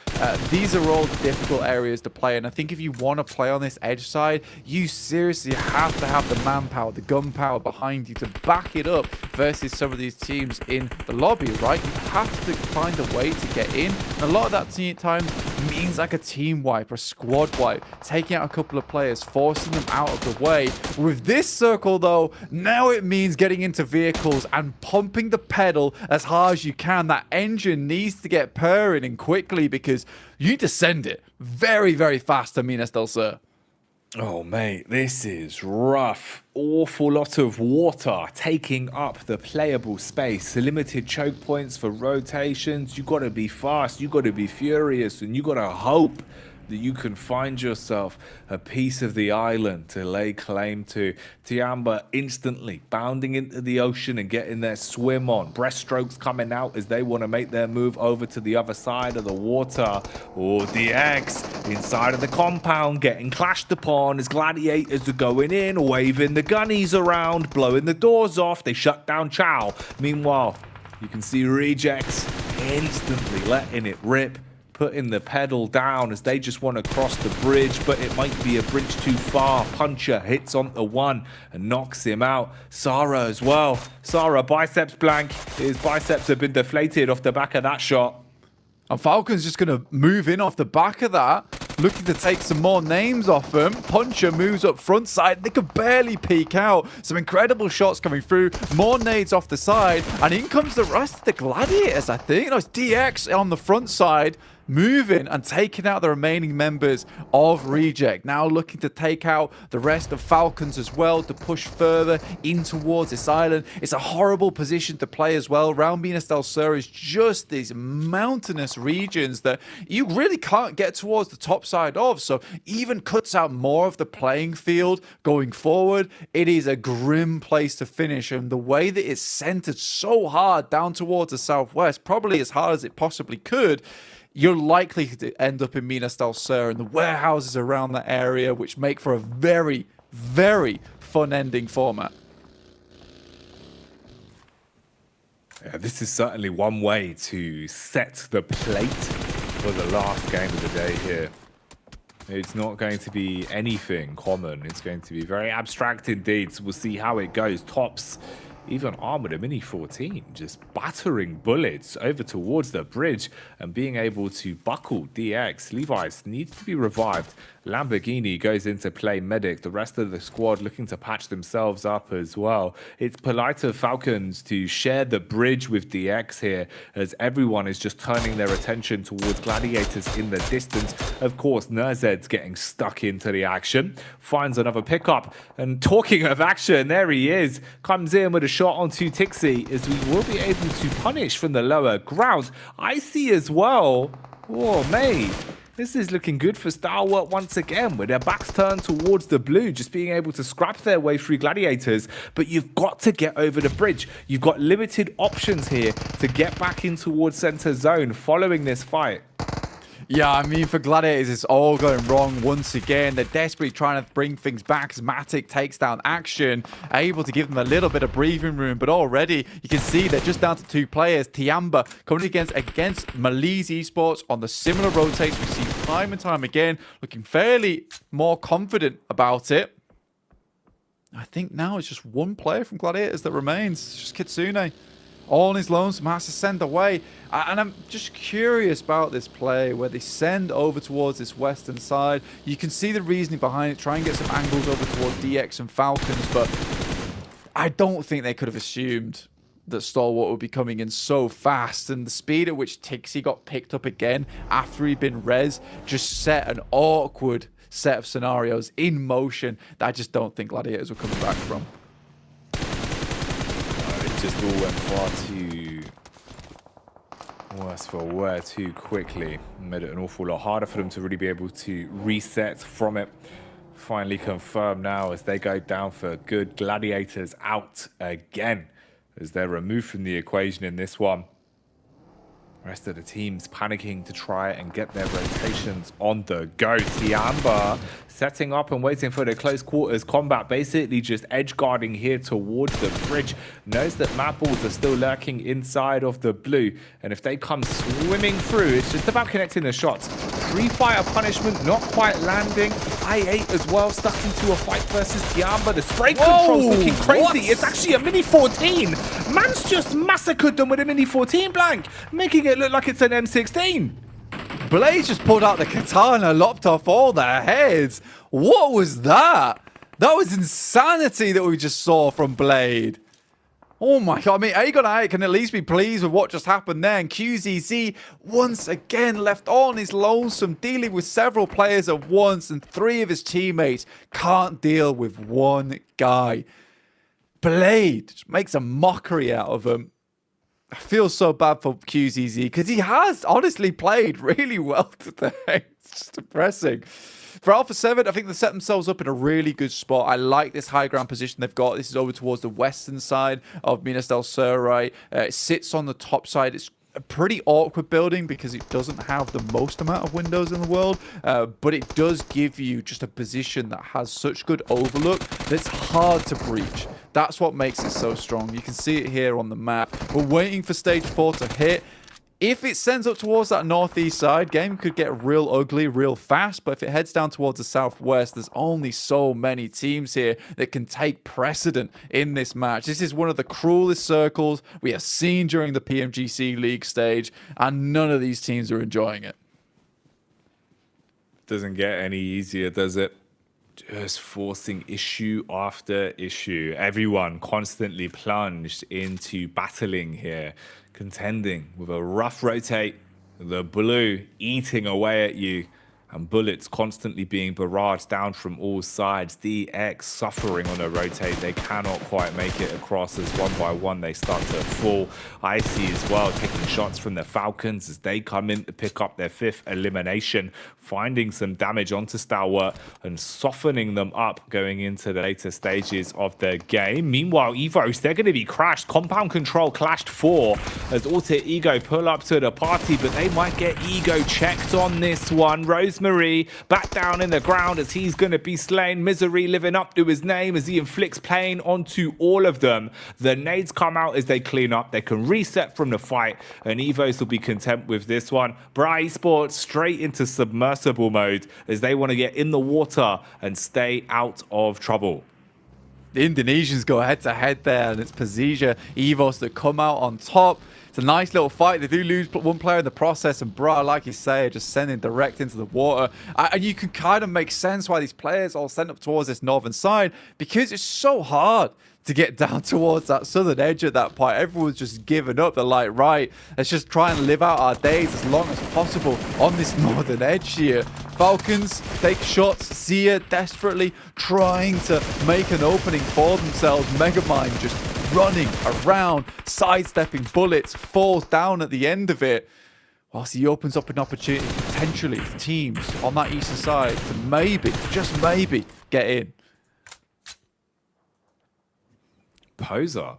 These are all difficult areas to play, and I think if you want to play on this edge side, you seriously have to have the manpower, the gunpowder behind you to back it up versus some of these teams in the lobby, right? You have to find a way to get in. And a lot of that times means like a team wipe or squad wipe, taking out a couple of players, forcing them out of the way. With this circle though, now it means getting into vehicles and pumping the pedal as hard as you can. That engine needs to get purring and quickly, because you need to send it very, very fast to Minas del Sur. Oh, mate, this is rough. Awful lot of water taking up the playable space. Limited choke points for rotations. You got to be fast, you got to be furious, and you got to hope that you can find yourself a piece of the island to lay claim to. Tiamba instantly bounding into the ocean and getting their swim on. Breaststrokes coming out as they want to make their move over to the other side of the water. Or DX inside of the compound getting clashed upon as gladiators are going in, waving the gunnies around, blowing the doors off. They shut down Chow. Meanwhile, you can see Rejects instantly letting it rip, putting the pedal down as they just want to cross the bridge, but it might be a bridge too far. Puncher hits on the one and knocks him out. Sarah as well. Sarah, biceps blank. His biceps have been deflated off the back of that shot. And Falcon's just going to move in off the back of that, looking to take some more names off them. Puncher moves up front side. They could barely peek out. Some incredible shots coming through. More nades off the side. And in comes the rest of the Gladiators, I think. No, it's DX on the front side, moving and taking out the remaining members of Reject. Now looking to take out the rest of Falcons as well to push further in towards this island. It's a horrible position to play as well. Round Minas del Sur is just these mountainous regions that you really can't get towards the top side of. So even cuts out more of the playing field going forward. It is a grim place to finish. And the way that it's centered so hard down towards the southwest, probably as hard as it possibly could, you're likely to end up in Minas del Sur and the warehouses around that area, which make for a very, very fun ending format. Yeah, this is certainly one way to set the plate for the last game of the day here. It's not going to be anything common. It's going to be very abstract indeed. So we'll see how it goes. Tops even armored a Mini 14, just battering bullets over towards the bridge and being able to buckle DX. Levi's needs to be revived. Lamborghini goes into play medic. The rest of the squad looking to patch themselves up as well. It's polite of Falcons to share the bridge with DX here as everyone is just turning their attention towards Gladiators in the distance. Of course, Nerzed's getting stuck into the action. Finds another pickup. And talking of action, there he is. Comes in with a shot onto Tixi as we will be able to punish from the lower ground. I see as well. Oh, mate. This is looking good for Stalwart once again, with their backs turned towards the blue, just being able to scrap their way through Gladiators. But you've got to get over the bridge. You've got limited options here to get back in towards center zone following this fight. Yeah, I mean, for Gladiators, it's all going wrong once again. They're desperately trying to bring things back as Matic takes down action, able to give them a little bit of breathing room. But already, you can see they're just down to 2 players. Tiamba coming against Malise Esports on the similar rotates we see time and time again, looking fairly more confident about it. I think now it's just 1 player from Gladiators that remains. It's just Kitsune. All on his lonesome, has to send away. And I'm just curious about this play where they send over towards this western side. You can see the reasoning behind it. Try and get some angles over towards DX and Falcons. But I don't think they could have assumed that Stalwart would be coming in so fast. And the speed at which Tixi got picked up again after he'd been res just set an awkward set of scenarios in motion that I just don't think Gladiators were coming back from. Just all went far too worse for wear too quickly. Made it an awful lot harder for them to really be able to reset from it. Finally confirmed now as they go down for good. Gladiators out again as they're removed from the equation in this one. Rest of the teams panicking to try and get their rotations on the go. Tiamba setting up and waiting for the close quarters combat, basically just edge guarding here towards the bridge. Knows that map balls are still lurking inside of the blue, and if they come swimming through, it's just about connecting the shots. Pre-fire punishment not quite landing. I8 as well, stuck into a fight versus Tiamba. The spray control's looking crazy. What? It's actually a Mini 14. Man's just massacred them with a Mini 14 blank, making it look like it's an M16. Blaze just pulled out the katana, lopped off all their heads. What was that? That was insanity that we just saw from Blade. Oh my god, I mean, Aegon I can at least be pleased with what just happened there. And QZZ once again left on his lonesome, dealing with several players at once, and 3 of his teammates can't deal with one guy. Blade just makes a mockery out of him. I feel so bad for QZZ because he has honestly played really well today. It's just depressing. For Alpha 7, I think they set themselves up in a really good spot. I like this high ground position they've got. This is over towards the western side of Minas del Sur. It sits on the top side. It's a pretty awkward building because it doesn't have the most amount of windows in the world, but it does give you just a position that has such good overlook that it's hard to breach. That's what makes it so strong. You can see it here on the map. We're waiting for stage 4 to hit. If it sends up towards that northeast side, game could get real ugly real fast, but if it heads down towards the southwest, there's only so many teams here that can take precedent in this match. This is one of the cruelest circles we have seen during the PMGC League stage, and none of these teams are enjoying it. Doesn't get any easier, does it? Just forcing issue after issue. Everyone constantly plunged into battling here, contending with a rough rotate, the blue eating away at you, and bullets constantly being barraged down from all sides. DX suffering on a rotate. They cannot quite make it across as one by one they start to fall. Icy as well, taking shots from the Falcons as they come in to pick up their 5th elimination, finding some damage onto Stalwart and softening them up going into the later stages of the game. Meanwhile, Evos, they're going to be crashed. Compound Control clashed 4 as Alter Ego pull up to the party, but they might get Ego checked on this one. Rosemary back down in the ground as he's going to be slain. Misery living up to his name as he inflicts pain onto all of them. The nades come out as they clean up. They can reset from the fight, and Evos will be content with this one. Bra Esports straight into submersible mode as they want to get in the water and stay out of trouble. The Indonesians go head-to-head there, and it's Pazija, Evos that come out on top. It's a nice little fight. They do lose one player in the process, and Bra, like you say, just sending direct into the water. And you can kind of make sense why these players all sent up towards this northern side, because it's so hard to get down towards that southern edge at that point. Everyone's just given up. They're like, right, let's just try and live out our days as long as possible on this northern edge here. Falcons take shots. Zia desperately trying to make an opening for themselves. Megamind just running around, sidestepping bullets, falls down at the end of it. Whilst he opens up an opportunity potentially for teams on that eastern side to maybe, just maybe, get in. Poser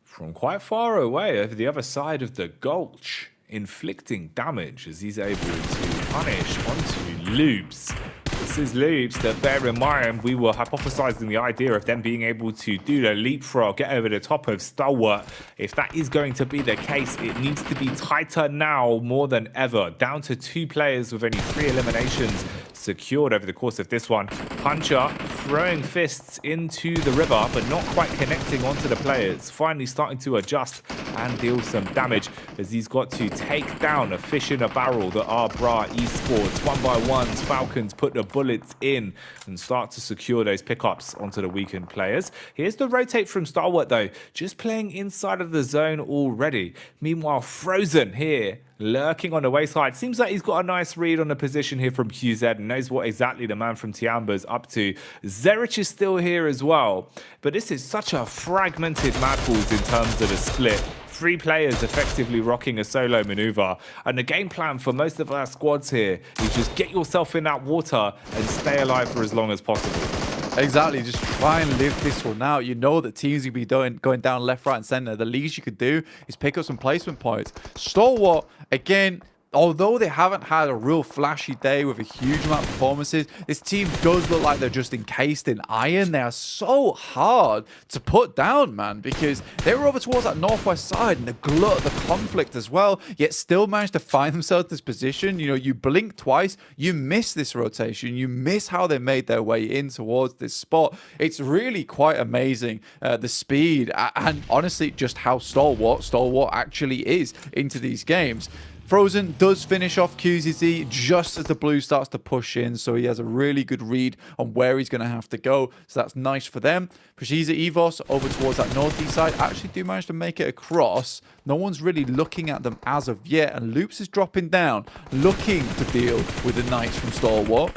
from quite far away over the other side of the gulch, inflicting damage as he's able to punish onto Loops. This is Loops that, bear in mind, we were hypothesizing the idea of them being able to do the leapfrog, get over the top of Stalwart. If that is going to be the case, it needs to be tighter now more than ever. Down to 2 players with only 3 eliminations secured over the course of this one. Puncher throwing fists into the river, but not quite connecting onto the players. Finally starting to adjust and deal some damage as he's got to take down a fish in a barrel that are Bra Esports. 1 by 1s, Falcons put the bullets in and start to secure those pickups onto the weakened players. Here's the rotate from Stalwart though, just playing inside of the zone already. Meanwhile, Frozen here, lurking on the wayside. Seems like he's got a nice read on the position here from QZ and knows what exactly the man from Tiamba's up to. Zerich is still here as well, but this is such a fragmented Mad Balls in terms of the split. 3 players effectively rocking a solo maneuver, and the game plan for most of our squads here is just get yourself in that water and stay alive for as long as possible. Exactly, just try and live this one out. You know that teams will be going down left, right, and center. The least you could do is pick up some placement points. Stalwart, again, although they haven't had a real flashy day with a huge amount of performances, this team does look like they're just encased in iron. They are so hard to put down, man, because they were over towards that northwest side and the glut of the conflict as well, yet still managed to find themselves in this position. You know, you blink twice, you miss this rotation, you miss how they made their way in towards this spot. It's really quite amazing, the speed and honestly just how stalwart actually is into these games. Frozen does finish off QZZ just as the blue starts to push in, so he has a really good read on where he's going to have to go. So that's nice for them. Preciza Evos over towards that northeast side actually do manage to make it across. No one's really looking at them as of yet, and Loops is dropping down, looking to deal with the Knights from Stalwart.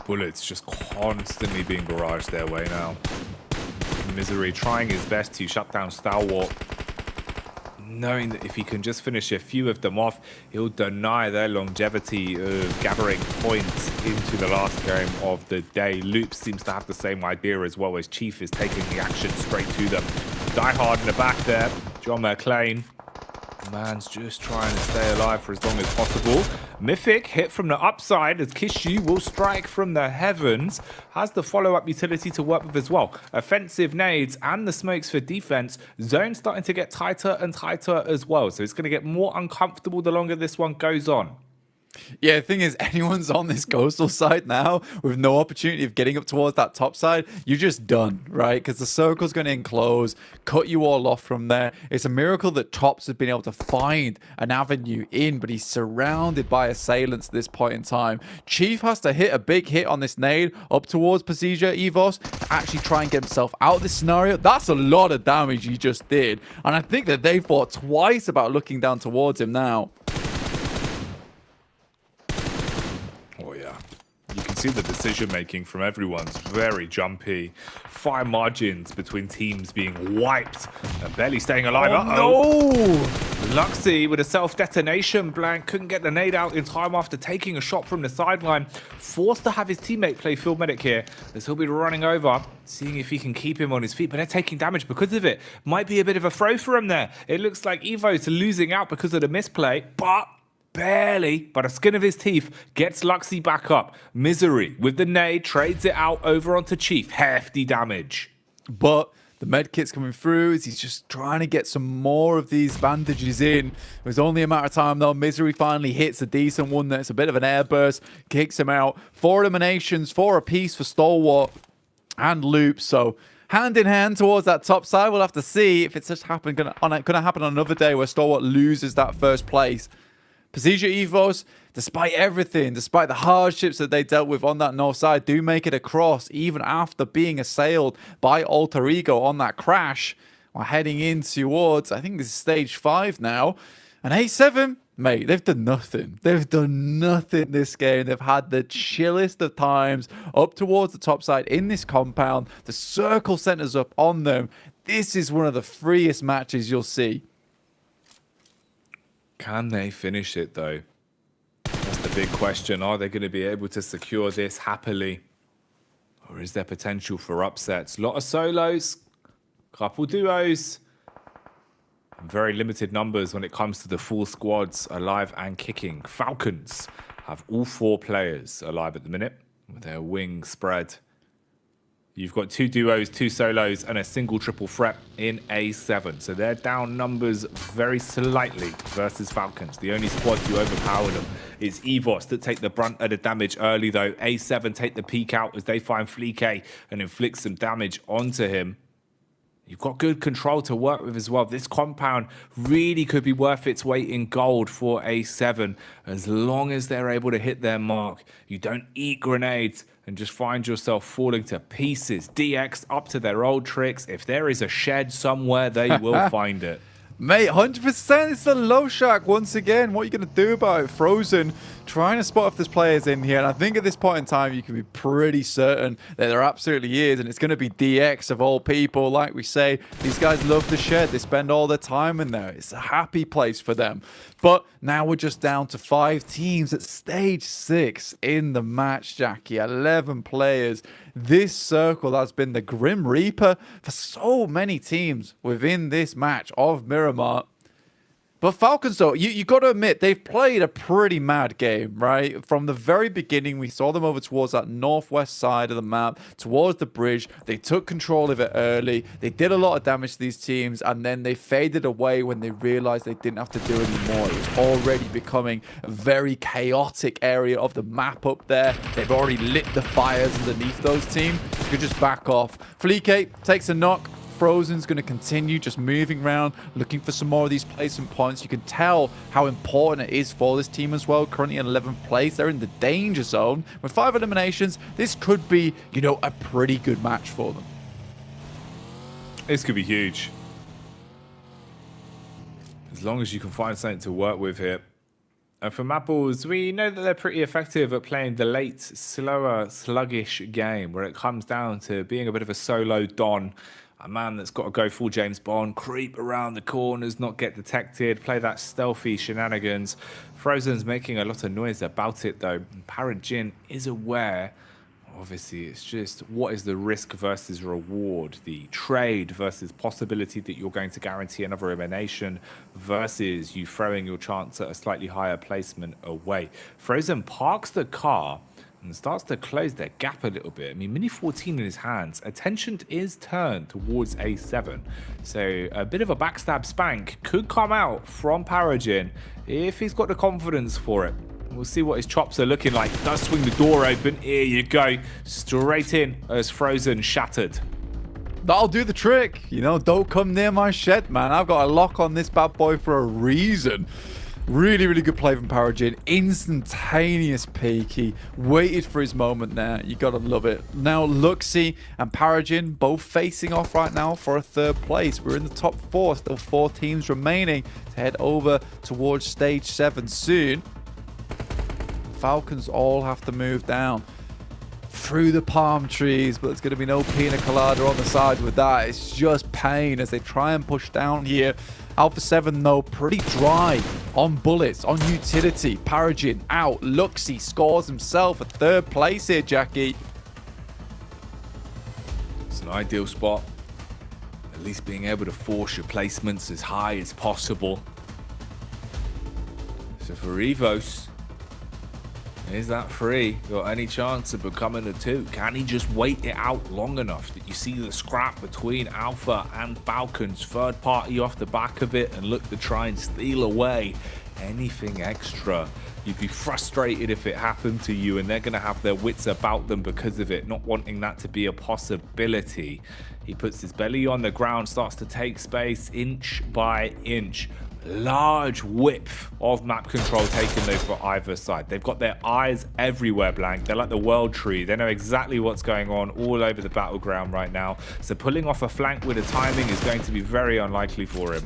Bullets just constantly being barraged their way now. Misery trying his best to shut down Stalwart, knowing that if he can just finish a few of them off, he'll deny their longevity of gathering points into the last game of the day. Loop seems to have the same idea as well, as Chief is taking the action straight to them. Die Hard in the back there, John McClane. Man's just trying to stay alive for as long as possible. Mythic hit from the upside as Kishu will strike from the heavens. Has the follow-up utility to work with as well. Offensive nades and the smokes for defense. Zone starting to get tighter and tighter as well. So it's going to get more uncomfortable the longer this one goes on. Yeah, the thing is, anyone's on this coastal side now with no opportunity of getting up towards that top side, you're just done, right? Because the circle's going to enclose, cut you all off from there. It's a miracle that Tops has been able to find an avenue in, but he's surrounded by assailants at this point in time. Chief has to hit a big hit on this nade up towards Preciza Evos to actually try and get himself out of this scenario. That's a lot of damage he just did. And I think that they thought twice about looking down towards him now. You can see the decision making from everyone's very jumpy. Fine margins between teams being wiped and barely staying alive. No! Luxy with a self-detonation blank couldn't get the nade out in time after taking a shot from the sideline. Forced to have his teammate play field medic here, as he'll be running over, seeing if he can keep him on his feet. But they're taking damage because of it. Might be a bit of a throw for him there. It looks like Evo's losing out because of the misplay, but barely, by the skin of his teeth, gets Luxy back up. Misery with the nade trades it out over onto Chief. Hefty damage. But the med kit's coming through as he's just trying to get some more of these bandages in. It was only a matter of time though. Misery finally hits a decent one there. It's a bit of an airburst, kicks him out. 4 eliminations, 4 apiece for Stalwart and Loop. So hand in hand towards that top side. We'll have to see if it's just gonna happen on another day where Stalwart loses that first place. Preciza Evos, despite everything, despite the hardships that they dealt with on that north side, do make it across even after being assailed by Alter Ego on that crash. We're heading in towards, I think this is stage 5 now. And A7, mate, they've done nothing. They've done nothing this game. They've had the chillest of times up towards the top side in this compound. The circle centers up on them. This is one of the freest matches you'll see. Can they finish it though? That's the big question. Are they going to be able to secure this happily? Or is there potential for upsets? A lot of solos, couple duos, and very limited numbers when it comes to the full squads alive and kicking. Falcons have all 4 players alive at the minute with their wings spread. You've got 2 duos, 2 solos, and a single triple threat in A7. So they're down numbers very slightly versus Falcons. The only squad to overpower them is Evos that take the brunt of the damage early, though. A7 take the peek out as they find Fleek and inflict some damage onto him. You've got good control to work with as well. This compound really could be worth its weight in gold for A7 as long as they're able to hit their mark. You don't eat grenades and just find yourself falling to pieces. DX up to their old tricks. If there is a shed somewhere, they will find it. Mate, 100%. It's the low shack once again. What are you going to do about it? Frozen trying to spot if there's players in here. And I think at this point in time, you can be pretty certain that there absolutely is. And it's going to be DX of all people. Like we say, these guys love the shed. They spend all their time in there. It's a happy place for them. But now we're just down to 5 teams at stage 6 in the match, Jackie. 11 players. This circle has been the Grim Reaper for so many teams within this match of Miramar. But Falcons, though, you got to admit, they've played a pretty mad game, right? From the very beginning, we saw them over towards that northwest side of the map, towards the bridge. They took control of it early. They did a lot of damage to these teams, and then they faded away when they realized they didn't have to do anymore. It was already becoming a very chaotic area of the map up there. They've already lit the fires underneath those teams. You could just back off. Fleek takes a knock. Frozen's going to continue just moving around, looking for some more of these placement points. You can tell how important it is for this team as well. Currently in 11th place. They're in the danger zone. With 5 eliminations, this could be, you know, a pretty good match for them. This could be huge. As long as you can find something to work with here. And for Maples, we know that they're pretty effective at playing the late, slower, sluggish game where it comes down to being a bit of a solo Don. A man that's got to go full James Bond, creep around the corners, not get detected, play that stealthy shenanigans. Frozen's making a lot of noise about it though. PMGC is aware. Obviously, it's just what is the risk versus reward, the trade versus possibility that you're going to guarantee another elimination versus you throwing your chance at a slightly higher placement away. Frozen parks the car and starts to close their gap a little bit. I mean, Mini 14 in his hands. Attention is turned towards A7. So a bit of a backstab spank could come out from PMGC if he's got the confidence for it. We'll see what his chops are looking like. Does swing the door open. Here you go. Straight in as Frozen shattered. That'll do the trick. You know, don't come near my shed, man. I've got a lock on this bad boy for a reason. Really, really good play from PMGC. Instantaneous peak. He waited for his moment there. You gotta love it. Now, Luxy and PMGC both facing off right now for a 3rd place. We're in the top 4. Still 4 teams remaining to head over towards stage 7 soon. Falcons all have to move down through the palm trees, but there's going to be no pina colada on the side with that. It's just pain as they try and push down here. Alpha 7 though pretty dry on bullets, on utility. PMGC out. Luxy scores himself a 3rd place here, Jackie. It's an ideal spot. At least being able to force your placements as high as possible. So for Evos, is that free? Got any chance of becoming a 2? Can he just wait it out long enough that you see the scrap between Alpha and Falcons? 3rd party off the back of it and look to try and steal away anything extra. You'd be frustrated if it happened to you, and they're going to have their wits about them because of it, not wanting that to be a possibility. He puts his belly on the ground, starts to take space inch by inch. Large width of map control taken though for either side. They've got their eyes everywhere, Blank. They're like the world tree. They know exactly what's going on all over the battleground right now. So pulling off a flank with a timing is going to be very unlikely for him.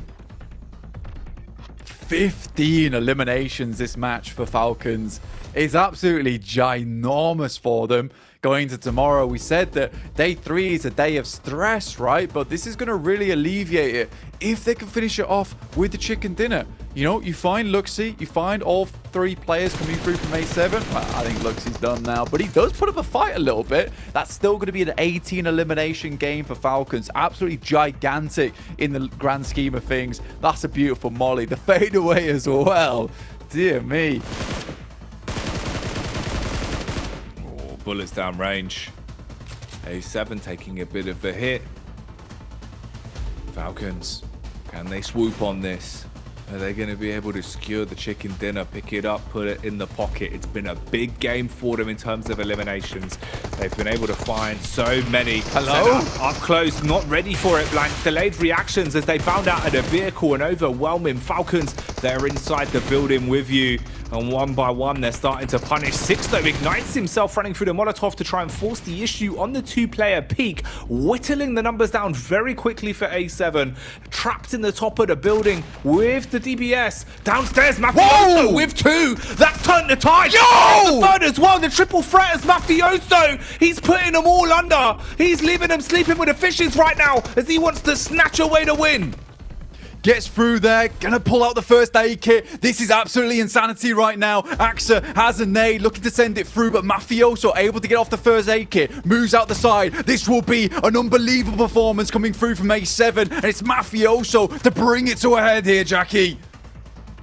15 eliminations this match for Falcons is absolutely ginormous for them. Going into tomorrow, we said that day 3 is a day of stress, right? But this is going to really alleviate it if they can finish it off with the chicken dinner. You know, you find Luxy, you find all 3 players coming through from A7. Well, I think Luxy's done now, but he does put up a fight a little bit. That's still going to be an 18 elimination game for Falcons. Absolutely gigantic in the grand scheme of things. That's a beautiful molly. The fadeaway as well. Dear me. Bullets down range. A7 taking a bit of a hit. Falcons, can they swoop on this? Are they going to be able to secure the chicken dinner, pick it up, put it in the pocket? It's been a big game for them in terms of eliminations. They've been able to find so many. Hello? Up close, not ready for it, Blank. Delayed reactions as they bound out of the vehicle and overwhelming Falcons. They're inside the building with you. And one by one, they're starting to punish. Six, though, ignites himself running through the Molotov to try and force the issue on the 2-player peak, whittling the numbers down very quickly for A7. Trapped in the top of the building with the DBS. Downstairs, Mafioso with 2. That's turned the tide. Yo! The 3rd as well. The triple threat as Mafioso. He's putting them all under. He's leaving them sleeping with the fishes right now as he wants to snatch away the win. Gets through there, gonna pull out the first aid kit. This is absolutely insanity right now. Axa has a nade, looking to send it through, but Mafioso able to get off the first aid kit. Moves out the side. This will be an unbelievable performance coming through from A7, and it's Mafioso to bring it to a head here, Jackie.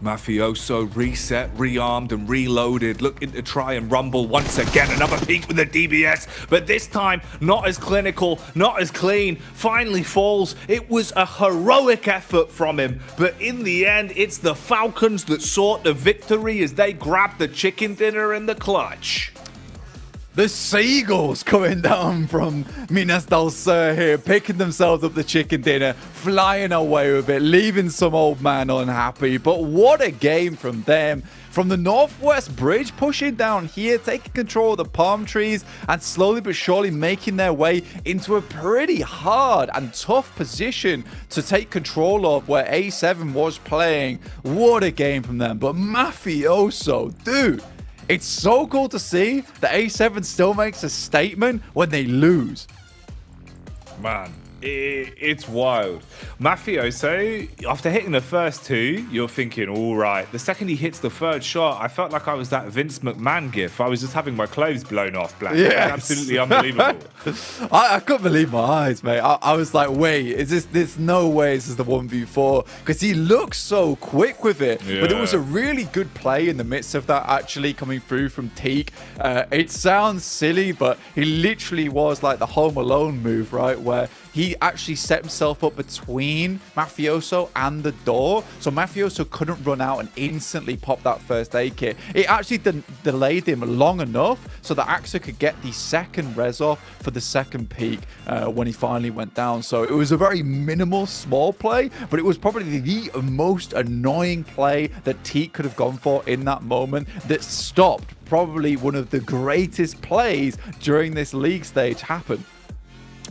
Mafioso reset, rearmed and reloaded, looking to try and rumble once again. Another peek with the DBS, but this time not as clinical, not as clean. Finally falls. It was a heroic effort from him, but in the end, it's the Falcons that sought the victory as they grabbed the chicken dinner in the clutch. The seagulls coming down from Minas del Sur here, picking themselves up the chicken dinner, flying away with it, leaving some old man unhappy. But what a game from them. From the Northwest Bridge, pushing down here, taking control of the palm trees, and slowly but surely making their way into a pretty hard and tough position to take control of where A7 was playing. What a game from them. But Mafioso, dude. It's so cool to see that A7 still makes a statement when they lose. Man, it's wild. Mafioso, after hitting the first two, you're thinking, all right. The second he hits the third shot, I felt like I was that Vince McMahon gif. I was just having my clothes blown off, Black. Yes. Absolutely unbelievable. I couldn't believe my eyes, mate. I was like, wait, is this? There's no way this is the 1v4 because he looks so quick with it. Yeah. But it was a really good play in the midst of that, actually coming through from Teak. It sounds silly, but he literally was like the Home Alone move, right, where he actually set himself up between Mafioso and the door, so Mafioso couldn't run out and instantly pop that first aid kit. It actually delayed him long enough so that Axa could get the second res off for the second peak when he finally went down. So it was a very minimal, small play, but it was probably the most annoying play that Teak could have gone for in that moment that stopped probably one of the greatest plays during this league stage happen.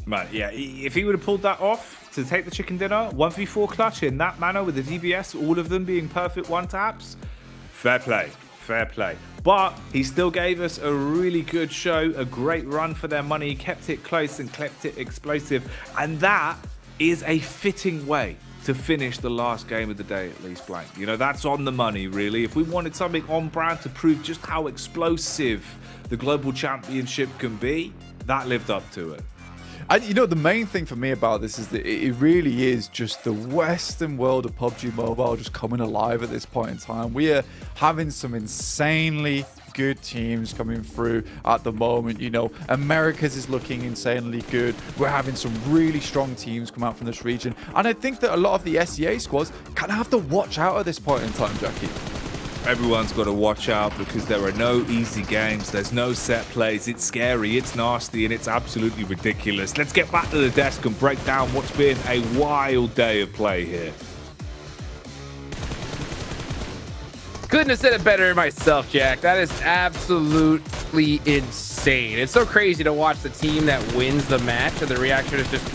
Man, yeah, if he would have pulled that off to take the chicken dinner, 1v4 clutch in that manner with the DBS, all of them being perfect one-taps, fair play, fair play. But he still gave us a really good show, a great run for their money, kept it close and kept it explosive. And that is a fitting way to finish the last game of the day, at least, Blank. You know, that's on the money, really. If we wanted something on brand to prove just how explosive the Global Championship can be, that lived up to it. And you know, the main thing for me about this is that it really is just the Western world of PUBG Mobile just coming alive at this point in time. We are having some insanely good teams coming through at the moment. You know, Americas is looking insanely good. We're having some really strong teams come out from this region. And I think that a lot of the SEA squads kind of have to watch out at this point in time, Jackie. Everyone's got to watch out because there are no easy games. There's no set plays. It's scary, it's nasty, and it's absolutely ridiculous. Let's get back to the desk and break down what's been a wild day of play here. Couldn't have said it better myself, Jack. That is absolutely insane. It's so crazy to watch the team that wins the match and the reaction is just...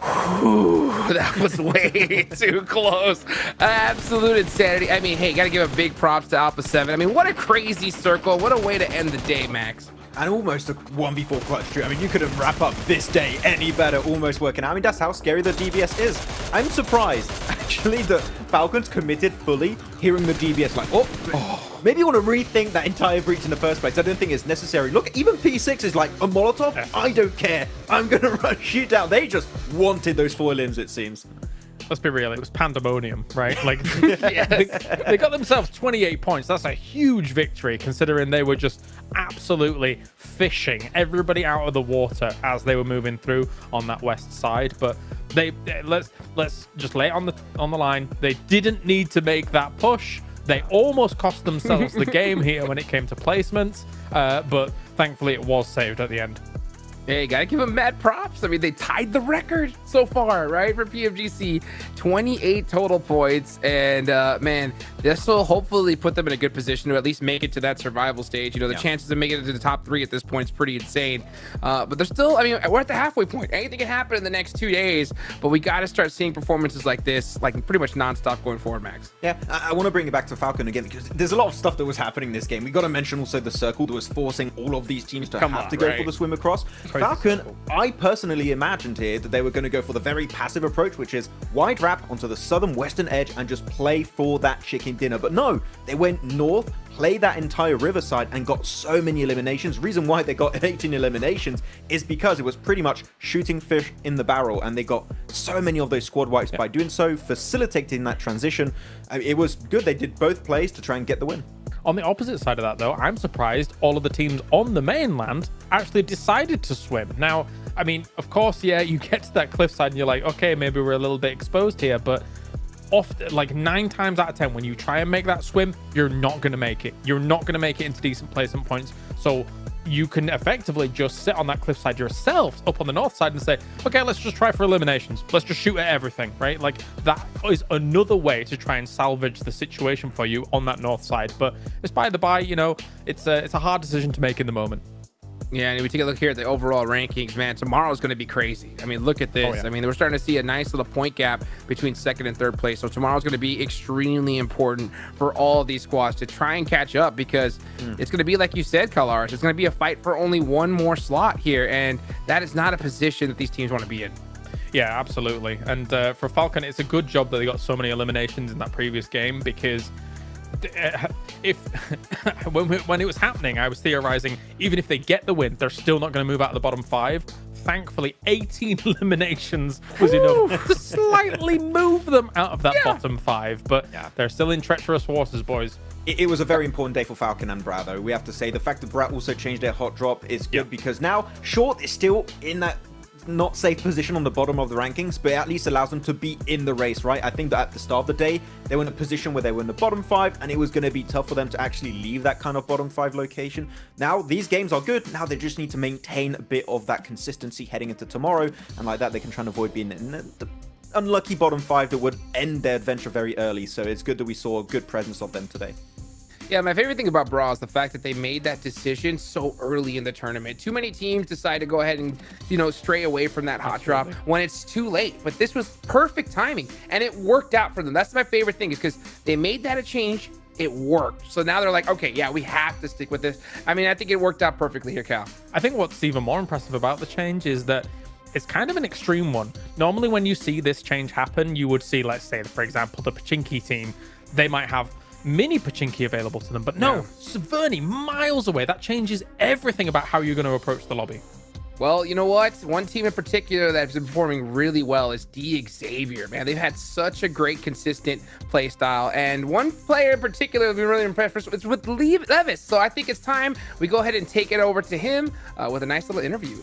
that was way too close. Absolute insanity. I mean, hey, gotta give a big props to Alpha 7. I mean, what a crazy circle. What a way to end the day, Max. And almost a 1v4 clutch too. I mean, you couldn't wrap up this day any better, almost working out. I mean, that's how scary the DBS is. I'm surprised, actually, that Falcons committed fully, hearing the DBS like, maybe you want to rethink that entire breach in the first place. I don't think it's necessary. Look, even P6 is like, a Molotov? I don't care. I'm going to rush you down. They just wanted those 4 limbs, it seems. Let's be real, it was pandemonium, right? Like, they got themselves 28 points. That's a huge victory, considering they were just absolutely fishing everybody out of the water as they were moving through on that west side. But let's just lay it on the line. They didn't need to make that push. They almost cost themselves the game here when it came to placements, but thankfully it was saved at the end. Hey, gotta give them mad props. I mean, they tied the record so far, right? For PMGC, 28 total points. And man, this will hopefully put them in a good position to at least make it to that survival stage. You know, the chances of making it to the top 3 at this point is pretty insane. But they're still, I mean, we're at the halfway point. Anything can happen in the next 2 days, but we gotta start seeing performances like this, like pretty much nonstop going forward, Max. Yeah, I want to bring it back to Falcon again because there's a lot of stuff that was happening in this game. We got to mention also the circle that was forcing all of these teams to have to go for the swim across. Falcon, I personally imagined here that they were going to go for the very passive approach, which is wide wrap onto the southern western edge and just play for that chicken dinner. But no, they went north, played that entire riverside and got so many eliminations. Reason why they got 18 eliminations is because it was pretty much shooting fish in the barrel, and they got so many of those squad wipes by doing so, facilitating that transition. I mean, it was good. They did both plays to try and get the win. On the opposite side of that, though, I'm surprised all of the teams on the mainland actually decided to swim. Now, I mean, of course, yeah, you get to that cliffside and you're like, okay, maybe we're a little bit exposed here, but often, like 9 times out of 10, when you try and make that swim, you're not going to make it. You're not going to make it into decent placement points. So you can effectively just sit on that cliffside yourself up on the north side and say, okay, let's just try for eliminations. Let's just shoot at everything, right? Like that is another way to try and salvage the situation for you on that north side. But it's by the by, you know, it's a hard decision to make in the moment. Yeah, and we take a look here at the overall rankings, man. Tomorrow's going to be crazy. I mean, look at this. Oh, yeah. I mean, we're starting to see a nice little point gap between second and third place. So tomorrow's going to be extremely important for all of these squads to try and catch up, because it's going to be, like you said, Kalaris, it's going to be a fight for only one more slot here. And that is not a position that these teams want to be in. Yeah, absolutely. And for Falcon, it's a good job that they got so many eliminations in that previous game, because if when it was happening, I was theorizing even if they get the win, they're still not going to move out of the bottom 5. Thankfully, 18 eliminations was enough to slightly move them out of that bottom 5. But they're still in treacherous waters, boys. It was a very important day for Falcon and Brat, though. We have to say the fact that Brat also changed their hot drop is good, because now Short is still in that not safe position on the bottom of the rankings, but it at least allows them to be in the race, right? I think that at the start of the day, they were in a position where they were in the bottom 5, and it was going to be tough for them to actually leave that kind of bottom 5 location. Now, these games are good. Now they just need to maintain a bit of that consistency heading into tomorrow, and like that, they can try and avoid being in the unlucky bottom 5 that would end their adventure very early. So it's good that we saw a good presence of them today. Yeah, my favorite thing about Brawl is the fact that they made that decision so early in the tournament. Too many teams decide to go ahead and, you know, stray away from that hot drop when it's too late. But this was perfect timing, and it worked out for them. That's my favorite thing, is because they made that a change. It worked. So now they're like, okay, yeah, we have to stick with this. I mean, I think it worked out perfectly here, Cal. I think what's even more impressive about the change is that it's kind of an extreme one. Normally, when you see this change happen, you would see, let's say, for example, the Pachinki team, they might have mini Pachinki available to them, but no, Severny miles away. That changes everything about how you're going to approach the lobby. Well, you know what? One team in particular that's been performing really well is Xavier. Man, they've had such a great, consistent play style. And one player in particular that we've been really impressed with is with Levis. So I think it's time we go ahead and take it over to him with a nice little interview.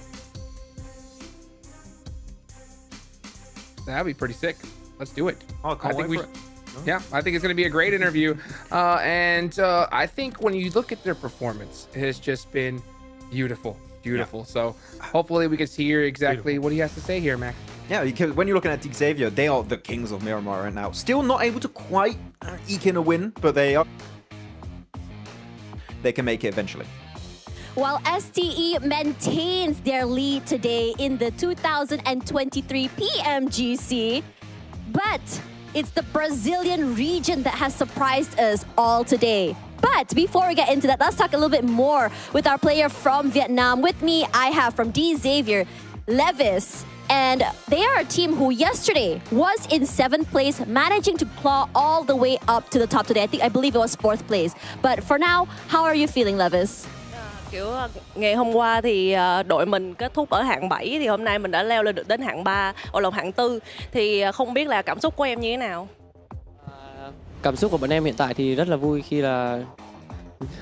That'd be pretty sick. Let's do it. Oh, I can't wait for it. Yeah, I think it's going to be a great interview. I think when you look at their performance, it has just been beautiful. So hopefully we can hear exactly what he has to say here, Mac. Yeah, because when you're looking at Xavier, they are the kings of Miramar right now. Still not able to quite eke in a win, but they can make it eventually. While STE maintains their lead today in the 2023 PMGC, but it's the Brazilian region that has surprised us all today. But before we get into that, let's talk a little bit more with our player from Vietnam. With me, I have from Xavier, Levis. And they are a team who yesterday was in 7th place, managing to claw all the way up to the top today. I believe it was 4th place. But for now, how are you feeling, Levis? Kiểu ngày hôm qua thì đội mình kết thúc ở hạng 7, thì hôm nay mình đã leo lên được đến hạng 3, hạng 4. Thì không biết là cảm xúc của em như thế nào? Cảm xúc của bọn em hiện tại thì rất là vui khi là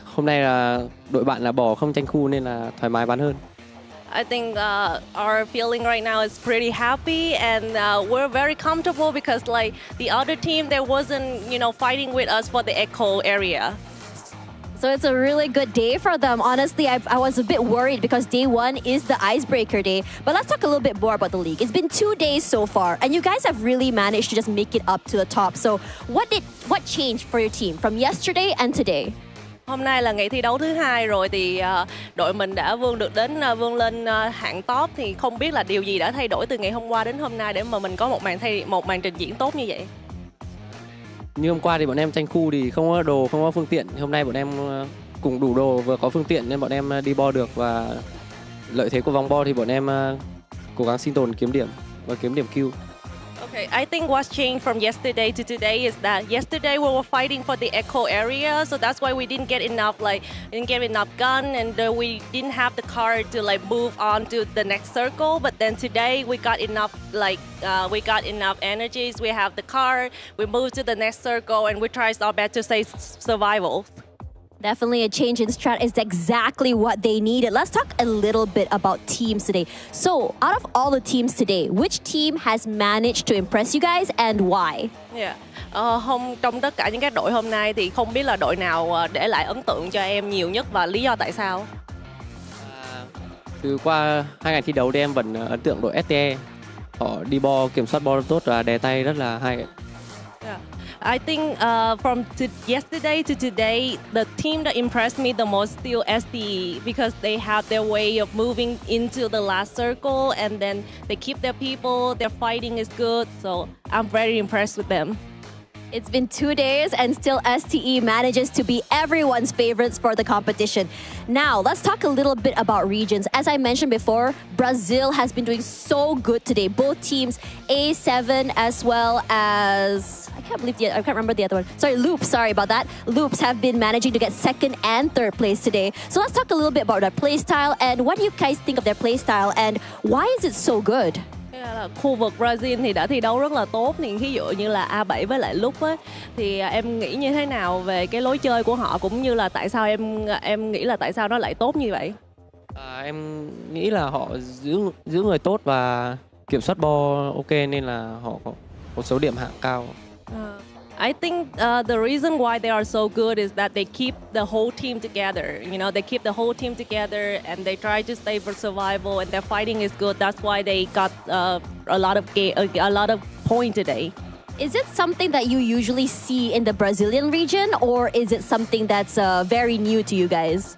hôm nay là đội bạn là bỏ không tranh khu nên là thoải mái bắn hơn. I think our feeling right now is pretty happy, and we're very comfortable because like the other team, there wasn't, you know, fighting with us for the echo area. So it's a really good day for them. Honestly, I was a bit worried because day 1 is the icebreaker day. But let's talk a little bit more about the league. It's been 2 days so far, and you guys have really managed to just make it up to the top. So what changed for your team from yesterday and today? Hôm nay là ngày thi đấu thứ 2 rồi, thì đội mình đã vươn lên hạng top, thì không biết là điều gì đã thay đổi từ ngày hôm qua đến hôm nay để mà mình có một màn trình diễn tốt như vậy. Như hôm qua thì bọn em tranh khu thì không có đồ, không có phương tiện. Hôm nay bọn em cùng đủ đồ, vừa có phương tiện nên bọn em đi bo được, và lợi thế của vòng bo thì bọn em cố gắng sinh tồn, kiếm điểm và kiếm điểm kill. Okay, I think what's changed from yesterday to today is that yesterday we were fighting for the echo area, so that's why we didn't get enough gun, and we didn't have the car to like move on to the next circle. But then today we got enough energies. We have the car. We moved to the next circle, and we tried our best to stay survival. Definitely a change in strat is exactly what they needed. Let's talk a little bit about teams today. So, out of all the teams today, which team has managed to impress you guys and why? Yeah. Trong tất cả những các đội hôm nay thì không biết là đội nào để lại ấn tượng cho em nhiều nhất và lý do tại sao? Từ qua 2 ngày thi đấu thì em vẫn ấn tượng đội STE. Họ đi bo kiểm soát bo tốt và đè tay rất là hay. Yeah. I think yesterday to today, the team that impressed me the most still SDE because they have their way of moving into the last circle and then they keep their people, their fighting is good, so I'm very impressed with them. It's been 2 days and still STE manages to be everyone's favorites for the competition. Now, let's talk a little bit about regions. As I mentioned before, Brazil has been doing so good today. Both teams, A7 as well as... I can't remember the other one. Sorry, Loops, sorry about that. Loops have been managing to get second and third place today. So let's talk a little bit about their play style and what do you guys think of their play style and why is it so good? Khu vực Brazil thì đã thi đấu rất là tốt, thì ví dụ như là A7 với lại Lúc á, thì em nghĩ như thế nào về cái lối chơi của họ cũng như là tại sao em nghĩ là tại sao nó lại tốt như vậy? Em nghĩ là họ giữ người tốt và kiểm soát bo ok nên là họ có một số điểm hạng cao. I think the reason why they are so good is that they keep the whole team together. You know, they keep the whole team together and they try to stay for survival. And their fighting is good. That's why they got a lot of points today. Is it something that you usually see in the Brazilian region, or is it something that's very new to you guys?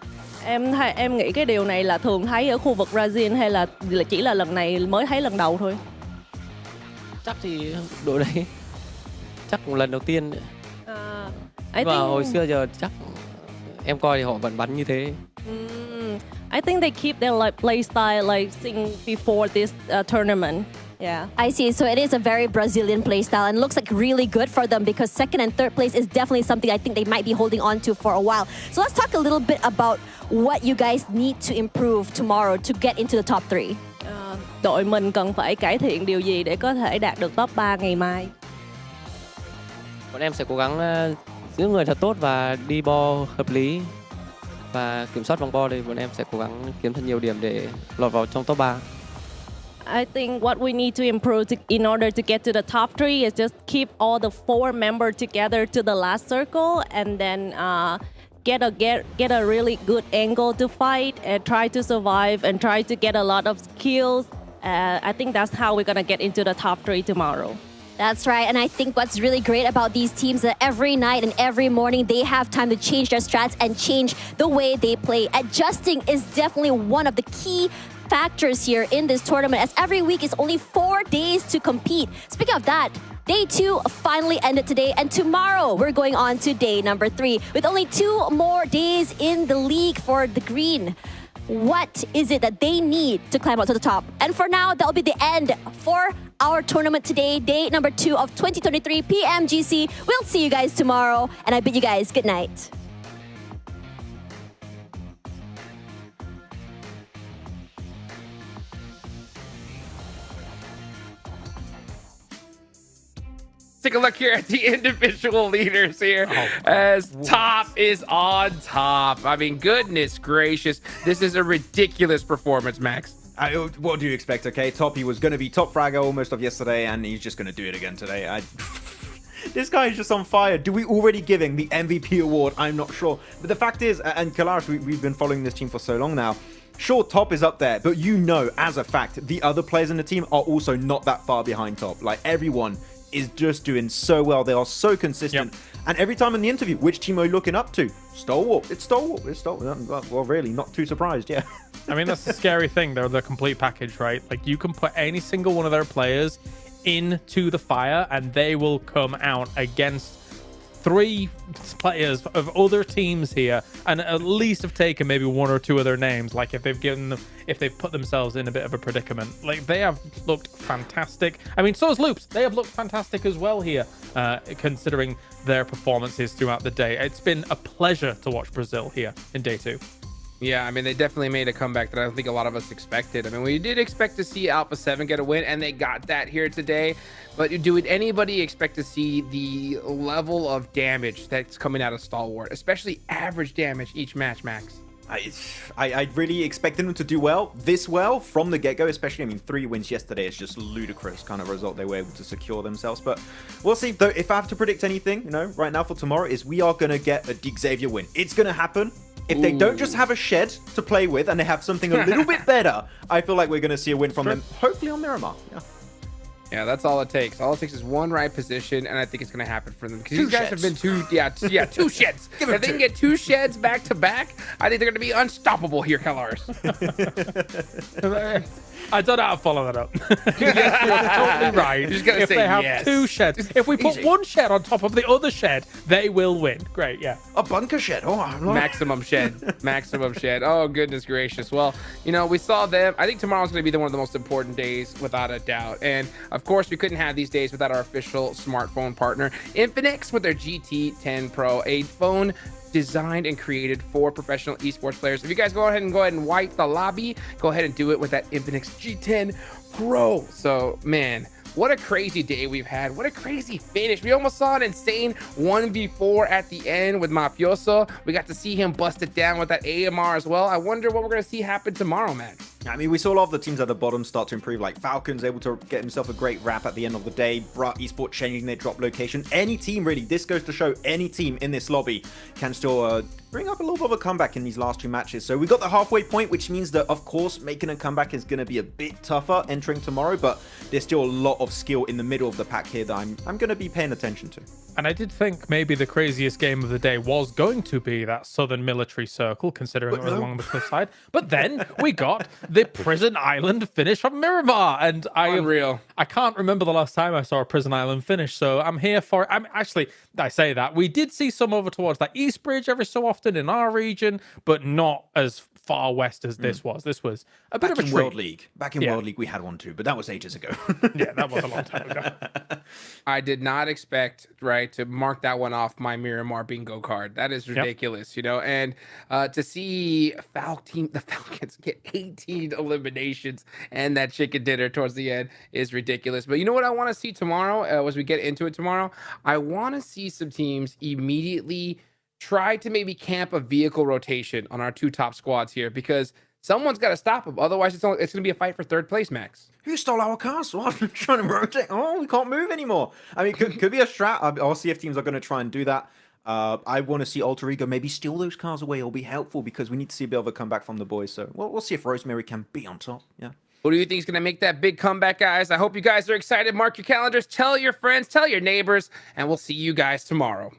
Em nghĩ cái điều này là thường thấy ở khu vực Brazil hay là chỉ là lần này mới thấy lần đầu thôi? Chắc thì đội đấy chắc cũng lần đầu tiên. Và hồi xưa giờ chắc em coi thì họ vẫn bắn như thế. I think they keep their play style like since before this tournament. Yeah, I see. So it is a very Brazilian play style and looks like really good for them because second and third place is definitely something I think they might be holding on to for a while. So let's talk a little bit about what you guys need to improve tomorrow to get into the top 3. Đội mình cần phải cải thiện điều gì để có thể đạt được top 3 ngày mai? Bọn em sẽ cố gắng giữ người thật tốt và đi bo hợp lý và kiểm soát vòng bo thì bọn em sẽ cố gắng kiếm thật nhiều điểm để lọt vào trong top 3. I think what we need to improve in order to get to the top 3 is just keep all the 4 members together to the last circle and then get a really good angle to fight and try to survive and try to get a lot of skills. I think that's how we're gonna get into the top 3 tomorrow. That's right, and I think what's really great about these teams that every night and every morning they have time to change their strats and change the way they play. Adjusting is definitely one of the key factors here in this tournament as every week is only 4 days to compete. Speaking of that, Day 2 finally ended today, and tomorrow we're going on to day number 3 with only 2 more days in the league for the green. What is it that they need to climb up to the top? And for now, that'll be the end for our tournament today, day number 2 of 2023 PMGC. We'll see you guys tomorrow, and I bid you guys good night. Take a look here at the individual leaders here as Top is on top. I mean, goodness gracious. This is a ridiculous performance, Max. What do you expect, okay? Top, he was going to be top fragger almost of yesterday, and he's just going to do it again today. This guy is just on fire. Do we already give him the MVP award? I'm not sure. But the fact is, and Kalash, we've been following this team for so long now. Sure, Top is up there, but you know, as a fact, the other players in the team are also not that far behind Top. Like, everyone is just doing so well. They are so consistent. Yep. And every time in the interview, which team are you looking up to? Stalwart. It's Stalwart. It's Stalwart. Well, really, not too surprised, yeah. I mean, that's the scary thing. They're the complete package, right? Like, you can put any single one of their players into the fire and they will come out against 3 players of other teams here and at least have taken maybe 1 or 2 of their names, like if they've put themselves in a bit of a predicament. Like, they have looked fantastic. I mean, so has Loops. They have looked fantastic as well here, considering their performances throughout the day. It's been a pleasure to watch Brazil here in day 2. Yeah, I mean, they definitely made a comeback that I don't think a lot of us expected. I mean, we did expect to see Alpha 7 get a win, and they got that here today. But would anybody expect to see the level of damage that's coming out of Stalwart, especially average damage each match, Max? I really expected them to do this well from the get-go, especially, I mean, 3 wins yesterday is just ludicrous kind of result they were able to secure themselves. But we'll see. Though, if I have to predict anything, you know, right now for tomorrow, is we are going to get a Dig Xavier win. It's going to happen. If they don't just have a shed to play with and they have something a little bit better, I feel like we're going to see a win from them, hopefully on Miramar. Yeah. Yeah, that's all it takes. All it takes is one right position, and I think it's going to happen for them. Because these guys have been two sheds. If they can get 2 sheds back to back, I think they're going to be unstoppable here, Kalars. I don't know how to follow that up. Yes, you're totally right. You're just gonna if say they have yes. 2 sheds, if we put one shed on top of the other shed, they will win. Great, yeah. A bunker shed. Oh, maximum shed. Maximum shed. Oh, goodness gracious. Well, you know, we saw them. I think tomorrow's going to be one of the most important days, without a doubt. And of course, we couldn't have these days without our official smartphone partner, Infinix, with their GT10 Pro, a phone designed and created for professional esports players. If you guys go ahead and wipe the lobby, go ahead and do it with that Infinix G10 Pro. So, man, what a crazy day we've had. What a crazy finish. We almost saw an insane 1v4 at the end with Mafioso. We got to see him bust it down with that AMR as well. I wonder what we're going to see happen tomorrow, Max. I mean, we saw a lot of the teams at the bottom start to improve, like Falcons able to get himself a great wrap at the end of the day, Brat Esports changing their drop location. Any team, really, this goes to show any team in this lobby can still bring up a little bit of a comeback in these last 2 matches. So we got the halfway point, which means that, of course, making a comeback is going to be a bit tougher entering tomorrow, but there's still a lot of skill in the middle of the pack here that I'm going to be paying attention to. And I did think maybe the craziest game of the day was going to be that Southern Military Circle, considering it was along the cliffside. But then we got the Prison Island finish from Miramar, and I can't remember the last time I saw a Prison Island finish, so I'm here for it. Actually, I say that we did see some over towards that East Bridge every so often in our region, but not as far west as this was. This was a bit of a treat. World League. Back in World League, we had one too, but that was ages ago. Yeah, that was a long time ago. I did not expect, to mark that one off my Miramar bingo card. That is ridiculous, you know. And to see the Falcons get 18 eliminations and that chicken dinner towards the end is ridiculous. But you know what I want to see tomorrow, as we get into it tomorrow? I want to see some teams immediately try to maybe camp a vehicle rotation on our 2 top squads here, because someone's got to stop them. Otherwise, it's going to be a fight for 3rd place, Max. Who stole our cars? Oh, I'm trying to rotate. Oh, we can't move anymore. I mean, could be a strat. I'll see if teams are going to try and do that. I want to see Alter Ego maybe steal those cars away. It'll be helpful because we need to see a bit of a comeback from the boys. So we'll see if Rosemary can be on top. Yeah. Who do you think is going to make that big comeback, guys? I hope you guys are excited. Mark your calendars. Tell your friends. Tell your neighbors. And we'll see you guys tomorrow.